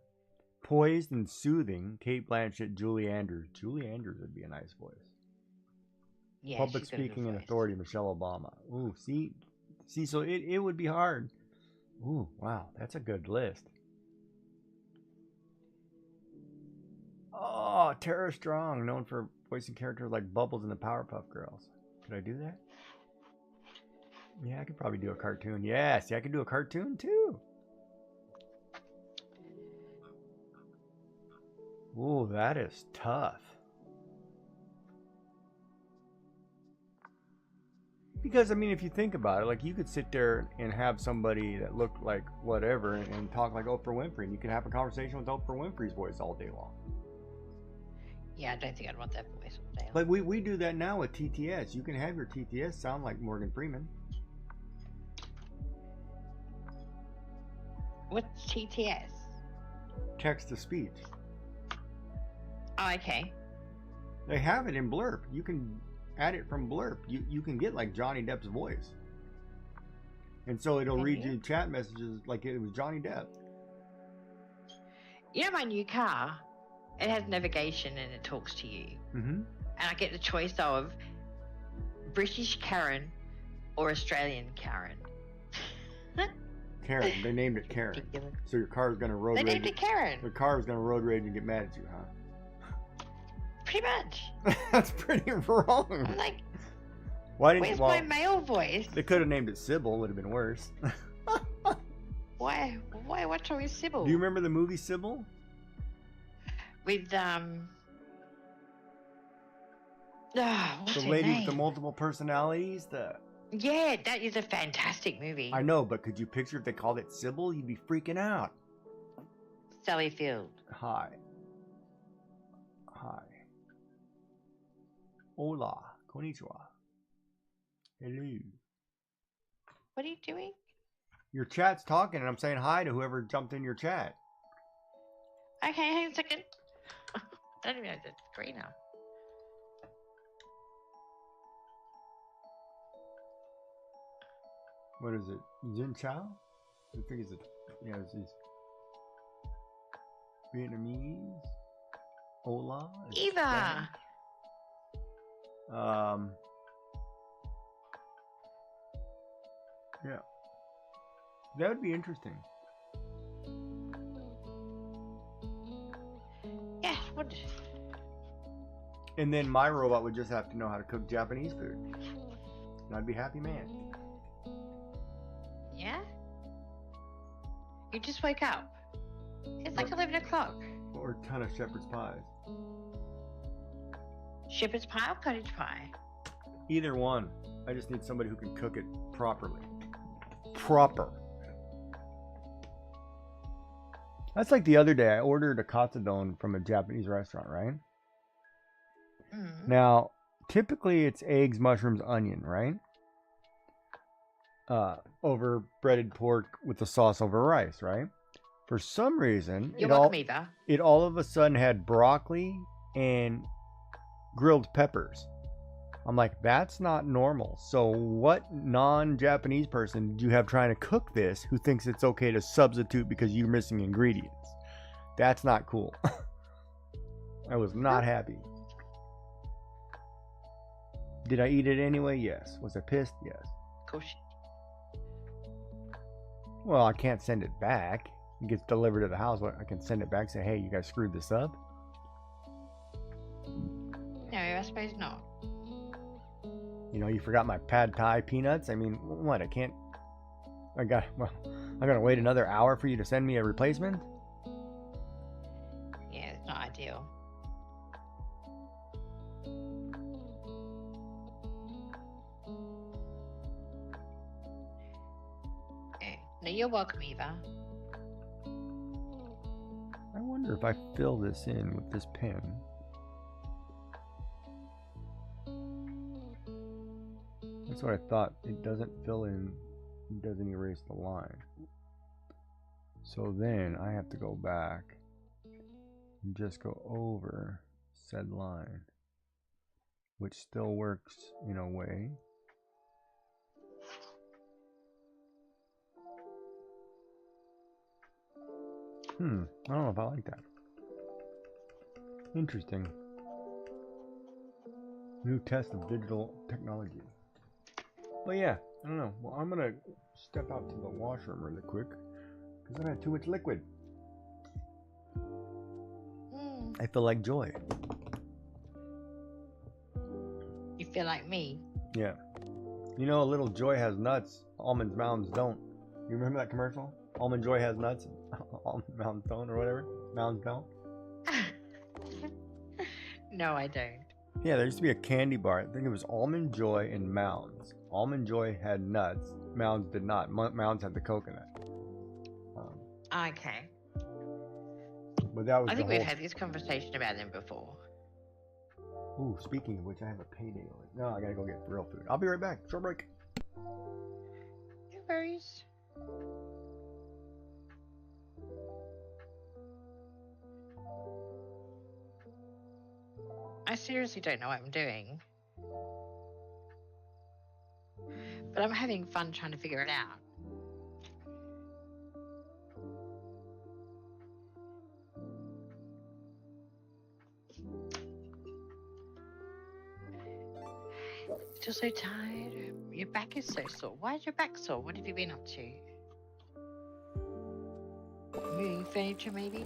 Poised and soothing, Kate Blanchett, Julie Andrews. Julie Andrews would be a nice voice. Yeah, Public she's got a good speaking and voice. authority, Michelle Obama. Ooh, see, so it would be hard. Ooh, wow, that's a good list. Oh, Tara Strong, known for voicing characters like Bubbles in the Powerpuff Girls. Could I do that? Yeah, I could probably do a cartoon. Yeah, see, I could do a cartoon too. Ooh, that is tough. Because, I mean, if you think about it, like, you could sit there and have somebody that looked like whatever and talk like Oprah Winfrey, and you could have a conversation with Oprah Winfrey's voice all day long. Yeah, I don't think I'd want that voice all day. Like, we do that now with TTS. You can have your TTS sound like Morgan Freeman. What's TTS? Text to speech. Oh, okay. They have it in Blurb. You can add it from Blurb. You can get like Johnny Depp's voice. And so it'll read you chat messages like it was Johnny Depp. You know my new car? It has navigation and it talks to you. Mm-hmm. And I get the choice of British Karen or Australian Karen. Karen. They named it Karen. Ridiculous. So your car is going to road They rage. named it Karen. The car is going to road rage and get mad at you, huh? Pretty much. That's pretty wrong. I'm like, Why didn't where's you? Well, my male voice? they could have named it Sybil. Would have been worse. Why? What's wrong with Sybil? Do you remember the movie Sybil? With, what's The her lady name? with the multiple personalities. Yeah, that is a fantastic movie. I know, but could you picture if they called it Sybil? You'd be freaking out. Sally Field. Hi. Hola. Konnichiwa. Hello. What are you doing? Your chat's talking, and I'm saying hi to whoever jumped in your chat. Okay, hang on a second. I don't even know the screen now. What is it? Jin Chao? I think it's it's these Vietnamese. Hola. is Eva. Yeah, that would be interesting. Yeah, what? And then my robot would just have to know how to cook Japanese food. And I'd be happy man. Yeah? You just wake up. It's like 11 o'clock. Or a ton of shepherd's pies. Shepherd's pie or cottage pie? Either one. I just need somebody who can cook it properly. Proper. That's like the other day. I ordered a katsudon from a Japanese restaurant, right? Mm. Now, typically it's eggs, mushrooms, onion, right? Over breaded pork with the sauce over rice, right? For some reason, You're welcome, Eva. it all of a sudden had broccoli and grilled peppers. I'm like, that's not normal. So what non-Japanese person did you have trying to cook this who thinks it's okay to substitute because you're missing ingredients? That's not cool. I was not happy. Did I eat it anyway? Yes. Was I pissed? Yes. Of course. Well, I can't send it back. It gets delivered to the house. I can send it back and say, hey, you guys screwed this up. No, I suppose not. You know, you forgot my pad thai peanuts. I mean, what? I gotta wait another hour for you to send me a replacement? Yeah, it's not ideal. Okay. No, you're welcome, Eva. I wonder if I fill this in with this pen. That's what I thought. It doesn't fill in, it doesn't erase the line. So then I have to go back and just go over said line, which still works in a way. I don't know if I like that. Interesting. New test of digital technology. Well, yeah, I don't know. Well, I'm gonna step out to the washroom really quick because I've had too much liquid. I feel like Joy. You feel like me? Yeah. You know, a little Joy has nuts. Almond Mounds don't. You remember that commercial? Almond Joy has nuts. Almond Mounds don't, or whatever. Mounds don't. No, I don't. Yeah, there used to be a candy bar. I think it was Almond Joy and Mounds. Almond Joy had nuts. Mounds did not. Mounds had the coconut. Okay. But that was I think the we've whole... had this conversation about them before. Ooh, speaking of which, I have a payday. No, I gotta go get real food. I'll be right back. Short break. No worries. I seriously don't know what I'm doing. But I'm having fun trying to figure it out. Still so tired. Your back is so sore. Why is your back sore? What have you been up to? Moving furniture, maybe?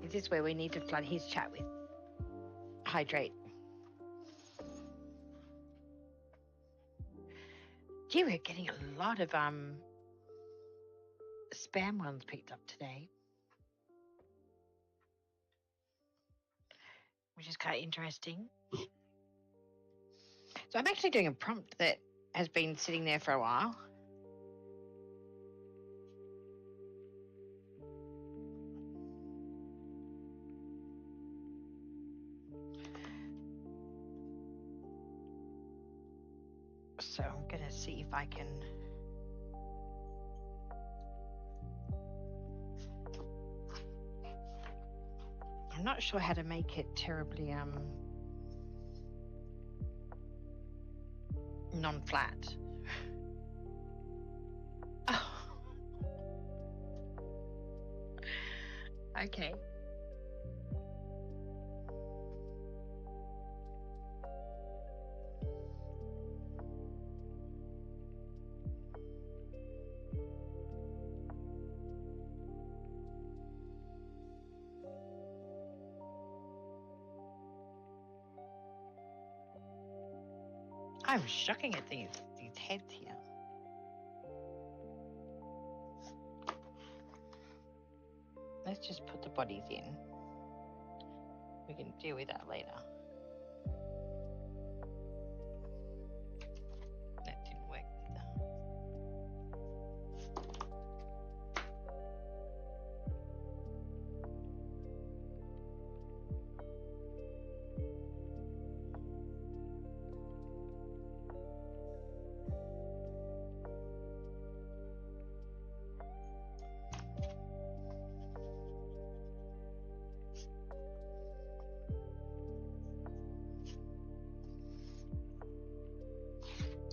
Is this where we need to flood his chat with hydrate? Gee, we're getting a lot of spam ones picked up today, which is kind of interesting. So I'm actually doing a prompt that has been sitting there for a while. So I'm gonna see if I can. I'm not sure how to make it terribly non-flat. Oh. Okay. I'm shocking at these heads here. Let's just put the bodies in. We can deal with that later. That didn't work either.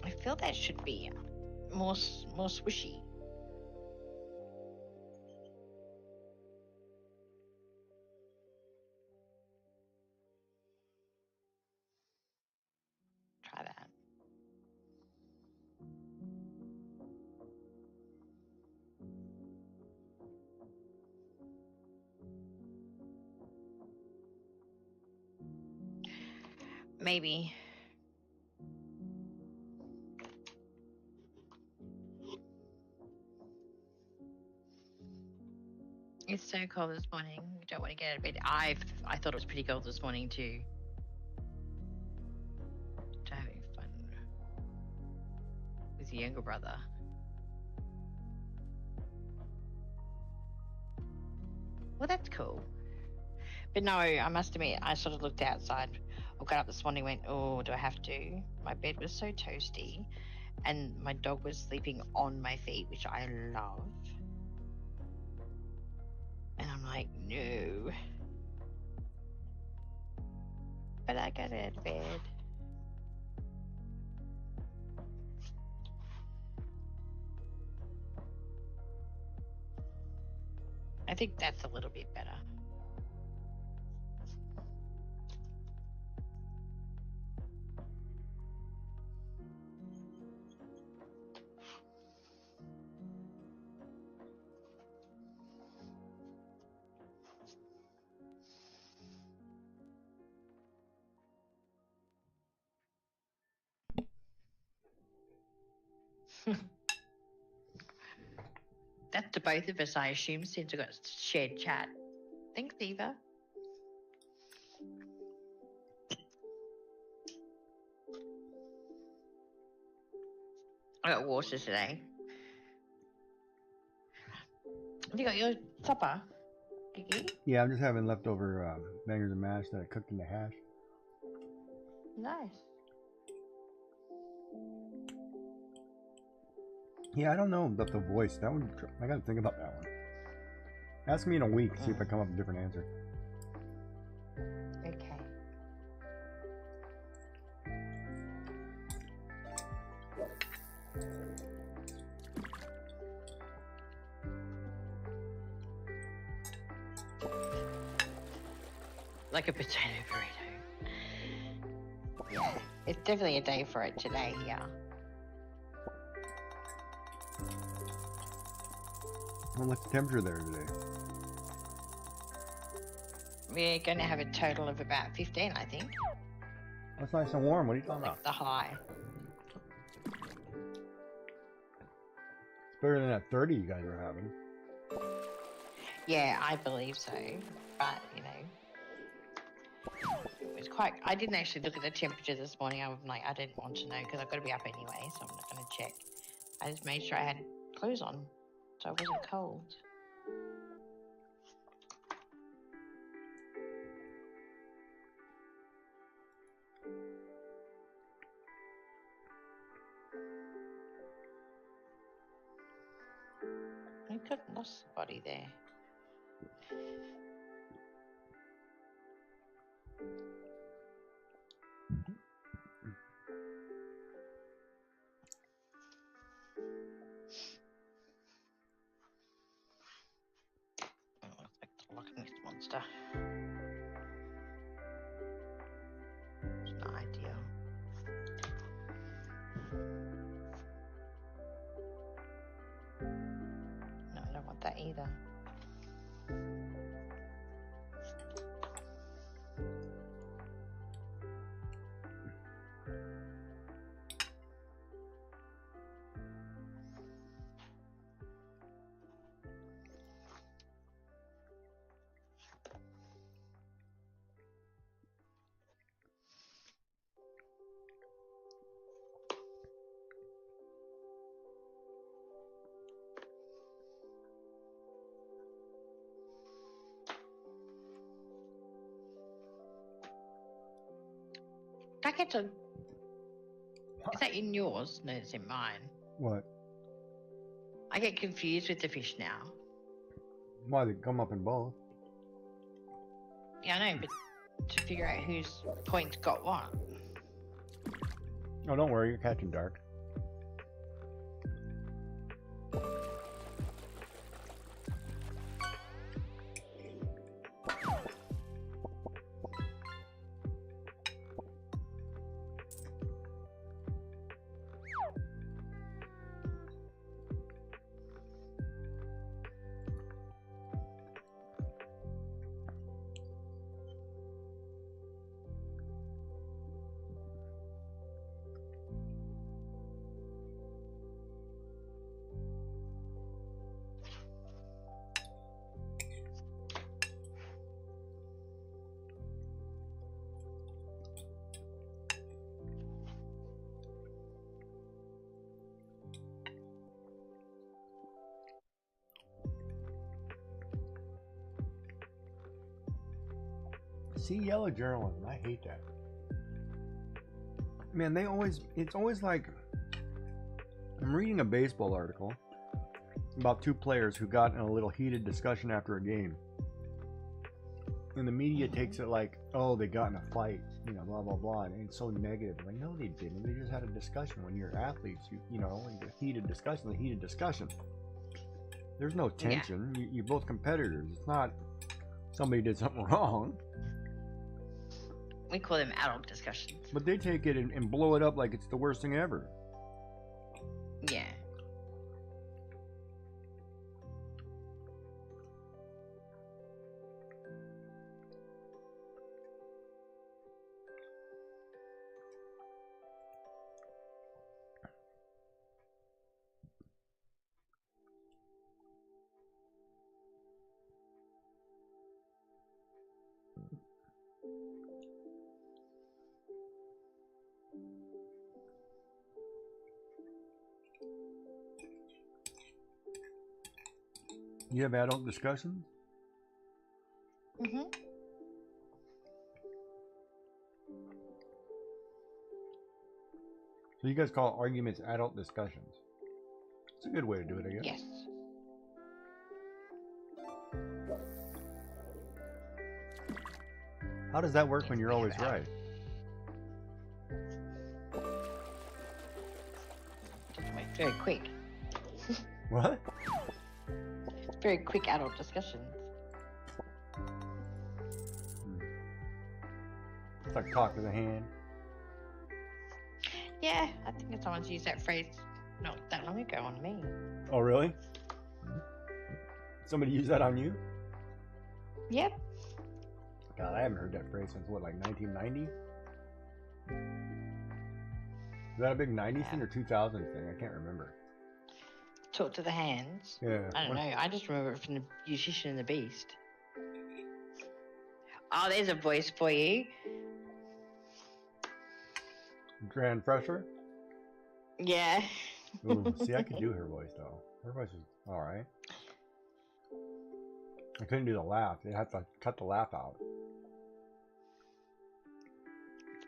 I feel that should be more swishy. Try that. Maybe. It's so cold this morning. You don't want to get out of bed. I thought it was pretty cold this morning too. Having fun with your younger brother. Well, that's cool. But no, I must admit, I sort of looked outside. I got up this morning and went, oh, do I have to? My bed was so toasty. And my dog was sleeping on my feet, which I love. And I'm like, no. But I got out of bed. I think that's a little bit better. That's to both of us, I assume, since we got shared chat. Thanks, Eva. I got water today. Have you got your supper, Gigi? Yeah, I'm just having leftover bangers and mash that I cooked in the hash. Nice. Yeah, I don't know about the voice. That one, I gotta think about that one. Ask me in a week, see if I come up with a different answer. Okay. Like a potato burrito. Yeah, it's definitely a day for it today, yeah. Well, what's the temperature there today? We're going to have a total of about 15, I think. That's nice and warm. What are you talking about? Like the high. It's better than that 30 you guys are having. Yeah, I believe so. But, you know, it was quite... I didn't actually look at the temperature this morning. I'm like, I didn't want to know because I've got to be up anyway, so I'm not going to check. I just made sure I had clothes on, so I wasn't cold. have lost the body there. Oh, looks like the Loch Ness monster. It's not ideal. No, I don't want that either. Is that in yours? No, it's in mine. What? I get confused with the fish now. Why, they come up in both. Yeah, I know, but to figure out whose point got what. Oh, don't worry, you're catching dark. See, yellow journalism, I hate that. Man, it's always like, I'm reading a baseball article about two players who got in a little heated discussion after a game. And the media takes it like, oh, they got in a fight, you know, blah, blah, blah. And it's so negative. Like, no, they didn't. They just had a discussion. When you're athletes, you know, a heated discussion. There's no tension. Yeah. You're both competitors. It's not somebody did something wrong. We call them adult discussions. But they take it and blow it up like it's the worst thing ever. Yeah. You have adult discussions? Mm-hmm. So you guys call arguments adult discussions. It's a good way to do it, I guess. Yes. How does that work when you're always right? Very quick. What? Very quick adult discussions. It's like talk to the hand. Yeah, I think that someone's used that phrase not that long ago on me. Oh, really? Somebody used that on you? Yep. God, I haven't heard that phrase since, what, like 1990? Is that a big 90s thing or 2000 thing? I can't remember. Talk to the hands. Yeah. I don't know. I just remember it from the Beautician and the Beast. Oh, there's a voice for you. Grand Fresher? Yeah. Ooh, see, I could do her voice, though. Her voice is alright. I couldn't do the laugh. They had to cut the laugh out.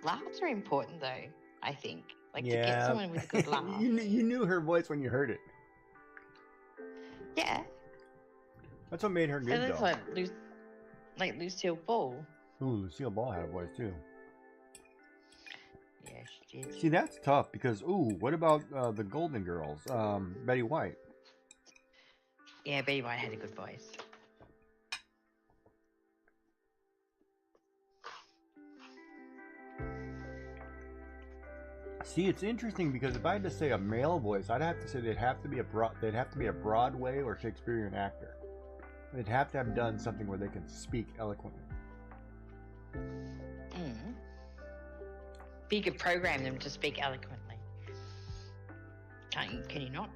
Laughs are important, though, I think. Like, yeah. to get someone with a good laugh. You knew her voice when you heard it. Yeah. That's what made her It good, looks though. like Lucille Ball. Ooh, Lucille Ball had a voice, too. Yeah, she did. See, that's tough because, ooh, what about the Golden Girls? Betty White. Yeah, Betty White had a good voice. See, it's interesting because if I had to say a male voice, I'd have to say they'd have to be a Broadway or Shakespearean actor. They'd have to have done something where they can speak eloquently. But you could program them to speak eloquently. Can't you? Can you not?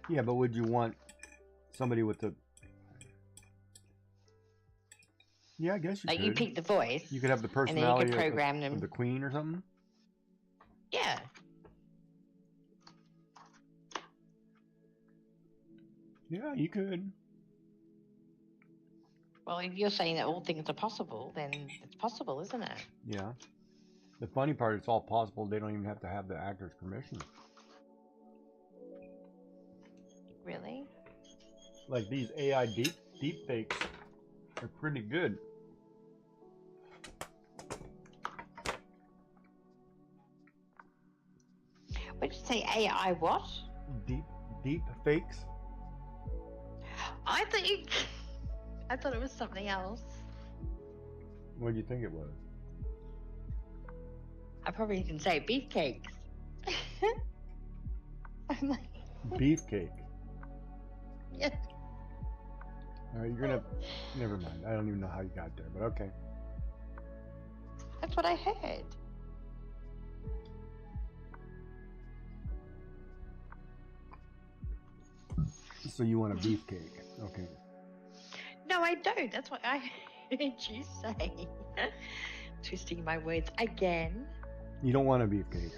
Yeah, but would you want somebody with the... Yeah, I guess you Like could. you pick the voice. You could have the and then you personality could program them. of the Queen or something. Yeah. Yeah, you could. Well, if you're saying that all things are possible, then it's possible, isn't it? Yeah. The funny part, it's all possible. They don't even have to have the actor's permission. Really? Like these AI deep fakes are pretty good. What did you say? AI what? Deep fakes. I thought it was something else. What do you think it was? I probably didn't say beefcakes. I'm like, Beefcake. yeah. All right, you're gonna. Never mind. I don't even know how you got there, but okay. That's what I heard. So you want a beefcake? Okay. No, I don't. That's what I heard you say. Twisting my words again. You don't want a beefcake.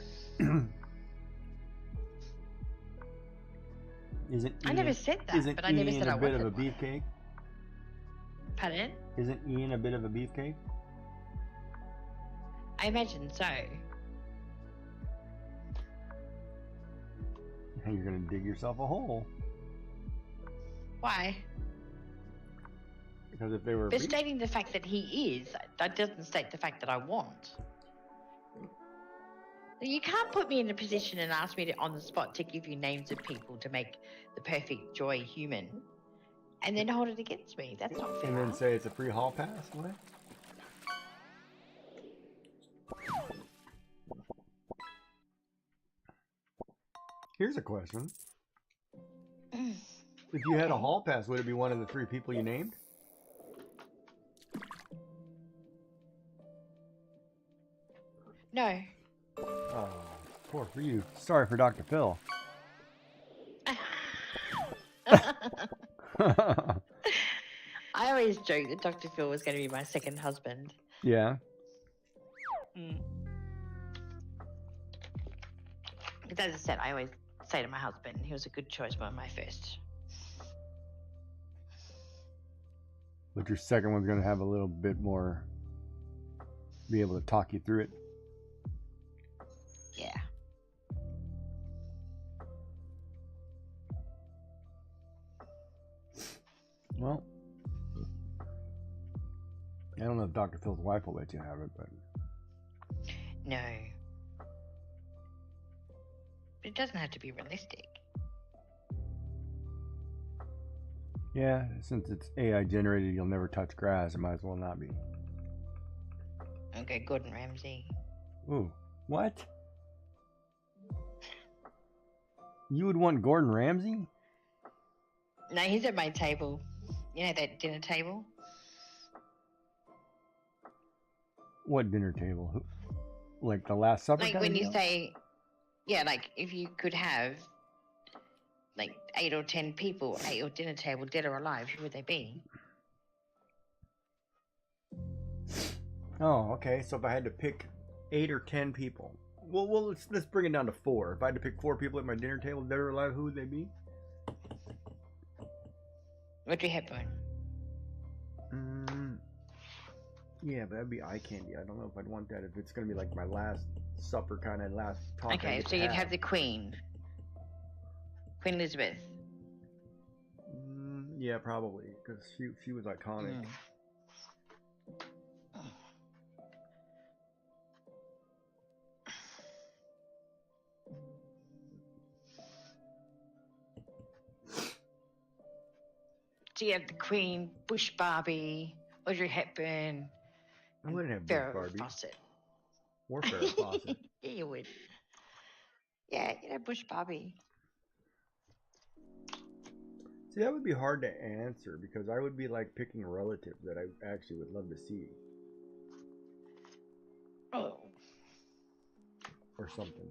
Isn't I never said that, isn't but I never Ian said I a bit wanted of a one. beefcake? Pardon? Isn't Ian a bit of a beefcake? I imagine so. You're gonna dig yourself a hole. Why? Because if they were But stating the fact that he is, that doesn't state the fact that I want. You can't put me in a position and ask me to, on the spot, to give you names of people to make the perfect joy human, and then hold it against me. That's not fair. and then say it's a free hall pass, what? Here's a question. If you had a hall pass, would it be one of the 3 people you named? No. Oh, poor for you. Sorry for Dr. Phil. I always joke that Dr. Phil was going to be my second husband. Yeah. Because as I said, I always say to my husband, he was a good choice, but my first. But your second one's going to have a little bit more, be able to talk you through it. Yeah. Well, I don't know if Dr. Phil's wife will let you have it, but... No. But it doesn't have to be realistic. Yeah, since it's AI generated, you'll never touch grass. It might as well not be. Okay, Gordon Ramsay. Ooh, what? You would want Gordon Ramsay? No, he's at my table. You know that dinner table? What dinner table? Like the Last Supper? Like kind when of you deal? say, yeah, like if you could have like 8 or 10 people at your dinner table, dead or alive, who would they be? Oh, okay. So if I had to pick 8 or 10 people, well, let's bring it down to 4. If I had to pick 4 people at my dinner table, dead or alive, who would they be? Audrey Hepburn. Yeah, but that'd be eye candy. I don't know if I'd want that if it's gonna be like my last supper kind of last talk. I Okay, get so to you'd have the Queen. Queen Elizabeth. Yeah, probably, because she was iconic. So you have the Queen, Bush Barbie, Audrey Hepburn, I wouldn't have Bush Farrah Barbie. Fawcett. Or Farrah Fawcett. Yeah, you would. Yeah, you'd have Bush Barbie. See, that would be hard to answer because I would be like picking relatives that I actually would love to see. Oh. Or something.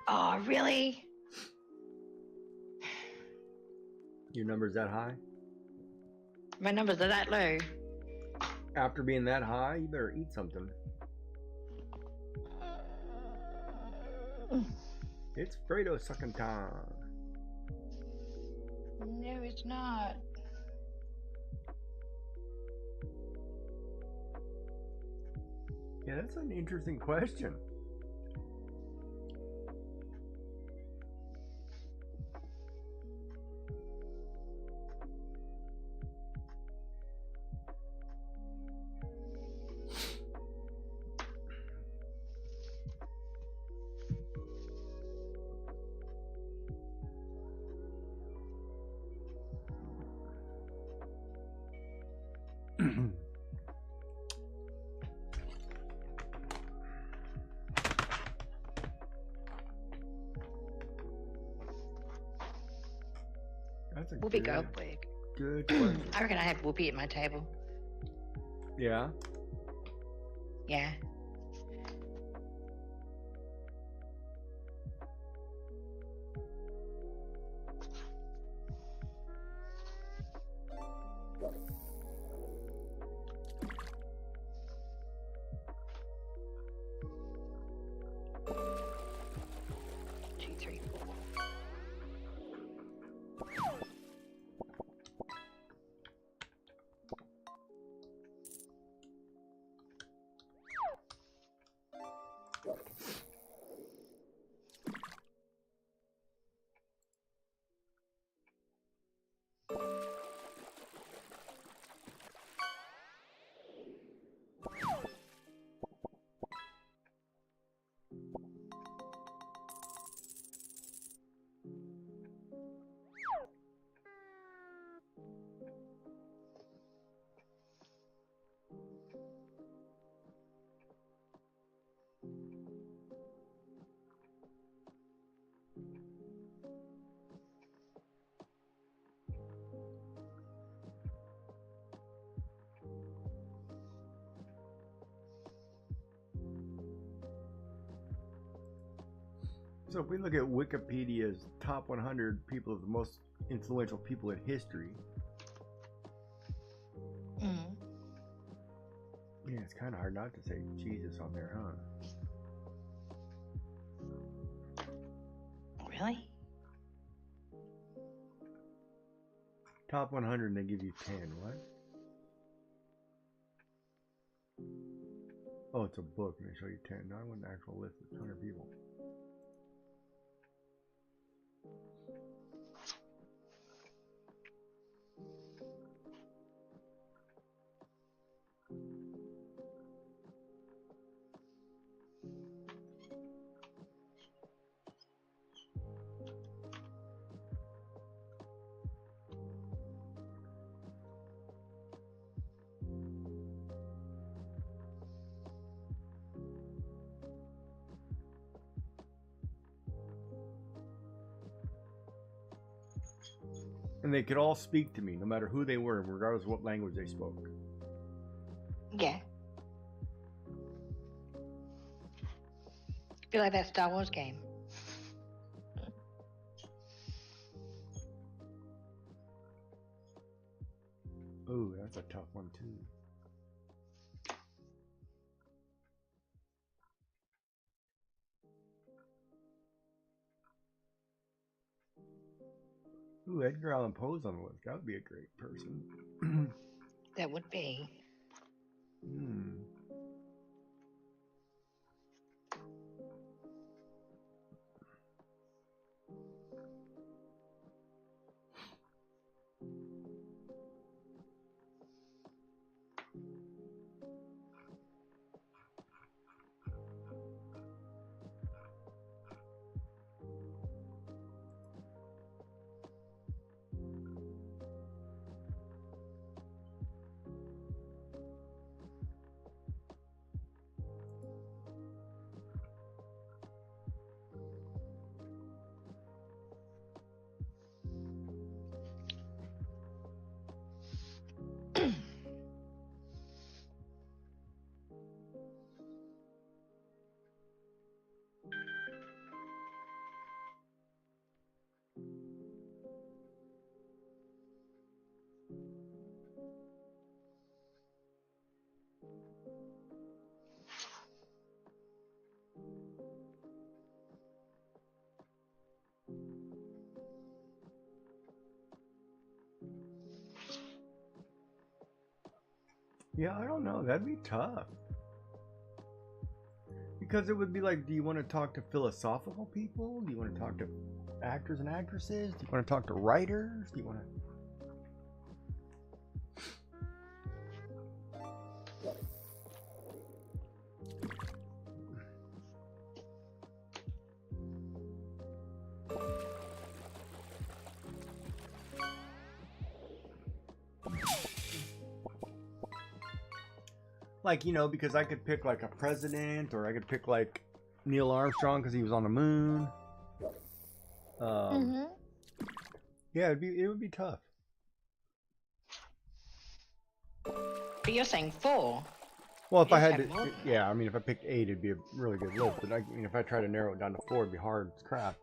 Oh, really? Your numbers that high? My numbers are that low. After being that high, you better eat something. It's Fredo sucking time. No, it's not. Yeah, that's an interesting question. That's a Whoopi Goldberg. Good question. I reckon I have Whoopi at my table. Yeah? Yeah. Two, three, four. So if we look at Wikipedia's top 100 people of the most influential people in history, yeah, it's kind of hard not to say Jesus on there, huh? Really? Top 100 and they give you 10, what? Oh, it's a book and they show you 10. No, I want an actual list of 100 people. And they could all speak to me, no matter who they were, regardless of what language they spoke. Yeah. Be like that Star Wars game. Ooh, that's a tough one too. Ooh, Edgar Allan Poe's on the list. That would be a great person. That would be. Yeah, I don't know. That'd be tough. Because it would be like, do you want to talk to philosophical people? Do you want to talk to actors and actresses? Do you want to talk to writers? Do you want to... Like, you know, because I could pick like a president, or I could pick like Neil Armstrong because he was on the moon. Yeah, it would be tough. But you're saying 4? Well, if I Just had have more to, than yeah, I mean, if I picked 8, it'd be a really good list. But I mean, if I try to narrow it down to 4, it'd be hard as crap.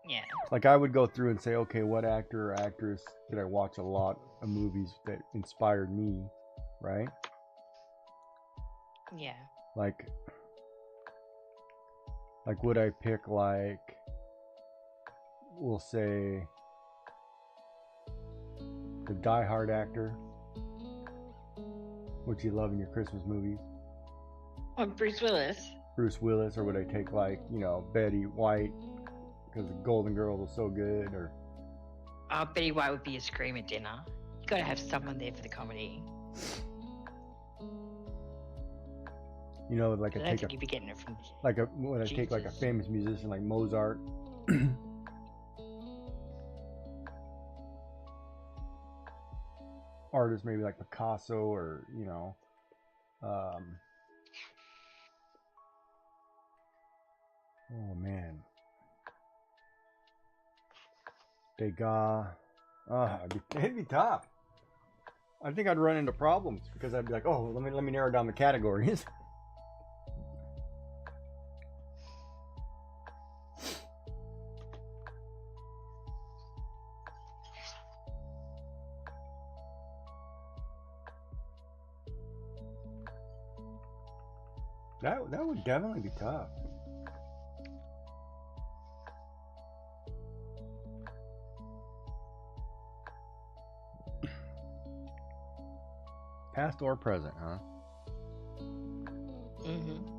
Yeah. Like, I would go through and say, okay, what actor or actress did I watch a lot of movies that inspired me, right? Yeah. Like would I pick, like, we'll say, the Die Hard actor, which you love in your Christmas movies? Oh, Bruce Willis. Bruce Willis, or would I take, like, you know, Betty White, because the Golden Girls was so good, or... Oh, Betty White would be a scream at dinner. You gotta have someone there for the comedy. You know, like I I don't take think a... you'd be getting it from... Like, when I take, like, a famous musician like Mozart... Artists maybe like Picasso, or, you know... Oh, man. Degas. It'd be tough. I think I'd run into problems because I'd be like, oh, let me narrow down the categories. That would definitely be tough. Past or present, huh? Mm-hmm.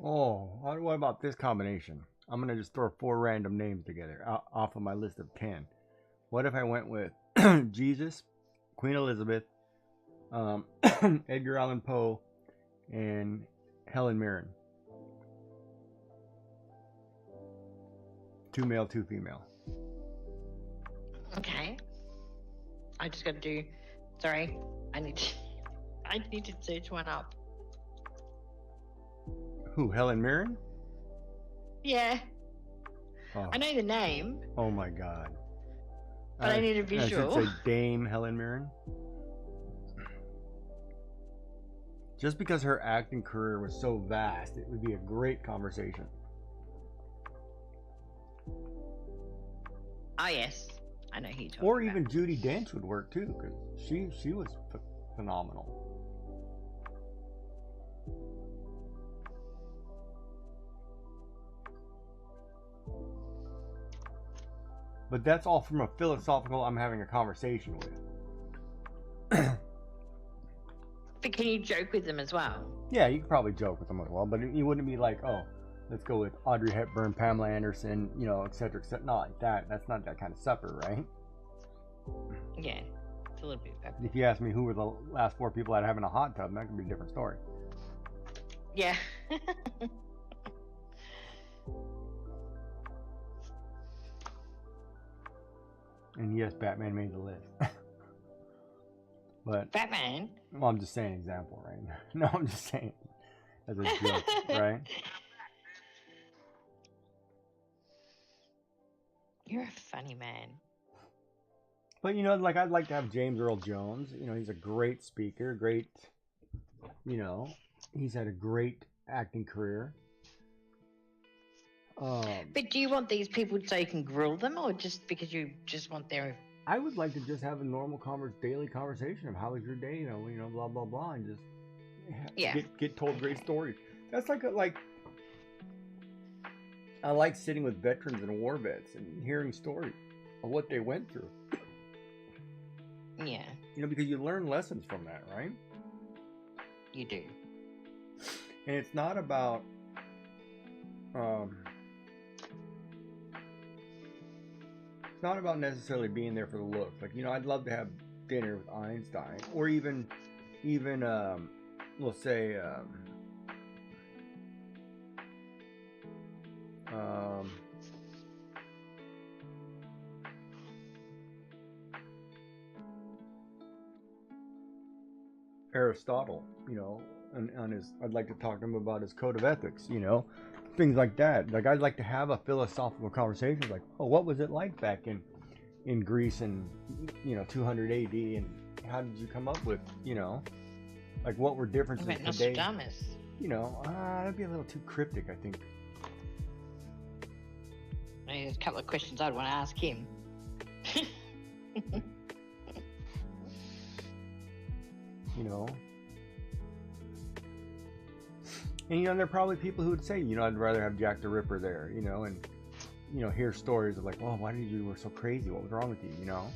Oh, what about this combination? I'm gonna just throw 4 random names together off of my list of 10. What if I went with Jesus, Queen Elizabeth, Edgar Allan Poe, and Helen Mirren? 2 male, 2 female. Okay. I just gotta do... Sorry. I need to search one up. Who, Helen Mirren? Yeah. Oh. I know the name. Oh my god. But I need a visual. I should say Dame Helen Mirren. Just because her acting career was so vast, it would be a great conversation. Oh, yes. I know who you're talking Or about. even Judi Dench would work too, because she was phenomenal. But that's all from a philosophical, I'm having a conversation with. But can you joke with them as well? Yeah, you could probably joke with them as well, but you wouldn't be like, oh, let's go with Audrey Hepburn, Pamela Anderson, you know, etc., etc. Not like that. That's not that kind of supper, right? Yeah. It's a little bit better. If you ask me who were the last 4 people I'd have in a hot tub, that could be a different story. Yeah. And yes, Batman made the list. But Batman. well, I'm just saying example, right? No, I'm just saying as a joke, right? You're a funny man. But you know, like I'd like to have James Earl Jones. You know, he's a great speaker, great. You know, he's had a great acting career. But do you want these people so you can grill them, or just because you just want their? I would like to just have a normal daily conversation of how was your day, you know, blah blah blah, and just get told great stories. That's like I like sitting with veterans and war vets and hearing stories of what they went through. Yeah. You know, because you learn lessons from that, right? You do. And it's not about it's not about necessarily being there for the looks. Like, you know, I'd love to have dinner with Einstein, or even we'll say Aristotle, you know, on his, I'd like to talk to him about his code of ethics, you know, things like that. Like, I'd like to have a philosophical conversation, like, oh, what was it like back in Greece in, you know, 200 AD, and how did you come up with, you know, like, what were differences today? Nostradamus. You know, that'd be a little too cryptic, I think. There's a couple of questions I'd want to ask him. You know, and you know, there are probably people who would say, you know, I'd rather have Jack the Ripper there, you know, and you know, hear stories of like, oh, why did you were so crazy? What was wrong with you? You know.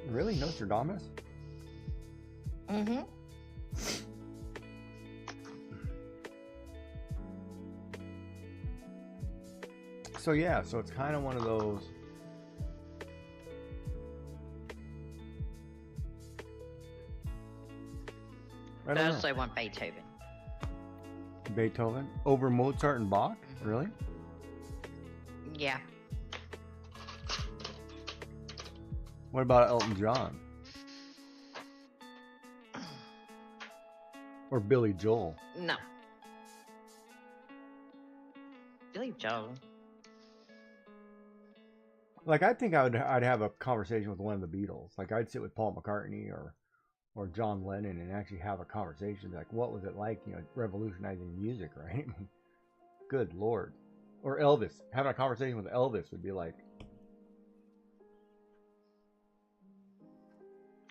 Really, Nostradamus? Mm-hmm. So yeah, so it's kind of one of those. I I also want Beethoven. Beethoven over Mozart and Bach? Mm-hmm. Really? Yeah. What about Elton John? Or Billy Joel? No. Billy Joel. Like, I think I'd have a conversation with one of the Beatles. Like, I'd sit with Paul McCartney or John Lennon and actually have a conversation. Like, what was it like, you know, revolutionizing music, right? Good Lord. Or Elvis. Having a conversation with Elvis would be like...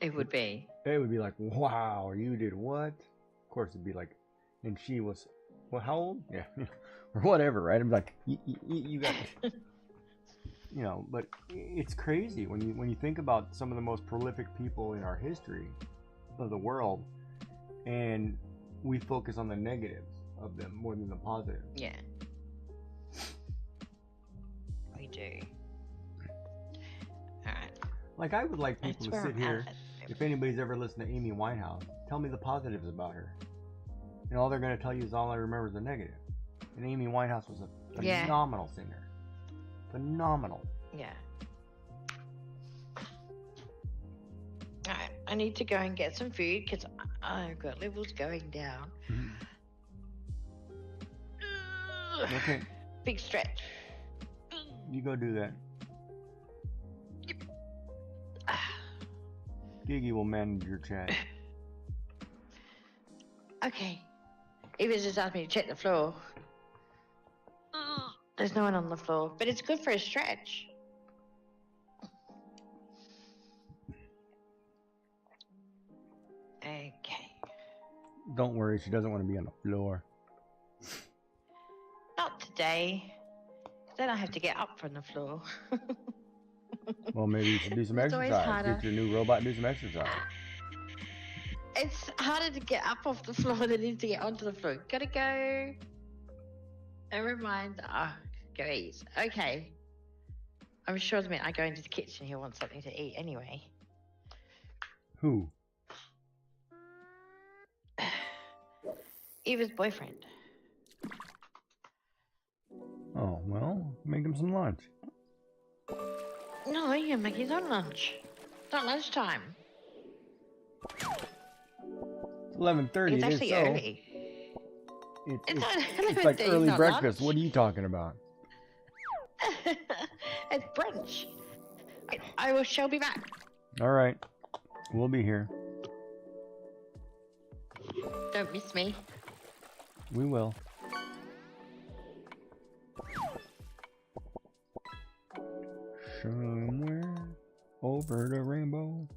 It would be. It would be like, wow, you did what? Of course, it'd be like, and she was, well, how old? Yeah, or whatever, right? I'm like, you got, you know. But it's crazy when you think about some of the most prolific people in our history of the world, and we focus on the negatives of them more than the positive. Yeah. We do. Alright. Like, I would like people to sit here. If anybody's ever listened to Amy Winehouse, tell me the positives about her. And all they're going to tell you is all I remember is the negative. And Amy Winehouse was a phenomenal singer. Phenomenal. Yeah. Alright, I need to go and get some food because I've got levels going down. Okay. Big stretch. You go do that. Gigi will manage your chat. Okay. Eva's just asked me to check the floor. There's no one on the floor, but it's good for a stretch. Okay. Don't worry, she doesn't want to be on the floor. Not today. Then I have to get up from the floor. Well, maybe you should do some It's always exercise. harder. Get your new robot and do some exercise. It's harder to get up off the floor than it is to get onto the floor. Gotta go. Never mind. Go eat. Okay. I'm sure the minute I go into the kitchen, he'll want something to eat anyway. Who? Eva's boyfriend. Well, make him some lunch. No, he can make his own lunch. It's not lunchtime. It's 11:30. It's It is actually so. early. It's not it's like 11:30, early not breakfast. lunch. What are you talking about? It's brunch. Shall be back. All right. We'll be here. Don't miss me. We will. Somewhere over the rainbow.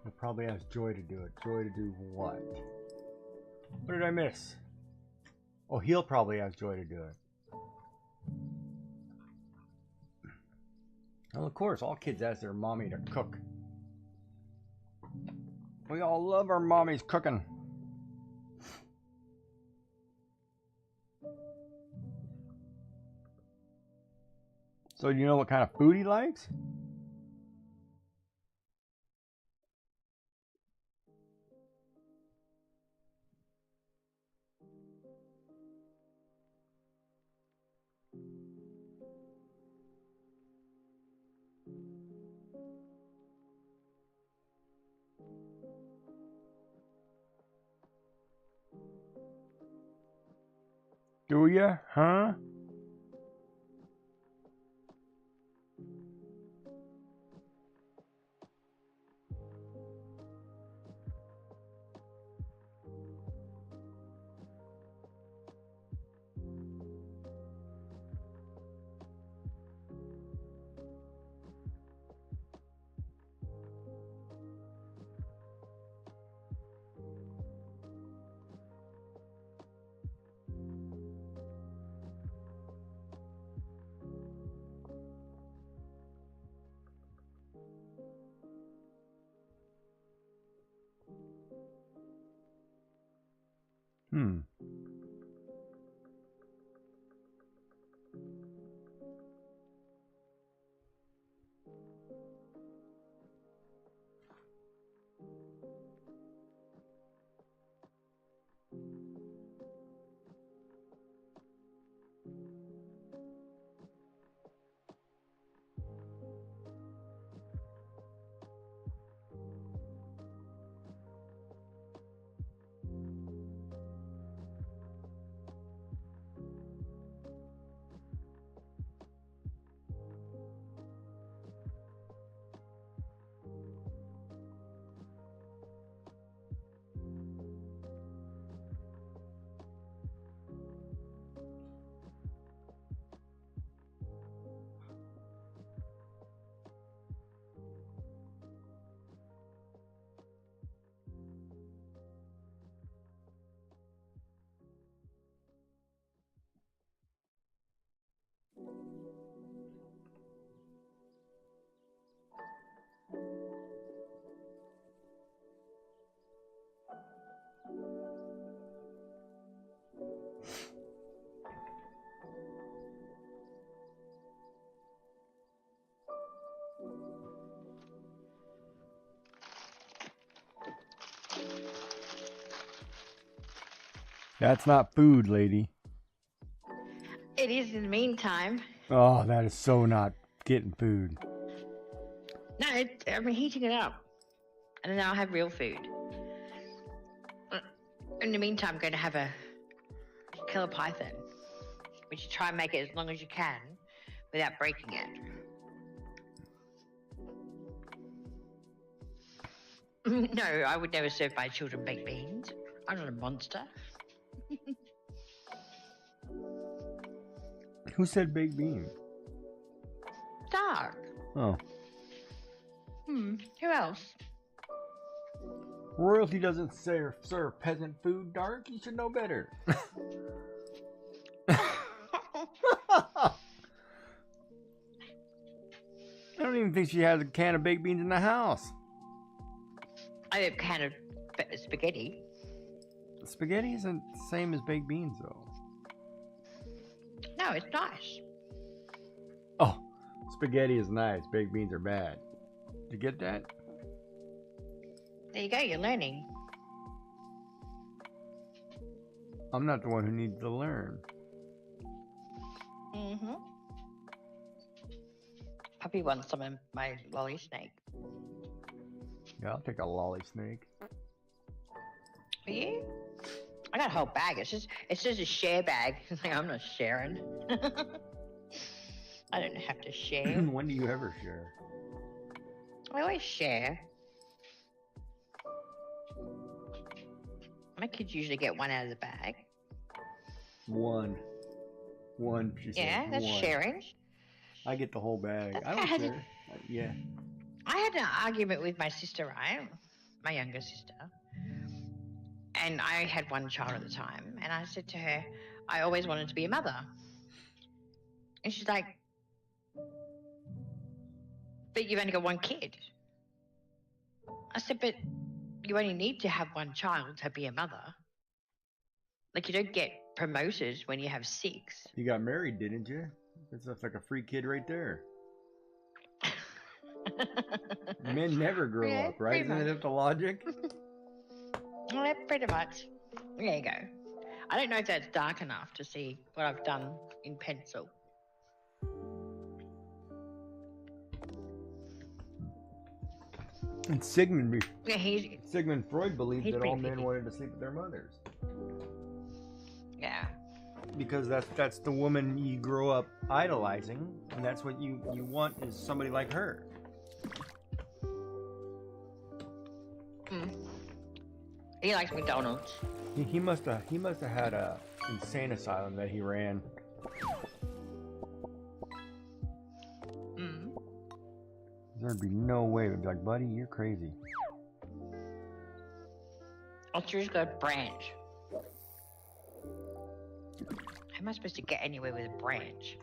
We'll probably ask Joy to do it. Joy to do what? What did I miss? Oh, he'll probably ask Joy to do it. Well, of course, all kids ask their mommy to cook. We all love our mommies cooking. So do you know what kind of food he likes? Do ya? Huh? Hmm. That's not food, lady. It is in the meantime. Oh, that is so not getting food. No, I'm heating it up. And then I'll have real food. In the meantime, I'm going to have a killer python. Which you try and make it as long as you can without breaking it. No, I would never serve my children baked beans. I'm not a monster. Who said baked beans? Dark. Oh. Who else? Royalty doesn't serve peasant food, Dark. You should know better. I don't even think she has a can of baked beans in the house. I have a can of spaghetti. Spaghetti isn't the same as baked beans, though. No, it's nice. Oh, spaghetti is nice. Baked beans are bad. Did you get that? There you go, you're learning. I'm not the one who needs to learn. Mm-hmm. Puppy wants some of my lolly snake. Yeah, I'll take a lolly snake. For you? I got a whole bag. It's just a share bag. It's like, I'm not sharing. I don't have to share. When do you ever share? I always share. My kids usually get one out of the bag. One, she said. Yeah, that's one. sharing. I get the whole bag. That's I don't bad. share. Yeah. I had an argument with my sister, right? My younger sister. And I had one child at the time. And I said to her, I always wanted to be a mother. And she's like, but you've only got one kid. I said, but you only need to have one child to be a mother. Like, you don't get promoted when you have 6. You got married, didn't you? That's like a free kid right there. Men never grow Yeah, up, right? pretty Isn't that the logic? Well, pretty much. There you go. I don't know if that's dark enough to see what I've done in pencil. And Sigmund Freud believed he's that all pretty men creepy. wanted to sleep with their mothers. Yeah. Because that's the woman you grow up idolizing, and that's what you want is somebody like her. He likes McDonald's. He must have had a insane asylum that he ran. There'd be no way. They'd be like, buddy, you're crazy. I'll choose the branch. How am I supposed to get anywhere with a branch?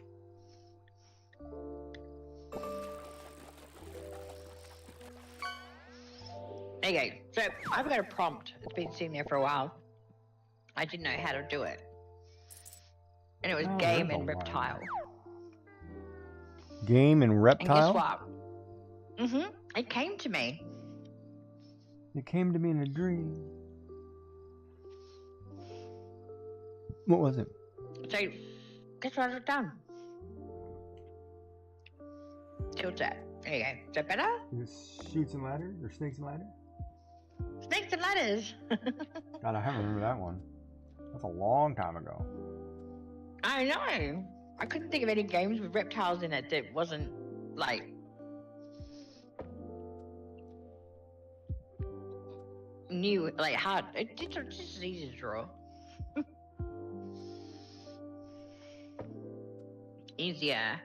There you go. So I've got a prompt. It's been sitting there for a while. I didn't know how to do it. And it was game there's and a lot. reptile. Game and And reptile? guess what? It came to me. It came to me in a dream. What was it? So guess what I've done? Tilt that. There you go. Is that better? Is it Shoots and Ladders or Snakes and Ladders? Snakes and ladders. God, I haven't remember that one. That's a long time ago. I know. I couldn't think of any games with reptiles in it that wasn't like new, like hard. It's just easy to draw. Easier.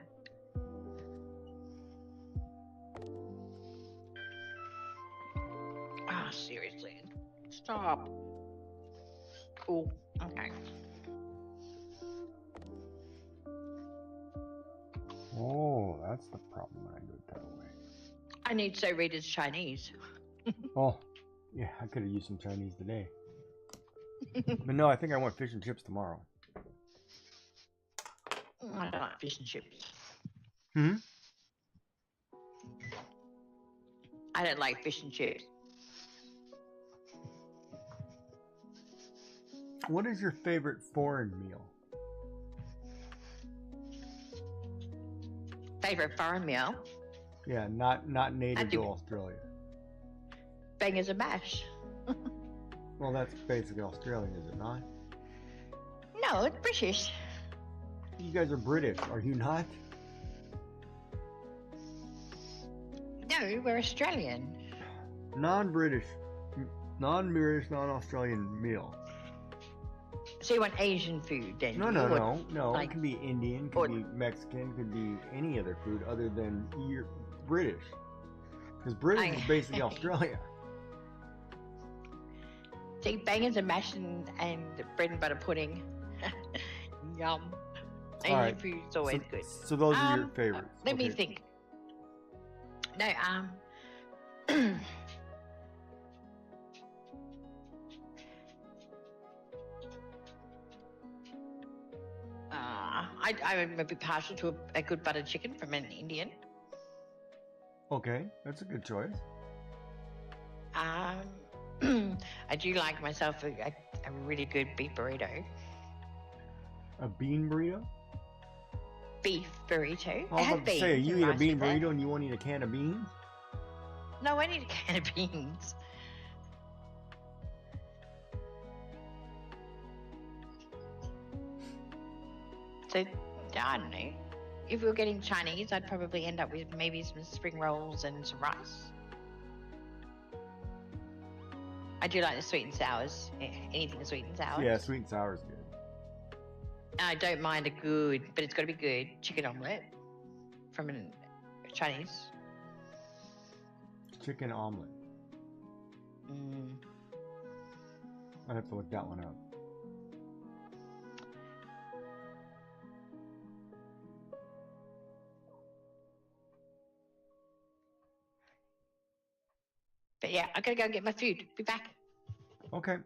Ah, seriously. Stop. Cool. Okay. Oh, that's the problem when I do it that way. I need so readers Chinese. Oh, yeah, I could have used some Chinese today. But no, I think I want fish and chips tomorrow. I don't like fish and chips. I don't like fish and chips. What is your favorite foreign meal? Favorite foreign meal? Yeah, not native do- to Australia. Bangers and mash. Well, that's basically Australian, is it not? No, it's British. You guys are British, are you not? No, we're Australian. Non-British, non-Australian meal. So you want Asian food then? No. Like, it can be Indian, could be Mexican, could be any other food other than British. Because British is basically Australia. See, bangers and mash and bread and butter pudding. Yum. Asian Alright, food is always good. So those are your favorites. Let me think. No, I would be partial to a good butter chicken from an Indian. Okay, that's a good choice. I do like myself a really good beef burrito. A bean burrito? Beef burrito. I was about to beans say, you and eat a rice bean with it. burrito and you won't eat a can of beans? No, I need a can of beans. So, I don't know. If we were getting Chinese, I'd probably end up with maybe some spring rolls and some rice. I do like the sweet and sours. Anything sweet and sour. Yeah, sweet and sour is good. I don't mind a good, but it's got to be good, chicken omelette from a Chinese. Chicken omelet. I'd have to look that one up. But yeah, I gotta go get my food. Be back. Okay.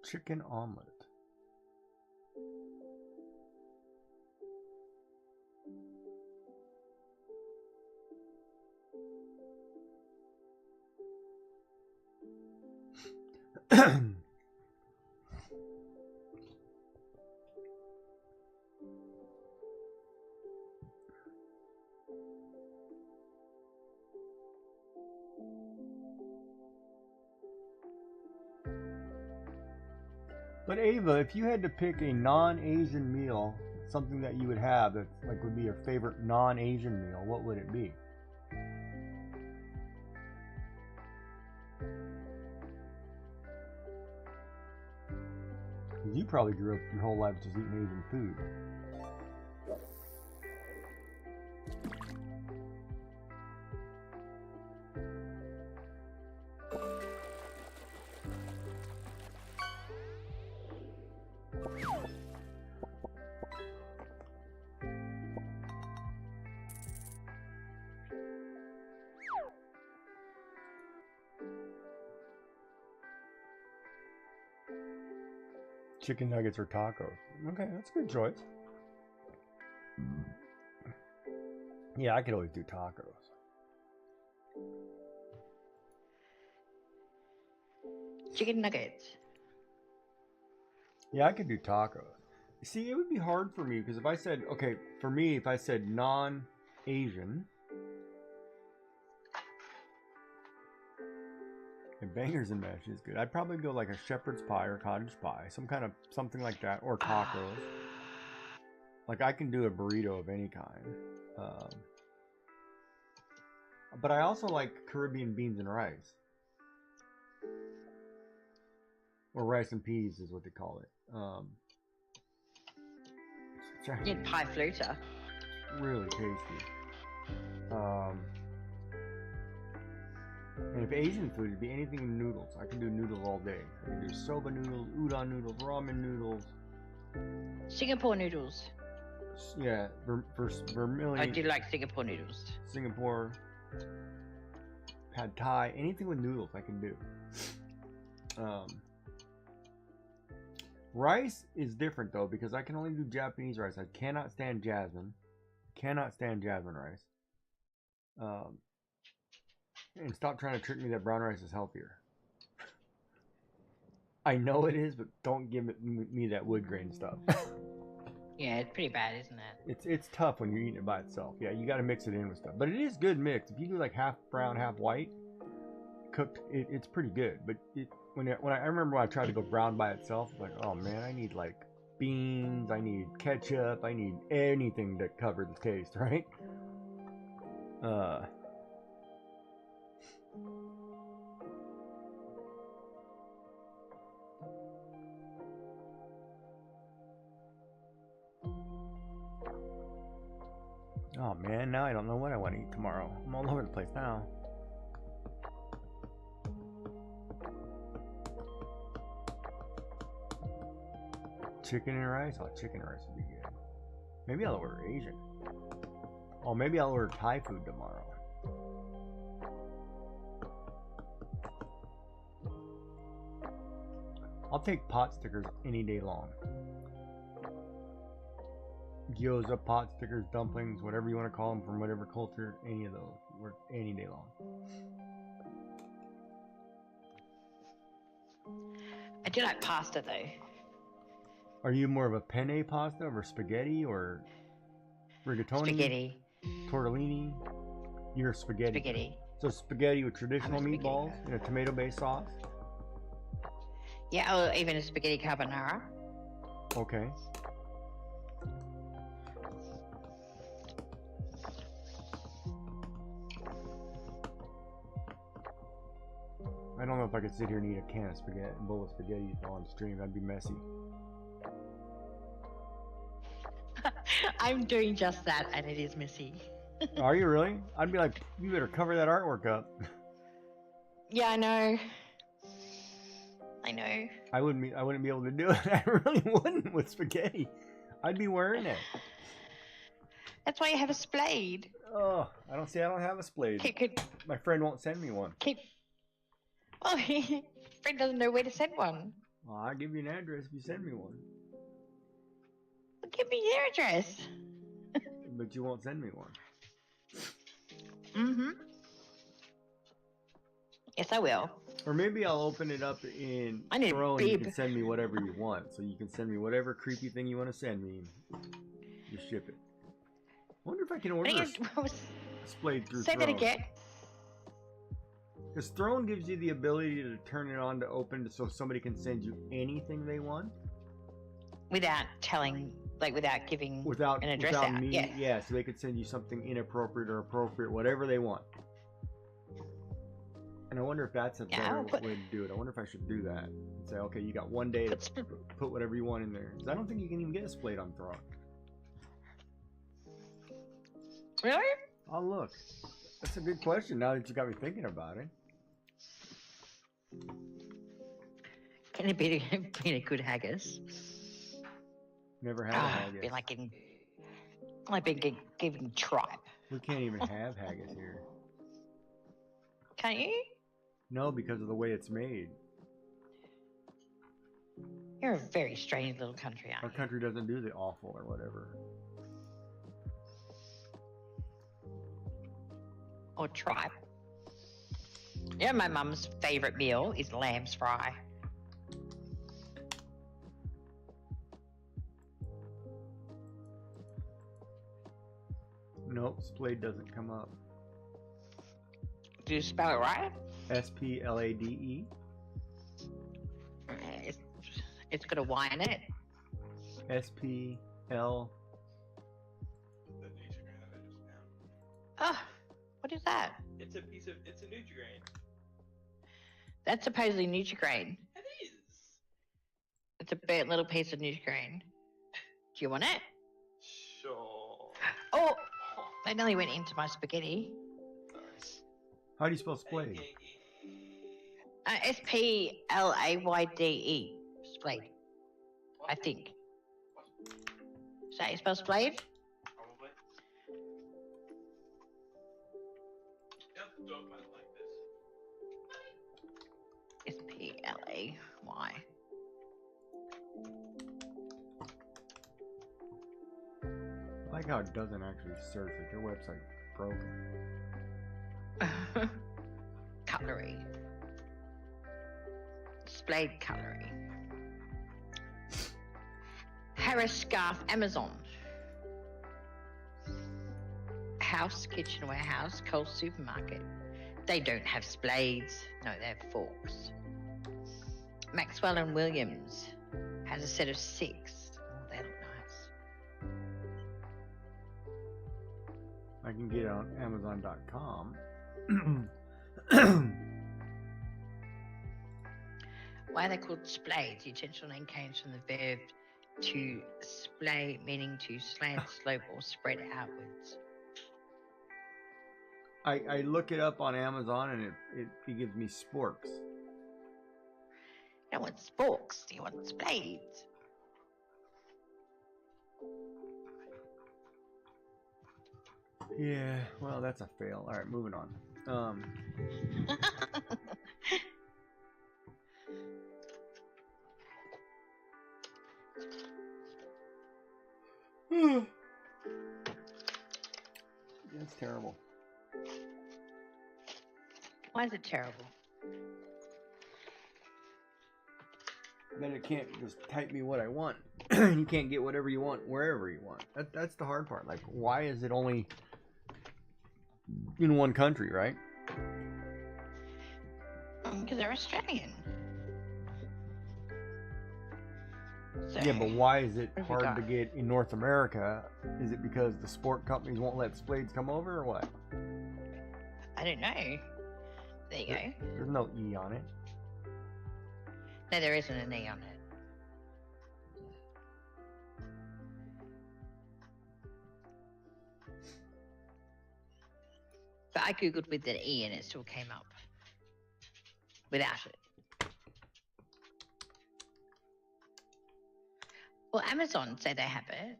Chicken omelet. But Ava, if you had to pick a non-Asian meal, something that you would have that like would be your favorite non-Asian meal, what would it be? 'Cause you probably grew up your whole life just eating Asian food. Chicken nuggets or tacos. Okay, that's a good choice. Yeah, I could always do tacos. Chicken nuggets. Yeah, I could do tacos. See, it would be hard for me because if I said, okay, for me, if I said non-Asian, and bangers and mash is good. I'd probably go like a shepherd's pie or cottage pie, something like that, or tacos. Like I can do a burrito of any kind. But I also like Caribbean beans and rice. Or rice and peas is what they call it. It's Yeah, pie floater. really tasty. And if Asian food, it'd be anything in noodles. I can do noodles all day. I can do soba noodles, udon noodles, ramen noodles. Singapore noodles. Yeah, vermilion. I do like Singapore noodles. Singapore, pad thai, anything with noodles I can do. Rice is different though because I can only do Japanese rice. I cannot stand jasmine. Cannot stand jasmine rice. And stop trying to trick me that brown rice is healthier. I know it is, but don't give me that wood grain stuff. Yeah, it's pretty bad, isn't it? It's tough when you're eating it by itself. Yeah, you got to mix it in with stuff, but it is good mix. If you do like half brown, half white, cooked, it's pretty good. But when I remember when I tried to go brown by itself, like, oh man, I need like beans, I need ketchup, I need anything to cover the taste, right? Oh man, now I don't know what I want to eat tomorrow. I'm all over the place now. Chicken and rice? Oh, chicken and rice would be good. Maybe I'll order Asian. Oh, maybe I'll order Thai food tomorrow. I'll take pot stickers any day long. Gyoza, pot stickers, dumplings, whatever you want to call them from whatever culture, any of those work any day long. I do like pasta though. Are you more of a penne pasta or spaghetti or rigatoni? Spaghetti. Tortellini? You're spaghetti. Spaghetti. So spaghetti with traditional spaghetti meatballs guy. and a tomato-based sauce? Yeah, or even a spaghetti carbonara. Okay. I don't know if I could sit here and eat a can of spaghetti, a bowl of spaghetti on stream. That'd be messy. I'm doing just that, and it is messy. Are you really? I'd be like, you better cover that artwork up. Yeah, I know. I know. I wouldn't be able to do it. I really wouldn't with spaghetti. I'd be wearing it. That's why you have a spade. Oh, I don't have a spade. My friend won't send me one. Oh, friend doesn't know where to send one. Well, I'll give you an address if you send me one. Well, give me their address. But you won't send me one. Mm-hmm. Yes, I will. Or maybe I'll open it up in I need a Throne and you bib. can send me whatever you want. So you can send me whatever creepy thing you want to send me. Just ship it. I wonder if I can order a splayed through Say Throne. that again. Because Throne gives you the ability to turn it on to open so somebody can send you anything they want. Without telling, like without giving Without an address without out. me, Yeah. yeah, so they could send you something inappropriate or appropriate, whatever they want. And I wonder if that's a better way to do it. I wonder if I should do that. And say, okay, you got one day to put whatever you want in there. Because I don't think you can even get a splayed on Throne. Really? Oh, look. That's a good question now that you got me thinking about it. Can it be a good haggis? Never had a haggis. Be like I've been giving tripe. We can't even have haggis here. Can't you? No, because of the way it's made. You're a very strange little country, Our aren't you? country doesn't do the offal or whatever. Or tripe. Yeah, my mum's favourite meal is lamb's fry. Nope, splayed doesn't come up. Do you spell it right? S-P-L-A-D-E. It's got a Y in it. S-P-L... Oh, what is that? It's a Nutri-Grain. That's supposedly Nutri-Grain. It is. It's a little piece of Nutri-Grain. Do you want it? Sure. Oh, that nearly went into my spaghetti. How do you spell splayed? S-P-L-A-Y-D-E. Splayed. I think. Is that how you spell splayed? Probably. Yep, dog might like this. S-P-L-A-Y. I like how it doesn't actually search it. Your website's broken. Cutlery. Splayed cutlery. Harris scarf, Amazon. House, kitchen, warehouse, Coles supermarket. They don't have splades. No, they have forks. Maxwell and Williams has a set of 6. Oh, they look nice. I can get it on Amazon.com. Why are they called splades? The intentional name came from the verb to splay, meaning to slant, slope, or spread outwards. I look it up on Amazon and it gives me sporks. You don't want sporks, you want splades. Yeah, well, that's a fail. All right, moving on. That's terrible. Why is it terrible? Then it can't just type me what I want. You can't get whatever you want wherever you want. That's the hard part. Like, why is it only in one country, right? Because they're Australian. So, Yeah, but why is it what have we hard got? to get in North America? Is it because the sport companies won't let splades come over, or what? I don't know. There you go. There's no E on it. No, there isn't an E on it. But I googled with an E and it still came up without it. Well, Amazon say they have it.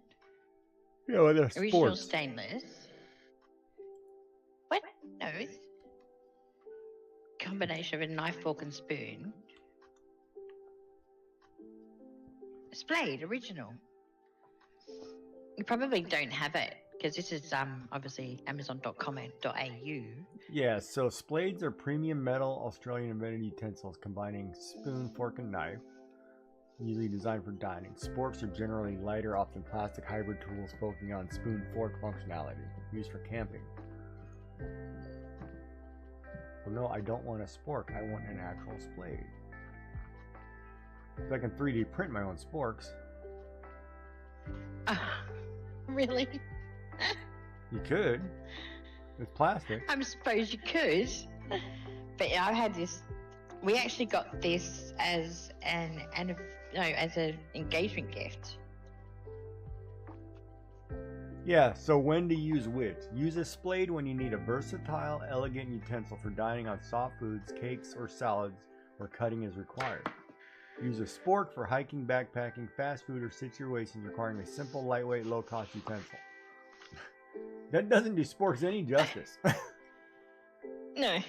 Yeah, well, they're Original sports. stainless. What? No. Combination of a knife, fork, and spoon. Splayed, original. You probably don't have it because this is obviously amazon.com.au. Yeah, so splades are premium metal Australian invented utensils combining spoon, fork, and knife, usually designed for dining. Sporks are generally lighter, often plastic hybrid tools focusing on spoon fork functionality, used for camping. Well, no, I don't want a spork. I want an actual splade. So I can 3D print my own sporks. Really? You could. It's plastic. I suppose you could. But yeah, I had this. We actually got this as an engagement gift. Yeah, so when to use which? Use a splade when you need a versatile, elegant utensil for dining on soft foods, cakes, or salads where cutting is required. Use a spork for hiking, backpacking, fast food, or situations requiring a simple, lightweight, low-cost utensil. That doesn't do sporks any justice. No.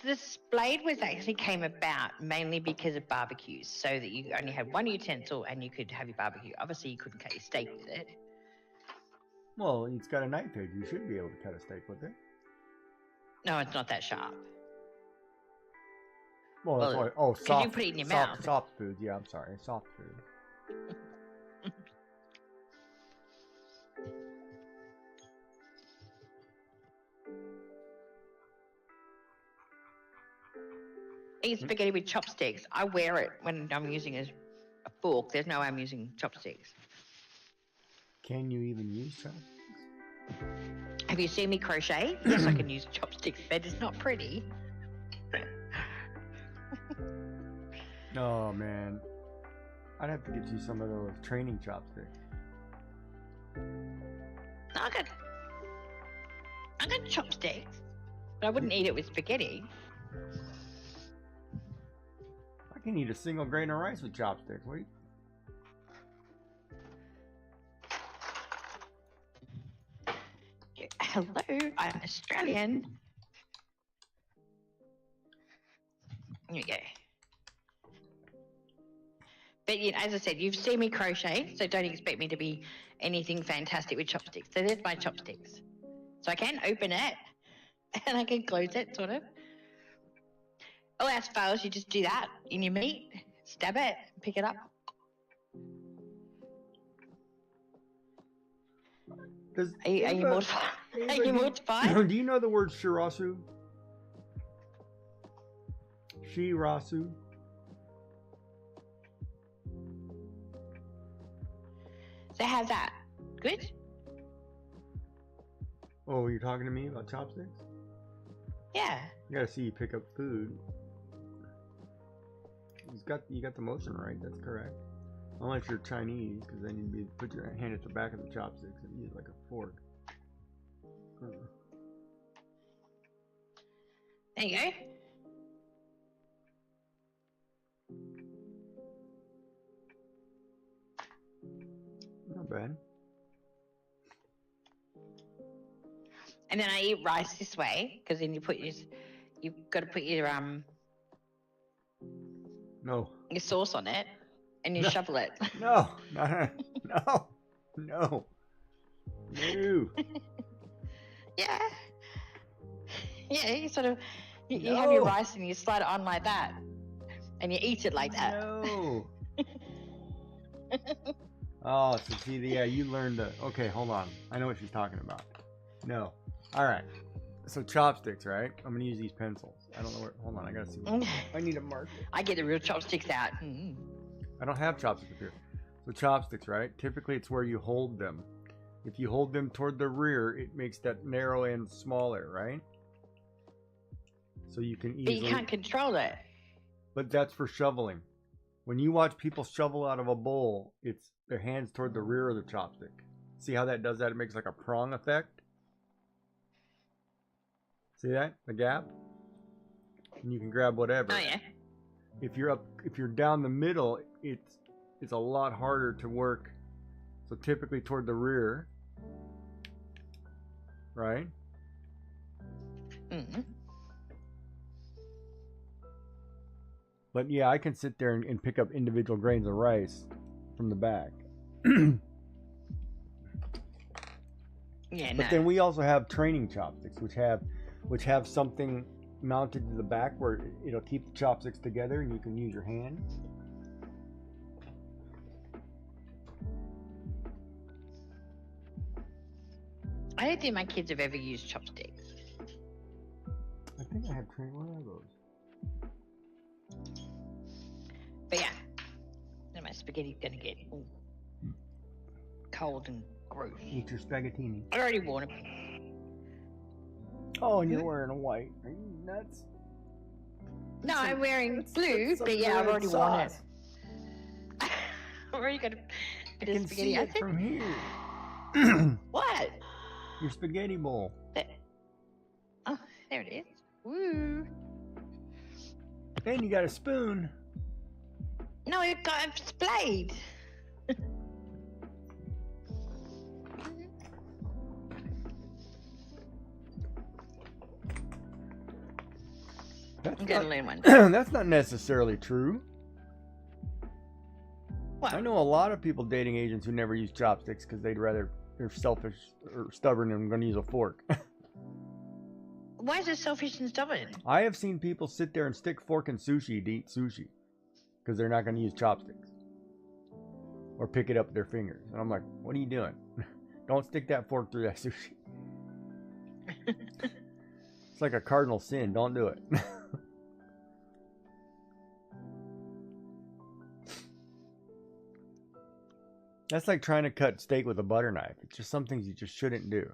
This blade was actually came about mainly because of barbecues, so that you only had one utensil and you could have your barbecue. Obviously, you couldn't cut your steak with it. Well, it's got a knife edge. You should be able to cut a steak with it. No, it's not that sharp. Well, that's Well, why. Oh, 'cause soft. you put it in your soft, mouth. soft food. Yeah, I'm sorry. Soft food. Eat spaghetti with chopsticks. I wear it when I'm using a fork. There's no way I'm using chopsticks. Can you even use chopsticks? Have you seen me crochet? Yes, I can use chopsticks, but it's not pretty. Oh man, I'd have to get you some of those training chopsticks. No, I got chopsticks, but I wouldn't eat it with spaghetti. I can eat a single grain of rice with chopsticks. Wait. Hello, I'm Australian. Here we go. But you know, as I said, you've seen me crochet, so don't expect me to be anything fantastic with chopsticks. So there's my chopsticks. So I can open it, and I can close it, sort of. Oh, as far as you just do that in your meat, stab it, pick it up. Does Are you anybody- mortified? Are anybody- you mortified? Do you know the word shirasu? Shirasu? So how's that? Good? Oh, you're talking to me about chopsticks? Yeah. You gotta see you pick up food. You got the motion right. That's correct. Unless you're Chinese, because then you'd put your hand at the back of the chopsticks and use like a fork. There you go. Not bad. And then I eat rice this way because then you've got to put your No. sauce on it and you No. shovel it. No. No. No. No. No. Yeah. Yeah, you sort of you have your No. rice and you slide it on like that, and you eat it like that. No. Oh, so see, yeah, you learned the. Okay, hold on. I know what she's talking about. No. All right. So chopsticks, right? I'm gonna use these pencils. I don't know where. Hold on, I gotta see. I need a marker. I get the real chopsticks out. Mm. I don't have chopsticks up here. So chopsticks, right? Typically, it's where you hold them. If you hold them toward the rear, it makes that narrow end smaller, right? So you can But easily. you can't control it. But that's for shoveling. When you watch people shovel out of a bowl, it's their hands toward the rear of the chopstick. See how that does that? It makes like a prong effect. See that? The gap? And you can grab whatever. Oh yeah. If you're down the middle, it's a lot harder to work. So typically toward the rear. Right? Mm. But yeah, I can sit there and pick up individual grains of rice from the back. Yeah. But No. then we also have training chopsticks, which have something mounted to the back where it'll keep the chopsticks together, and you can use your hand. I don't think my kids have ever used chopsticks. I think I have trained one of those. But yeah, then my spaghetti's gonna get cold and gross. Eat your spaghettini. I already worn it. Oh, and you're wearing a white. Are you nuts? No, I'm wearing That's blue, some but yeah, I've red already worn it. sauce. I've already got a I bit of can spaghetti. see I it think. from here. What? Your spaghetti bowl. Oh, there it is. Woo. And you got a spoon. No, it got splayed. That's I'm gonna not, learn one. that's not necessarily true. What? I know a lot of people dating agents who never use chopsticks because they're selfish or stubborn and going to use a fork. Why is it selfish and stubborn? I have seen people sit there and stick fork in sushi to eat sushi because they're not going to use chopsticks or pick it up with their fingers. And I'm like, what are you doing? Don't stick that fork through that sushi. It's like a cardinal sin. Don't do it. That's like trying to cut steak with a butter knife. It's just some things you just shouldn't do.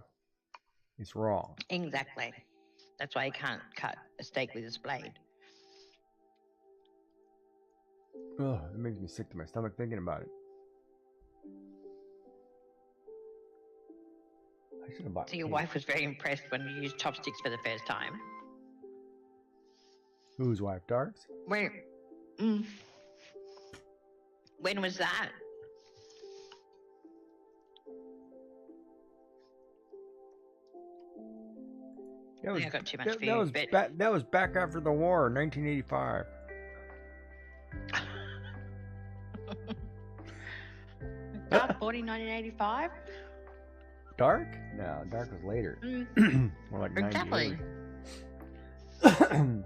It's wrong. Exactly. That's why you can't cut a steak with a blade. Ugh, it makes me sick to my stomach thinking about it. I should have bought. So your cake. wife was very impressed when you used chopsticks for the first time. Whose wife? Dark's? Where? Mm. When was that? That was, I got too much for you, that was but- that was back after the war, 1985. Dark born in 1985? Dark? No, Dark was later. Mm. More like Exactly. 98.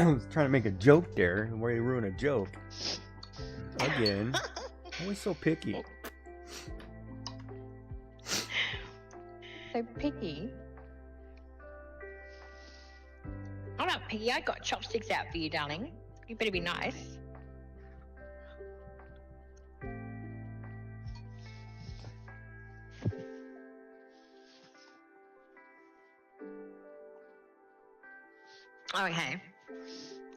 was trying to make a joke there, where you ruin a joke. Again. Always so picky. So picky. I'm not picky. I got chopsticks out for you, darling. You better be nice. Okay.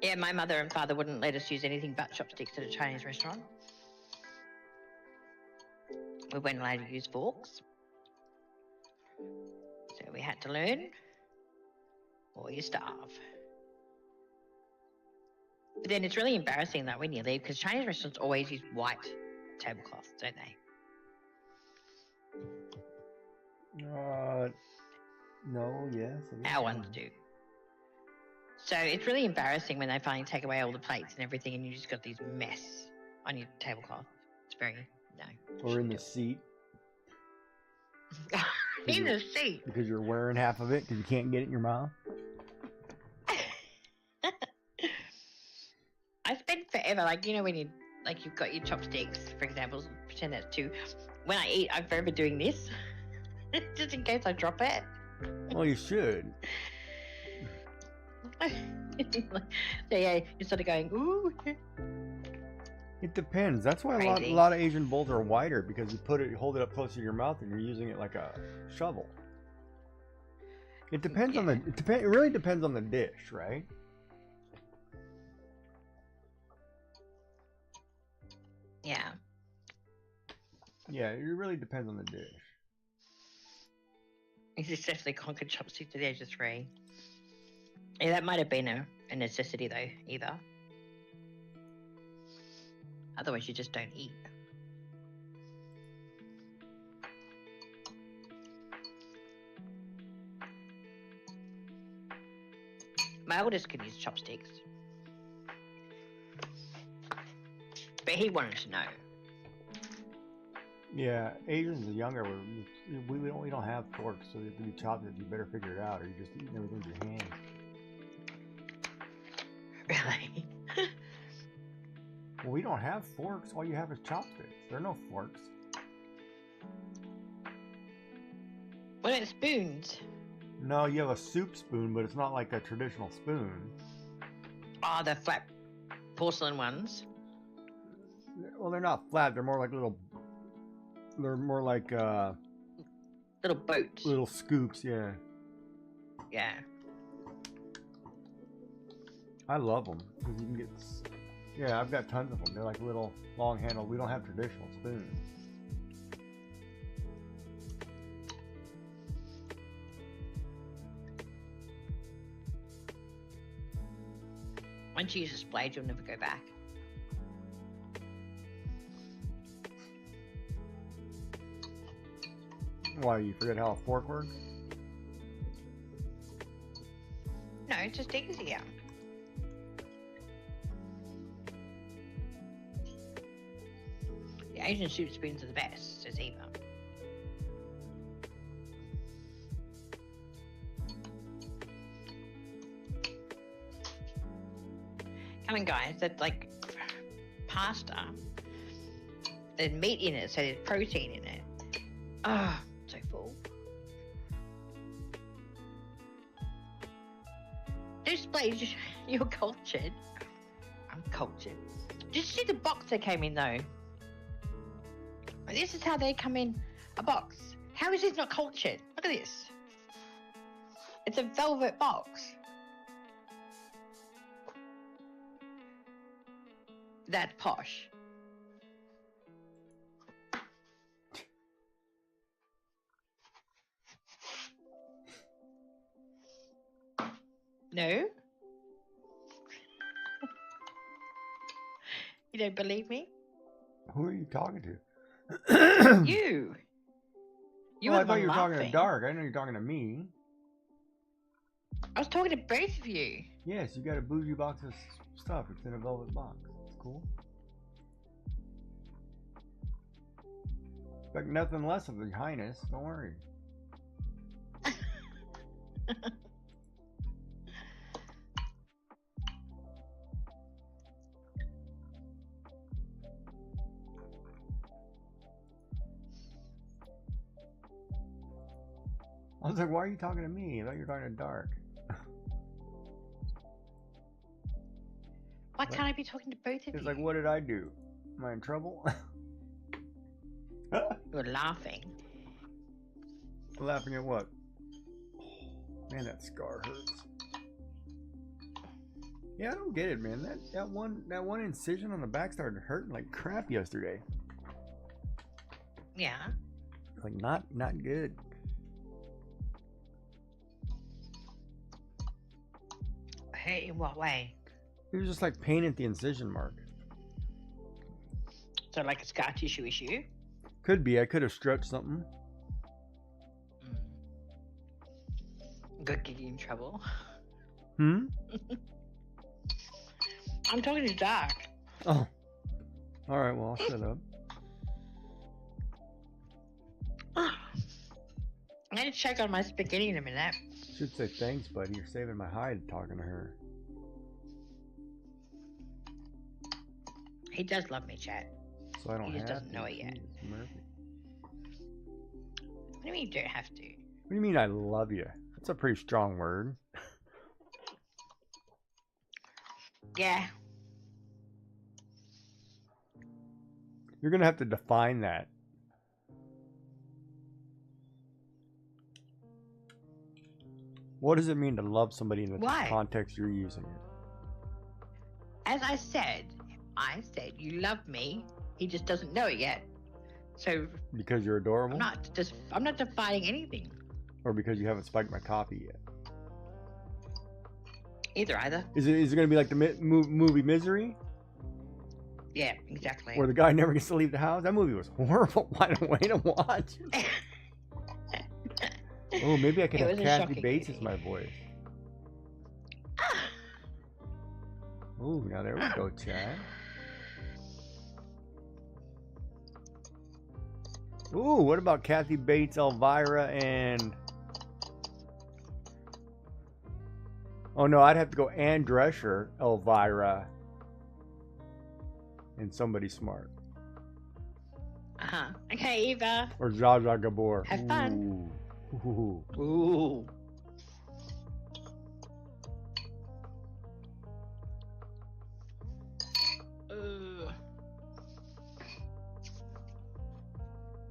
Yeah, my mother and father wouldn't let us use anything but chopsticks at a Chinese restaurant. We weren't allowed to use forks. So we had to learn, or you starve. But then it's really embarrassing that when you leave, because Chinese restaurants always use white tablecloths, don't they? No, yes. Our ones do. So it's really embarrassing when they finally take away all the plates and everything, and you just got this mess on your tablecloth. It's very no. Or in the seat. In the seat. Because you're wearing half of it because you can't get it in your mouth. I spent forever, like, you know, when you, like, you've got your chopsticks, for example, pretend that's two. When I eat, I'm forever doing this, just in case I drop it. Well, you should. So yeah, you're sort of going, ooh. It depends. That's why a lot of Asian bowls are wider, because you hold it up close to your mouth and you're using it like a shovel. It depends on the. It really depends on the dish, right? Yeah. Yeah, it really depends on the dish. He successfully conquered chopsticks at the age of 3. Yeah, that might have been a necessity though, either. Otherwise you just don't eat. My oldest could use chopsticks. But he wanted to know. Yeah, Asians are younger. We don't have forks, so if you chop it, you better figure it out, or you just eating everything with your hands. Really? Well, we don't have forks. All you have is chopsticks. There are no forks. What about spoons? No, you have a soup spoon, but it's not like a traditional spoon. Oh, the flat porcelain ones. Well, they're not flat. They're more like little. They're more like Little boats. little scoops. Yeah, Yeah. I love them because you can get. Yeah, I've got tons of them. They're like little long handled. We don't have traditional spoons. Once you use a spade, you'll never go back. Why, you forget how a fork works? No, it's just easier. The Asian soup spoons are the best, says Eva. Come on, guys, that's like pasta. There's meat in it, so there's protein in it. Ah, so full. Displays you're cultured. I'm cultured. Did you see the box they came in though? This is how they come in a box. How is this not cultured? Look at this. It's a velvet box. That's posh. No? You don't believe me? Who are you talking to? You. You Well, were I thought you were talking to laughing. Dark. I know you're talking to me. I was talking to both of you. Yes, you got a bougie box of stuff. It's in a velvet box. It's cool. Expect nothing less of your highness. Don't worry. was like, why are you talking to me? I thought you were talking to Dark. Why can't I be talking to both of It's you? like, what did I do? Am I in trouble? You're laughing. Laughing at what? Man, that scar hurts. Yeah, I don't get it, man. That one incision on the back started hurting like crap yesterday. Yeah. Like not good. Hurt in what way? It was just like pain at the incision mark. So like a scar tissue issue? Could be. I could have stretched something. Good get you in trouble. Hmm? I'm talking to Dark. Oh. Alright, well, I'll shut up. I'm gonna check on my spaghetti in a minute. Should say thanks, buddy. You're saving my hide talking to her. He does love me, chat. So I don't He just have doesn't to. know it yet. Jeez, Murphy. What do you mean you don't have to? What do you mean I love you? That's a pretty strong word. Yeah. You're gonna have to define that. What does it mean to love somebody in the Why? context you're using it? As I said you love me. He just doesn't know it yet. So Because you're adorable? I'm not defining anything. Or because you haven't spiked my coffee yet? Either. Is it gonna be like the movie Misery? Yeah, exactly. Where the guy never gets to leave the house? That movie was horrible. What a way to watch. Oh, maybe I could It have was a Kathy shocking Bates movie. as my voice. Oh, now there we go, Chad. Ooh, what about Kathy Bates, Elvira, and... Oh no, I'd have to go Ann Drescher, Elvira, and somebody smart. Okay, Eva. Or Zsa Zsa Gabor. Have fun. Ooh. Ooh.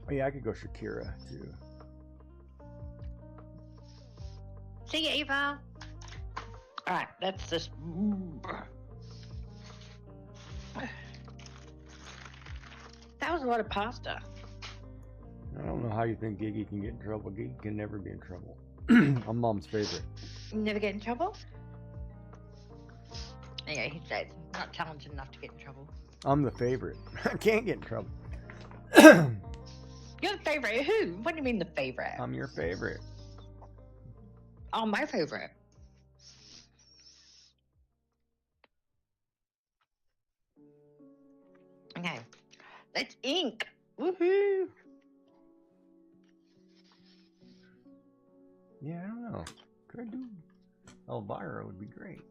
Oh yeah, I could go Shakira too. See you, Eva. Alright, that's this. That was a lot of pasta. I don't know how you think Gigi can get in trouble. Gigi can never be in trouble. I'm Mom's favorite. Never get in trouble? Yeah, he said not talented enough to get in trouble. I'm the favorite. I can't get in trouble. You're the favorite? Who? What do you mean the favorite? I'm your favorite. Oh, my favorite. Okay. That's ink. Woohoo! Yeah, I don't know. Could I do Elvira would be great.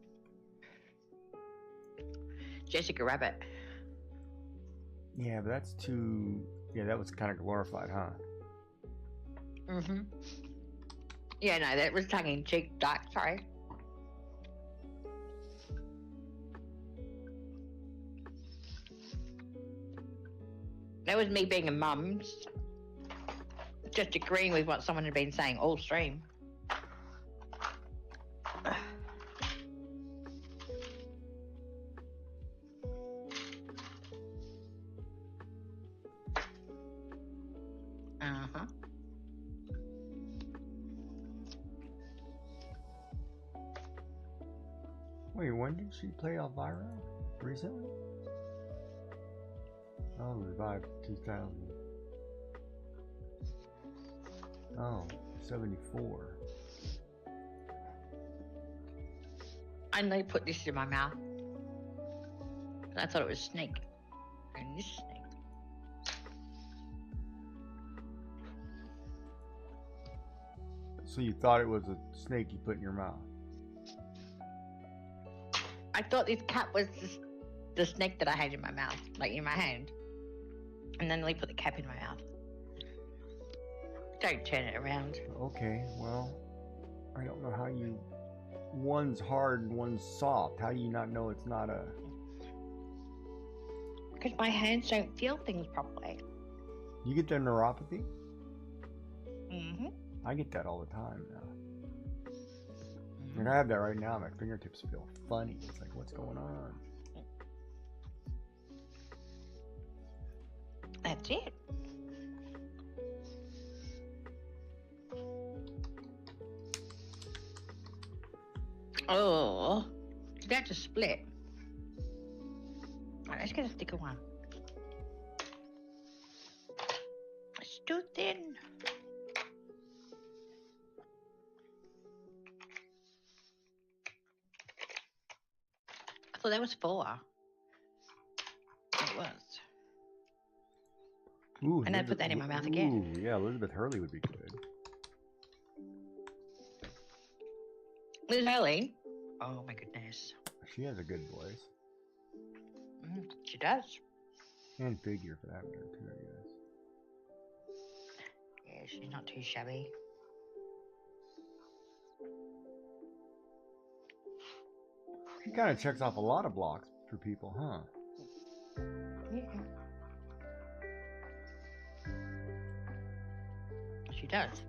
Jessica Rabbit. Yeah, but that's too... Yeah, that was kind of glorified, huh? Mm-hmm. Yeah, no, that was tongue-in-cheek, Doc. Sorry. That was me being a mum, just agreeing with what someone had been saying all stream. Uh-huh. Wait, when did she play Elvira? Recently? Oh, revived 2000. Oh, 74. I nearly put this in my mouth. I thought it was snake. And this snake. So you thought it was a snake you put in your mouth? I thought this cat was the snake that I had in my mouth, like in my hand. And then they put the cap in my mouth. Don't turn it around. Okay, well, I don't know how you. One's hard and one's soft. How do you not know it's not a? Because my hands don't feel things properly. You get the neuropathy? Mm-hmm. I get that all the time now. Like I have that right now. My fingertips feel funny. It's like, what's going on? That's it. Oh, that just split. Right, let's get a thicker one. It's too thin. I thought that was 4. It was. Ooh, And I'd put that in my mouth again. Ooh, yeah, Elizabeth Hurley would be good. Liz Hurley. Oh my goodness. She has a good voice. She does. And figure for that matter too, I guess. Yeah, she's not too shabby. She kind of checks off a lot of blocks for people, huh? Yeah. She does.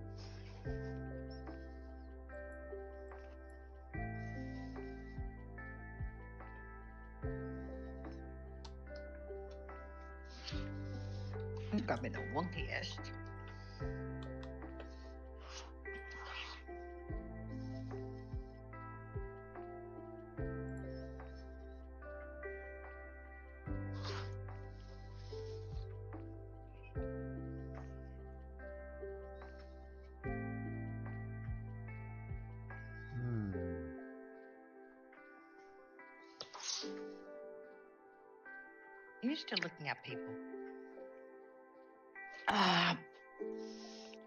It's got me the wonkiest. You're still looking at people.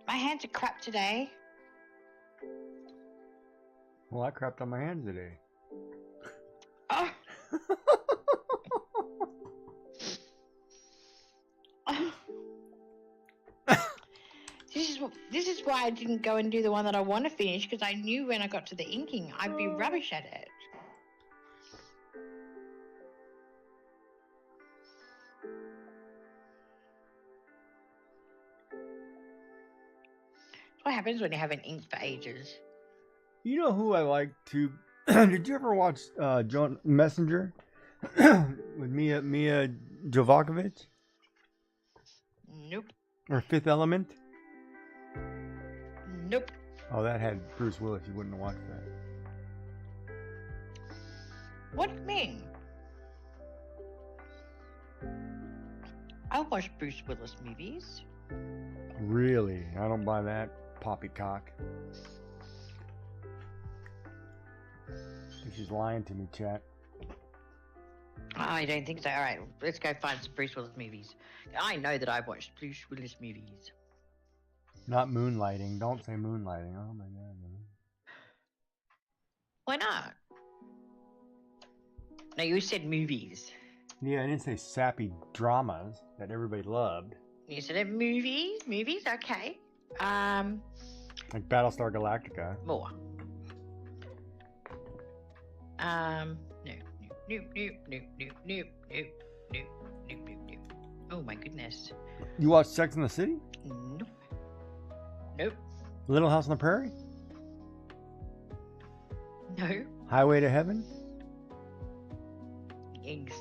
My hands are crap today. Well, I crapped on my hands today. Oh. This is why I didn't go and do the one that I want to finish, because I knew when I got to the inking I'd be rubbish at it. What happens when you haven't inked for ages? You know who I like to? Did you ever watch John Messenger with Mia Jovovich? Nope. Or Fifth Element? Nope. Oh, that had Bruce Willis. You wouldn't have watched that. What do you mean? I watch Bruce Willis movies. Really? I don't buy that poppycock. She's lying to me, chat. I don't think so. All right, let's go find some Bruce Willis movies. I know that I've watched Bruce Willis movies. Not moonlighting. Don't say moonlighting. Oh my god. Man. Why not? No, you said movies. Yeah, I didn't say sappy dramas that everybody loved. You said movies? Movies? Okay. Like Battlestar Galactica. More. Nope. Oh my goodness. You watched Sex and the City? Nope. Nope. Little House on the Prairie? No. Highway to Heaven?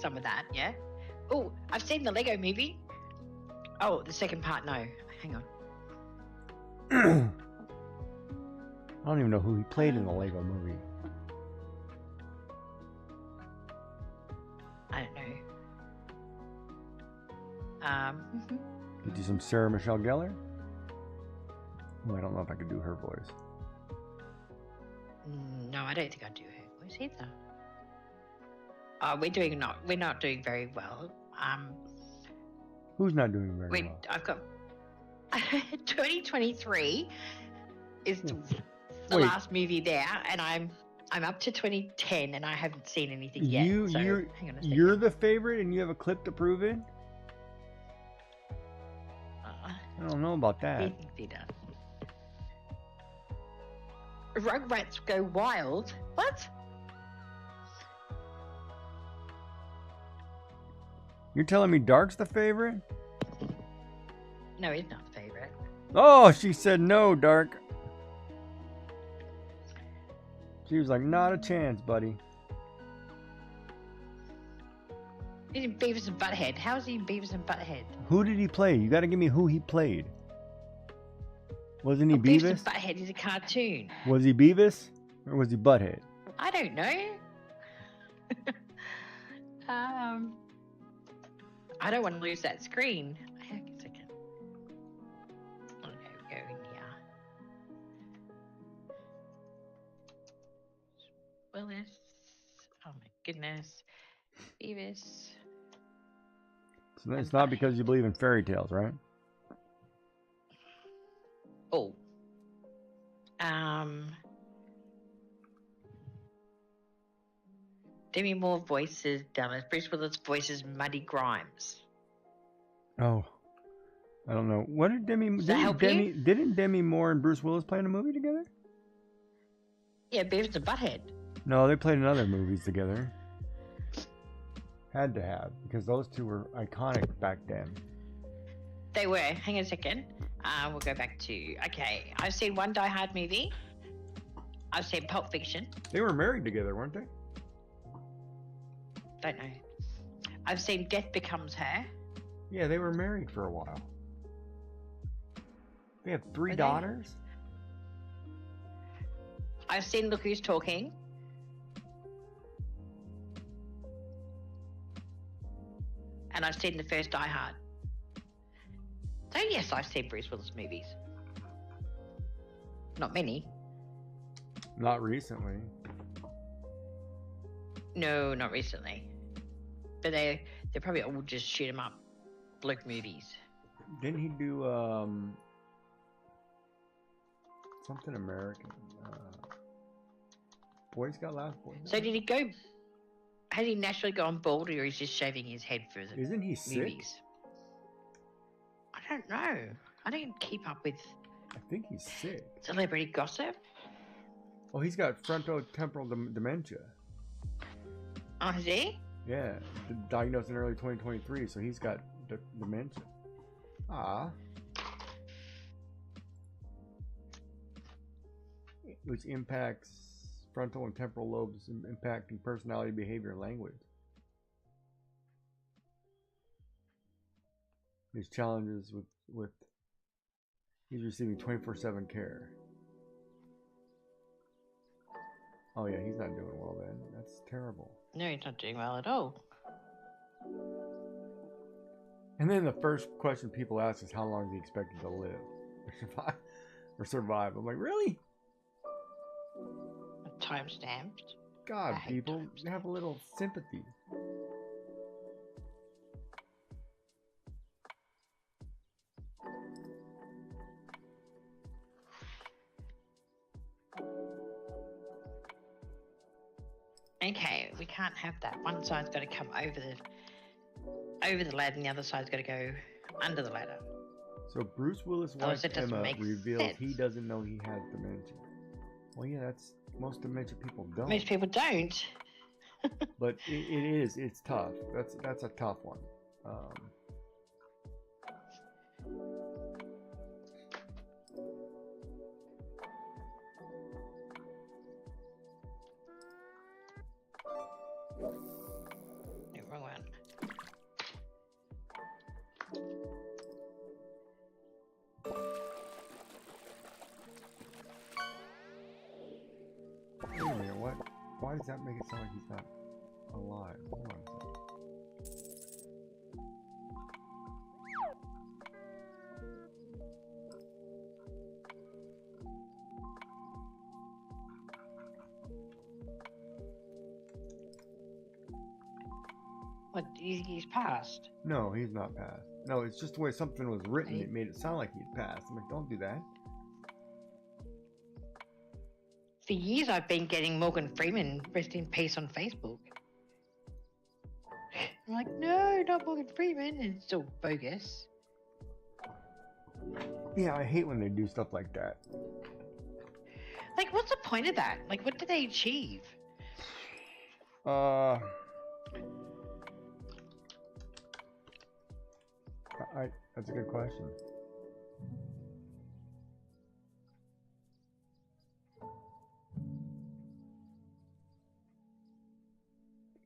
Some of that, yeah. Oh, I've seen the Lego movie. Oh, the second part, no. Hang on. I don't even know who he played in the Lego movie. I don't know. Did you some Sarah Michelle Gellar? Oh, I don't know if I could do her voice. No, I don't think I do her voice either. Oh, we're not doing very well. Who's not doing very well? I've got 2023 is the Wait. last movie there, and I'm up to 2010, and I haven't seen anything yet. You're hang on a second. you're the favorite, and you have a clip to prove it. I don't know about that. Theater. Rugrats Go Wild. What? You're telling me Dark's the favorite? No, he's not the favorite. Oh, she said no, Dark. She was like, not a chance, buddy. He's in Beavis and Butthead. How is he in Beavis and Butthead? Who did he play? You gotta give me who he played. Wasn't he Beavis Beavis? and Butthead is a cartoon. Was he Beavis? Or was he Butthead? I don't know. I don't want to lose that screen. Hang on a second. Okay, we go in here. Willis. Oh my goodness. Beavis. It's not because you believe in fairy tales, right? Oh. Demi Moore voices Dumbass. Bruce Willis voices Muddy Grimes. Oh. I don't know. What did didn't Demi Moore and Bruce Willis play in a movie together? Yeah, Beavis and Butthead. No, they played in other movies together. Had to have, because those two were iconic back then. They were. Hang on a second. We'll go back to... Okay, I've seen one Die Hard movie. I've seen Pulp Fiction. They were married together, weren't they? Don't know. I've seen Death Becomes Her. Yeah, they were married for a while. They have 3 Were they? daughters? I've seen Look Who's Talking. And I've seen the first Die Hard. So yes, I've seen Bruce Willis movies. Not many. Not recently. No, not recently. But they're probably all just shoot 'em up bloke movies. Didn't he do something American? Boys Got Loud. Boys So did he go? Has he naturally gone bald, or is he just shaving his head for the Isn't he sick? movies? I don't know. I don't keep up with I think he's sick. celebrity gossip. Oh, he's got frontotemporal dementia. Oh, is he? Yeah, diagnosed in early 2023, so he's got dementia. Ah. Which impacts frontal and temporal lobes, impacting personality, behavior, and language. These challenges with he's receiving 24/7 care. Oh yeah, he's not doing well then. That's terrible. No, he's not doing well at all. And then the first question people ask is how long is he expected to live or survive? I'm like, really? Time stamped. God, I hate people, timestamps. have a little sympathy. Okay, we can't have that. One side's got to come over the ladder, and the other side's got to go under the ladder. So Bruce Willis' Oh, wife so it doesn't Emma make reveals sense. he doesn't know he has dementia. Well, yeah, that's most dementia people don't. Most people don't. But it's tough. That's a tough one. No, wrong one. Wait a minute, what? Why does that make it sound like he's not alive? Hold on a second. What? He's passed. No, he's not passed. No, it's just the way something was written. It made it sound like he'd passed. I'm like, don't do that. For years, I've been getting Morgan Freeman rest in peace on Facebook. I'm like, no, not Morgan Freeman. And it's still bogus. Yeah, I hate when they do stuff like that. Like, what's the point of that? Like, what do they achieve? That's a good question.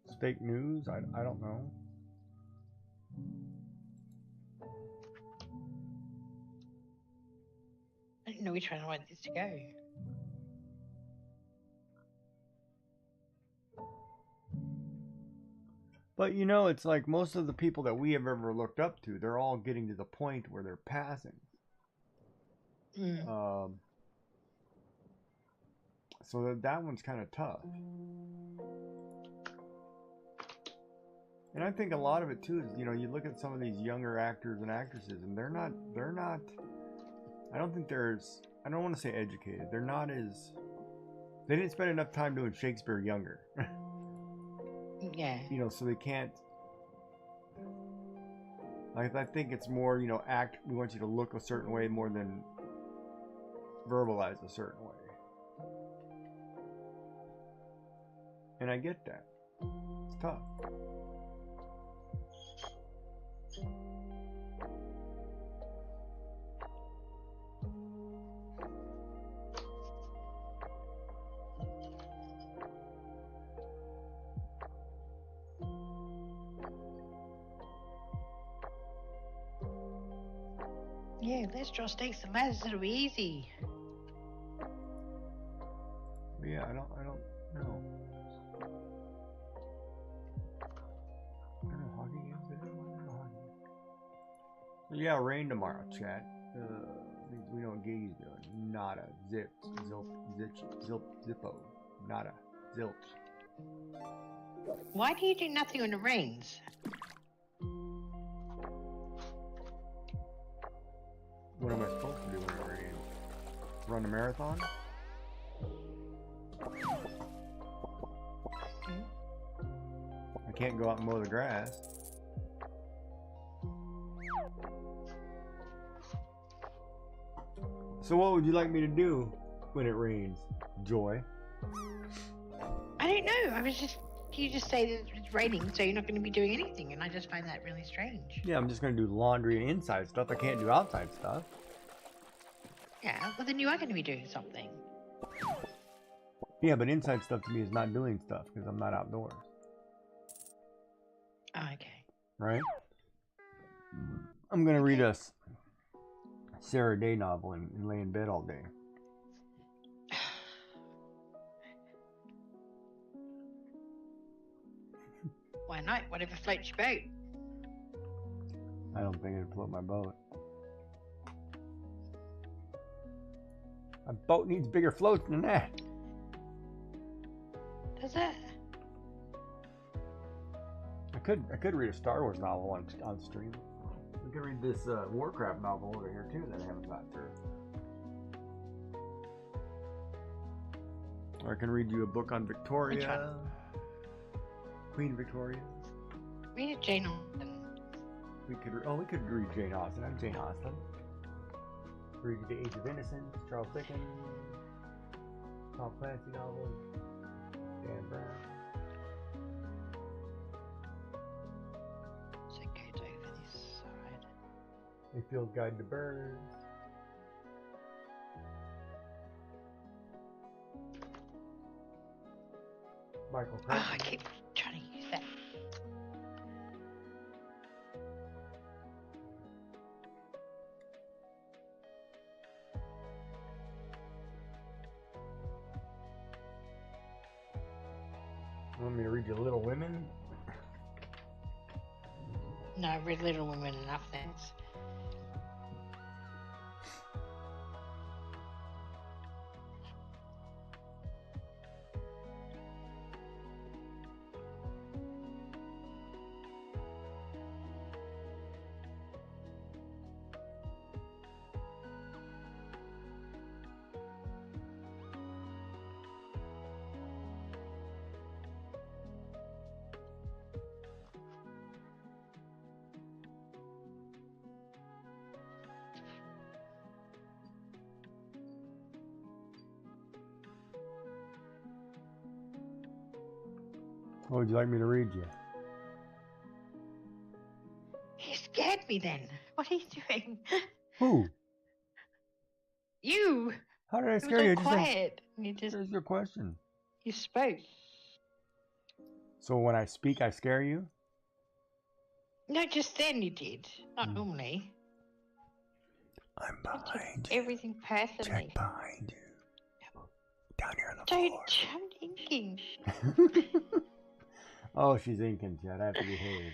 It's fake news? I don't know. I don't know which one I want this to go. But you know, it's like most of the people that we have ever looked up to, they're all getting to the point where they're passing. So that one's kind of tough. And I think a lot of it too is, you know, you look at some of these younger actors and actresses, and they're not, I don't think I don't want to say educated. They're not as, they didn't spend enough time doing Shakespeare younger. Yeah. You know, so they can't, like, I think it's more, you know, we want you to look a certain way more than verbalize a certain way. And I get that. It's tough. Yeah, let's draw stakes and ladders. It'll be easy. But yeah, I don't know. I don't know hockey games. I don't know hockey. So yeah, rain tomorrow, chat. Means we know what Gigi's doing. Nada. Zip. Zilp. Zilch. Zilp. Zippo. Nada. Zilch. Why do you do nothing when it rains? What am I supposed to do when it rains? Run a marathon? I can't go out and mow the grass. So what would you like me to do when it rains, Joy? I don't know. I was just, you just say that it's raining, so you're not going to be doing anything, and I just find that really strange. Yeah, I'm just gonna do laundry and inside stuff. I can't do outside stuff. Yeah, well then you are going to be doing something. Yeah, but inside stuff to me is not doing stuff because I'm not outdoors. Oh, okay. Right? I'm gonna read a Sarah Day novel and lay in bed all day. Why not? Whatever floats your boat. I don't think it'd float my boat. My boat needs bigger floats than that. Does it? I could read a Star Wars novel on stream. I could read this Warcraft novel over here too that I haven't got through. Or I can read you a book on Victoria. Which one? Queen Victoria. Read it, Jane Austen. We could read Jane Austen. I'm Jane Austen. Read The Age of Innocence, Charles Dickens, Tom Clancy novels, Dan Brown. So it goes over this side. Mayfield's Guide to Birds. Michael Oh, Crichton. I keep trying to use that. You want me to read you Little Women? No, I read Little Women enough, thanks. What would you like me to read you? You scared me then. What are you doing? Who? You. How did I It was scare you? all I just said, quiet. You just there's your question. you spoke. So when I speak, I scare you? No, just then you did. Not normally. I'm You took behind you. everything personally. Check behind you. Down here on the Don't. I'm inking. floor. Oh, she's inking, Chad. I have to behave.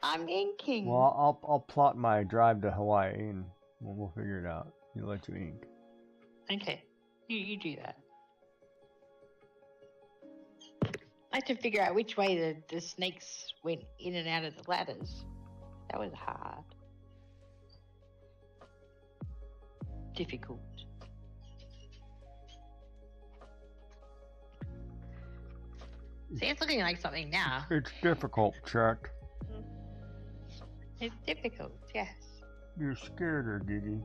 I'm inking. Well, I'll plot my drive to Hawaii and we'll figure it out. You'll let you ink. Okay. You do that. I had to figure out which way the snakes went in and out of the ladders. That was hard. Difficult. See, it's looking like something now. It's difficult, Chet. It's difficult, yes. You're scared her, Gigi.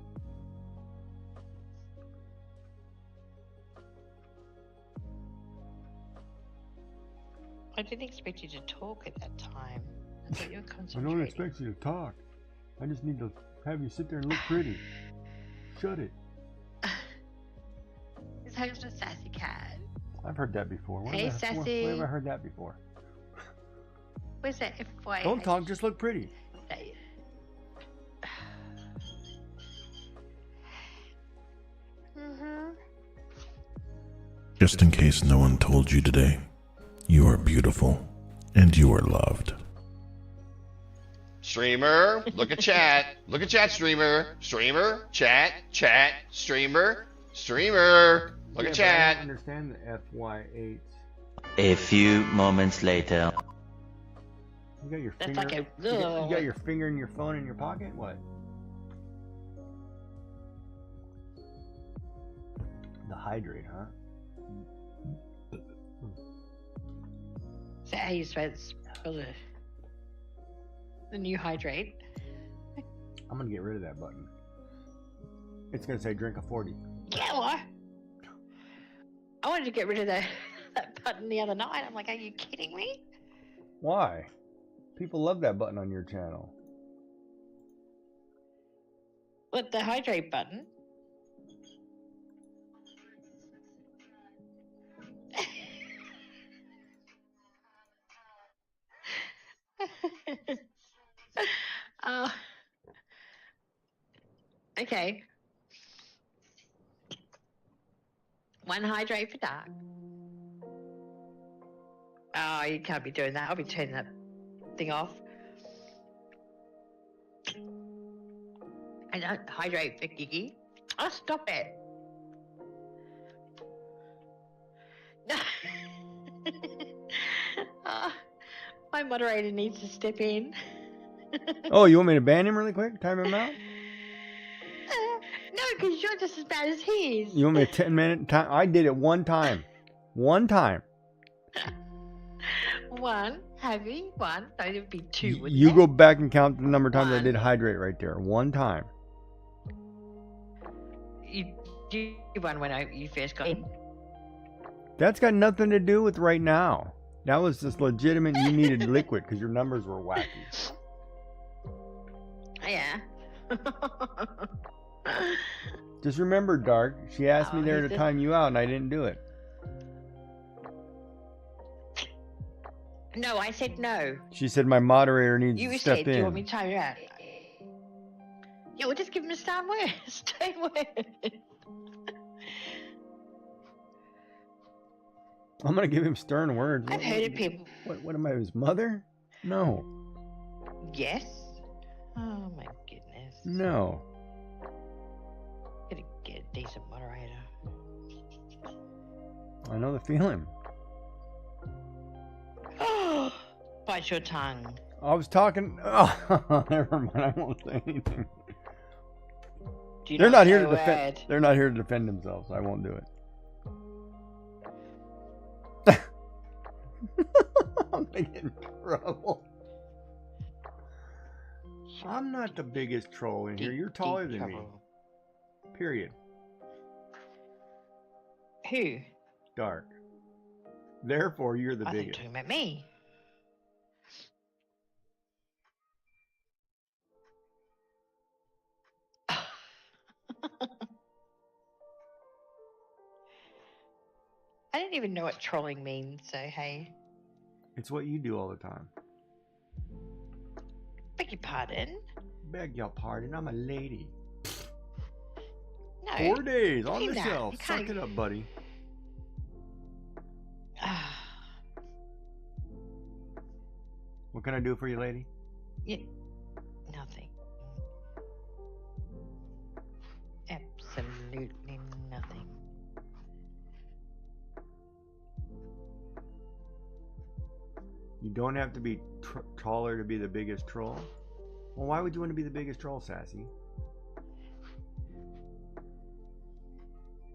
I didn't expect you to talk at that time. I thought you were I concentrating. don't expect you to talk. I just need to have you sit there and look pretty. Shut it. His home's a sassy cat. I've heard that before. Where Hey, have I- Sassy. Where have I heard that before? Where's that FYI? Don't talk, just look pretty. Just in case no one told you today, you are beautiful and you are loved. Streamer, look at chat. Look at chat, streamer. Streamer, chat, chat, streamer, streamer. Look at Yeah, but I chat. don't understand the FY8. A few moments later. You got your That's finger. like a. You got your finger in your phone in your pocket? What? The hydrate, huh? Is that how you spell the new hydrate? I'm gonna get rid of that button. It's gonna say drink a 40. Yeah, what? I wanted to get rid of that button the other night. I'm like, are you kidding me? Why? People love that button on your channel. What, the hydrate button? uh, okay. One hydrate for dark. Oh, you can't be doing that. I'll be turning that thing off. And hydrate for Gigi. Oh, stop it. No. Oh, my moderator needs to step in. Oh, you want me to ban him really quick? Time him out? No, because you're just as bad as he is. You want me a 10-minute time? I did it one time. One time. One, have you? One. No, it would be two, wouldn't You it? go back and count the number of times I One. did hydrate right there. One time. You did one when you first got in. That's got nothing to do with right now. That was just legitimate. You needed liquid because your numbers were wacky. Yeah. Just remember, Dark, she asked me Oh, there he's to just- time you out and I didn't do it. No, I said no. She said my moderator needs You to said, step do you in. want me to time you out? Yeah, we'll just give him a stern word. Stern word. I'm going to give him stern words. I've heard of people. What am I, his mother? No. Yes. Oh my goodness. No. Gotta get a decent moderator. I know the feeling. Oh, bite your tongue. I was talking. Oh, never mind. I won't say anything. Do They're not here say to a defend. word. They're not here to defend themselves. I won't do it. I'm gonna get in trouble. I'm not the biggest troll in here. You're taller than me. Period. Who? Dark. Therefore, you're the I think biggest. talking about me. I don't even know what trolling means, so hey. It's what you do all the time. Beg your pardon? Beg your pardon, I'm a lady. No. 4 days on mean the that. shelf. You Suck can't- it up, buddy. What can I do for you, lady? Yeah, nothing. Absolutely nothing. You don't have to be taller to be the biggest troll. Well, why would you want to be the biggest troll, Sassy?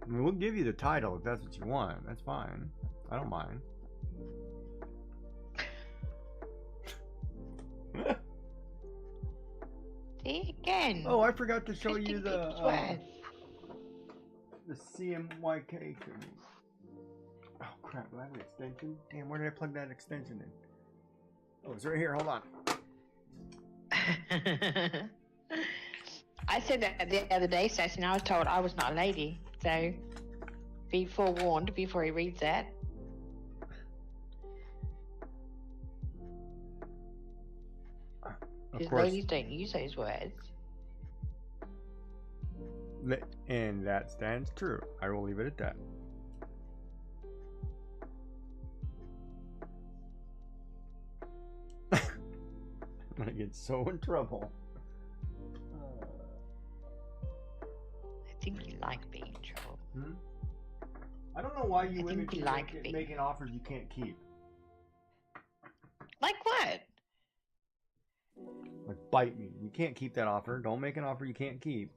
I mean, we'll give you the title if that's what you want. That's fine. I don't mind. See, again. Oh, I forgot to show you twisting the people's words. CMYK thing. Oh crap! Do I have an extension? Damn, where did I plug that extension in? Oh, it's right here. Hold on. I said that the other day, Sassy, and I was told I was not a lady. So be forewarned before he reads that. Of Because course. ladies don't use those words. And that stands true. I will leave it at that. I'm gonna get so in trouble. I think you like being in trouble. I don't know why you I women think you keep like being- making offers you can't keep. Like what? Like, bite me. You can't keep that offer. Don't make an offer you can't keep.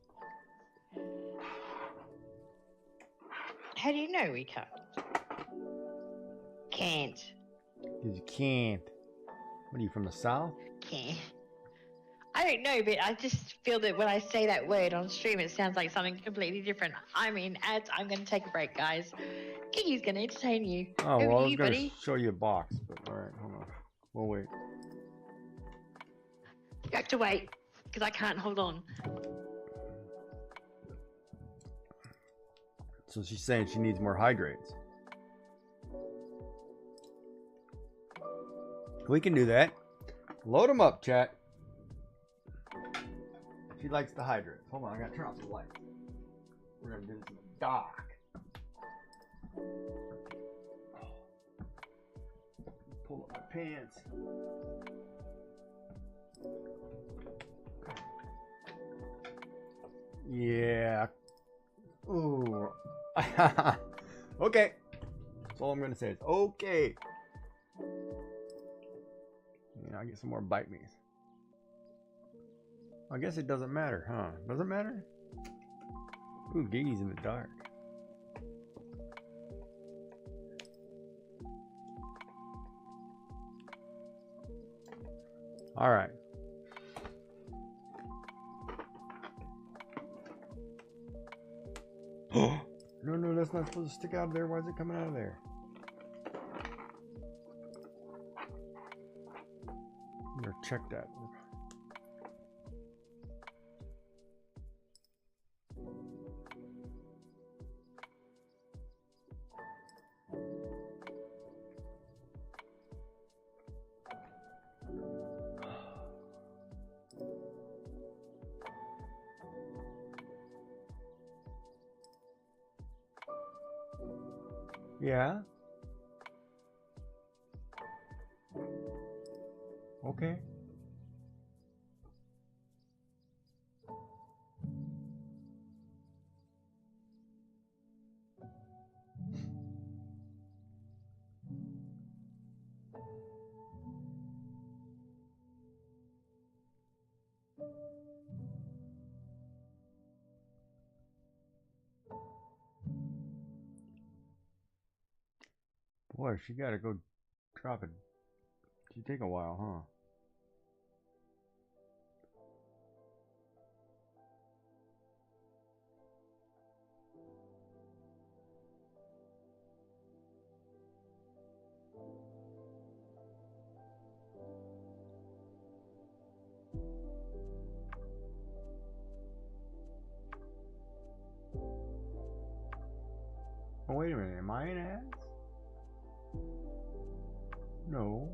How do you know we can't? Can't. Because you can't. What are you, from the South? Can't. I don't know, but I just feel that when I say that word on stream, it sounds like something completely different. I mean, ads, I'm going to take a break, guys. Kiki's going to entertain you. Oh, Over well, I to was you, going to buddy. show you a box, but alright, hold on. We'll wait. You have to wait, because I can't hold on. So she's saying she needs more hydrates. We can do that. Load them up, chat. She likes the hydrates. Hold on, I gotta turn off the light. We're gonna do this in the dark. Pull up my pants. Yeah. Ooh. Okay. That's all I'm gonna say is okay. Yeah, I get some more bite me's. I guess it doesn't matter, huh? Does it matter? Ooh, Gigi's in the dark. All right. No, that's not supposed to stick out of there. Why is it coming out of there? I'm gonna check that. Yeah. Okay. Boy, she gotta go drop it. She take a while, huh? Oh, wait a minute. Am I in ads? No.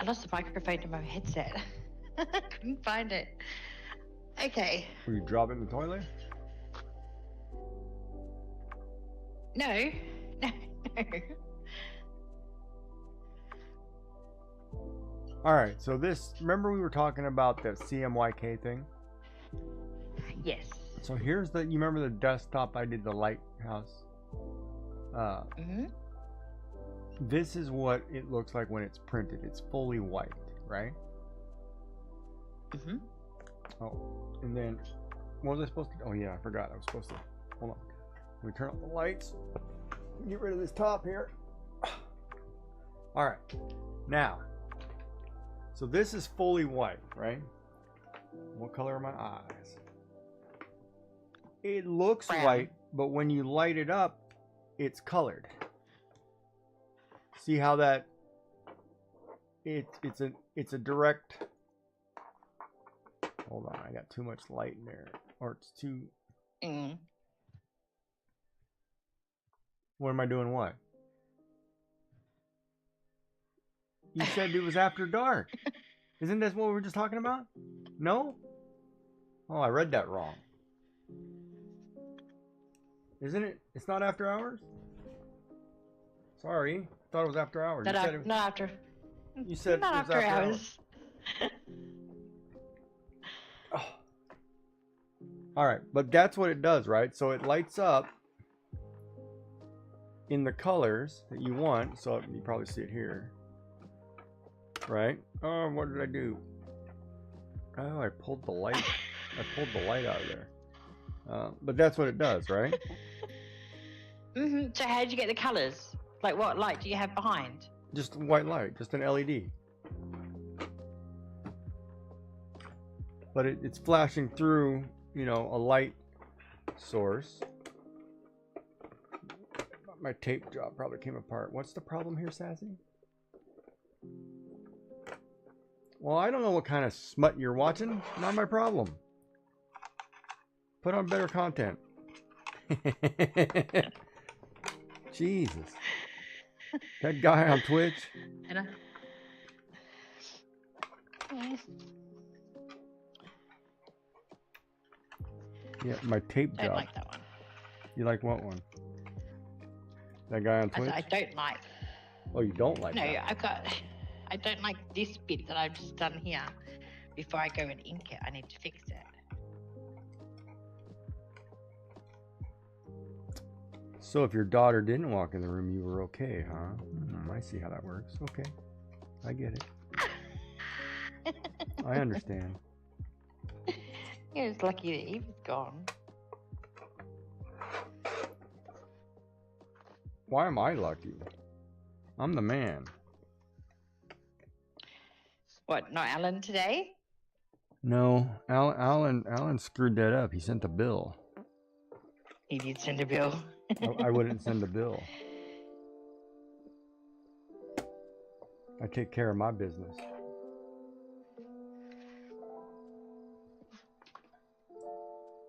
I lost the microphone to my headset. I couldn't find it. Okay. Will you drop it in the toilet? No. No. No. Alright, so this, remember we were talking about the CMYK thing? Yes. So here's the, you remember the desktop I did the lighthouse? Mm-hmm. This is what it looks like when it's printed. It's fully white, right? Mm-hmm. Oh, and then, what was I supposed to do? Oh yeah, I forgot. I was supposed to, hold on. Let me turn off the lights. Get rid of this top here. Alright, now, so this is fully white, right? What color are my eyes? It looks Brown. white, but when you light it up, it's colored. See how that it's a direct. Hold on, I got too much light in there, or it's too. Mm. What am I doing? What? You said it was after dark. Isn't that what we were just talking about? No? Oh, I read that wrong. Isn't it? It's not after hours? Sorry. Thought it was after hours. Not, You said not after. You said Not it was after hours. Oh. All right, but that's what it does, right? So it lights up in the colors that you want. So you probably see it here, right? Oh, what did I do? Oh, I pulled the light. I pulled the light out of there. But that's what it does, right? Mm-hmm. So how did you get the colors? Like what light do you have behind? Just white light, just an LED. But it's flashing through, you know, a light source. My tape job probably came apart. What's the problem here, Sassy? Well, I don't know what kind of smut you're watching. Not my problem. Put on better content. Jesus. That guy on Twitch. And I... Yeah, my tape Don't job. like that one. You like what one? That guy on Twitch? I don't like. Oh, you don't like No, that? I don't like this bit that I've just done here. Before I go and ink it, I need to fix it. So if your daughter didn't walk in the room, you were okay, huh? I see how that works. Okay. I get it. I understand. Yeah, it's lucky that Eve is gone. Why am I lucky? I'm the man. What, not Alan today? No, Alan screwed that up. He sent a bill. He did send a bill. I wouldn't send a bill. I take care of my business.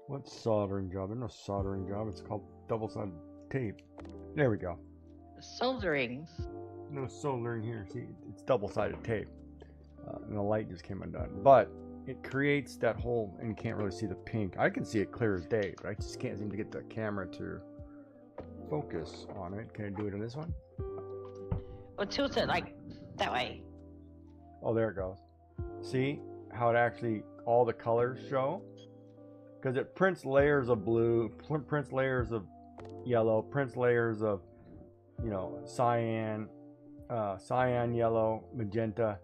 What soldering job? There's no soldering job. It's called double-sided tape. There we go. Soldering. No soldering here. See, it's double-sided tape. And the light just came undone. But it creates that whole, and you can't really see the pink. I can see it clear as day, but I just can't seem to get the camera to focus on it. Can I do it on this one? Or tilt it like that way. Oh, there it goes. See how it actually, all the colors show? Because it prints layers of blue, prints layers of yellow, prints layers of, you know, cyan, cyan yellow, magenta,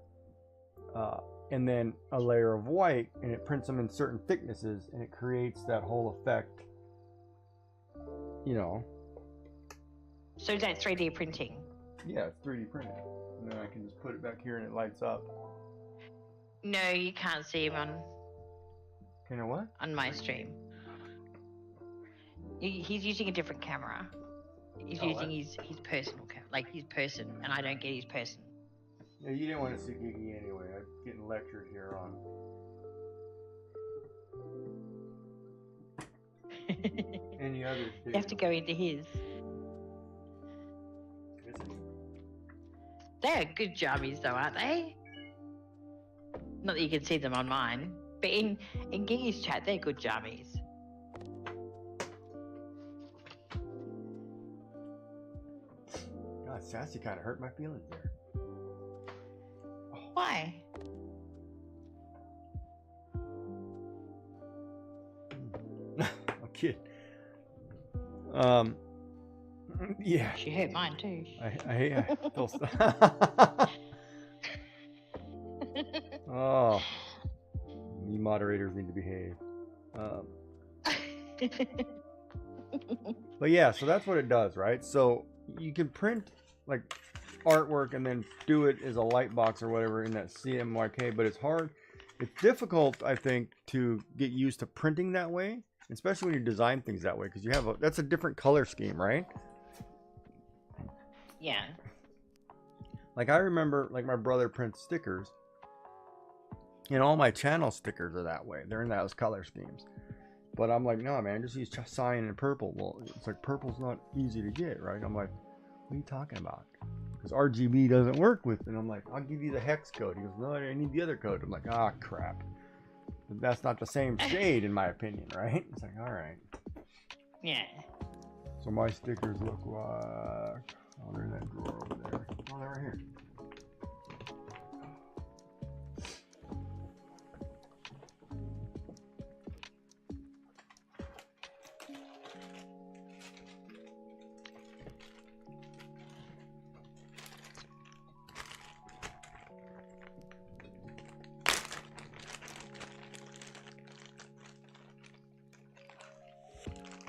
and then a layer of white, and it prints them in certain thicknesses, and it creates that whole effect, you know. So that's 3D printing. Yeah, it's 3D printed. And then I can just put it back here and it lights up. No, you can't see him Can I what? on my stream. He's using a different camera. He's Oh, using what? his personal camera, like his person, and I don't get his person. Yeah, you didn't want to see Gigi anyway. I'm getting lectured here on. Any other You have to go into his. They're good jammies though, aren't they? Not that you can see them on mine, but in Gigi's chat, they're good jammies. God, Sassy kind of hurt my feelings there. Why? I'm kidding. Yeah. She hurt mine too. I feel Oh, you moderators need to behave. But yeah, so that's what it does, right? So you can print like artwork and then do it as a light box or whatever in that CMYK, but it's hard. It's difficult, I think, to get used to printing that way, especially when you design things that way, because you have that's a different color scheme, right? Yeah. Like I remember, like my brother prints stickers, and all my channel stickers are that way. They're in those color schemes. But I'm like, no, man, just use cyan and purple. Well, it's like purple's not easy to get, right? I'm like, what are you talking about? Because RGB doesn't work with it. And I'm like, I'll give you the hex code. He goes, no, I need the other code. I'm like, ah, crap. But that's not the same shade, in my opinion, right? It's like, all right. Yeah. So my stickers look like, oh, they're in that drawer over there. Oh, they're right here.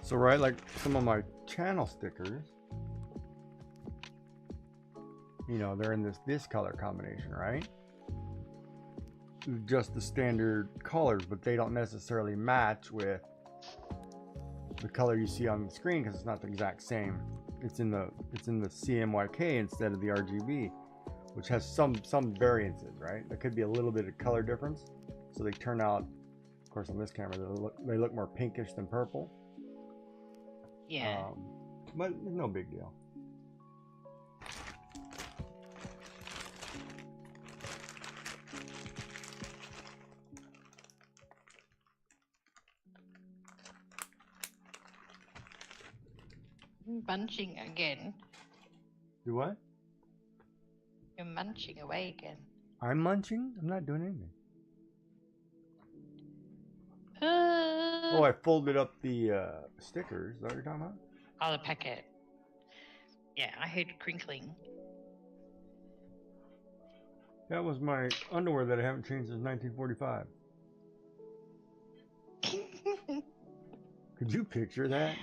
So right, like some of my channel stickers, you know, they're in this color combination, right? Just the standard colors, but they don't necessarily match with the color you see on the screen because it's not the exact same. It's in the CMYK instead of the RGB, which has some variances, right? There could be a little bit of color difference, so they turn out, of course, on this camera they look more pinkish than purple. Yeah. But it's no big deal. Munching again. Do what? You're munching away again. I'm munching? I'm not doing anything. Oh, I folded up the stickers. Is that what you're talking about? Oh, the packet. Yeah, I heard crinkling. That was my underwear that I haven't changed since 1945. Could you picture that?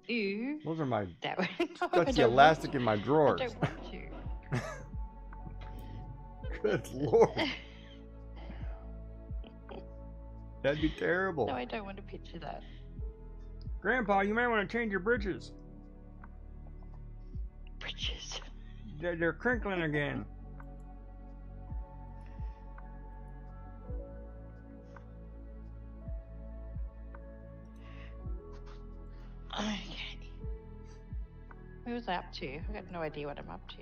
Ew. Those are my... That way. No, That's the elastic in my drawers. I don't want to. Good lord. That'd be terrible. No, I don't want to picture that. Grandpa, you might want to change your britches. Britches. They're crinkling again. Okay. What was I up to? I got no idea what I'm up to.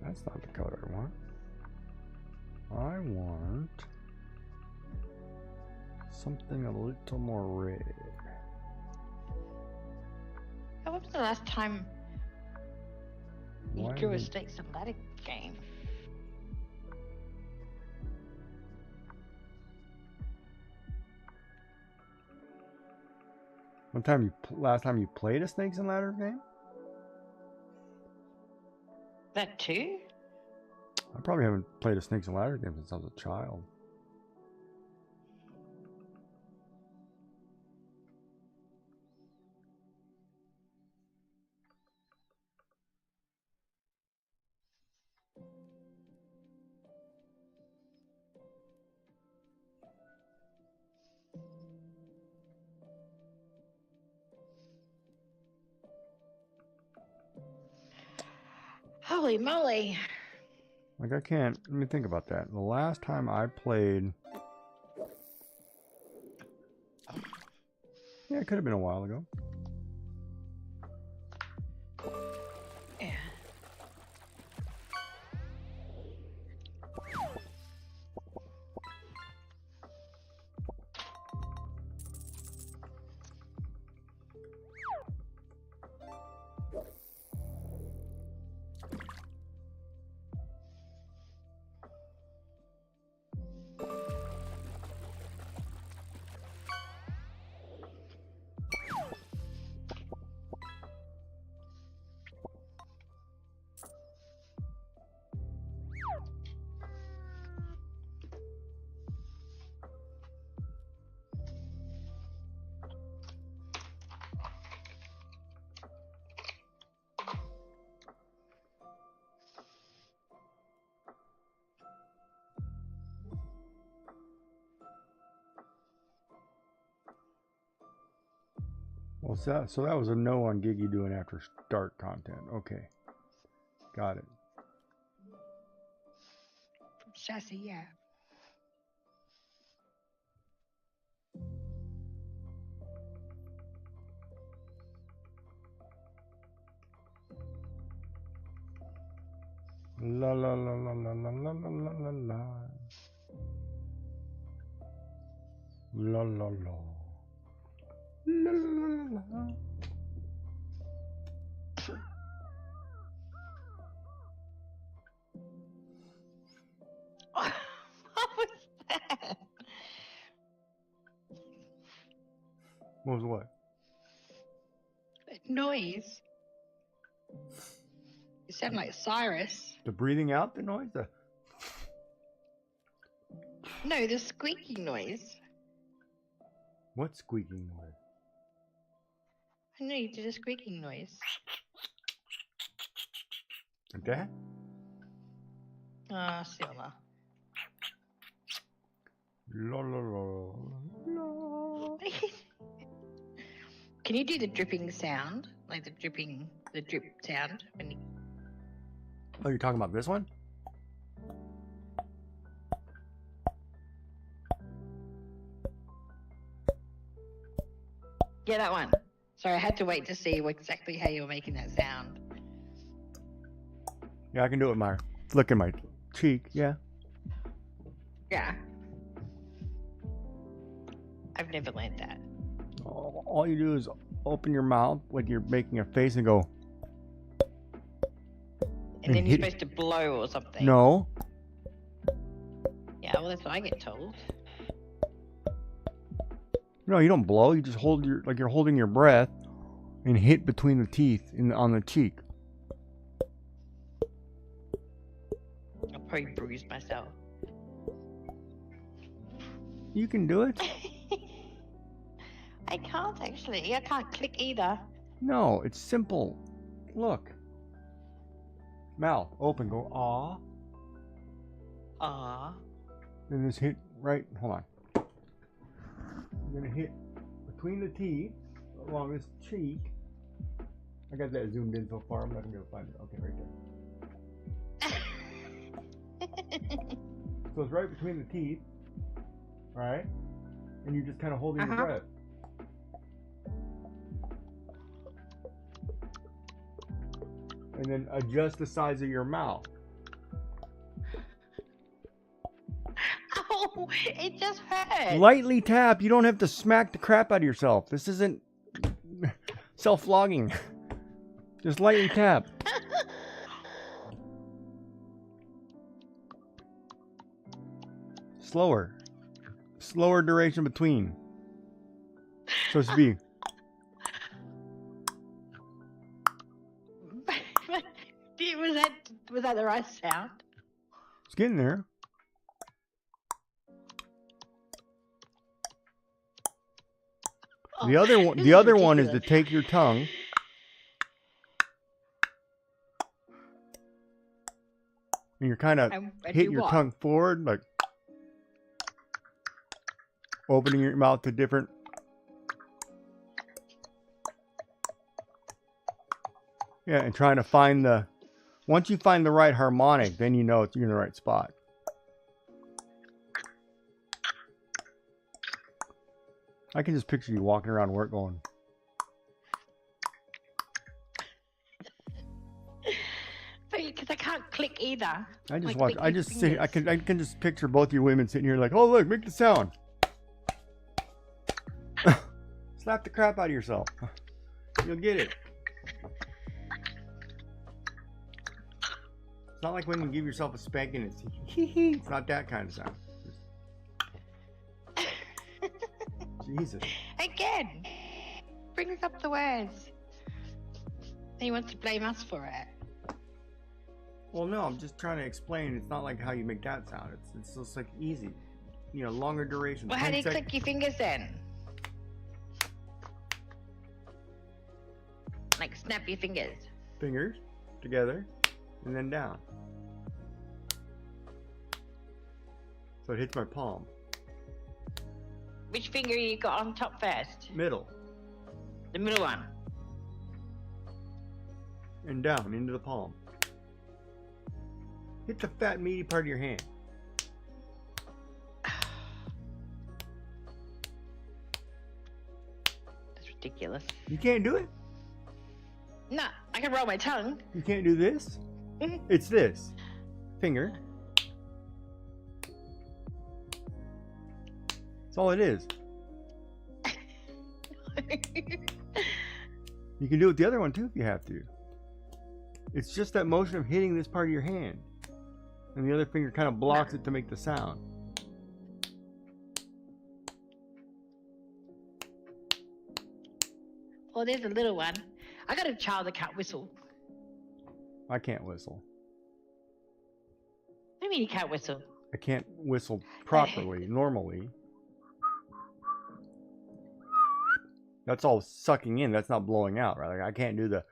That's not the color I want. I want something a little more red. When was the last time you Why drew a did- Snakes and Ladder game? Last time you played a Snakes and Ladders game? That too? I probably haven't played a Snakes and Ladders game since I was a child. Holy moly. Like, I can't. Let me think about that. The last time I played. Yeah, it could have been a while ago. Yeah. Well, so that was a no on Giggy doing after dark content. Okay. Got it. Sassy, yeah. La la la la la la la la la la la. La la la. La la la la. What was that? What was what? Noise. You sound like Cyrus. The breathing out the noise? No, the squeaking noise. What squeaking noise? I know you did a squeaking noise. Like that? Ah, Silver. La la la la. Can you do the dripping sound? Like the drip sound? When you... Oh, you're talking about this one? Yeah, that one. Sorry, I had to wait to see exactly how you were making that sound. Yeah, I can do it with my flicking my cheek. Yeah. Yeah. I've never learned that. All you do is open your mouth like you're making a face and go. And then you're supposed to blow or something. No. Yeah, well, that's what I get told. No, you don't blow. You just hold like you're holding your breath and hit between the teeth on the cheek. I'll probably bruise myself. You can do it. I can't actually. I can't click either. No, it's simple. Look. Mouth open. Go ah. Ah. Then just hit right. Hold on. You're gonna hit between the teeth along this cheek. I got that zoomed in so far. I'm not gonna be able to find it. Okay, right there. So it's right between the teeth, right? And you're just kind of holding your breath. And then adjust the size of your mouth. Ow! It just hurt. Lightly tap. You don't have to smack the crap out of yourself. This isn't self-flogging. Just lightly tap. Slower. Slower duration between. So it's be. Was that the right sound? It's getting there. Oh, The other one, this the is other one is to ridiculous. take your tongue and you're kind of And hitting do your what? tongue forward, like opening your mouth to different. Yeah, and trying to find the Once you find the right harmonic, then you know you're in the right spot. I can just picture you walking around work going. Because I can't click either. I just Like, watch. click I these just sit. I fingers. can just picture both you women sitting here like, oh look, make the sound. Slap the crap out of yourself. You'll get it. It's not like when you give yourself a spanking. It's hee hee. It's not that kind of sound. Jesus. Again, brings up the words. He wants to blame us for it. Well, no, I'm just trying to explain. It's not like how you make that sound. It's just like easy, you know, longer duration. Well, how do you click your fingers then? Like snap your fingers. Fingers together and then down. So it hits my palm. Which finger you got on top first? Middle. The middle one. And down into the palm. Hit the fat meaty part of your hand. That's ridiculous. You can't do it? No, I can roll my tongue. You can't do this? Mhm. It's this. Finger. That's all it is. You can do it with the other one too if you have to. It's just that motion of hitting this part of your hand. And the other finger kind of blocks it to make the sound. Well, there's a little one. I got a child that can't whistle. I can't whistle. What do you mean you can't whistle? I can't whistle properly, normally. That's all sucking in. That's not blowing out, right? Like I can't do the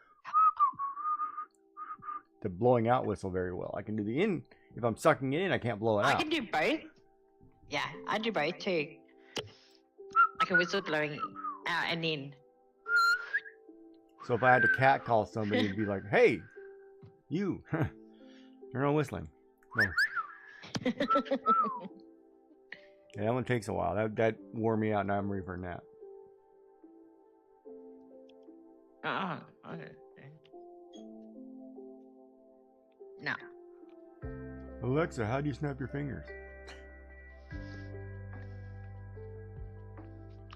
blowing out whistle very well. I can do the in. If I'm sucking it in, I can't blow it I out. can do both. Yeah, I do both too. I can whistle blowing out and in. So if I had to cat call somebody, it'd be like, "Hey, you, you're not whistling." No. Yeah, that one takes a while. That wore me out. Now I'm ready for a nap. Okay. No. Alexa, how do you snap your fingers?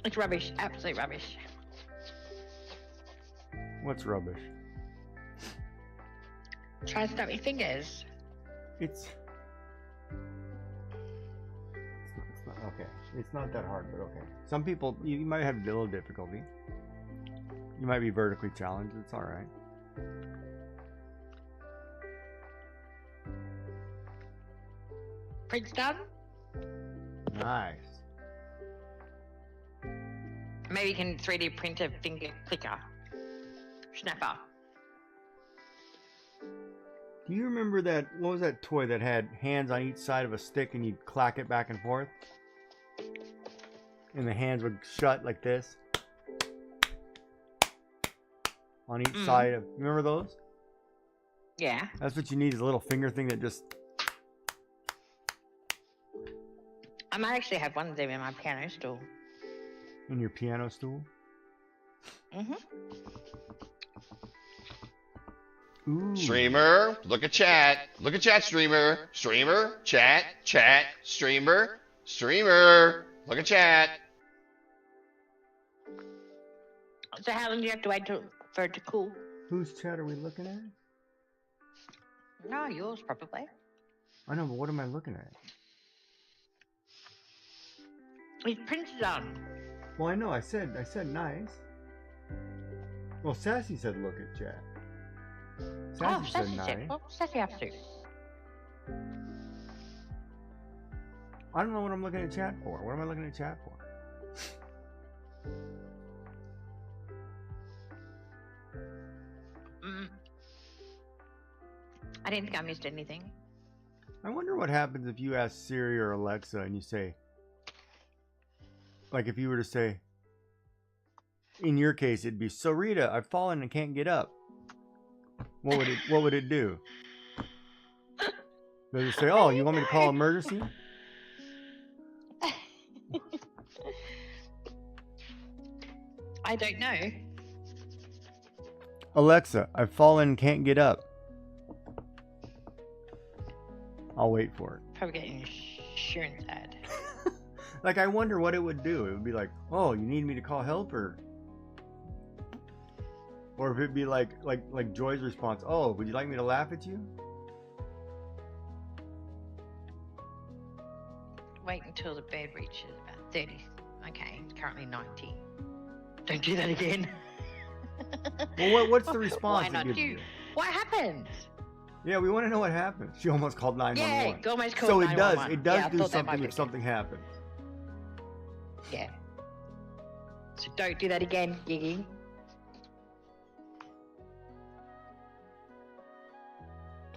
It's rubbish. Absolute rubbish. What's rubbish? Try to snap your fingers. It's not okay. It's not that hard, but okay. Some people, you might have a little difficulty. You might be vertically challenged. It's all right. Print's done. Nice. Maybe you can 3D print a finger clicker. Snapper. Do you remember that? What was that toy that had hands on each side of a stick and you'd clack it back and forth? And the hands would shut like this on each side of. Remember those? Yeah. That's what you need, is a little finger thing that just. I might actually have one of them in my piano stool. In your piano stool? Mm-hmm. Ooh. Streamer, look at chat. Look at chat, streamer. Streamer, chat, chat, streamer, streamer. Look at chat. So how long do you have to wait for it to cool? Whose chat are we looking at? No, yours probably. I know, but what am I looking at? It's printed on. Well, I know. I said nice. Well, Sassy said look at chat. Sassy said Sassy nice. said. Well, Sassy have to. I don't know what I'm looking at chat for. What am I looking at chat for? I didn't think I missed anything. I wonder what happens if you ask Siri or Alexa and you say, like if you were to say, in your case, it'd be, so Rita, I've fallen and can't get up. What would it do? Does it say, oh, you want me to call emergency? I don't know. Alexa, I've fallen, can't get up. I'll wait for it. Probably get an insurance ad. Like, I wonder what it would do. It would be like, oh, you need me to call help, or if it'd be like Joy's response, oh, would you like me to laugh at you? Wait until the bed reaches about 30. Okay, it's currently 90. Don't do that again. Well, what's the response? Why not it gives do? you? What happens? Yeah, we want to know what happens. She almost called 911. Yeah, almost called so 911. it does Yeah, I do thought that might something be if something happens. Yeah. So don't do that again, Giggy.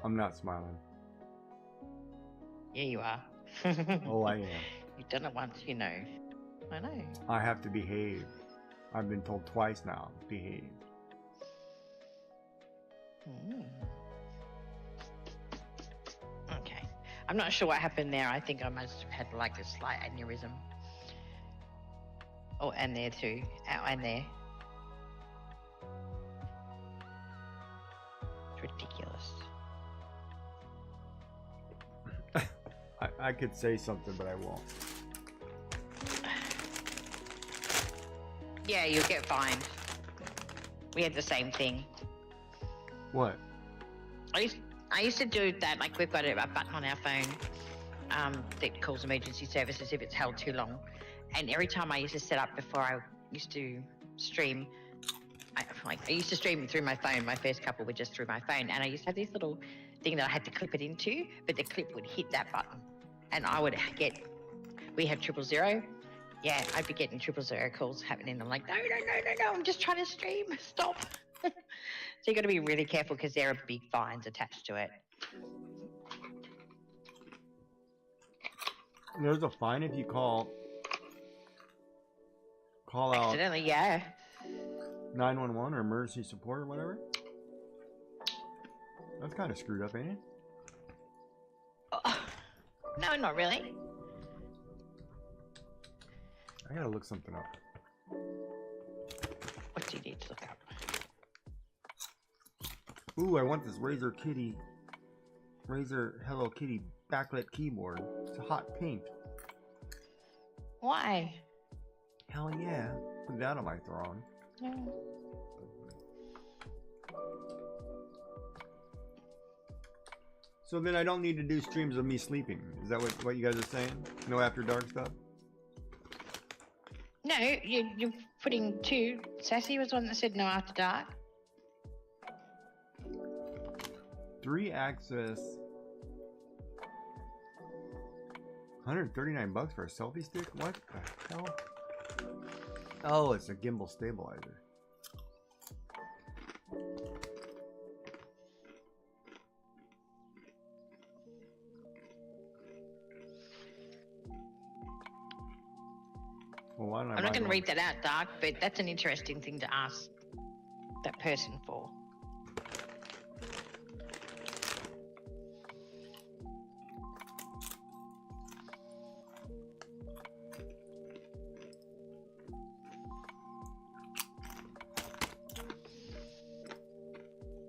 I'm not smiling. Yeah, you are. Oh, I am. You've done it once, you know. I know. I have to behave. I've been told twice now, behave. Okay. I'm not sure what happened there. I think I must have had like a slight aneurysm. Oh, and there too. Oh, and there. It's ridiculous. I could say something, but I won't. Yeah, you'll get fined. We had the same thing. What? I used to do that, like we've got a button on our phone that calls emergency services if it's held too long. And every time I used to set up before I used to stream, I used to stream through my phone. My first couple were just through my phone. And I used to have this little thing that I had to clip it into, but the clip would hit that button. And I would get, we had 000. Yeah, I'd be getting 000 calls happening. I'm like, no, I'm just trying to stream. Stop. So you got to be really careful because there are big fines attached to it. There's a fine if you call out Accidentally, yeah. 911 or emergency support or whatever. That's kind of screwed up, ain't it? Oh, no, not really. I gotta look something up. What do you need to look up? Ooh, I want this Razer Hello Kitty backlit keyboard. It's a hot pink. Why? Hell yeah. Put that on my throne. No. So then I don't need to do streams of me sleeping. Is that what you guys are saying? No after dark stuff? No, you're putting two. Sassy was one that said no after dark. 3 access. 139 bucks for a selfie stick? What the hell? Oh, it's a gimbal stabilizer. Well, why don't I'm not going to read that out, Dark, but that's an interesting thing to ask that person for.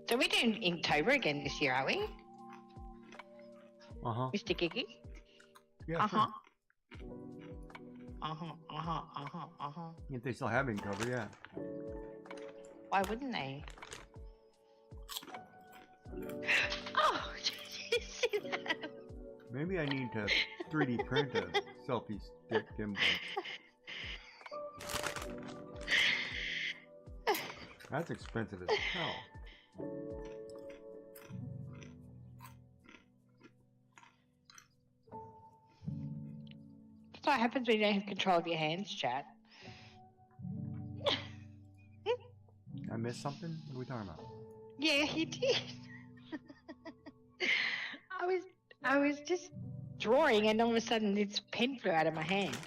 So we're doing Inktober again this year, are we? Uh-huh. Mr. Giggy? Yeah, Uh-huh. sure. Uh-huh. If they still have Inktober, yeah. Why wouldn't they? Oh, did you see that? Maybe I need to 3D print a selfie stick gimbal. That's expensive as hell. That's what happens when you don't have control of your hands, chat. I missed something? What are we talking about? Yeah, you did. I was just drawing and all of a sudden this pen flew out of my hand.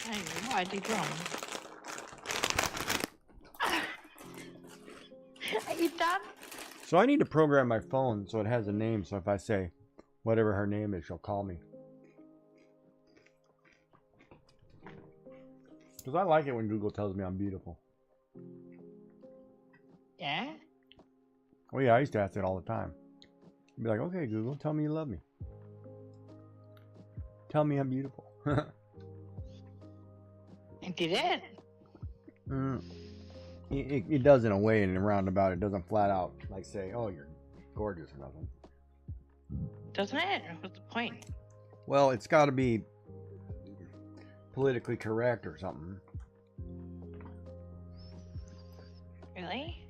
I don't know what I did wrong. Are you done? So I need to program my phone so it has a name. So if I say whatever her name is, she'll call me. Because I like it when Google tells me I'm beautiful. Yeah? Oh yeah, I used to ask it all the time. I'd be like, okay, Google, tell me you love me. Tell me I'm beautiful. And did it? It does in a way, in a roundabout. It doesn't flat out like say, oh, you're gorgeous or nothing. Doesn't it? What's the point? Well, it's got to be politically correct or something. Really?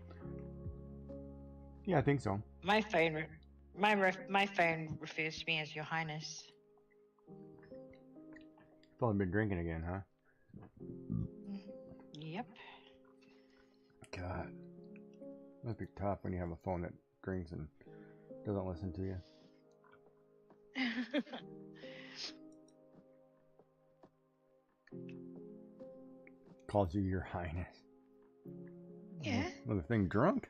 Yeah, I think so. My phone, my phone refers to me as Your Highness. Probably been drinking again, huh? Yep. God, must be tough when you have a phone that drinks and doesn't listen to you. Calls you Your Highness. Yeah. Was the thing drunk?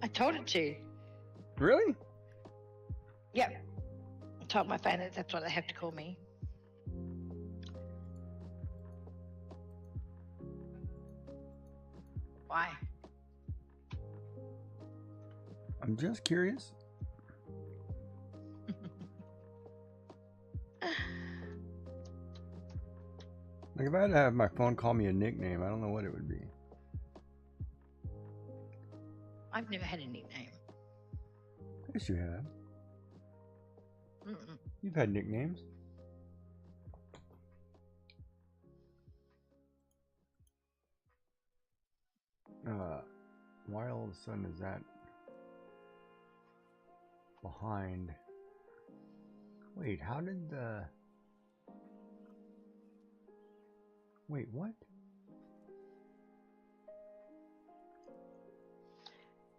I told it to. Really? Yep. I told my phone that that's what they have to call me. Why? I'm just curious. Like if I had to have my phone call me a nickname, I don't know what it would be. I've never had a nickname. Yes, you have. Mm-mm. You've had nicknames. Why all of a sudden is that behind? Wait, how did the... Wait, what?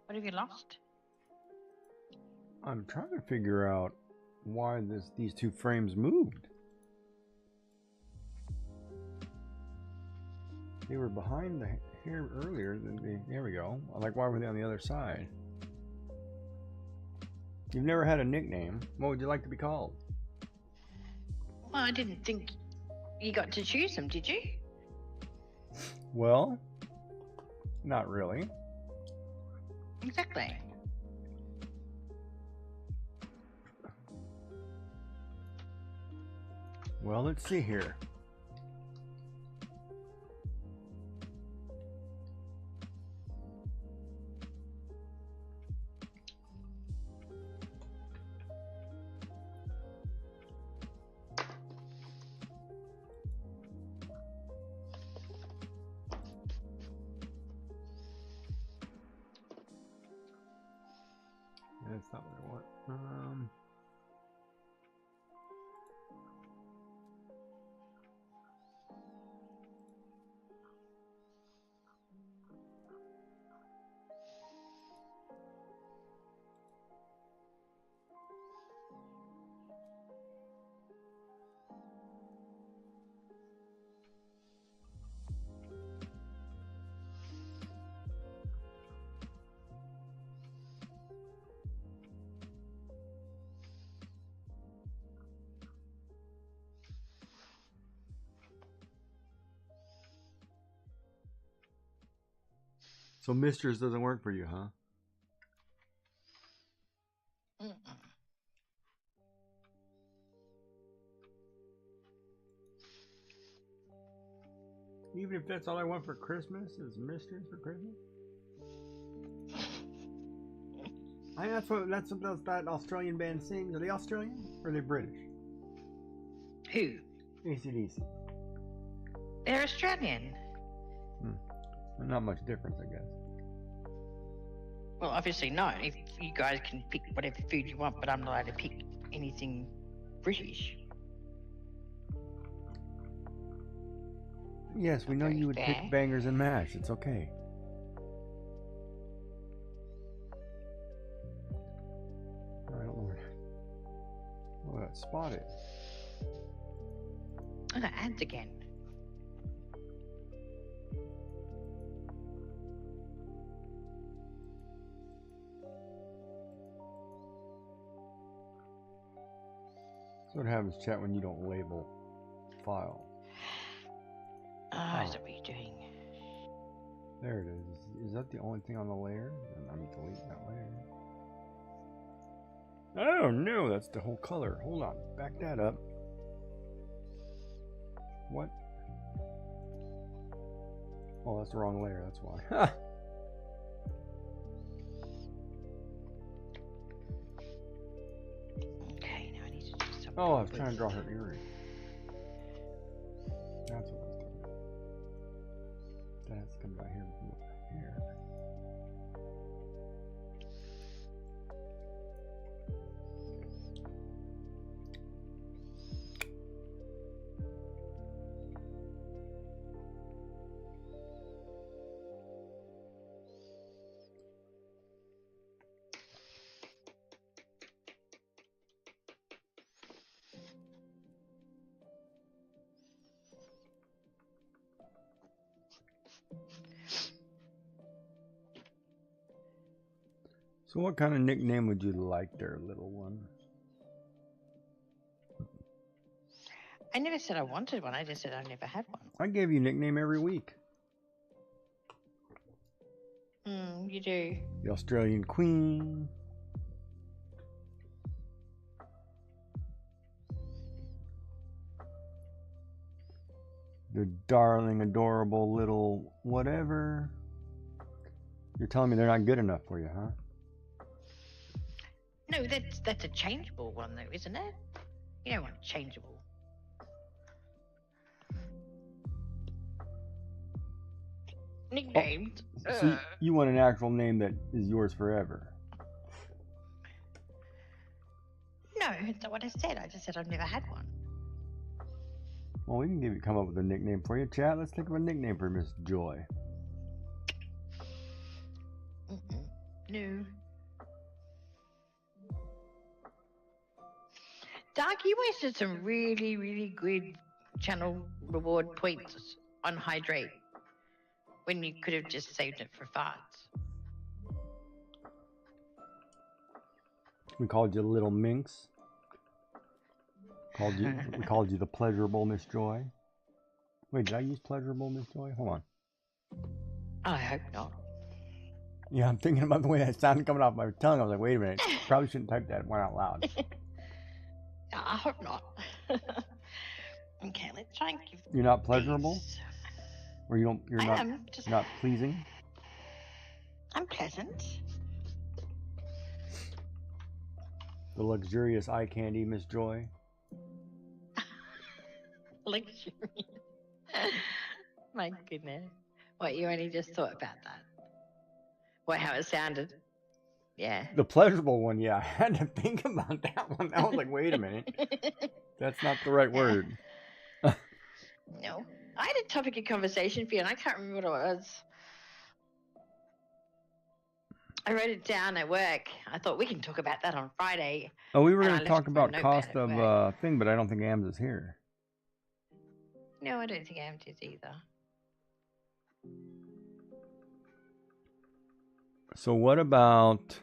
What have you lost? I'm trying to figure out why these two frames moved. They were behind the hair earlier than there we go. Like, why were they on the other side? You've never had a nickname. What would you like to be called? Well, I didn't think you got to choose them, did you? Well, not really. Exactly. Well, let's see here. That's not what I want. So Mistress doesn't work for you, huh? Mm-mm. Even if that's all I want for Christmas is Mistress for Christmas? That's what that Australian band sings. Are they Australian or are they British? Who? AC/DC. They're Australian. Not much difference, I guess. Well, obviously not. If you guys can pick whatever food you want, but I'm not allowed to pick anything British. Yes, we know Okay, you would fair. pick bangers and mash. It's okay. I don't know where that spot is. Oh, that ads again. That's what happens, chat, when you don't label file. Oh, is that what you're doing? There it is. Is that the only thing on the layer? Then I'm deleting that layer. Oh no, that's the whole color. Hold on, back that up. What? Oh, that's the wrong layer, that's why. Okay, now I need to do something. Oh, I was trying to draw her earring. That's what I was doing. That has to come down here. Here. So what kind of nickname would you like there, little one? I never said I wanted one. I just said I never had one. I gave you a nickname every week. You do. The Australian Queen. The darling, adorable little whatever. You're telling me they're not good enough for you, huh? No, that's a changeable one though, isn't it? You don't want a changeable. Nicknamed. See, you want an actual name that is yours forever. No, that's not what I said. I just said I've never had one. Well, we can come up with a nickname for you, chat. Let's think of a nickname for Miss Joy. No. Dark, you wasted some really, really good channel reward points on hydrate when you could have just saved it for farts. We called you Little Minx. We called you the pleasurable Miss Joy. Wait, did I use pleasurable Miss Joy? Hold on. I hope not. Yeah, I'm thinking about the way that sounded coming off my tongue. I was like, wait a minute. Probably shouldn't type that one out loud. I hope not. Okay, let's try and give. You're not pleasurable? these- Or you're I not am, just- not pleasing? I'm pleasant. The luxurious eye candy Miss Joy? Luxury. My goodness. What, you only just thought about that? What, how it sounded? Yeah. The pleasurable one, yeah. I had to think about that one. I was like, wait a minute. That's not the right word. No. I had a topic of conversation for you, and I can't remember what it was. I wrote it down at work. I thought we can talk about that on Friday. Oh, we were And going I to talk left my about notepad cost at of work. thing, but I don't think Ams is here. No, I don't think I am either. So what about...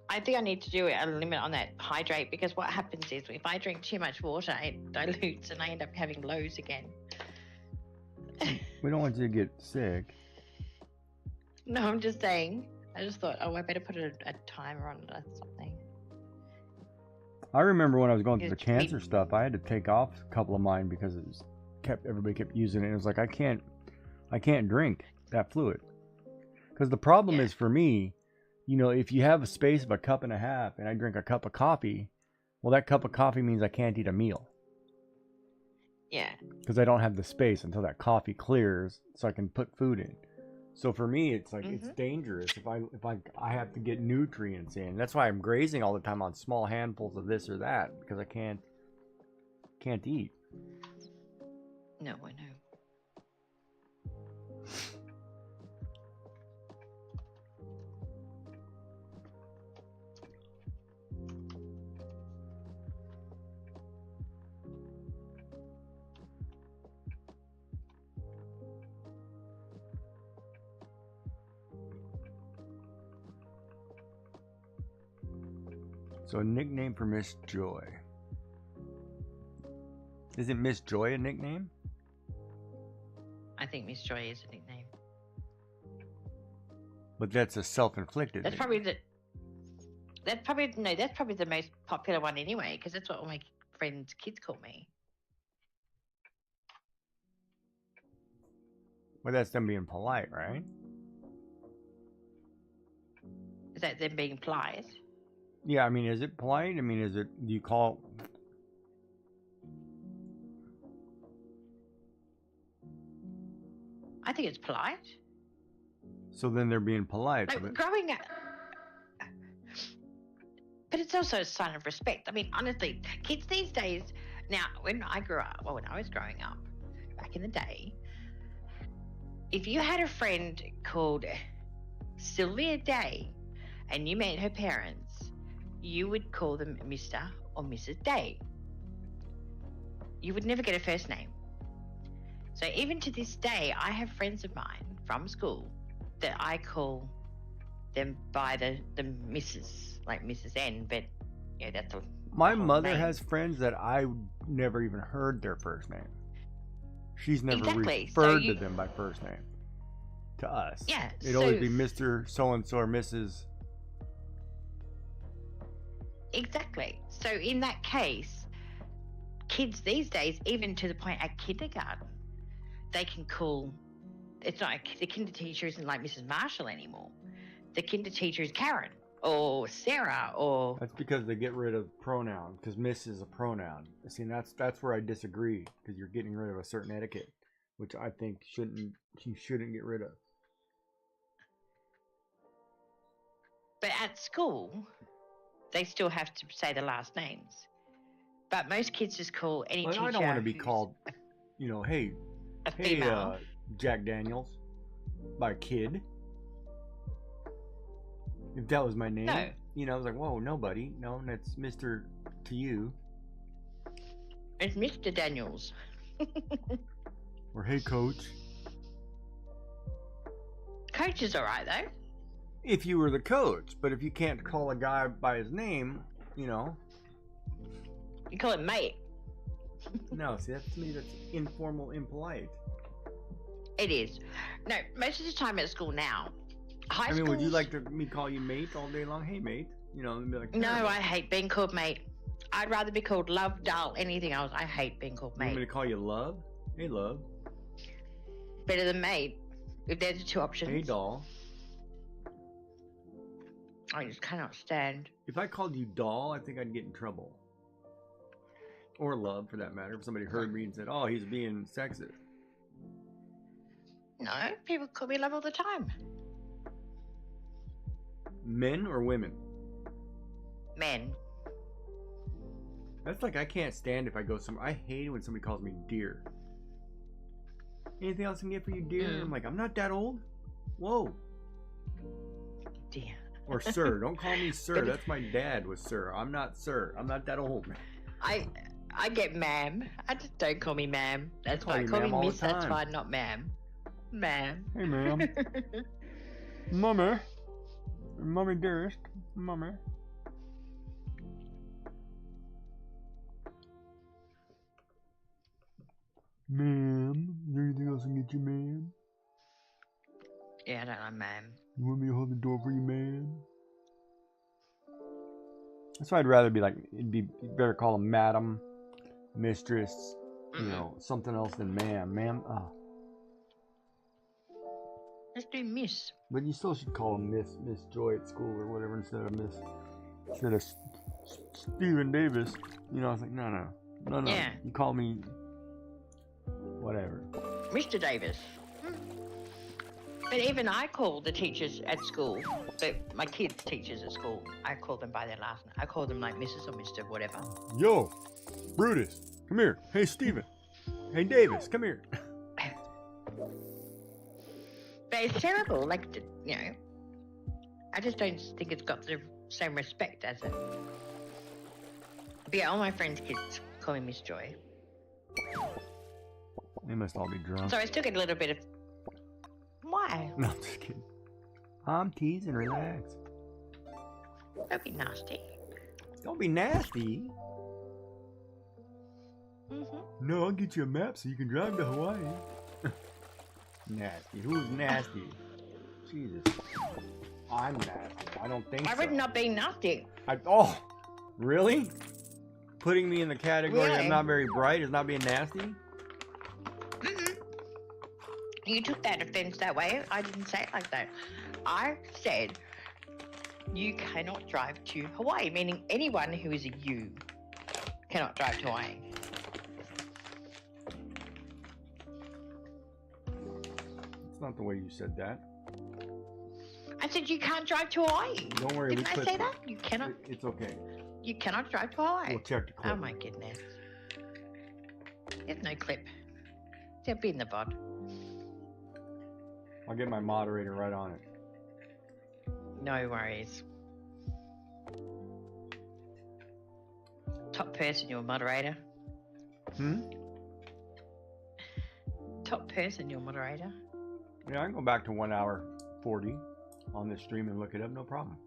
I think I need to do a limit on that hydrate, because what happens is if I drink too much water, it dilutes and I end up having lows again. We don't want you to get sick. No, I'm just saying. I just thought, I better put a timer on it or something. I remember when I was going through the It's cancer sweet. stuff, I had to take off a couple of mine because everybody kept using it. It was like I can't drink that fluid. Because the problem is for me, if you have a space of a cup and a half and I drink a cup of coffee, well, that cup of coffee means I can't eat a meal. Yeah. Because I don't have the space until that coffee clears so I can put food in. So for me, it's like it's dangerous if I have to get nutrients in. That's why I'm grazing all the time on small handfuls of this or that, because I can't eat. No, I know. So a nickname for Miss Joy. Isn't Miss Joy a nickname? I think Miss Joy is a nickname. But that's a self-inflicted. That's nickname. probably that's probably the most popular one anyway, because that's what all my friends' kids call me. Well, that's them being polite, right? Is that them being polite? Yeah, I mean, is it polite? I mean, do you call... I think it's polite. So then they're being polite. Like but... growing up. But it's also a sign of respect. I mean, honestly, kids these days, now, when I was growing up, back in the day, if you had a friend called Sylvia Day and you met her parents, you would call them Mr. or Mrs. Day. You would never get a first name. So even to this day, I have friends of mine from school that I call them by the Mrs., like Mrs. N, but yeah, that's a My whole mother name. has friends that I never even heard their first name. She's never Exactly. referred So to them by first name. To us. Yeah, It'd so- always be Mr. So-and-so or Mrs. Exactly. So in that case, kids these days, even to the point at kindergarten, they can call, it's not, the kinder teacher isn't like Mrs. Marshall anymore. The kinder teacher is Karen or Sarah or... That's because they get rid of pronoun, because Miss is a pronoun. See, that's where I disagree, because you're getting rid of a certain etiquette, which I think you shouldn't get rid of. But at school, they still have to say the last names. But most kids just call any But teacher I don't want to be who's called, hey, a hey, female. Jack Daniels, by a kid. If that was my name, No. I was like, whoa, nobody. No, that's Mr. to you. It's Mr. Daniels. Or hey, coach. Coach is all right, though. If you were the coach, but if you can't call a guy by his name, You call him mate. no, see, to me, that's informal, impolite. It is. No, most of the time at school now, high I mean, would you schools- like me call you mate all day long? Hey, mate. And be like, No, I hate being called mate. I'd rather be called love, doll, anything else. I hate being called You want me mate. to call you love? Hey, love. Better than mate. If there's the two options. Hey, doll. I just cannot stand. If I called you doll, I think I'd get in trouble. Or love, for that matter. If somebody heard me and said, oh, he's being sexist. No, people call me love all the time. Men or women? Men. That's like I can't stand if I go somewhere. I hate it when somebody calls me dear. Anything else I can get for you, dear? Mm. I'm like, I'm not that old. Whoa. Dear. Or sir. Don't call me sir. But if- That's my dad was sir. I'm not sir. I'm not that old. I get ma'am. I just don't call me ma'am. That's Call fine. you Call me ma'am all the miss. That's time. fine. Not ma'am. Ma'am. Hey, ma'am. Mommy. Mommy dearest. Mommy. Ma'am. Is there anything else I can get you, ma'am? Yeah, I don't like ma'am. You want me to hold the door for you, ma'am? That's why I'd rather be like, it'd be better call them madam, mistress, something else than ma'am. Ma'am, Let's do miss. But you still should call them Miss Joy at school or whatever instead of Stephen Davis. I was like, no. Yeah. You call me whatever. Mr. Davis. But even I call the teachers at school, but my kids' teachers at school, I call them by their last name. I call them like Mrs. or Mr. whatever. Yo, Brutus, come here. Hey, Stephen. Hey, Davis, come here. But it's terrible. Like, I just don't think it's got the same respect as it. But yeah, all my friends' kids call me Miss Joy. They must all be drunk. So I still get a little bit of. Why? No, I'm just kidding. I'm teasing. Relax. Don't be nasty. Don't be nasty. No, I'll get you a map so you can drive to Hawaii. Nasty. Who's nasty? Jesus. I'm nasty. I don't think I so. would not be nasty. Oh, really? Putting me in the category Really? I'm not very bright is not being nasty? You took that offense that way. I didn't say it like that. I said you cannot drive to Hawaii, meaning anyone who is a you cannot drive to Hawaii. It's not the way you said that. I said you can't drive to Hawaii. Don't worry, Didn't we I say that? You cannot. It's okay. You cannot drive to Hawaii. We'll check the clip. Oh my goodness. There's no clip. They'll be in the VOD. I'll get my moderator right on it. No worries. Top person, your moderator. Hmm? Top person, your moderator. Yeah, I can go back to 1 hour 40 on this stream and look it up, no problem.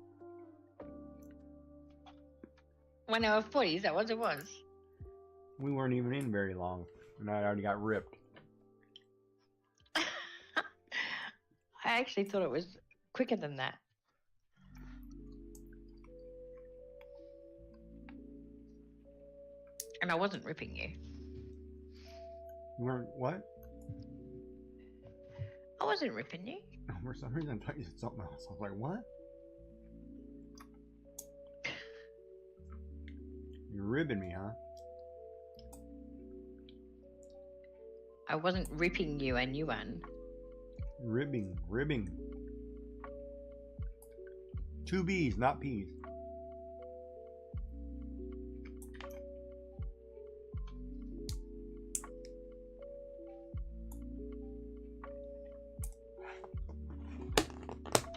1 hour 40, is that what it was? We weren't even in very long, and I already got ripped. I actually thought it was quicker than that. And I wasn't ripping you. You weren't what? I wasn't ripping you. For some reason, I thought you said something else. I was like, what? You're ribbing me, huh? I wasn't ripping you, and you won. Ribbing. 2 B's, not P's.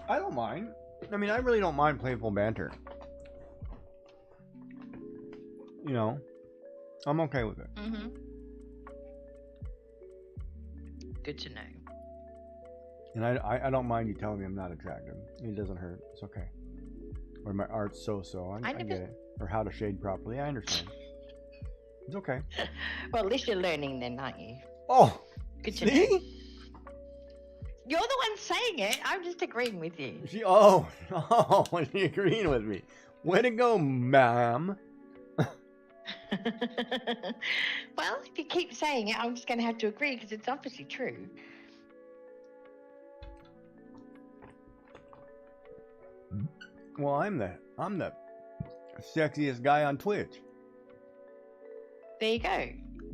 I don't mind. I mean, I really don't mind playful banter. You know, I'm okay with it. Mm-hmm. Good to know. And I don't mind you telling me I'm not attractive. It doesn't hurt. It's okay. Or my art's so-so. I get it. Or how to shade properly. I understand. It's okay. Well, at least you're learning then, aren't you? Oh! Good to know. See? You're the one saying it. I'm just agreeing with you. Oh, you're agreeing with me. Way to go, ma'am. Well, if you keep saying it, I'm just going to have to agree because it's obviously true. Well, I'm the sexiest guy on Twitch. There you go.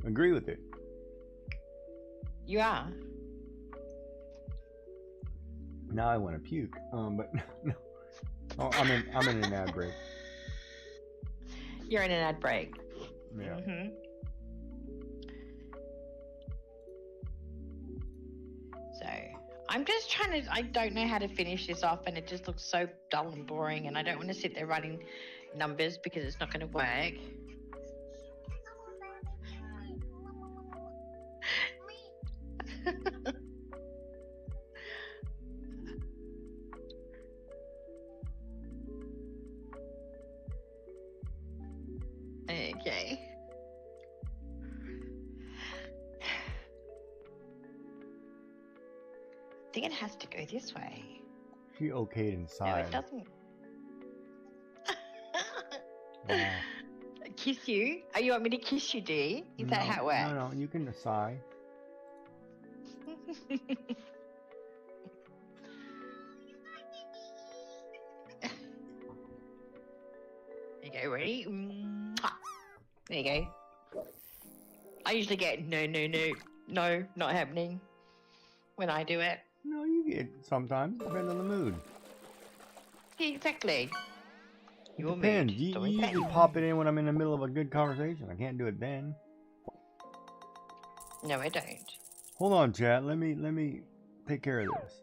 Agree with it. You are. Now I want to puke. But no. Oh, I'm in an ad break. You're in an ad break. Yeah. Mm-hmm. So, I'm just trying to, I don't know how to finish this off and it just looks so dull and boring and I don't want to sit there writing numbers because it's not going to work. Okay. I think it has to go this way. She okayed No, inside. it doesn't. Wow. Kiss you? Oh, you want me to kiss you, do you? Is that how it works? No, you can sigh. There you go, ready? Mwah. There you go. I usually get no, not happening when I do it. No, you get sometimes. Depends on the mood. Yeah, exactly. Your Depends. mood. You So it's usually that- pop it in when I'm in the middle of a good conversation. I can't do it then. No, I don't. Hold on, chat. Let me take care of this.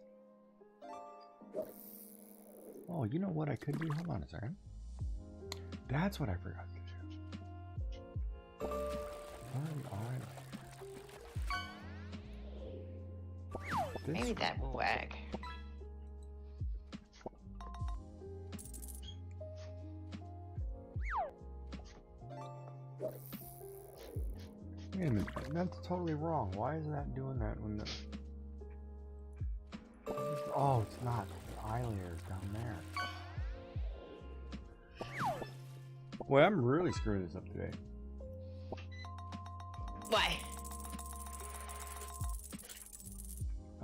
Oh, you know what I could do? Hold on a second. That's what I forgot to do. Where are they? Maybe that will work. Wait a minute, that's totally wrong. Why is that doing that when the... Oh, it's not. The eye layer is down there. Boy, I'm really screwing this up today. Why?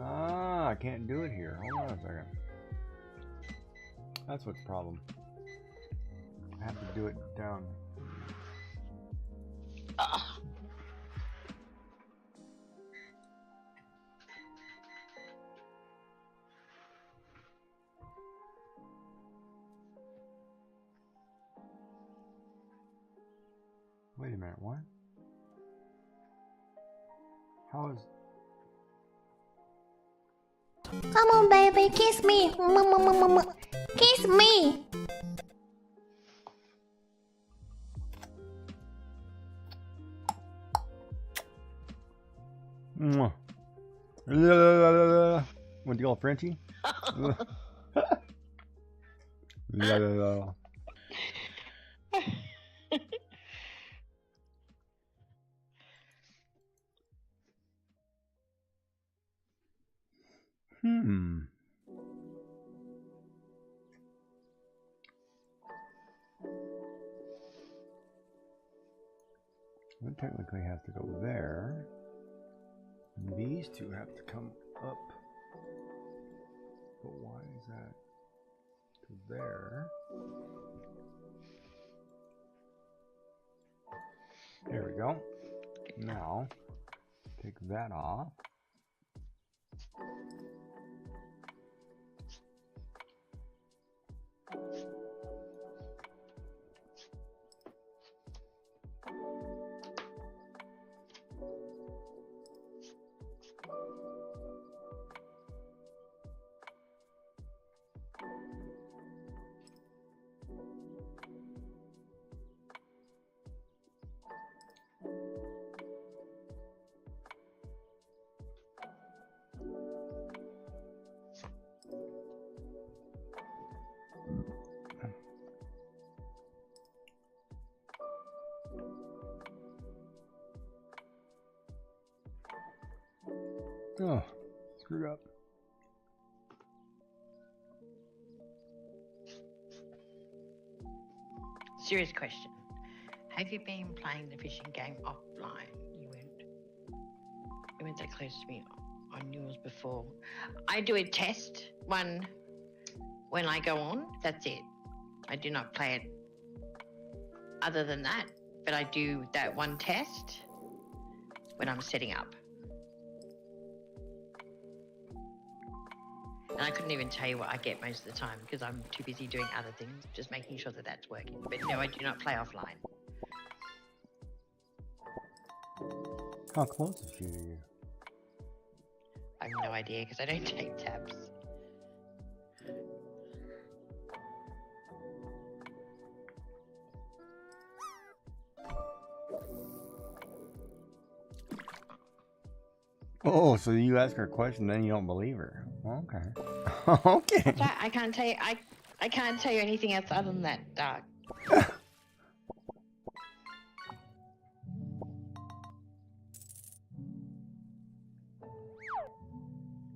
Ah, I can't do it here. Hold on a second. That's what's the problem. I have to do it down. Wait a minute, what? How is... Come on, baby, kiss me. Kiss me. Mwah. What do you call Frenchie? La, la, la. One technically has to go there. And these two have to come up. But why is that to there? There we go. Now, take that off. Oh, screwed up. Serious question. Have you been playing the fishing game offline? You weren't that close to me on yours before. I do a test one when I go on. That's it. I do not play it other than that, but I do that one test when I'm setting up. And I couldn't even tell you what I get most of the time because I'm too busy doing other things, just making sure that that's working. But no, I do not play offline. How close is she to you? I have no idea because I don't take tabs. Oh, so you ask her a question, then you don't believe her. Okay. Okay. I can't tell you. I can't tell you anything else other than that, Dark.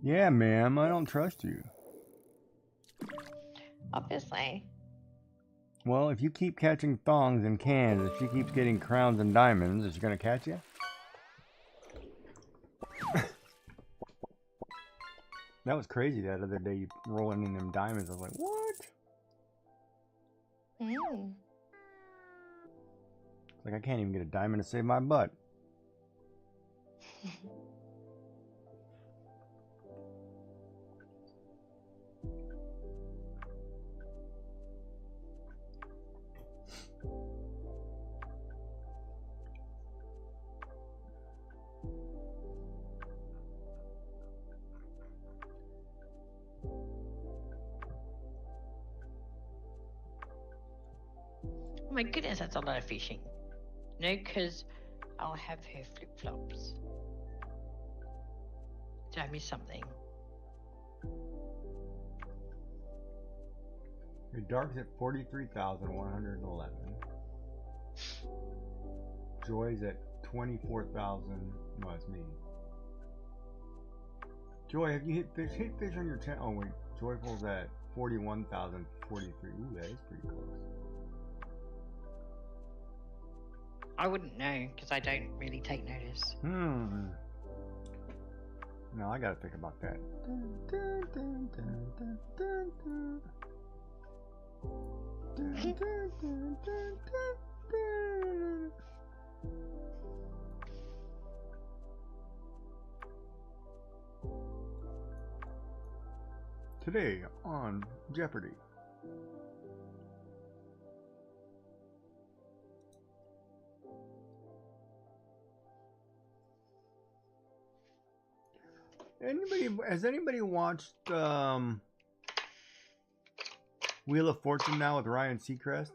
Yeah, ma'am, I don't trust you. Obviously. Well, if you keep catching thongs and cans and she keeps getting crowns and diamonds, is she gonna catch you? That was crazy that other day, you rolling in them diamonds. I was like, what? Mm. Like, I can't even get a diamond to save my butt. Oh my goodness, that's a lot of fishing. No, because I'll have her flip-flops. Did I miss something? Your dark's at 43,111. Joy's at 24,000. No, it's me. Joy, have you hit fish? Hit fish on your channel. Oh wait, Joyful's at 41,043. Ooh, that is pretty close. I wouldn't know because I don't really take notice. No, I gotta think about that. Today on Jeopardy. Has anybody watched Wheel of Fortune now with Ryan Seacrest?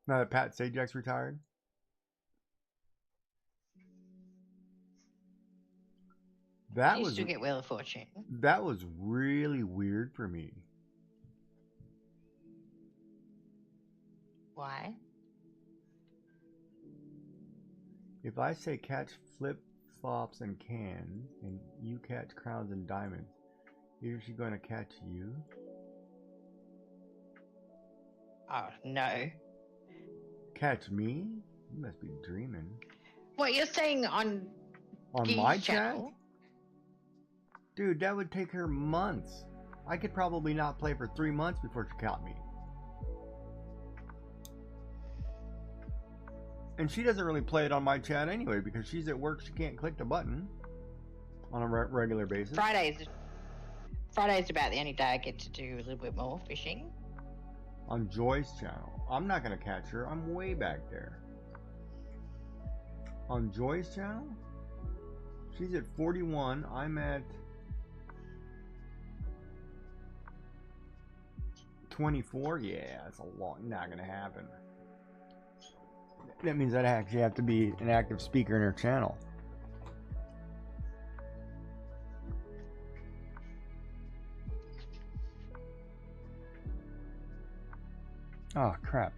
Now that Pat Sajak's retired? I used to get Wheel of Fortune. That was really weird for me. Why? If I say catch flip-flops and cans, and you catch crowns and diamonds, is she going to catch you? Oh, no. Catch me? You must be dreaming. What, you're saying on my channel? chat? Dude, that would take her months. I could probably not play for 3 months before she caught me. And she doesn't really play it on my chat anyway because she's at work. She can't click the button on a regular basis. Friday's about the only day I get to do a little bit more fishing. On Joy's channel. I'm not going to catch her. I'm way back there. On Joy's channel? She's at 41. I'm at 24. Yeah, that's a lot. Not going to happen. That means I'd actually have to be an active speaker in her channel. Oh, crap.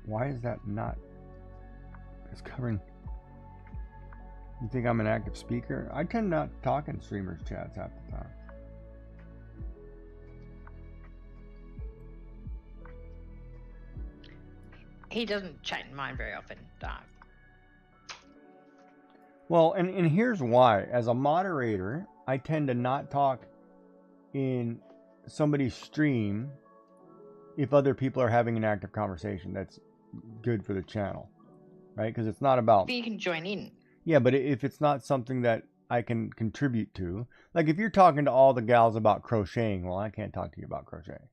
Why is that not? It's covering. You think I'm an active speaker? I tend not to talk in streamers' chats half the time. He doesn't chat in mine very often, Doc. Well, and here's why. As a moderator, I tend to not talk in somebody's stream if other people are having an active conversation. That's good for the channel, right? Because it's not about... But you can join in. Yeah, but if it's not something that I can contribute to, like if you're talking to all the gals about crocheting, well, I can't talk to you about crocheting.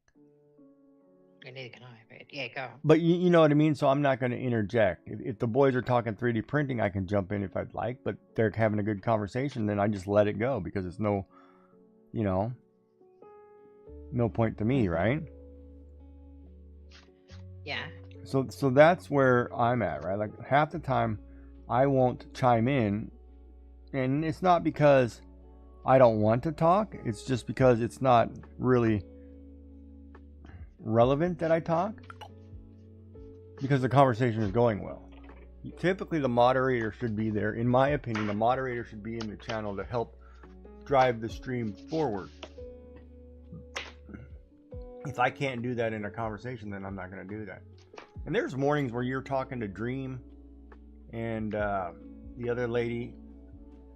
Neither can I, but yeah, go. But you know what I mean? So I'm not going to interject. If the boys are talking 3D printing, I can jump in if I'd like, but they're having a good conversation, then I just let it go because it's no, no point to me, right? Yeah. So that's where I'm at, right? Like half the time I won't chime in, and it's not because I don't want to talk. It's just because it's not really relevant that I talk because the conversation is going well. Typically the moderator should be there. In my opinion, the moderator should be in the channel to help drive the stream forward. If I can't do that in a conversation, then I'm not going to do that. And there's mornings where you're talking to Dream and the other lady.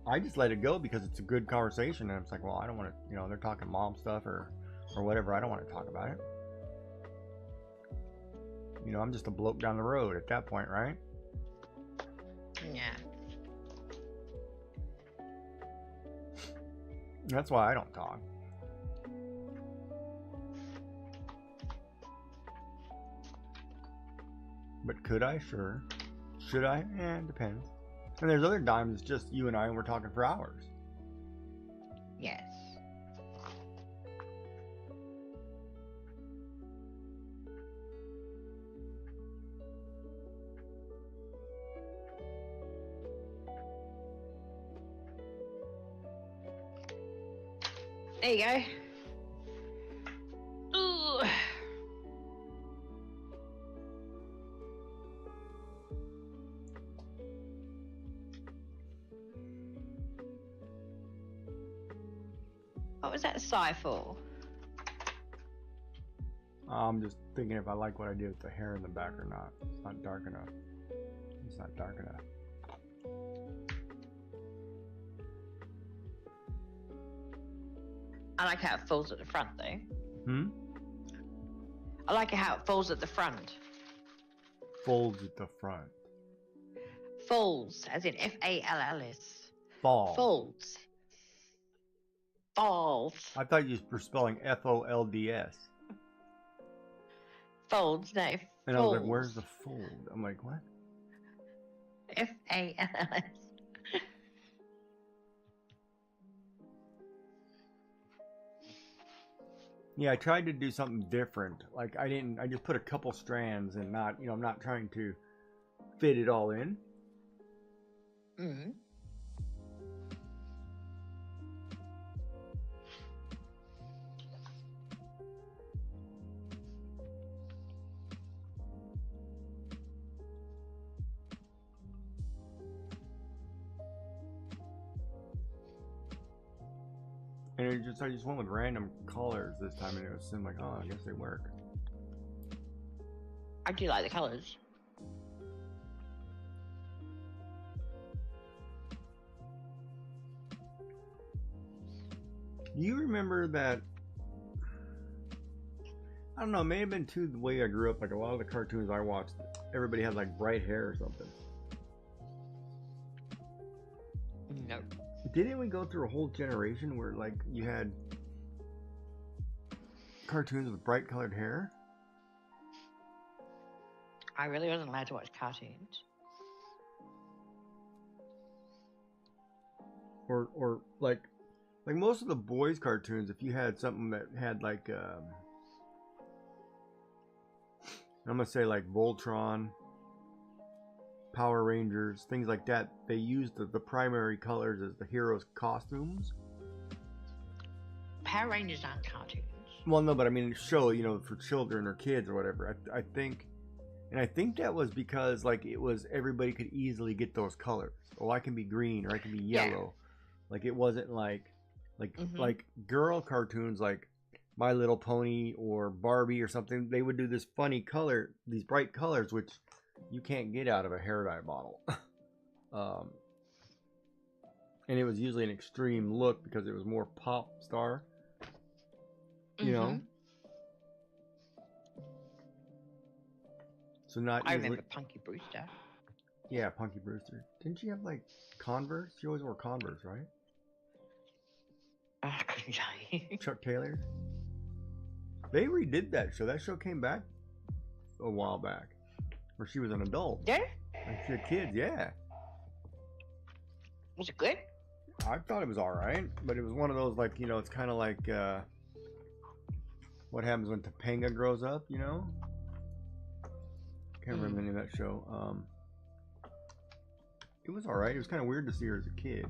I just let it go because it's a good conversation, and it's like, well, I don't want to, they're talking mom stuff or whatever. I don't want to talk about it. I'm just a bloke down the road at that point, right? Yeah. That's why I don't talk. But could I? Sure. Should I? It depends. And there's other times it's just you and I, and we're talking for hours. Yes. There you go. Ooh. was that sigh for? I'm just thinking if I like what I did with the hair in the back or not. It's not dark enough. It's not dark enough. I like how it falls at the front, though. Hmm? I like how it falls at the front. Folds at the front. Falls, as in Falls. Fall. Folds. Falls. I thought you were spelling Folds. Folds, no. And I was like, where's the fold? I'm like, what? Falls. Yeah, I tried to do something different. Like I just put a couple strands and not, I'm not trying to fit it all in. Mm. And I just went with random colors this time, and it seemed like, oh, I guess they work. I do like the colours. Do you remember that? I don't know, it may have been too the way I grew up. Like a lot of the cartoons I watched, everybody had like bright hair or something. No. Didn't we go through a whole generation where like you had cartoons with bright colored hair? I really wasn't allowed to watch cartoons. Or like most of the boys' cartoons, if you had something that had like I'm gonna say like Voltron, Power Rangers, things like that, they used the primary colors as the heroes' costumes. Power Rangers aren't cartoons. Well, no, but I mean, show, for children or kids or whatever. I think that was because like it was everybody could easily get those colors. Oh, I can be green or I can be yellow. Yeah. Like it wasn't like girl cartoons like My Little Pony or Barbie or something. They would do this funny color, these bright colors, which you can't get out of a hair dye bottle. And it was usually an extreme look because it was more pop star. You know? So not I easily... remember Punky Brewster. Yeah, Punky Brewster. Didn't she have like Converse? She always wore Converse, right? I couldn't tell you. Chuck Taylor. They redid that show. That show came back a while back, where she was an adult. Yeah? Like she had kids, yeah. Was it good? I thought it was alright, but it was one of those like, it's kind of like what happens when Topanga grows up, Can't remember the name of that show. It was alright. It was kind of weird to see her as a kid.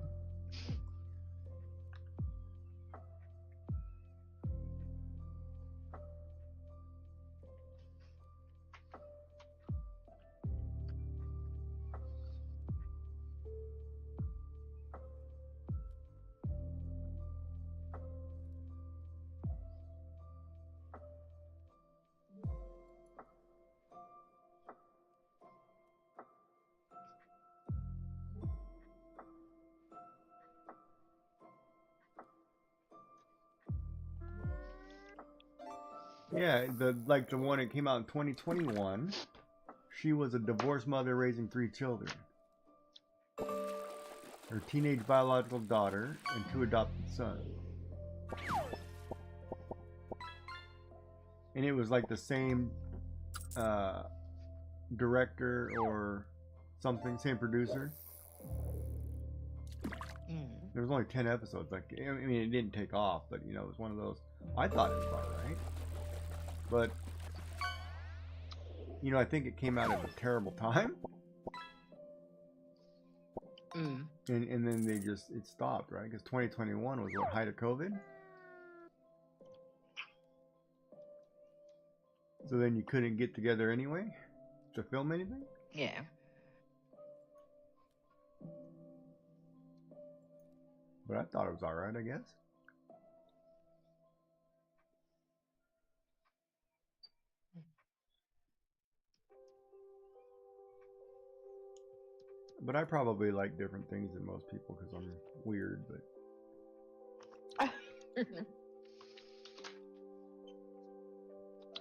Yeah, the one that came out in 2021. She was a divorced mother raising 3 children. Her teenage biological daughter and 2 adopted sons. And it was like the same director or something, same producer. There was only 10 episodes. Like, I mean, it didn't take off, but it was one of those. I thought it was alright. But, I think it came out at a terrible time. And then it stopped, right? Because 2021 was what, height of COVID? So then you couldn't get together anyway to film anything? Yeah. But I thought it was alright, I guess. But I probably like different things than most people because I'm weird. But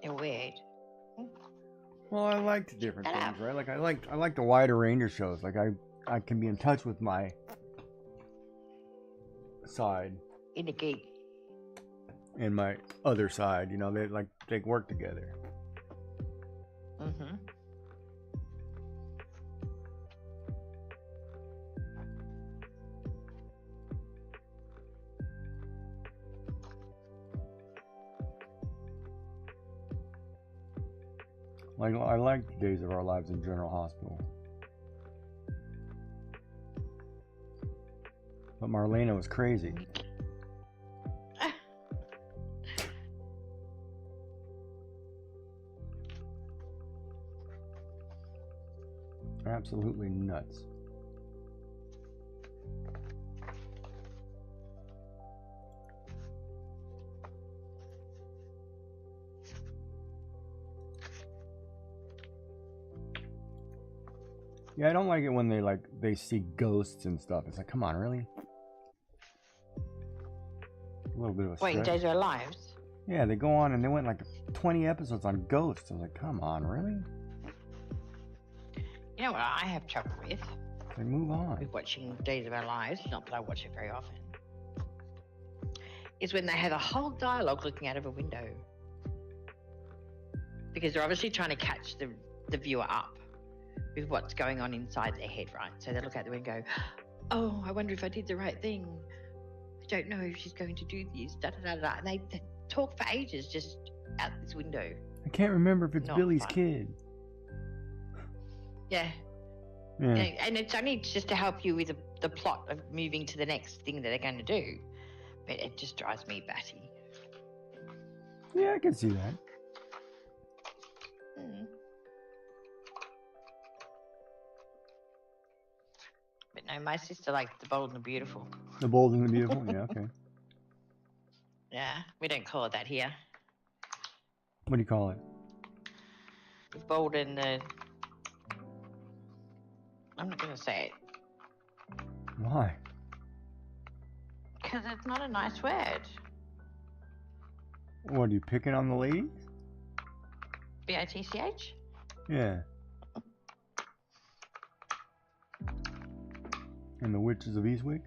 You're weird. well, I liked different Shut things, up. right? Like I like the wider range of shows. Like I can be in touch with my side In a geek. and my other side. You know, they work together. Mm-hmm. Like I like Days of Our Lives in General Hospital. But Marlena was crazy. Absolutely nuts. Yeah, I don't like it when they see ghosts and stuff. It's like, come on, really? A little bit of a Wait, in stretch. Days of Our Lives? Yeah, they go on and they went like 20 episodes on ghosts. I was like, come on, really? You know what I have trouble with? They move on. With watching Days of Our Lives, not that I watch it very often, is when they have a whole dialogue looking out of a window. Because they're obviously trying to catch the viewer up with what's going on inside their head, right? So they look out the window and go, oh, I wonder if I did the right thing. I don't know if she's going to do this, da-da-da-da. And they talk for ages just out this window. I can't remember if it's Not Billy's fun. kid. Yeah. Yeah. And it's only just to help you with the plot of moving to the next thing that they're going to do. But it just drives me batty. Yeah, I can see that. But no, my sister liked The Bold and the Beautiful. The Bold and the Beautiful? Yeah, okay. Yeah, we don't call it that here. What do you call it? The Bold and the... I'm not going to say it. Why? Because it's not a nice word. What, are you picking on the ladies? B-I-T-C-H? Yeah. And the Witches of Eastwick?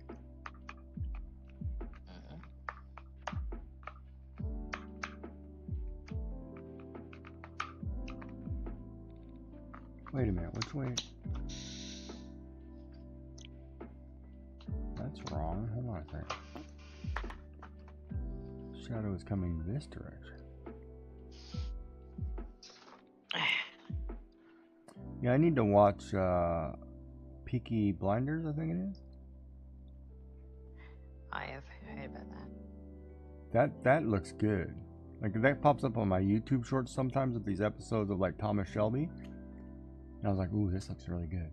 Wait a minute, which way? That's wrong. Hold on a second. Shadow is coming this direction. Yeah, I need to watch Peaky Blinders, I think it is. I have heard about that. That looks good. Like that pops up on my YouTube shorts sometimes with these episodes of like Thomas Shelby. And I was like, ooh, this looks really good.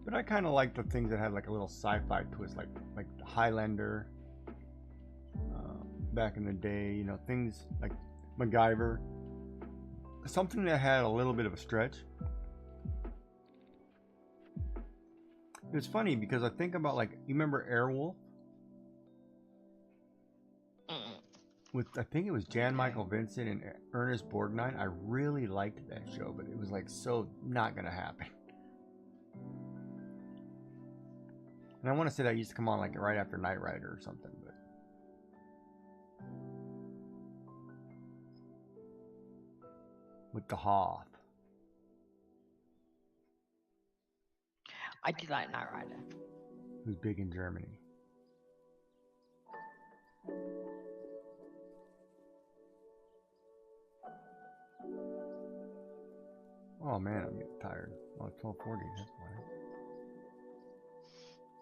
But I kind of like the things that had like a little sci-fi twist, like Highlander. Back in the day, you know, things like MacGyver. Something that had a little bit of a stretch. It's funny because I think about like, you remember Airwolf? With, I think it was Jan Michael Vincent and Ernest Borgnine. I really liked that show, but it was like so not gonna happen. And I want to say that used to come on like right after Knight Rider or something, but with the Hoth. I did like Knight Rider. Who's big in Germany. Oh man, I'm getting tired. Oh, it's 12:40. That's why.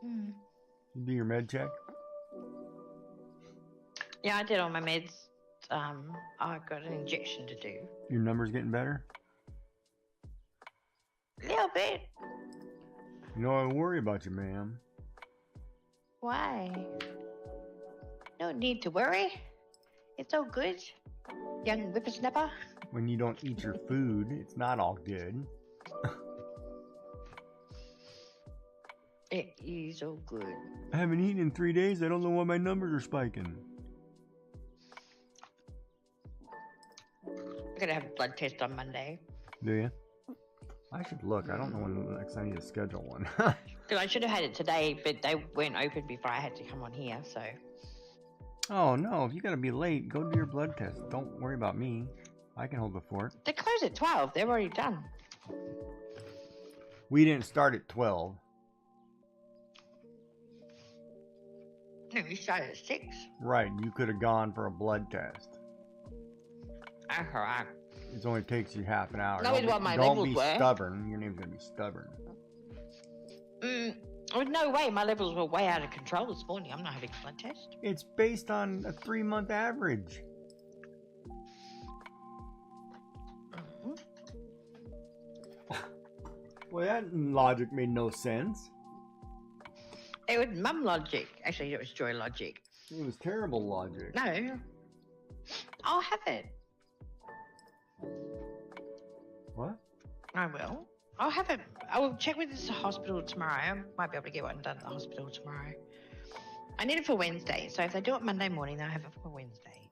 You do your med check? Yeah, I did all my meds. I got an injection to do. Your number's getting better? A little bit. You know, I worry about you, ma'am. Why? No need to worry. It's all good. Young whippersnapper. When you don't eat your food, it's not all good. It is all good. I haven't eaten in 3 days. I don't know why my numbers are spiking. I'm gonna have a blood test on Monday. Do you? I should look. I don't know when next I need to schedule one. Because I should have had it today, but they weren't open before I had to come on here, so. Oh no, if you gotta be late, go do your blood test. Don't worry about me. I can hold the fort. They close at 12. They're already done. We didn't start at 12. No, we started at 6. Right, you could have gone for a blood test. That's alright. It only takes you half an hour. That was what my don't levels be were. stubborn. Your name's gonna be stubborn. Oh, no way. My levels were way out of control this morning. I'm not having a blood test. It's based on a 3-month average. Mhm. Well, that logic made no sense. It was mum logic. Actually, it was joy logic. It was terrible logic. No. I'll have it. What? I will. I'll have it. I will check with this hospital tomorrow. I might be able to get one done at the hospital tomorrow. I need it for Wednesday, so if they do it Monday morning, they'll have it for Wednesday.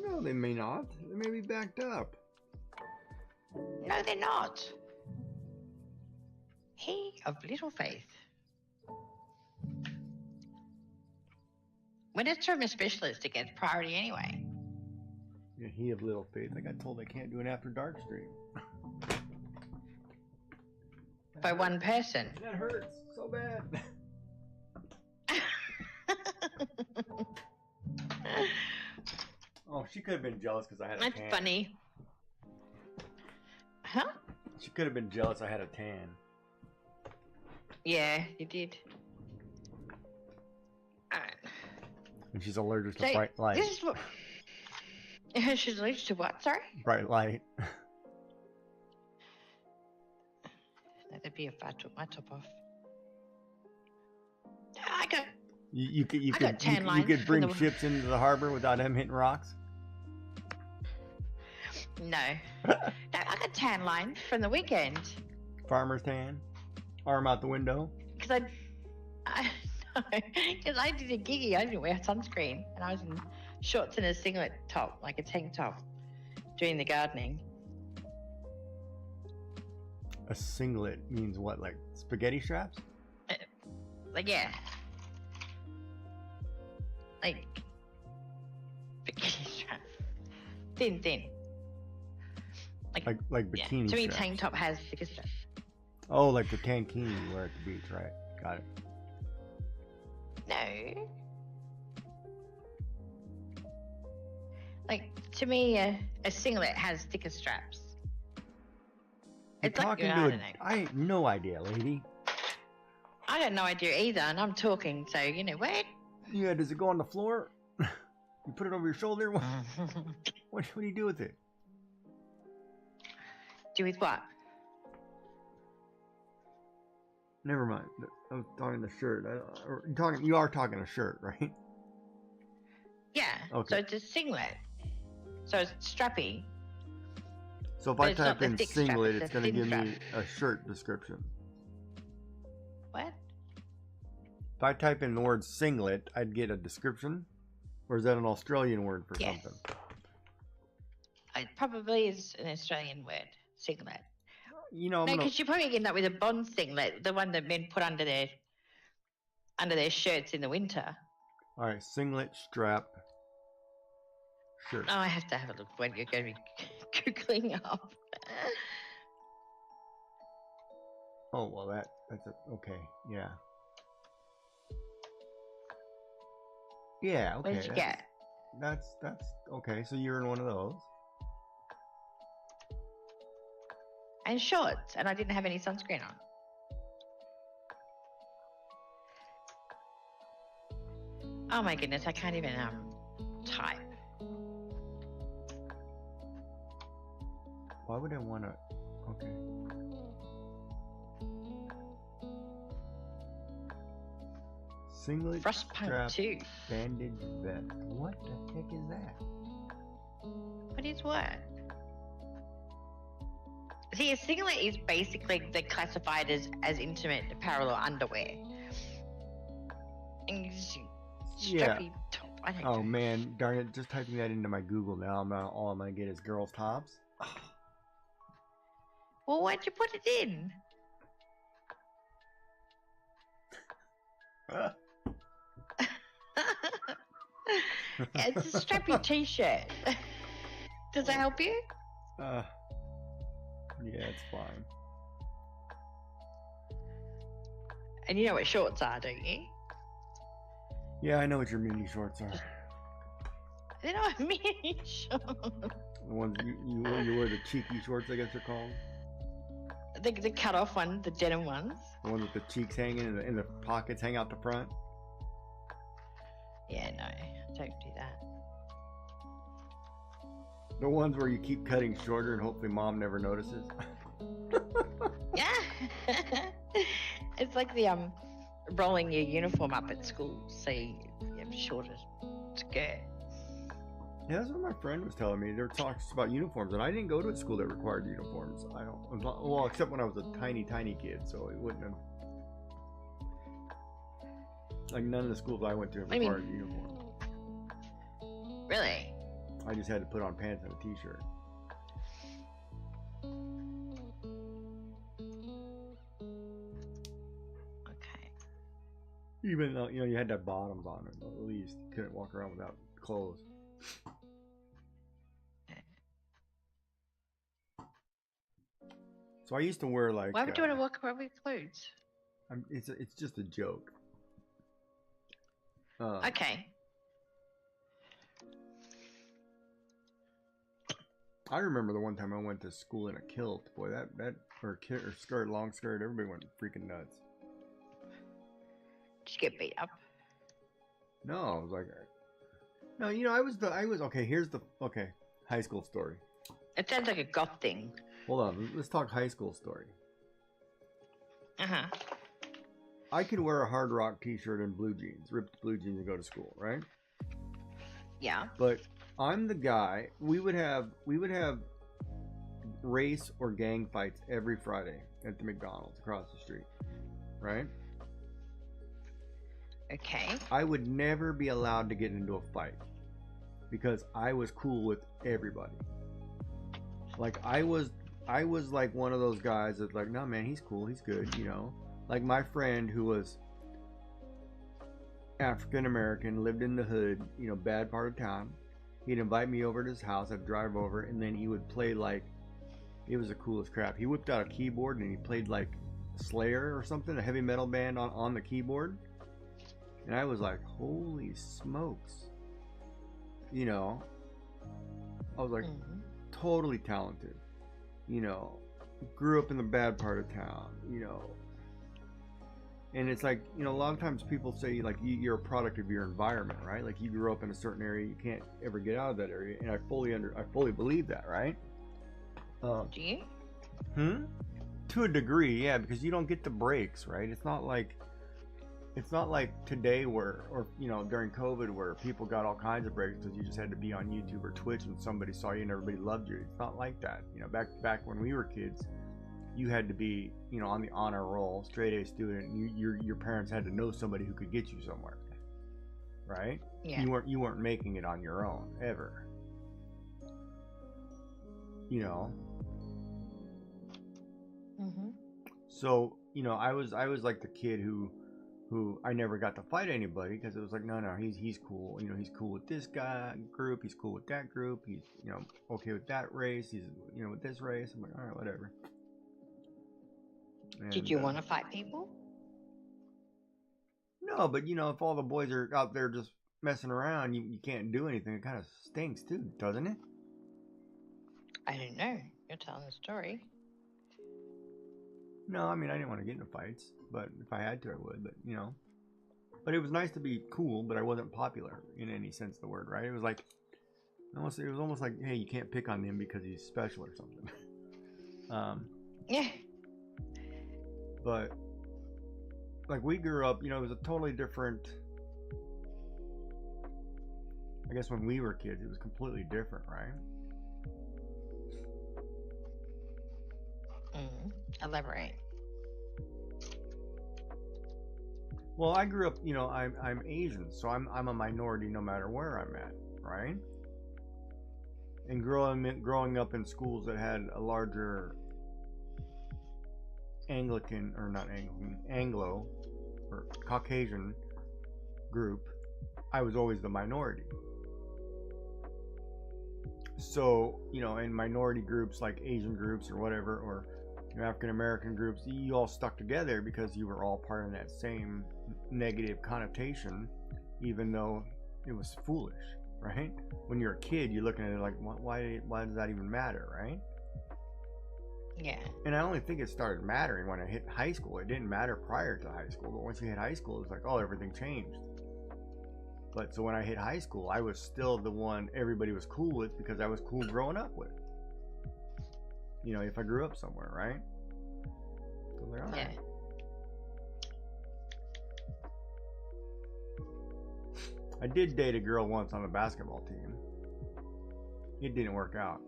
No, they may not. They may be backed up. No, they're not. He of little faith. When it's from a specialist, it gets priority anyway. Yeah, he of little faith. I got told I can't do an after dark stream. By one person. That hurts so bad. Oh, she could have been jealous because I had a That's tan. funny. Huh? She could have been jealous I had a tan. Yeah, you did. Alright. And she's allergic to So, bright light. this is what... She's allergic to what, sorry? Bright light. That'd be if I took my top off. I got... You I got tan lines could from bring the- ships into the harbor without them hitting rocks. No. No, I got tan lines from the weekend. Farmer's tan. Arm out the window. Because because I did a giggy. I didn't wear sunscreen. And I was in shorts and a singlet top, like a tank top, doing the gardening. A singlet means what? Like spaghetti straps? Like, yeah. Like, bikini strap. Thin. Like Yeah. bikini To me, straps. tank top has thicker straps. Oh, like the tankini you wear at the beach, right? Got it. No. Like, to me, a singlet has thicker straps. You're It's like, talking I to don't a... know. I have no idea, lady. I got no idea either, and I'm talking, so, you know, what? Yeah, does it go on the floor? You put it over your shoulder? What do you do with it? Do with what? Never mind. I'm talking the shirt. You are talking a shirt, right? Yeah. Okay. So it's a singlet. So it's strappy. So if But I it's not type the in thick strap, singlet, it's it's the going to thin give me strap. a shirt description. What? If I type in the word singlet, I'd get a description? Or is that an Australian word for Yes. something? It probably is an Australian word, singlet. You know, I'm No, gonna... because you're probably getting that with a Bond singlet, the one that men put under their shirts in the winter. Alright, singlet strap shirt. Oh, I have to have a look when you're going to be googling up. Oh, well, that's okay, yeah. Yeah, okay. What did you get? That's okay. So you're in one of those. And shorts, and I didn't have any sunscreen on. Oh my goodness, I can't even type. Why would I want to? Okay. Singlet Frostpunk strap 2. bandage vest. What the heck is that? What is what? See, a singlet is basically they're classified as intimate apparel or underwear. And strappy top. I don't know. Oh man, darn it! Just typing that into my Google now. All I'm gonna get is girls' tops. Well, why'd you put it in? Yeah, it's a strappy t-shirt. Does that help you? Yeah, it's fine. And you know what shorts are, don't you? Yeah, I know what your mini shorts are. They're not mini shorts. The ones you wear the cheeky shorts, I guess they're called. The cut-off ones, the denim ones. The ones with the cheeks hanging and the pockets hang out the front. Yeah, no, don't do that. The ones where you keep cutting shorter and hopefully mom never notices. Yeah. It's like the rolling your uniform up at school so you have shorter skirt. Yeah, that's what my friend was telling me. They were talking about uniforms, and I didn't go to a school that required uniforms. I don't. Well, except when I was a tiny kid, so it wouldn't have. Like none of the schools I went to required a uniform. Really? I just had to put on pants and a t-shirt. Okay. Even though you had to have bottoms on it, at least you couldn't walk around without clothes. So I used to wear like. Why would you want to walk around with clothes? It's just a joke. Okay. I remember the one time I went to school in a kilt. Boy, that or skirt, long skirt. Everybody went freaking nuts. Did you get beat up? No, I was like, no, I was okay. Here's the high school story. It sounds like a goth thing. Hold on, let's talk high school story. Uh-huh. I could wear a Hard Rock t-shirt and blue jeans, ripped blue jeans, and go to school, right? Yeah. But I'm the guy. We would have race or gang fights every Friday at the McDonald's across the street, right? Okay. I would never be allowed to get into a fight because I was cool with everybody. Like I was like one of those guys that's like, no man, he's cool, he's good, Like my friend who was African American, lived in the hood, bad part of town. He'd invite me over to his house, I'd drive over, and then he would play like, it was the coolest crap. He whipped out a keyboard and he played like Slayer or something, a heavy metal band on the keyboard. And I was like, holy smokes. I was like, totally talented. Grew up in the bad part of town, And it's like, a lot of times people say like you're a product of your environment, right? Like you grew up in a certain area, you can't ever get out of that area. And I fully believe that, right? Do you? To a degree, yeah, because you don't get the breaks, right? It's not like today during COVID where people got all kinds of breaks because you just had to be on YouTube or Twitch and somebody saw you and everybody loved you. It's not like that. Back when we were kids, you had to be, on the honor roll, straight A student. Your parents had to know somebody who could get you somewhere, right? Yeah. You weren't making it on your own ever. So I was like the kid who I never got to fight anybody because it was like, no, he's cool. He's cool with this guy group. He's cool with that group. He's, okay with that race. He's, with this race. I'm like, all right, whatever. And, did you want to fight people? No, but if all the boys are out there just messing around, you can't do anything. It kind of stinks too, doesn't it? I don't know. You're telling the story. No, I mean, I didn't want to get into fights, but if I had to, I would, but But it was nice to be cool, but I wasn't popular in any sense of the word, right? It was like, it was almost like, hey, you can't pick on him because he's special or something. Yeah. But like we grew up, it was a totally different. I guess when we were kids, it was completely different, right? Elaborate. Well, I grew up, I'm Asian, so I'm a minority no matter where I'm at, right? And growing up in schools that had a larger Anglo or Caucasian group, I was always the minority. So, in minority groups like Asian groups or whatever, or African American groups, you all stuck together because you were all part of that same negative connotation, even though it was foolish, right? When you're a kid, you're looking at it like, why does that even matter, right? Yeah. And I only think it started mattering when I hit high school. It didn't matter prior to high school, but once you hit high school, it was like, oh, everything changed. But so when I hit high school, I was still the one everybody was cool with because I was cool growing up with. If I grew up somewhere, right? So I was like, all right. I did date a girl once on the basketball team. It didn't work out.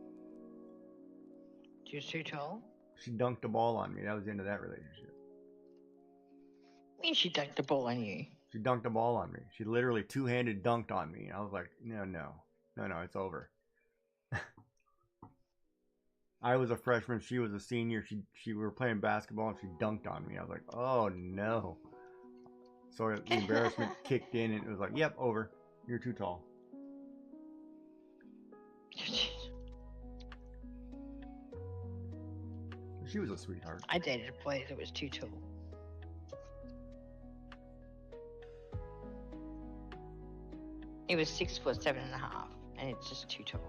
She was too tall? She dunked the ball on me. That was the end of that relationship. I mean, she dunked the ball on you. She dunked the ball on me. She literally two-handed dunked on me. And I was like, no, it's over. I was a freshman. She was a senior. We were playing basketball and she dunked on me. I was like, oh no. So the embarrassment kicked in and it was like, yep, over. You're too tall. She was a sweetheart. I dated a boy that was too tall. He was 6'7.5", and it's just too tall.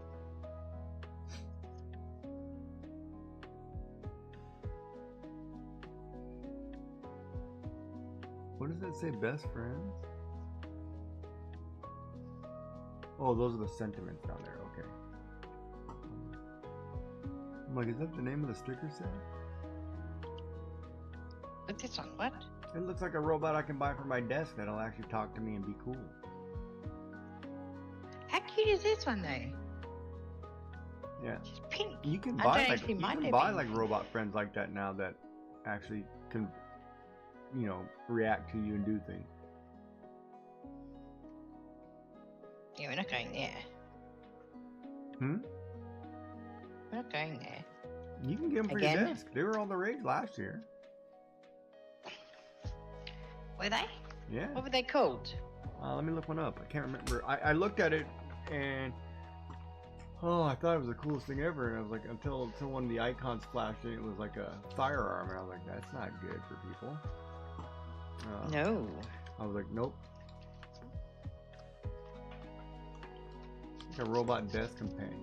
What does that say? Best friends? Oh, those are the sentiments down there. Okay. I'm like, is that the name of the sticker set? But this one, what? It looks like a robot I can buy for my desk that'll actually talk to me and be cool. How cute is this one, though? Yeah. She's pink. You can I buy don't like actually mind her buy being like pink. robot friends like that now that actually can, react to you and do things. Yeah, we're not going there. We're not going there. You can get them for your Again? desk. They were all the rage last year. Were they? Yeah. What were they called? Let me look one up. I can't remember. I looked at it and I thought it was the coolest thing ever. And I was like, until one of the icons flashed and it was like a firearm, and I was like, that's not good for people. No. I was like, nope. It's like a robot desk companion.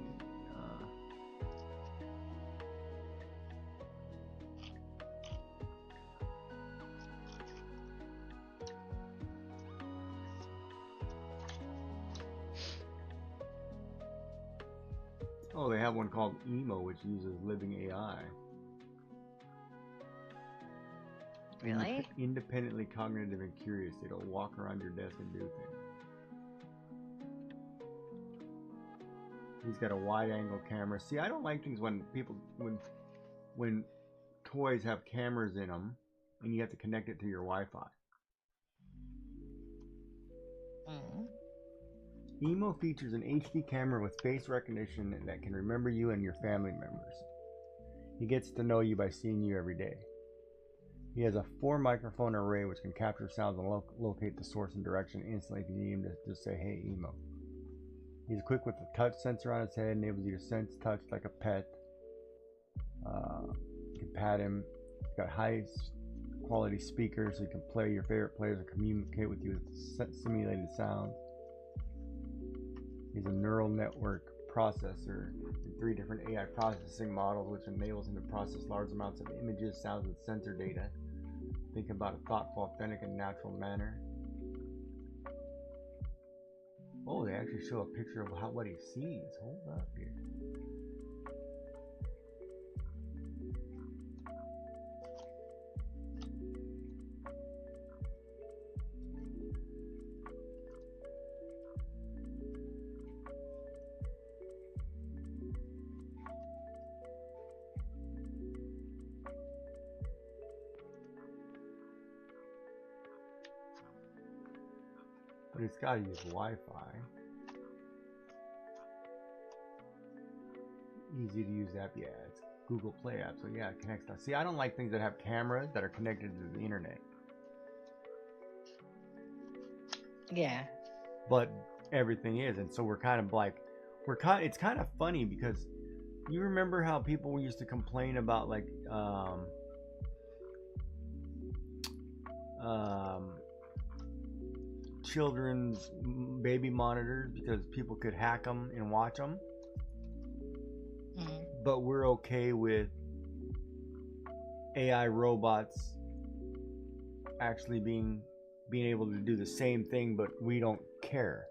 Oh, they have one called Emo, which uses living AI. Really? Independently cognitive and curious. It'll walk around your desk and do things. He's got a wide-angle camera. See, I don't like things when when toys have cameras in them and you have to connect it to your Wi-Fi. Emo features an HD camera with face recognition that can remember you and your family members. He gets to know you by seeing you every day. He has a 4-microphone array which can capture sounds and locate the source and direction instantly if you need him to just say, hey, Emo. He's equipped with a touch sensor on his head, enables you to sense touch like a pet. You can pat him. He's got high quality speakers so you can play your favorite players and communicate with you with simulated sounds. He's a neural network processor in 3 different AI processing models, which enables him to process large amounts of images, sounds, and sensor data. Think about a thoughtful, authentic, and natural manner. Oh, they actually show a picture of what he sees. Hold up here. But it's got to use Wi-Fi. Easy to use app, yeah. It's Google Play app, so yeah, it connects. See, I don't like things that have cameras that are connected to the internet. Yeah. But everything is, and so we're kind of like, it's kind of funny because you remember how people used to complain about like children's baby monitors because people could hack them and watch them. But we're okay with AI robots actually being able to do the same thing, but we don't care.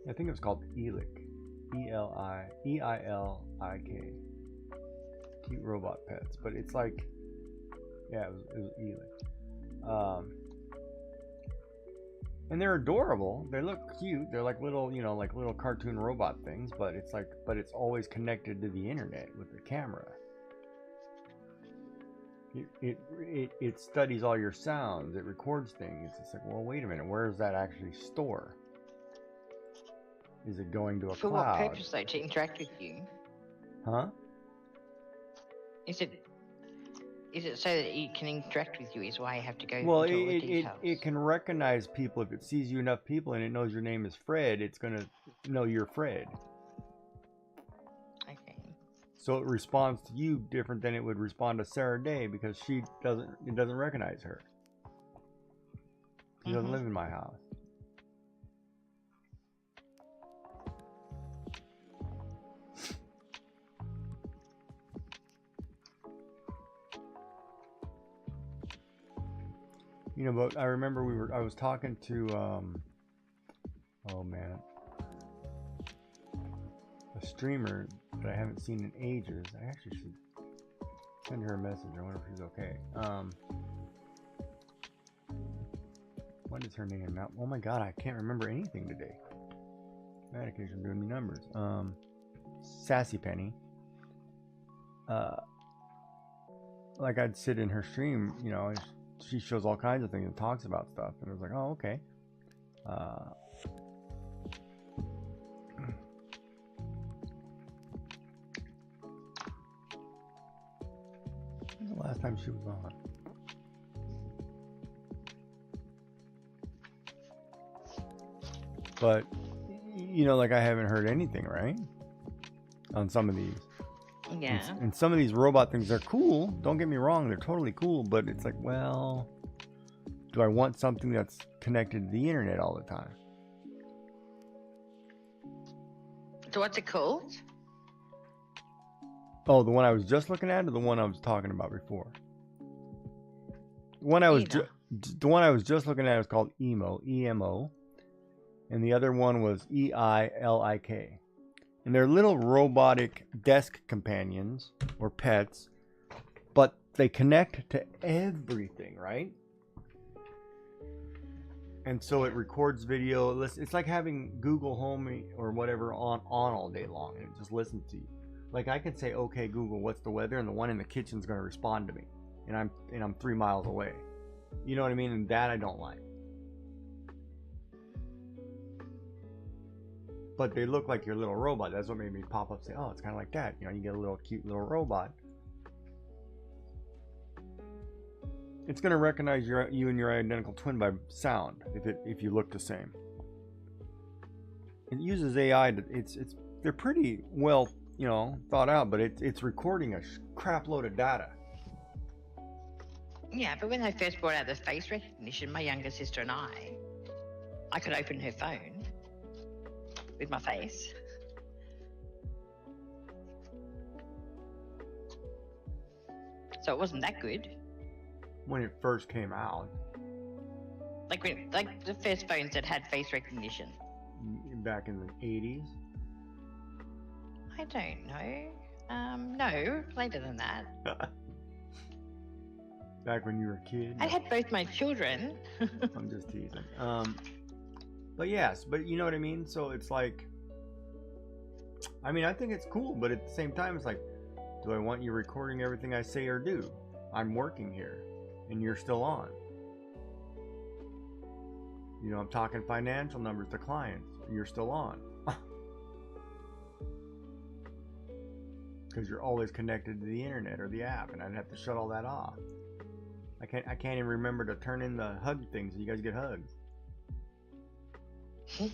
I think it was called Elik. E-I-L-I-K. Cute robot pets, but it's like, yeah, it was Elik. And they're adorable. They look cute. They're like little, like little cartoon robot things, but it's always connected to the internet with the camera. It studies all your sounds. It records things. It's like, well, wait a minute. Where does that actually store? Is it going to a For cloud? what purpose, though? To interact with you? Huh? Is it so that it can interact with you? Is why you have to go Well, into all the details? it can recognize people. If it sees you enough people and it knows your name is Fred, it's going to know you're Fred. Okay. So it responds to you different than it would respond to Sarah Day because it doesn't recognize her. She doesn't live in my house. But I remember I was talking to oh man, a streamer that I haven't seen in ages. I actually should send her a message. I wonder if she's okay. What is her name now? Oh my god, I can't remember anything today. Medication doing me numbers. Sassy Penny. Like I'd sit in her stream, she shows all kinds of things and talks about stuff, and I was like, oh, okay. When was the last time she was on? But like I haven't heard anything, right? On some of these. Yeah. And some of these robot things are cool. Don't get me wrong, they're totally cool, but it's like, well, do I want something that's connected to the internet all the time? So what's it called? Oh, the one I was just looking at, or the one I was talking about before? The one I was just looking at is called Emo, E-M-O, and the other one was E-I-L-I-K. And they're little robotic desk companions or pets, but they connect to everything, right? And so it records video. It's like having Google Home or whatever on all day long, and it just listens to you. Like I could say, "Okay, Google, what's the weather?" and the one in the kitchen's going to respond to me, and I'm 3 miles away. You know what I mean? And that I don't like. But they look like your little robot. That's what made me pop up and say, oh, it's kind of like that. You get a little cute little robot. It's going to recognize you and your identical twin by sound if you look the same. It uses AI. They're pretty well, thought out, but it's recording a crap load of data. Yeah, but when they first brought out the face recognition, my younger sister and I could open her phone with my face. So it wasn't that good. When it first came out. Like the first phones that had face recognition. Back in the 80s. I don't know. No, later than that. Back when you were a kid. I had both my children. I'm just teasing. But yes, but you know what I mean? So it's like, I mean, I think it's cool, but at the same time, it's like, do I want you recording everything I say or do? I'm working here, and you're still on. You know, I'm talking financial numbers to clients, and you're still on. Because you're always connected to the internet or the app, and I'd have to shut all that off. I can't even remember to turn in the hug thing so you guys get hugs. You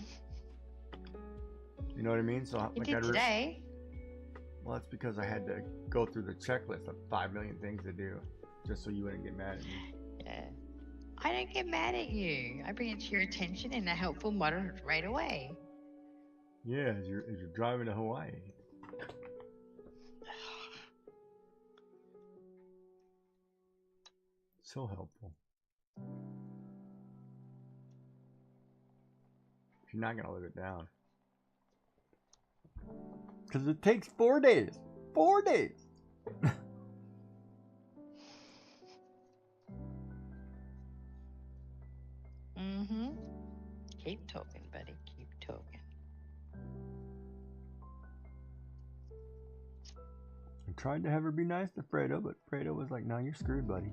know what I mean? So You like did today. Well, that's because I had to go through the checklist of 5 million things to do, just so you wouldn't get mad at me. Yeah. I don't get mad at you. I bring it to your attention in a helpful, moderate way. Yeah, as you're driving to Hawaii. So helpful. You're not gonna live it down. Because it takes 4 days. 4 days. Mm-hmm. Keep talking, buddy. Keep talking. I tried to have her be nice to Fredo, but Fredo was like, "No, you're screwed, buddy."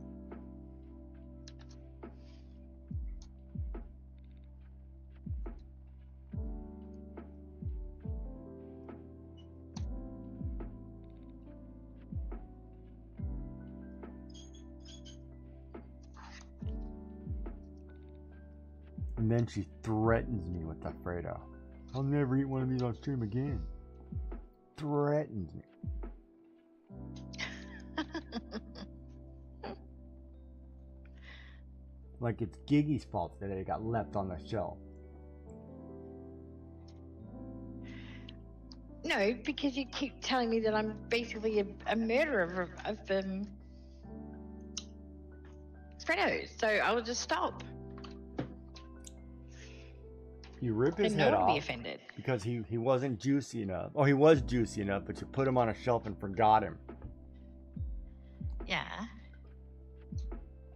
And then she threatens me with that Fredo. I'll never eat one of these on stream again. Threatens me. Like it's Giggy's fault that it got left on the shelf. No, because you keep telling me that I'm basically a murderer of Fredo, so I will just stop. You rip his And head no one will off be offended. because he wasn't juicy enough. Oh, he was juicy enough, but you put him on a shelf and forgot him. Yeah.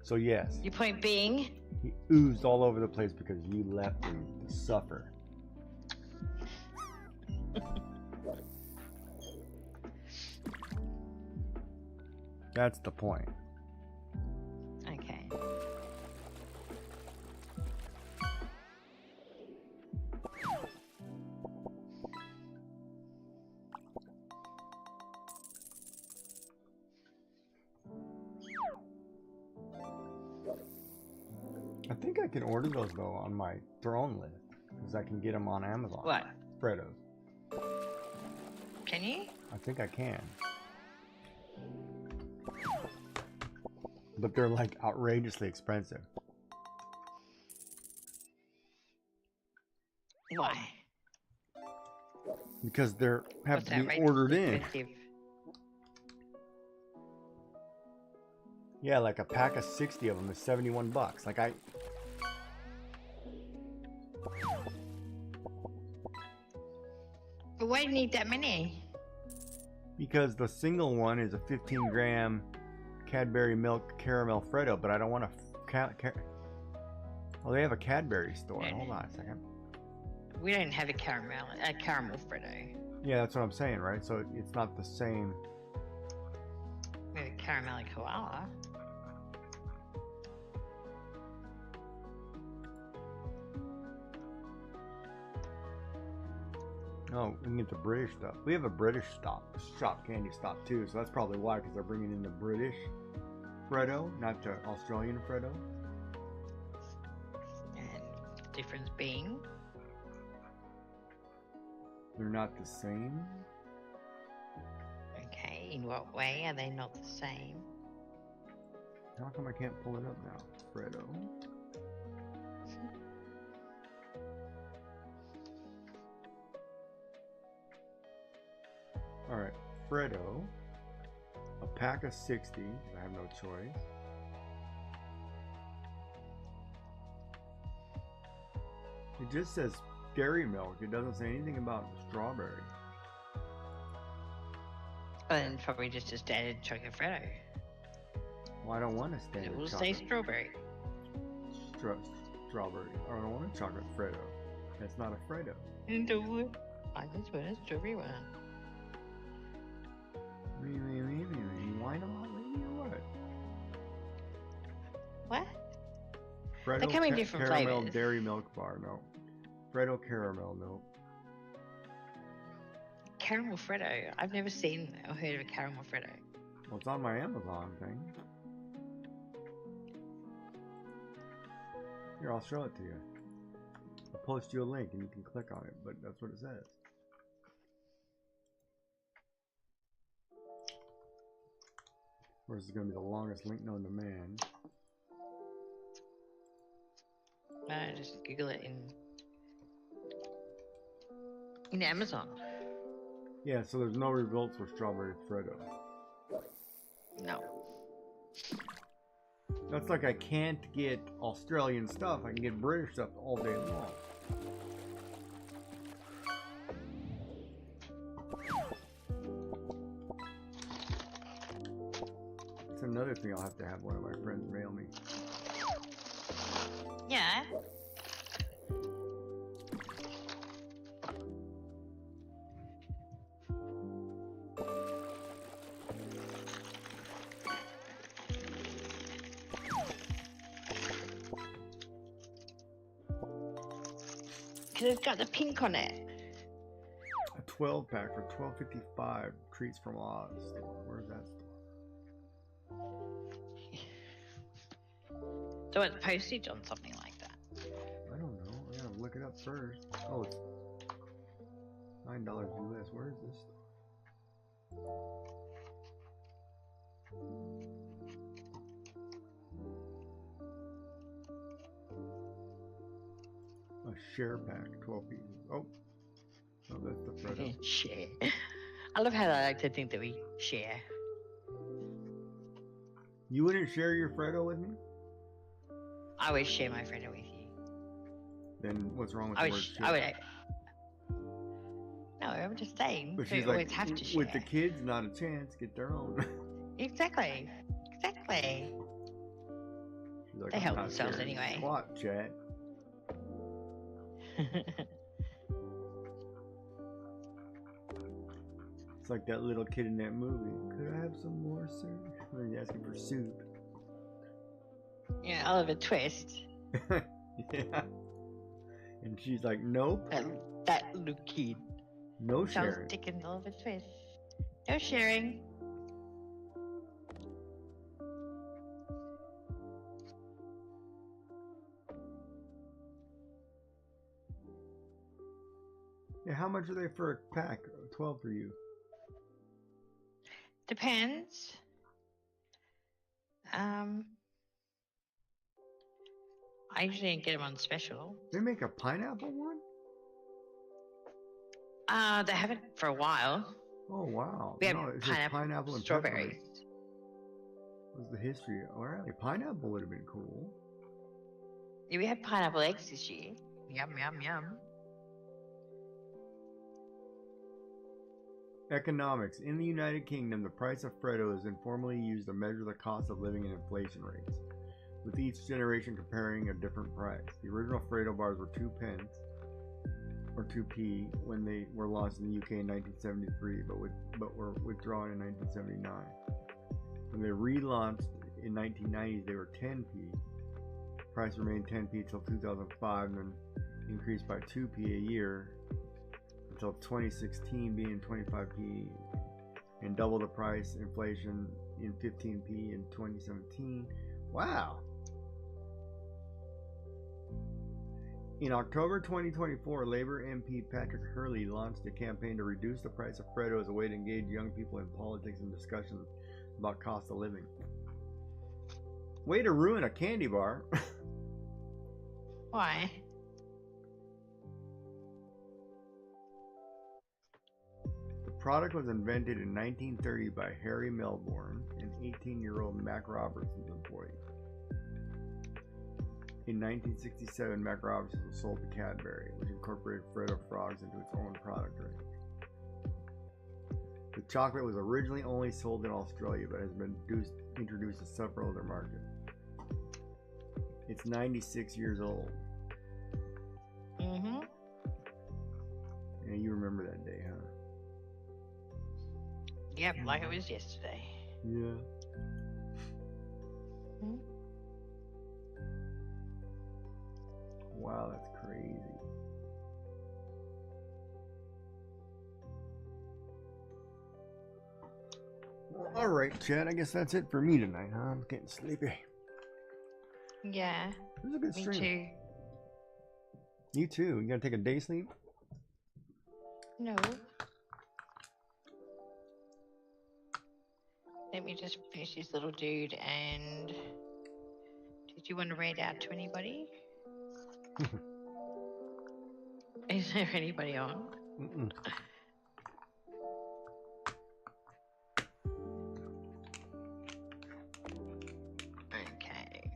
So yes, Your point being? he oozed all over the place because you left him to suffer. That's the point. Okay. I think I can order those though on my throne list because I can get them on Amazon. What? Fredos. Can you? I think I can. But they're like outrageously expensive. Why? Because they're have What's to be outrageously ordered in. expensive? Yeah, like a pack of 60 of them is 71 bucks. Like But why do you need that many? because the single one is a 15 gram Cadbury milk caramel Freddo, but I don't want oh, they have a Cadbury store. No, Hold no. on a second. We don't have a caramel Fredo. Yeah, that's what I'm saying, right? So it's not the same. We have a caramel koala. Oh, we can get the British stuff. We have a British shop candy stop too, so that's probably why, because they're bringing in the British Freddo, not the Australian Freddo. And difference being? They're not the same. Okay, in what way are they not the same? How come I can't pull it up now? Freddo. Alright, Freddo. A pack of 60. I have no choice. It just says dairy milk. It doesn't say anything about strawberry. And probably just a standard chocolate Freddo. Well, I don't want a And standard it will chocolate. say strawberry. Strawberry. I don't want a chocolate Freddo. That's not a Freddo. I just want a strawberry one. Why not? Maybe or what? What? Freddo They come in different caramel flavors. dairy milk bar. No. Freddo caramel. No. Caramel Freddo. I've never seen or heard of a caramel Freddo. Well, it's on my Amazon thing. Here, I'll show it to you. I'll post you a link and you can click on it, but that's what it says. Of course, it's going to be the longest link known to man. Just Google it in Amazon. Yeah, so there's no results for strawberry Freddo. No. That's like I can't get Australian stuff. I can get British stuff all day long. It's another thing I'll have to have one of my friends mail me. Yeah. Because it's got the pink on it. A 12 pack for $12.55. Treats from Oz. Where's that store? So it's postage on something like that. I don't know. I gotta look it up first. Oh, it's $9 US. Where is this? A share pack, 12 pieces. Oh, no, that's the Freddo. Share. I love how I like to think that we share. You wouldn't share your Freddo with me? I would share my Freddo with you. Then what's wrong with I the would. word share? I would. No, I'm just saying. But We she's always like, have to share. with the kids, not a chance. Get their own. Exactly. Exactly. She's like, They I'm help not themselves sharing anyway. Squat, chat. It's like that little kid in that movie. Could I have some more, sir? And he's asking for soup. Yeah, Oliver Twist. Yeah. And she's like, nope, That little kid. no Charles sharing. Dickens, Oliver Twist. No sharing. Yeah, how much are they for a pack? 12 for you. Depends. I usually get them on special. They make a pineapple one? They haven't for a while. Oh, wow. We have No, it says pineapple and strawberries. peppermint. What's the history? Oh, really? Pineapple would have been cool. Yeah, we had pineapple eggs this year. Yum, yum, yum. Economics. In the United Kingdom, the price of Freddo is informally used to measure the cost of living and inflation rates, with each generation comparing a different price. The original Freddo bars were 2 pence, or 2p, when they were launched in the UK in 1973, but were withdrawn in 1979. When they relaunched in 1990s, they were 10p. Price remained 10p until 2005, and then increased by 2p a year until 2016 being 25p, and double the price inflation in 15p in 2017. Wow. In October 2024, Labour MP Patrick Hurley launched a campaign to reduce the price of Freddo as a way to engage young people in politics and discussions about cost of living. Way to ruin a candy bar. Why? The product was invented in 1930 by Harry Melbourne, an 18-year-old Mac Robertson's employee. In 1967, Macaroni was sold to Cadbury, which incorporated Freddo frogs into its own product range. The chocolate was originally only sold in Australia, but has been introduced to several other markets. It's 96 years old. Mm-hmm. Yeah, you remember that day, huh? Yep, like it was yesterday. Yeah. Hmm? Wow, that's crazy. Well, all right, Chad. I guess that's it for me tonight, huh? I'm getting sleepy. Yeah, It was a good me stream. too. You too. You gotta take a day sleep? No. Let me just finish this little dude and did you want to read out to anybody? Is there anybody on? Mm-mm. Okay.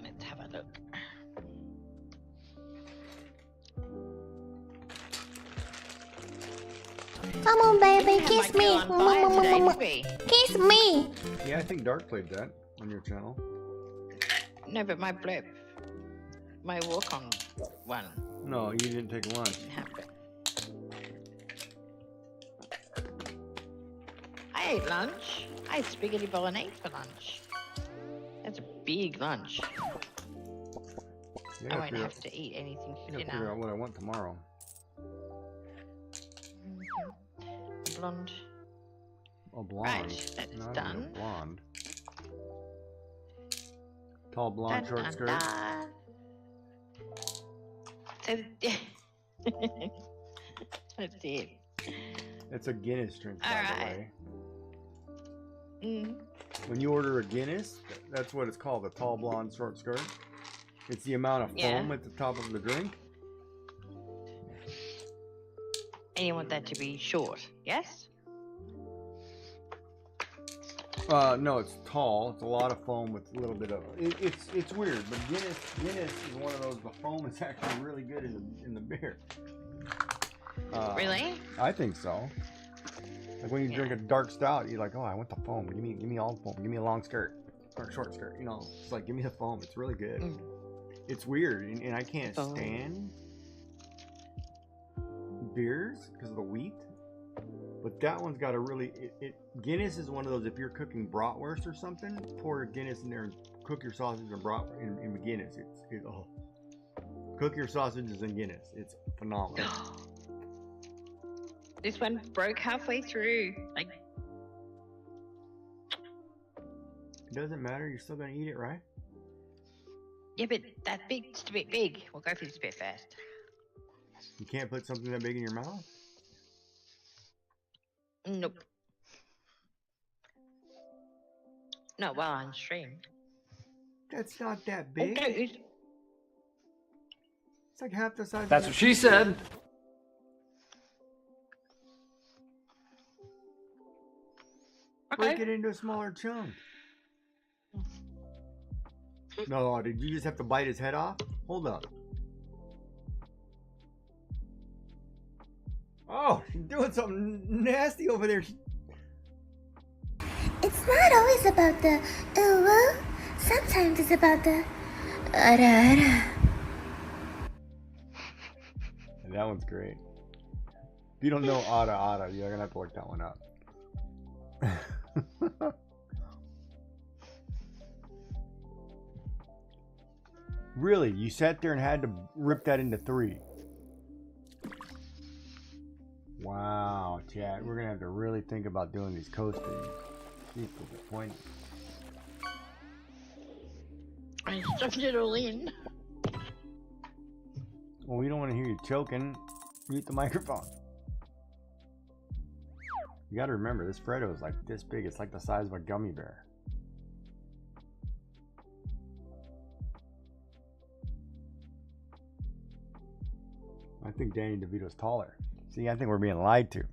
Let's have a look. Come on, baby, Didn't have kiss my me. girl on fire today, did we? Kiss me. Yeah, I think Dark played that on your channel. No, but my blip, my walk-on one No, you didn't take lunch. didn't have it. I ate lunch. I had spaghetti bolognese for lunch. That's a big lunch. You I gotta won't figure have out- to eat anything I for gotta figure dinner. out what I want tomorrow. Mhm. Blonde. Oh, blonde. Right, that's No, I don't done. know, blonde. Tall blonde, Dun, short dun, skirt. dun. So, that's it. It's a Guinness drink, by All the right. way. Mm. When you order a Guinness, that's what it's called, a tall blonde, short skirt. It's the amount of foam Yeah. at the top of the drink. And you want that to be short, yes? No, it's tall. It's a lot of foam with a little bit of. It's weird, but Guinness is one of those. The foam is actually really good in the beer. Really? I think so. Like when you drink a dark stout, you're like, oh, I want the foam. Give me all the foam. Give me a long skirt or a short skirt. You know, it's like give me the foam. It's really good. Mm. It's weird, and I can't Foam. stand beers because of the wheat. But that one's got a really. Guinness is one of those. If you're cooking bratwurst or something, pour Guinness in there and cook your sausages and brat in Guinness. Oh, cook your sausages in Guinness. It's phenomenal. This one broke halfway through. Like, It doesn't matter. You're still gonna eat it, right? yeah, but that big's a bit big. We'll go for this a bit first. You can't put something that big in your mouth. Nope. Not while on stream. That's not that big. Okay. It's like half the size. That's of what she said. Break it into a smaller chunk. No, did you just have to bite his head off? Hold up. Oh, she's doing something nasty over there. It's not always about the well, sometimes it's about the ara. That one's great. If you don't know Ada, you're gonna have to look that one up. Really, you sat there and had to rip that into 3. Wow, chat. We're gonna have to really think about doing these coastings. These points. I stuffed it all in. Well, we don't want to hear you choking. Mute the microphone. You gotta remember, this Freddo is like this big. It's like the size of a gummy bear. I think Danny DeVito's taller. See, I think we're being lied to.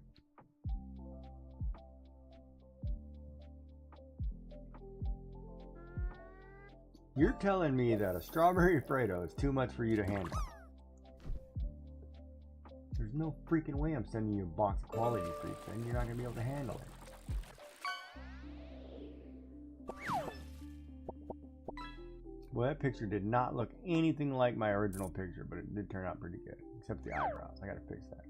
You're telling me that a strawberry Fredo is too much for you to handle. There's no freaking way I'm sending you a box of quality fruits, and you're not gonna be able to handle it. Well, that picture did not look anything like my original picture, but it did turn out pretty good. Except the eyebrows. I gotta fix that.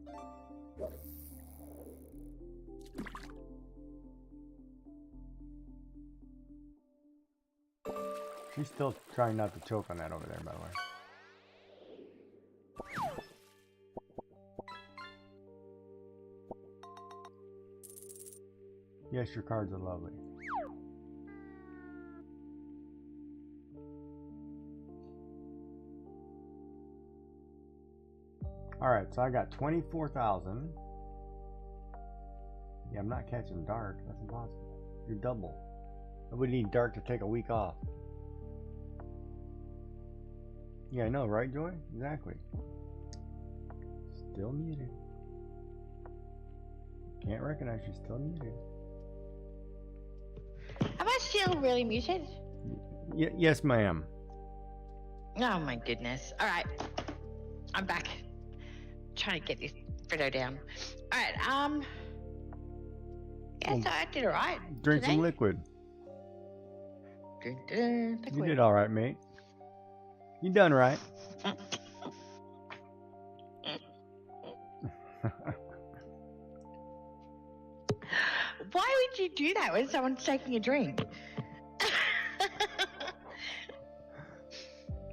She's still trying not to choke on that over there, by the way. Yes, your cards are lovely. Alright, so I got 24,000. Yeah, I'm not catching dark. That's impossible. You're double. I would need dark to take a week off. Yeah, I know, right, Joy? Exactly. Still muted. Can't recognize you. Still muted. Am I still really muted? Yes, ma'am. Oh my goodness. Alright. I'm back. Trying to get this Fredo down. Alright, yeah, so I did alright. Drink today. some liquid. Liquid. You did alright, mate. You done right. Why would you do that when someone's taking a drink?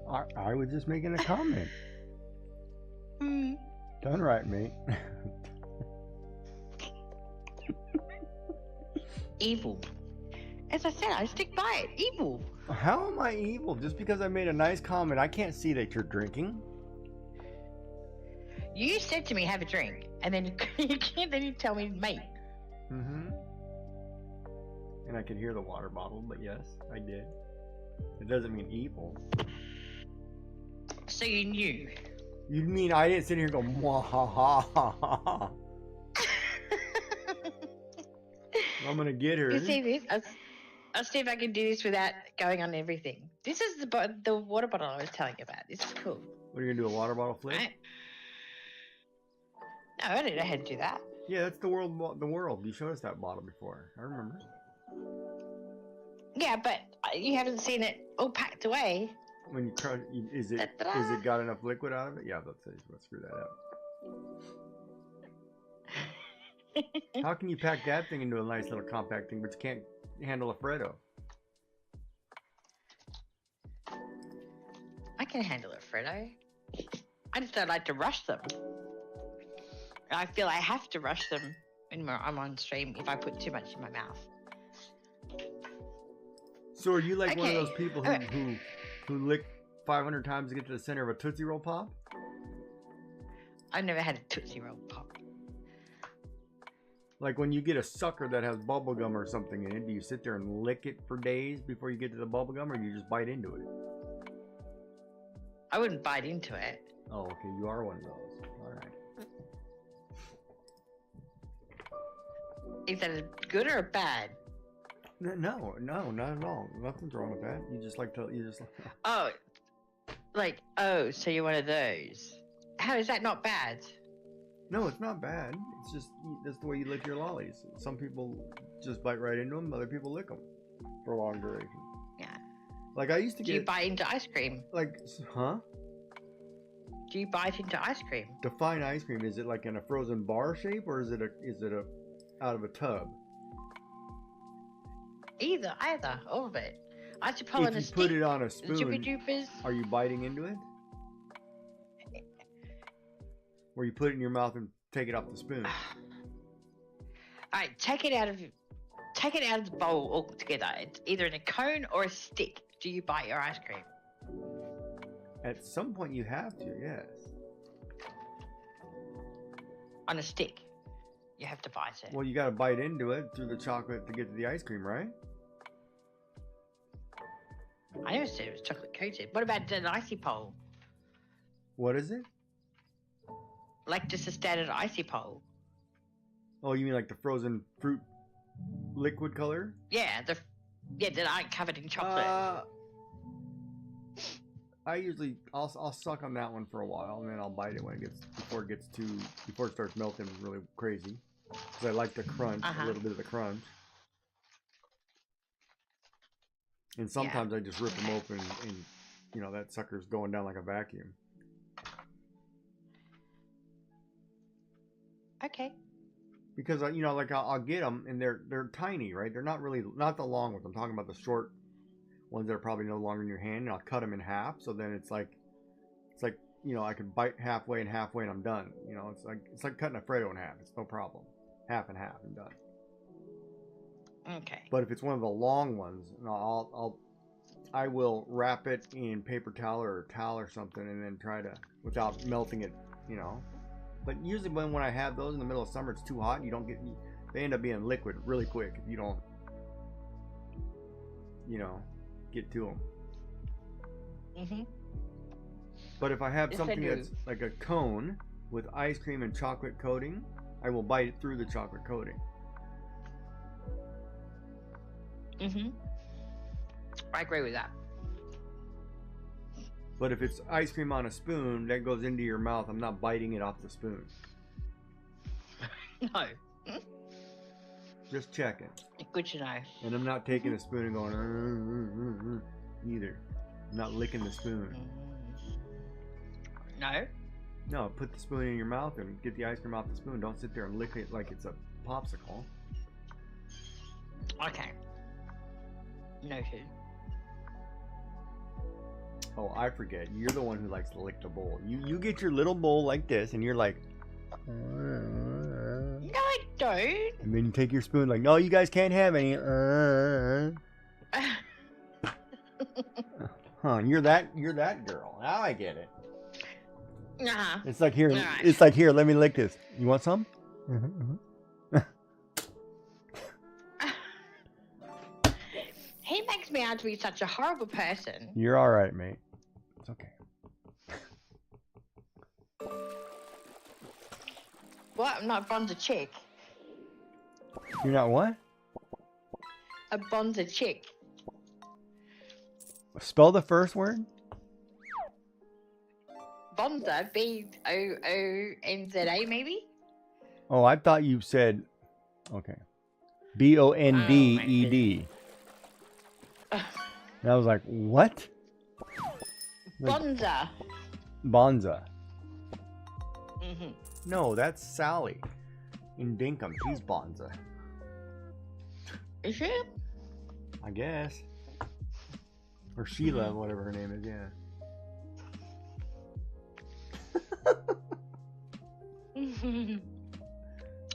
I was just making a comment. Done right, mate. Evil. As I said, I stick by it. Evil. How am I evil? Just because I made a nice comment, I can't see that you're drinking. You said to me, have a drink, and then you tell me, mate. Mm-hmm. And I could hear the water bottle, but yes, I did. It doesn't mean evil. So you knew. You mean I didn't sit here and go, mwah, ha, ha, ha, ha. I'm gonna get her. You see this? I'll see if I can do this without going on everything. This is the water bottle I was telling you about. This is cool. What are you gonna do, a water bottle flip? No, I didn't know how to do that. Yeah, that's the world. The world. You showed us that bottle before. I remember. Yeah, but you haven't seen it all packed away. When you crush, is it got enough liquid out of it? Yeah, let's screw that up. How can you pack that thing into a nice little compact thing, but you can't handle a Fredo? I can handle it, Fredo. I just don't like to rush them. I feel I have to rush them when I'm on stream if I put too much in my mouth. So are you like one of those people who lick 500 times to get to the center of a Tootsie Roll Pop? I've never had a Tootsie Roll Pop. Like when you get a sucker that has bubble gum or something in it, do you sit there and lick it for days before you get to the bubble gum, or do you just bite into it? I wouldn't bite into it. Oh, okay, you are one of those. All right. Is that a good or a bad? No, not at all. Nothing's wrong with that. You just like. Oh, so you're one of those. How is that not bad? No, it's not bad. It's just that's the way you lick your lollies. Some people just bite right into them. Other people lick them for a long duration. Yeah. Like I used to Do you bite into ice cream? Like, huh? Do you bite into ice cream? Define ice cream. Is it like in a frozen bar shape, or is it a out of a tub? Either, all of it. Ice cream on a stick. If you put it on a spoon, Doopers. Are you biting into it? Or you put it in your mouth and take it off the spoon? Alright, take it out of the bowl altogether. It's either in a cone or a stick. Do you bite your ice cream? At some point you have to, yes. On a stick. You have to bite it. Well, you gotta bite into it through the chocolate to get to the ice cream, right? I never said it was chocolate coated. What about an icy pole? What is it? Like just a standard icy pole. Oh, you mean like the frozen fruit liquid color? Yeah, that aren't covered in chocolate. I usually I'll suck on that one for a while, and then I'll bite it when it gets before it starts melting really crazy. Because I like the crunch, a little bit of the crunch. And sometimes I just rip them open, and you know that sucker's going down like a vacuum. Okay. Because you know, like I'll get them, and they're tiny, right? They're not the long ones. I'm talking about the short ones that are probably no longer in your hand, and I'll cut them in half. So then it's like you know, I can bite halfway and halfway, and I'm done. You know, it's like cutting a Freddo in half. It's no problem. Half and half, and done. Okay. But if it's one of the long ones, I will wrap it in paper towel or towel or something, and then try to, without melting it, you know. But usually when I have those in the middle of summer, it's too hot. They end up being liquid really quick if you don't, you know, get to them. Mhm. But if I have something that's like a cone with ice cream and chocolate coating, I will bite it through the chocolate coating. Mhm. I agree with that. But if it's ice cream on a spoon that goes into your mouth, I'm not biting it off the spoon. No. Just checking. Good to know. And I'm not taking a spoon and going either. I'm not licking the spoon. No. No, put the spoon in your mouth and get the ice cream off the spoon. Don't sit there and lick it like it's a popsicle. Okay. Noted. Oh, I forget. You're the one who likes to lick the bowl. You get your little bowl like this, and you're like... No, I don't. And then you take your spoon like, no, you guys can't have any. Huh, you're that girl. Now I get it. Uh-huh. It's like here. Right. It's like here. Let me lick this. You want some? He makes me out to be such a horrible person. You're all right, mate. It's okay. What? I'm not a bonza chick. You're not what? A bonza chick. Spell the first word. Bonza, B-O-O-N-Z-A, maybe? Oh, I thought you said. Okay. B-O-N-D-E-D. And I was like, what? Bonza. Bonza. Mhm. No, that's Sally. In Dinkum, she's Bonza. Is she? I guess. Or Sheila, whatever her name is, yeah.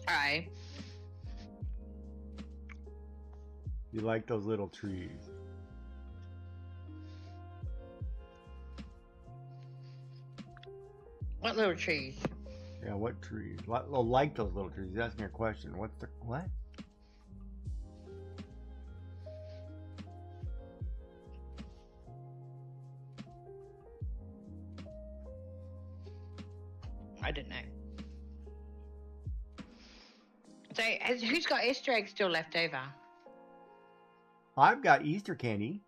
Alright. You like those little trees. What little trees? Yeah, what trees? Like those little trees. He's asking a question. What's the... What? I don't know. So, who's got Easter eggs still left over? I've got Easter candy.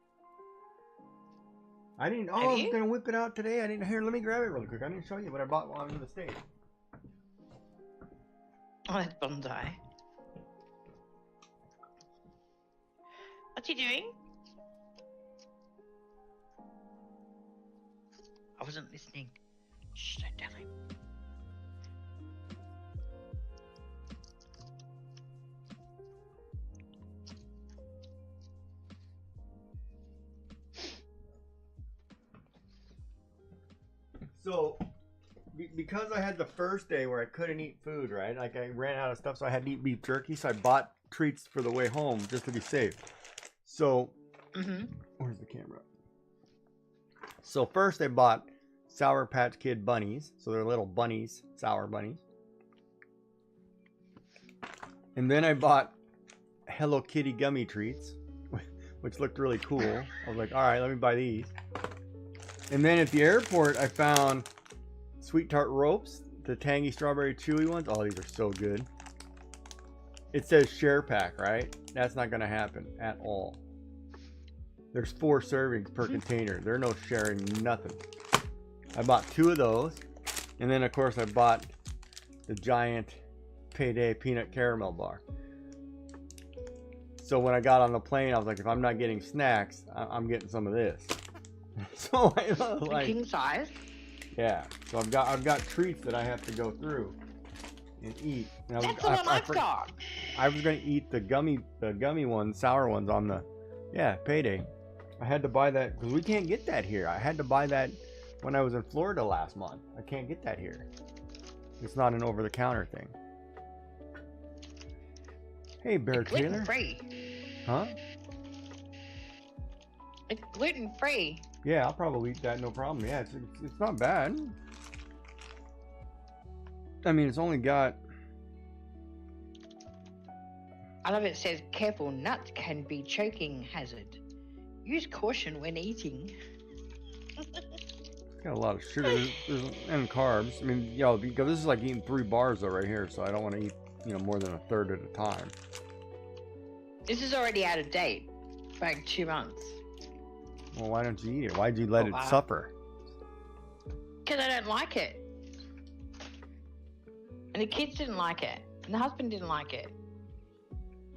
I didn't... Oh, I was you? going to whip it out today. I didn't... Here, let me grab it really quick. I didn't show you what I bought while I'm in the States. Oh, that's bonsai. What's he doing? I wasn't listening. Shh, don't tell him. So, because I had the first day where I couldn't eat food, right? Like I ran out of stuff, so I had to eat beef jerky. So I bought treats for the way home just to be safe. So, where's the camera? So first I bought Sour Patch Kid bunnies. So they're little bunnies, sour bunnies. And then I bought Hello Kitty gummy treats, which looked really cool. I was like, all right, let me buy these. And then at the airport, I found Sweet Tart Ropes, the tangy strawberry chewy ones. Oh, these are so good. It says share pack, right? That's not going to happen at all. There's 4 servings per container. They're no sharing nothing. I bought 2 of those, and then of course I bought the giant Payday peanut caramel bar. So when I got on the plane, I was like, if I'm not getting snacks, I'm getting some of this. So I was like, King size. yeah. So I've got treats that I have to go through and eat. And That's the one I've got. I was gonna eat the gummy ones, sour ones on the, Payday. I had to buy that because we can't get that here. I had to buy that when I was in Florida last month. I can't get that here. It's not an over-the-counter thing. Hey, Bear It's Taylor. gluten-free. Huh? It's gluten-free. Yeah, I'll probably eat that, no problem. Yeah, it's not bad. I mean, it's only got... I love it says, careful, nuts can be choking hazard. Use caution when eating. It's got a lot of sugar and carbs. I mean, because this is like eating 3 bars though right here, so I don't want to eat, more than a third at a time. This is already out of date. For like 2 months. Well, why don't you eat it? Why'd you let it suffer? Because I don't like it. And the kids didn't like it. And the husband didn't like it.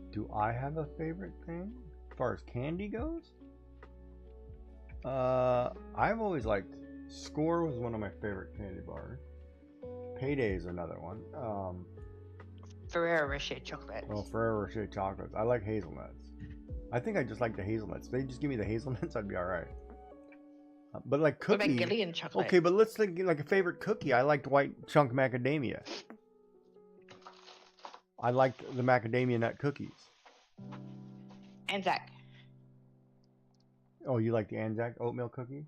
Do I have a favorite thing as far as candy goes? I've always liked Score was one of my favorite candy bars. Payday is another one. Ferrero Rocher chocolate. Well, Ferrero Rocher chocolates. I like hazelnuts. I think I just like the hazelnuts. If they just give me the hazelnuts, I'd be all right. But like cookie. What about Gillian chocolate? Okay, but let's think like a favorite cookie. I liked white chunk macadamia. I liked the macadamia nut cookies. Anzac. Oh, you like the Anzac oatmeal cookie?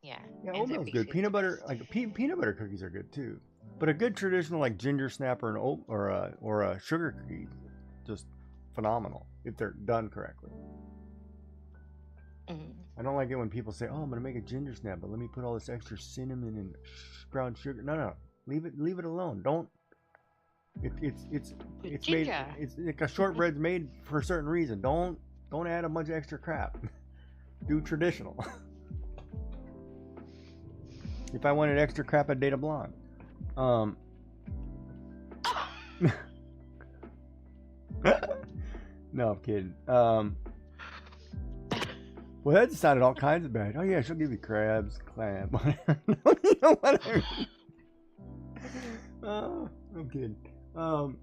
Yeah. Yeah, Anzac oatmeal's biscuits good. Peanut are butter, best. like peanut butter cookies are good too. But a good traditional like ginger snap or an oat or a sugar cookie, just phenomenal if they're done correctly. I don't like it when people say, "Oh, I'm gonna make a ginger snap, but let me put all this extra cinnamon and brown sugar." No, leave it alone. Don't. It's made. Ginger. It's like a shortbread's made for a certain reason. Don't add a bunch of extra crap. Do traditional. If I wanted extra crap, I'd date a blonde. No, I'm kidding. Well, that sounded all kinds of bad. Oh yeah, she'll give you crabs, clam, whatever. You know what I mean? Oh, I'm kidding. Oh,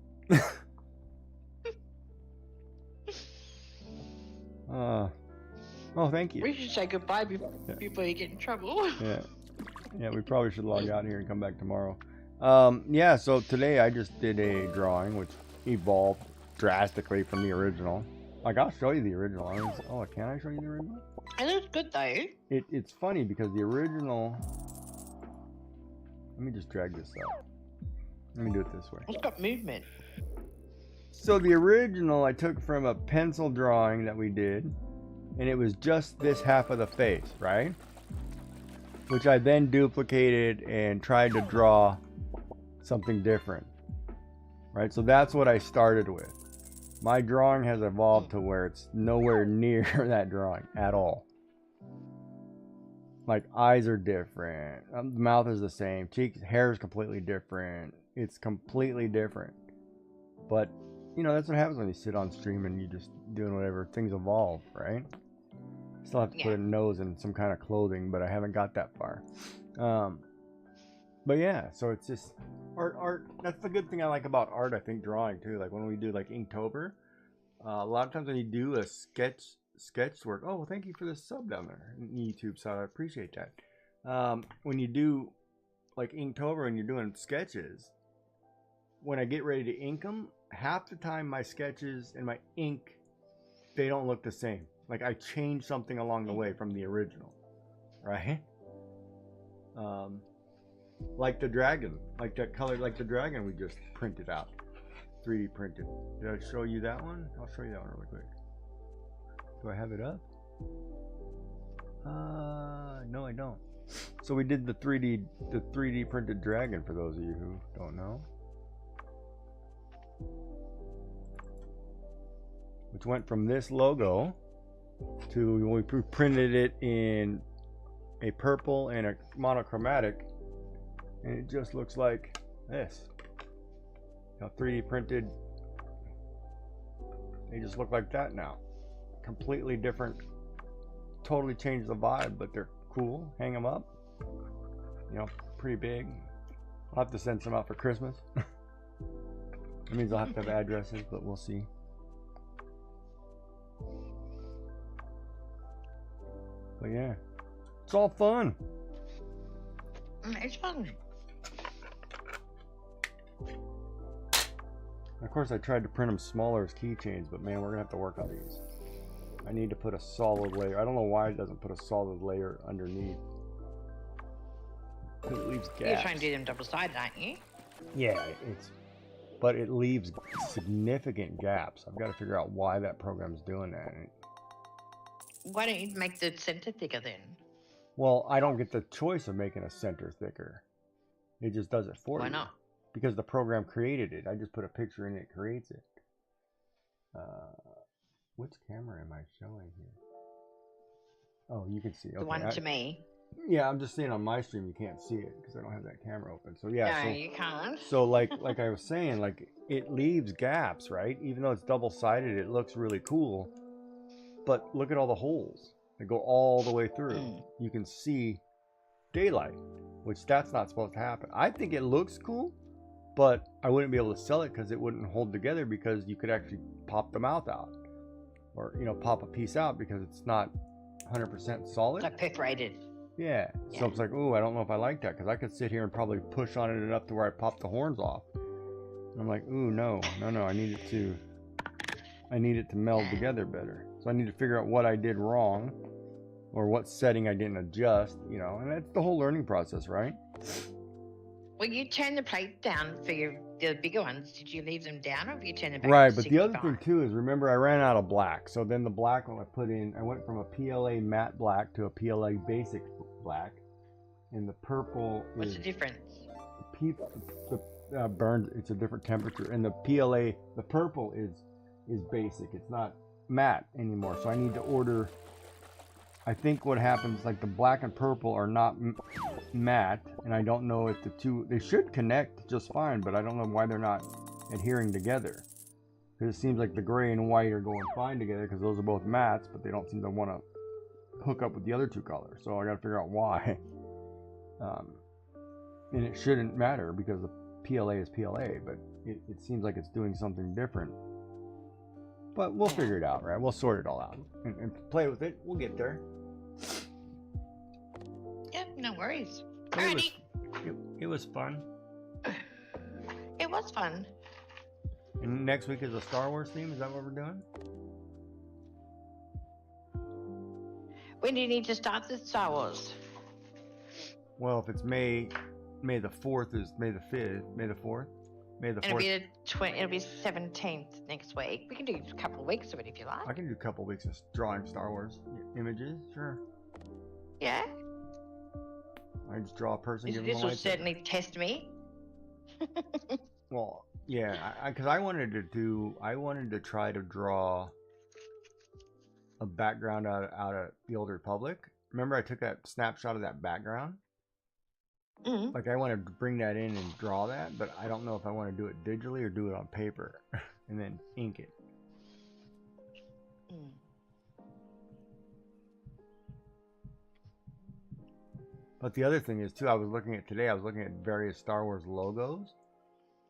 thank you. We should say goodbye before you get in trouble. Yeah, we probably should log out here and come back tomorrow. Yeah, so today I just did a drawing which evolved drastically from the original. Like, I'll show you the original. Oh, can I show you the original? It looks good though. It's funny because the original... Let me just drag this up. Let me do it this way. It's got movement. So the original I took from a pencil drawing that we did, and it was just this half of the face, right? Which I then duplicated and tried to draw something different, right? So that's what I started with. My drawing has evolved to where it's nowhere near that drawing at all. Like, eyes are different, the mouth is the same, cheeks, hair is completely different. It's completely different. But, you know, that's what happens when you sit on stream and you just doing whatever. Things evolve, right? Still have to put a nose in some kind of clothing, but I haven't got that far. But yeah, so it's just art. That's the good thing I like about art, I think, drawing too. Like when we do like Inktober, a lot of times when you do a sketch work. Oh, well, thank you for the sub down there in YouTube, so I appreciate that. When you do like Inktober and you're doing sketches, when I get ready to ink them, half the time my sketches and my ink, they don't look the same. Like I changed something along the way from the original, right? Like the dragon, like that color, like the dragon we just printed out, 3D printed. Did I show you that one? I'll show you that one really quick. Do I have it up? No, I don't. So we did the 3D printed dragon for those of you who don't know. Which went from this logo to we printed it in a purple and a monochromatic, and it just looks like this. 3D printed. They just look like that now. Completely different. Totally changed the vibe, but they're cool. Hang them up. Pretty big. I'll have to send some out for Christmas. It means I'll have to have addresses, but we'll see. But yeah, it's all fun. It's fun. Of course, I tried to print them smaller as keychains, but man, we're gonna have to work on these. I need to put a solid layer. I don't know why it doesn't put a solid layer underneath. Because it leaves gaps. You're trying to do them double-sided, aren't you? Yeah, but it leaves significant gaps. I've got to figure out why that program's doing that. Why don't you make the center thicker then? Well, I don't get the choice of making a center thicker. It just does it for me. Why not? Because the program created it. I just put a picture in it, creates it. Which camera am I showing here? Oh, you can see. Okay. The one to me. Yeah, I'm just saying on my stream you can't see it because I don't have that camera open. So yeah. No, you can't. So like I was saying, like it leaves gaps, right? Even though it's double-sided, it looks really cool. But look at all the holes that go all the way through. You can see daylight, which that's not supposed to happen. I think it looks cool, but I wouldn't be able to sell it because it wouldn't hold together because you could actually pop the mouth out or, pop a piece out because it's not 100% solid. Like perforated. Yeah. So it's like, oh, I don't know if I like that because I could sit here and probably push on it enough to where I pop the horns off. And I'm like, ooh, no. I need it to meld together better. So I need to figure out what I did wrong or what setting I didn't adjust, and that's the whole learning process, right? Well, you turn the plate down for the bigger ones. Did you leave them down or have you turned them back Right, to but the other 65? thing too is, remember I ran out of black. So then the black one I went from a PLA matte black to a PLA basic black. And the purple What's the difference? the burns, it's a different temperature. And the PLA, the purple is basic. It's not matte anymore. So I need to order, I think what happens, like the black and purple are not matte, and I don't know if they should connect just fine, but I don't know why they're not adhering together. Because it seems like the gray and white are going fine together because those are both mattes, but they don't seem to want to hook up with the other two colors. So I got to figure out why. And it shouldn't matter because the PLA is PLA, but it seems like it's doing something different. But we'll figure it out, right? We'll sort it all out and play with it. We'll get there. Yeah, no worries. It was fun. It was fun. And next week is a Star Wars theme. Is that what we're doing? When do you need to start the Star Wars? Well, if it's May the 4th is May the 5th, May the 4th. May the 4th. It'll be 17th next week. We can do a couple of weeks of it if you like. I can do a couple of weeks of drawing Star Wars images, sure. Yeah. I just draw a person. This will certainly test me. Well, yeah, because I wanted to try to draw a background out of the Old Republic. Remember, I took that snapshot of that background. Mm-hmm. Like I want to bring that in and draw that, but I don't know if I want to do it digitally or do it on paper and then ink it. Mm. But the other thing is too, I was looking at various Star Wars logos,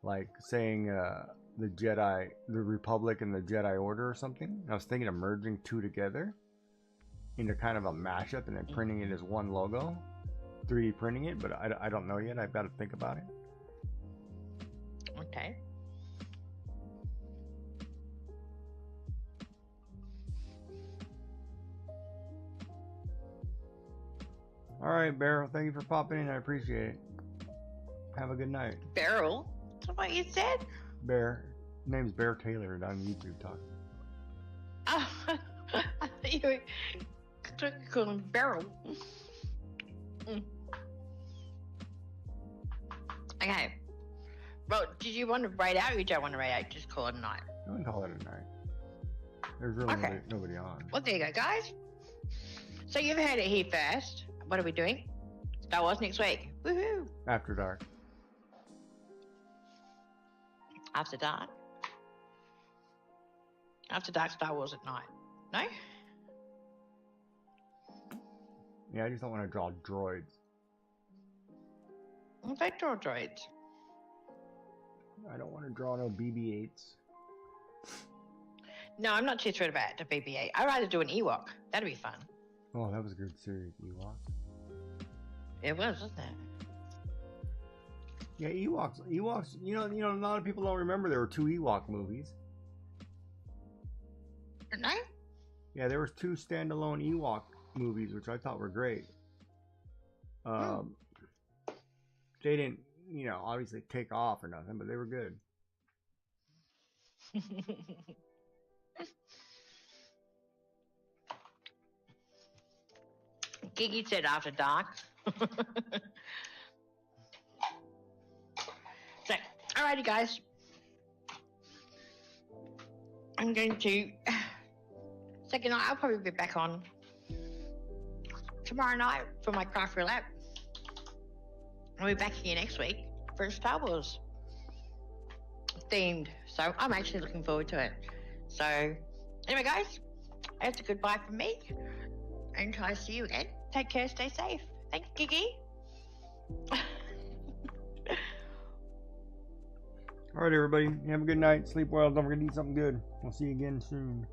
like saying the Jedi, the Republic, and the Jedi Order or something. And I was thinking of merging two together into kind of a mashup and then printing it as one logo. 3D printing it, but I don't know yet. I've got to think about it. Okay. All right, Beryl. Thank you for popping in. I appreciate it. Have a good night. Beryl? That's what you said? Bear. Name's Bear Taylor and on YouTube talking. Oh, I thought you were calling him Beryl. Mm. Okay. Well, did you want to raid out or you don't want to raid out? Just call it a night. I wouldn't call it a night. There's really Okay. nobody on. Well, there you go, guys. So you've heard it here first. What are we doing? Star Wars next week. Woohoo! After dark. After dark. After dark, Star Wars at night. No? Yeah, I just don't want to draw droids. They draw droids. I don't want to draw no BB-8s. No, I'm not too thrilled about the BB-8. I'd rather do an Ewok. That'd be fun. Oh, that was a good series, Ewoks. It was, wasn't it? Yeah, Ewoks. You know, a lot of people don't remember there were 2 Ewok movies. No? Yeah, there was 2 standalone Ewok movies, which I thought were great. They didn't, obviously take off or nothing, but they were good. Gigi said after dark. So, alrighty, guys. I'm going to. Second night, I'll probably be back on tomorrow night for my craft roulette. I'll be back here next week for Star Wars themed. So I'm actually looking forward to it. So anyway, guys, that's a goodbye from me. Until I see you again. Take care, stay safe. Thank you, Gigi. Alright, everybody. Have a good night. Sleep well. Don't forget to eat something good. We'll see you again soon.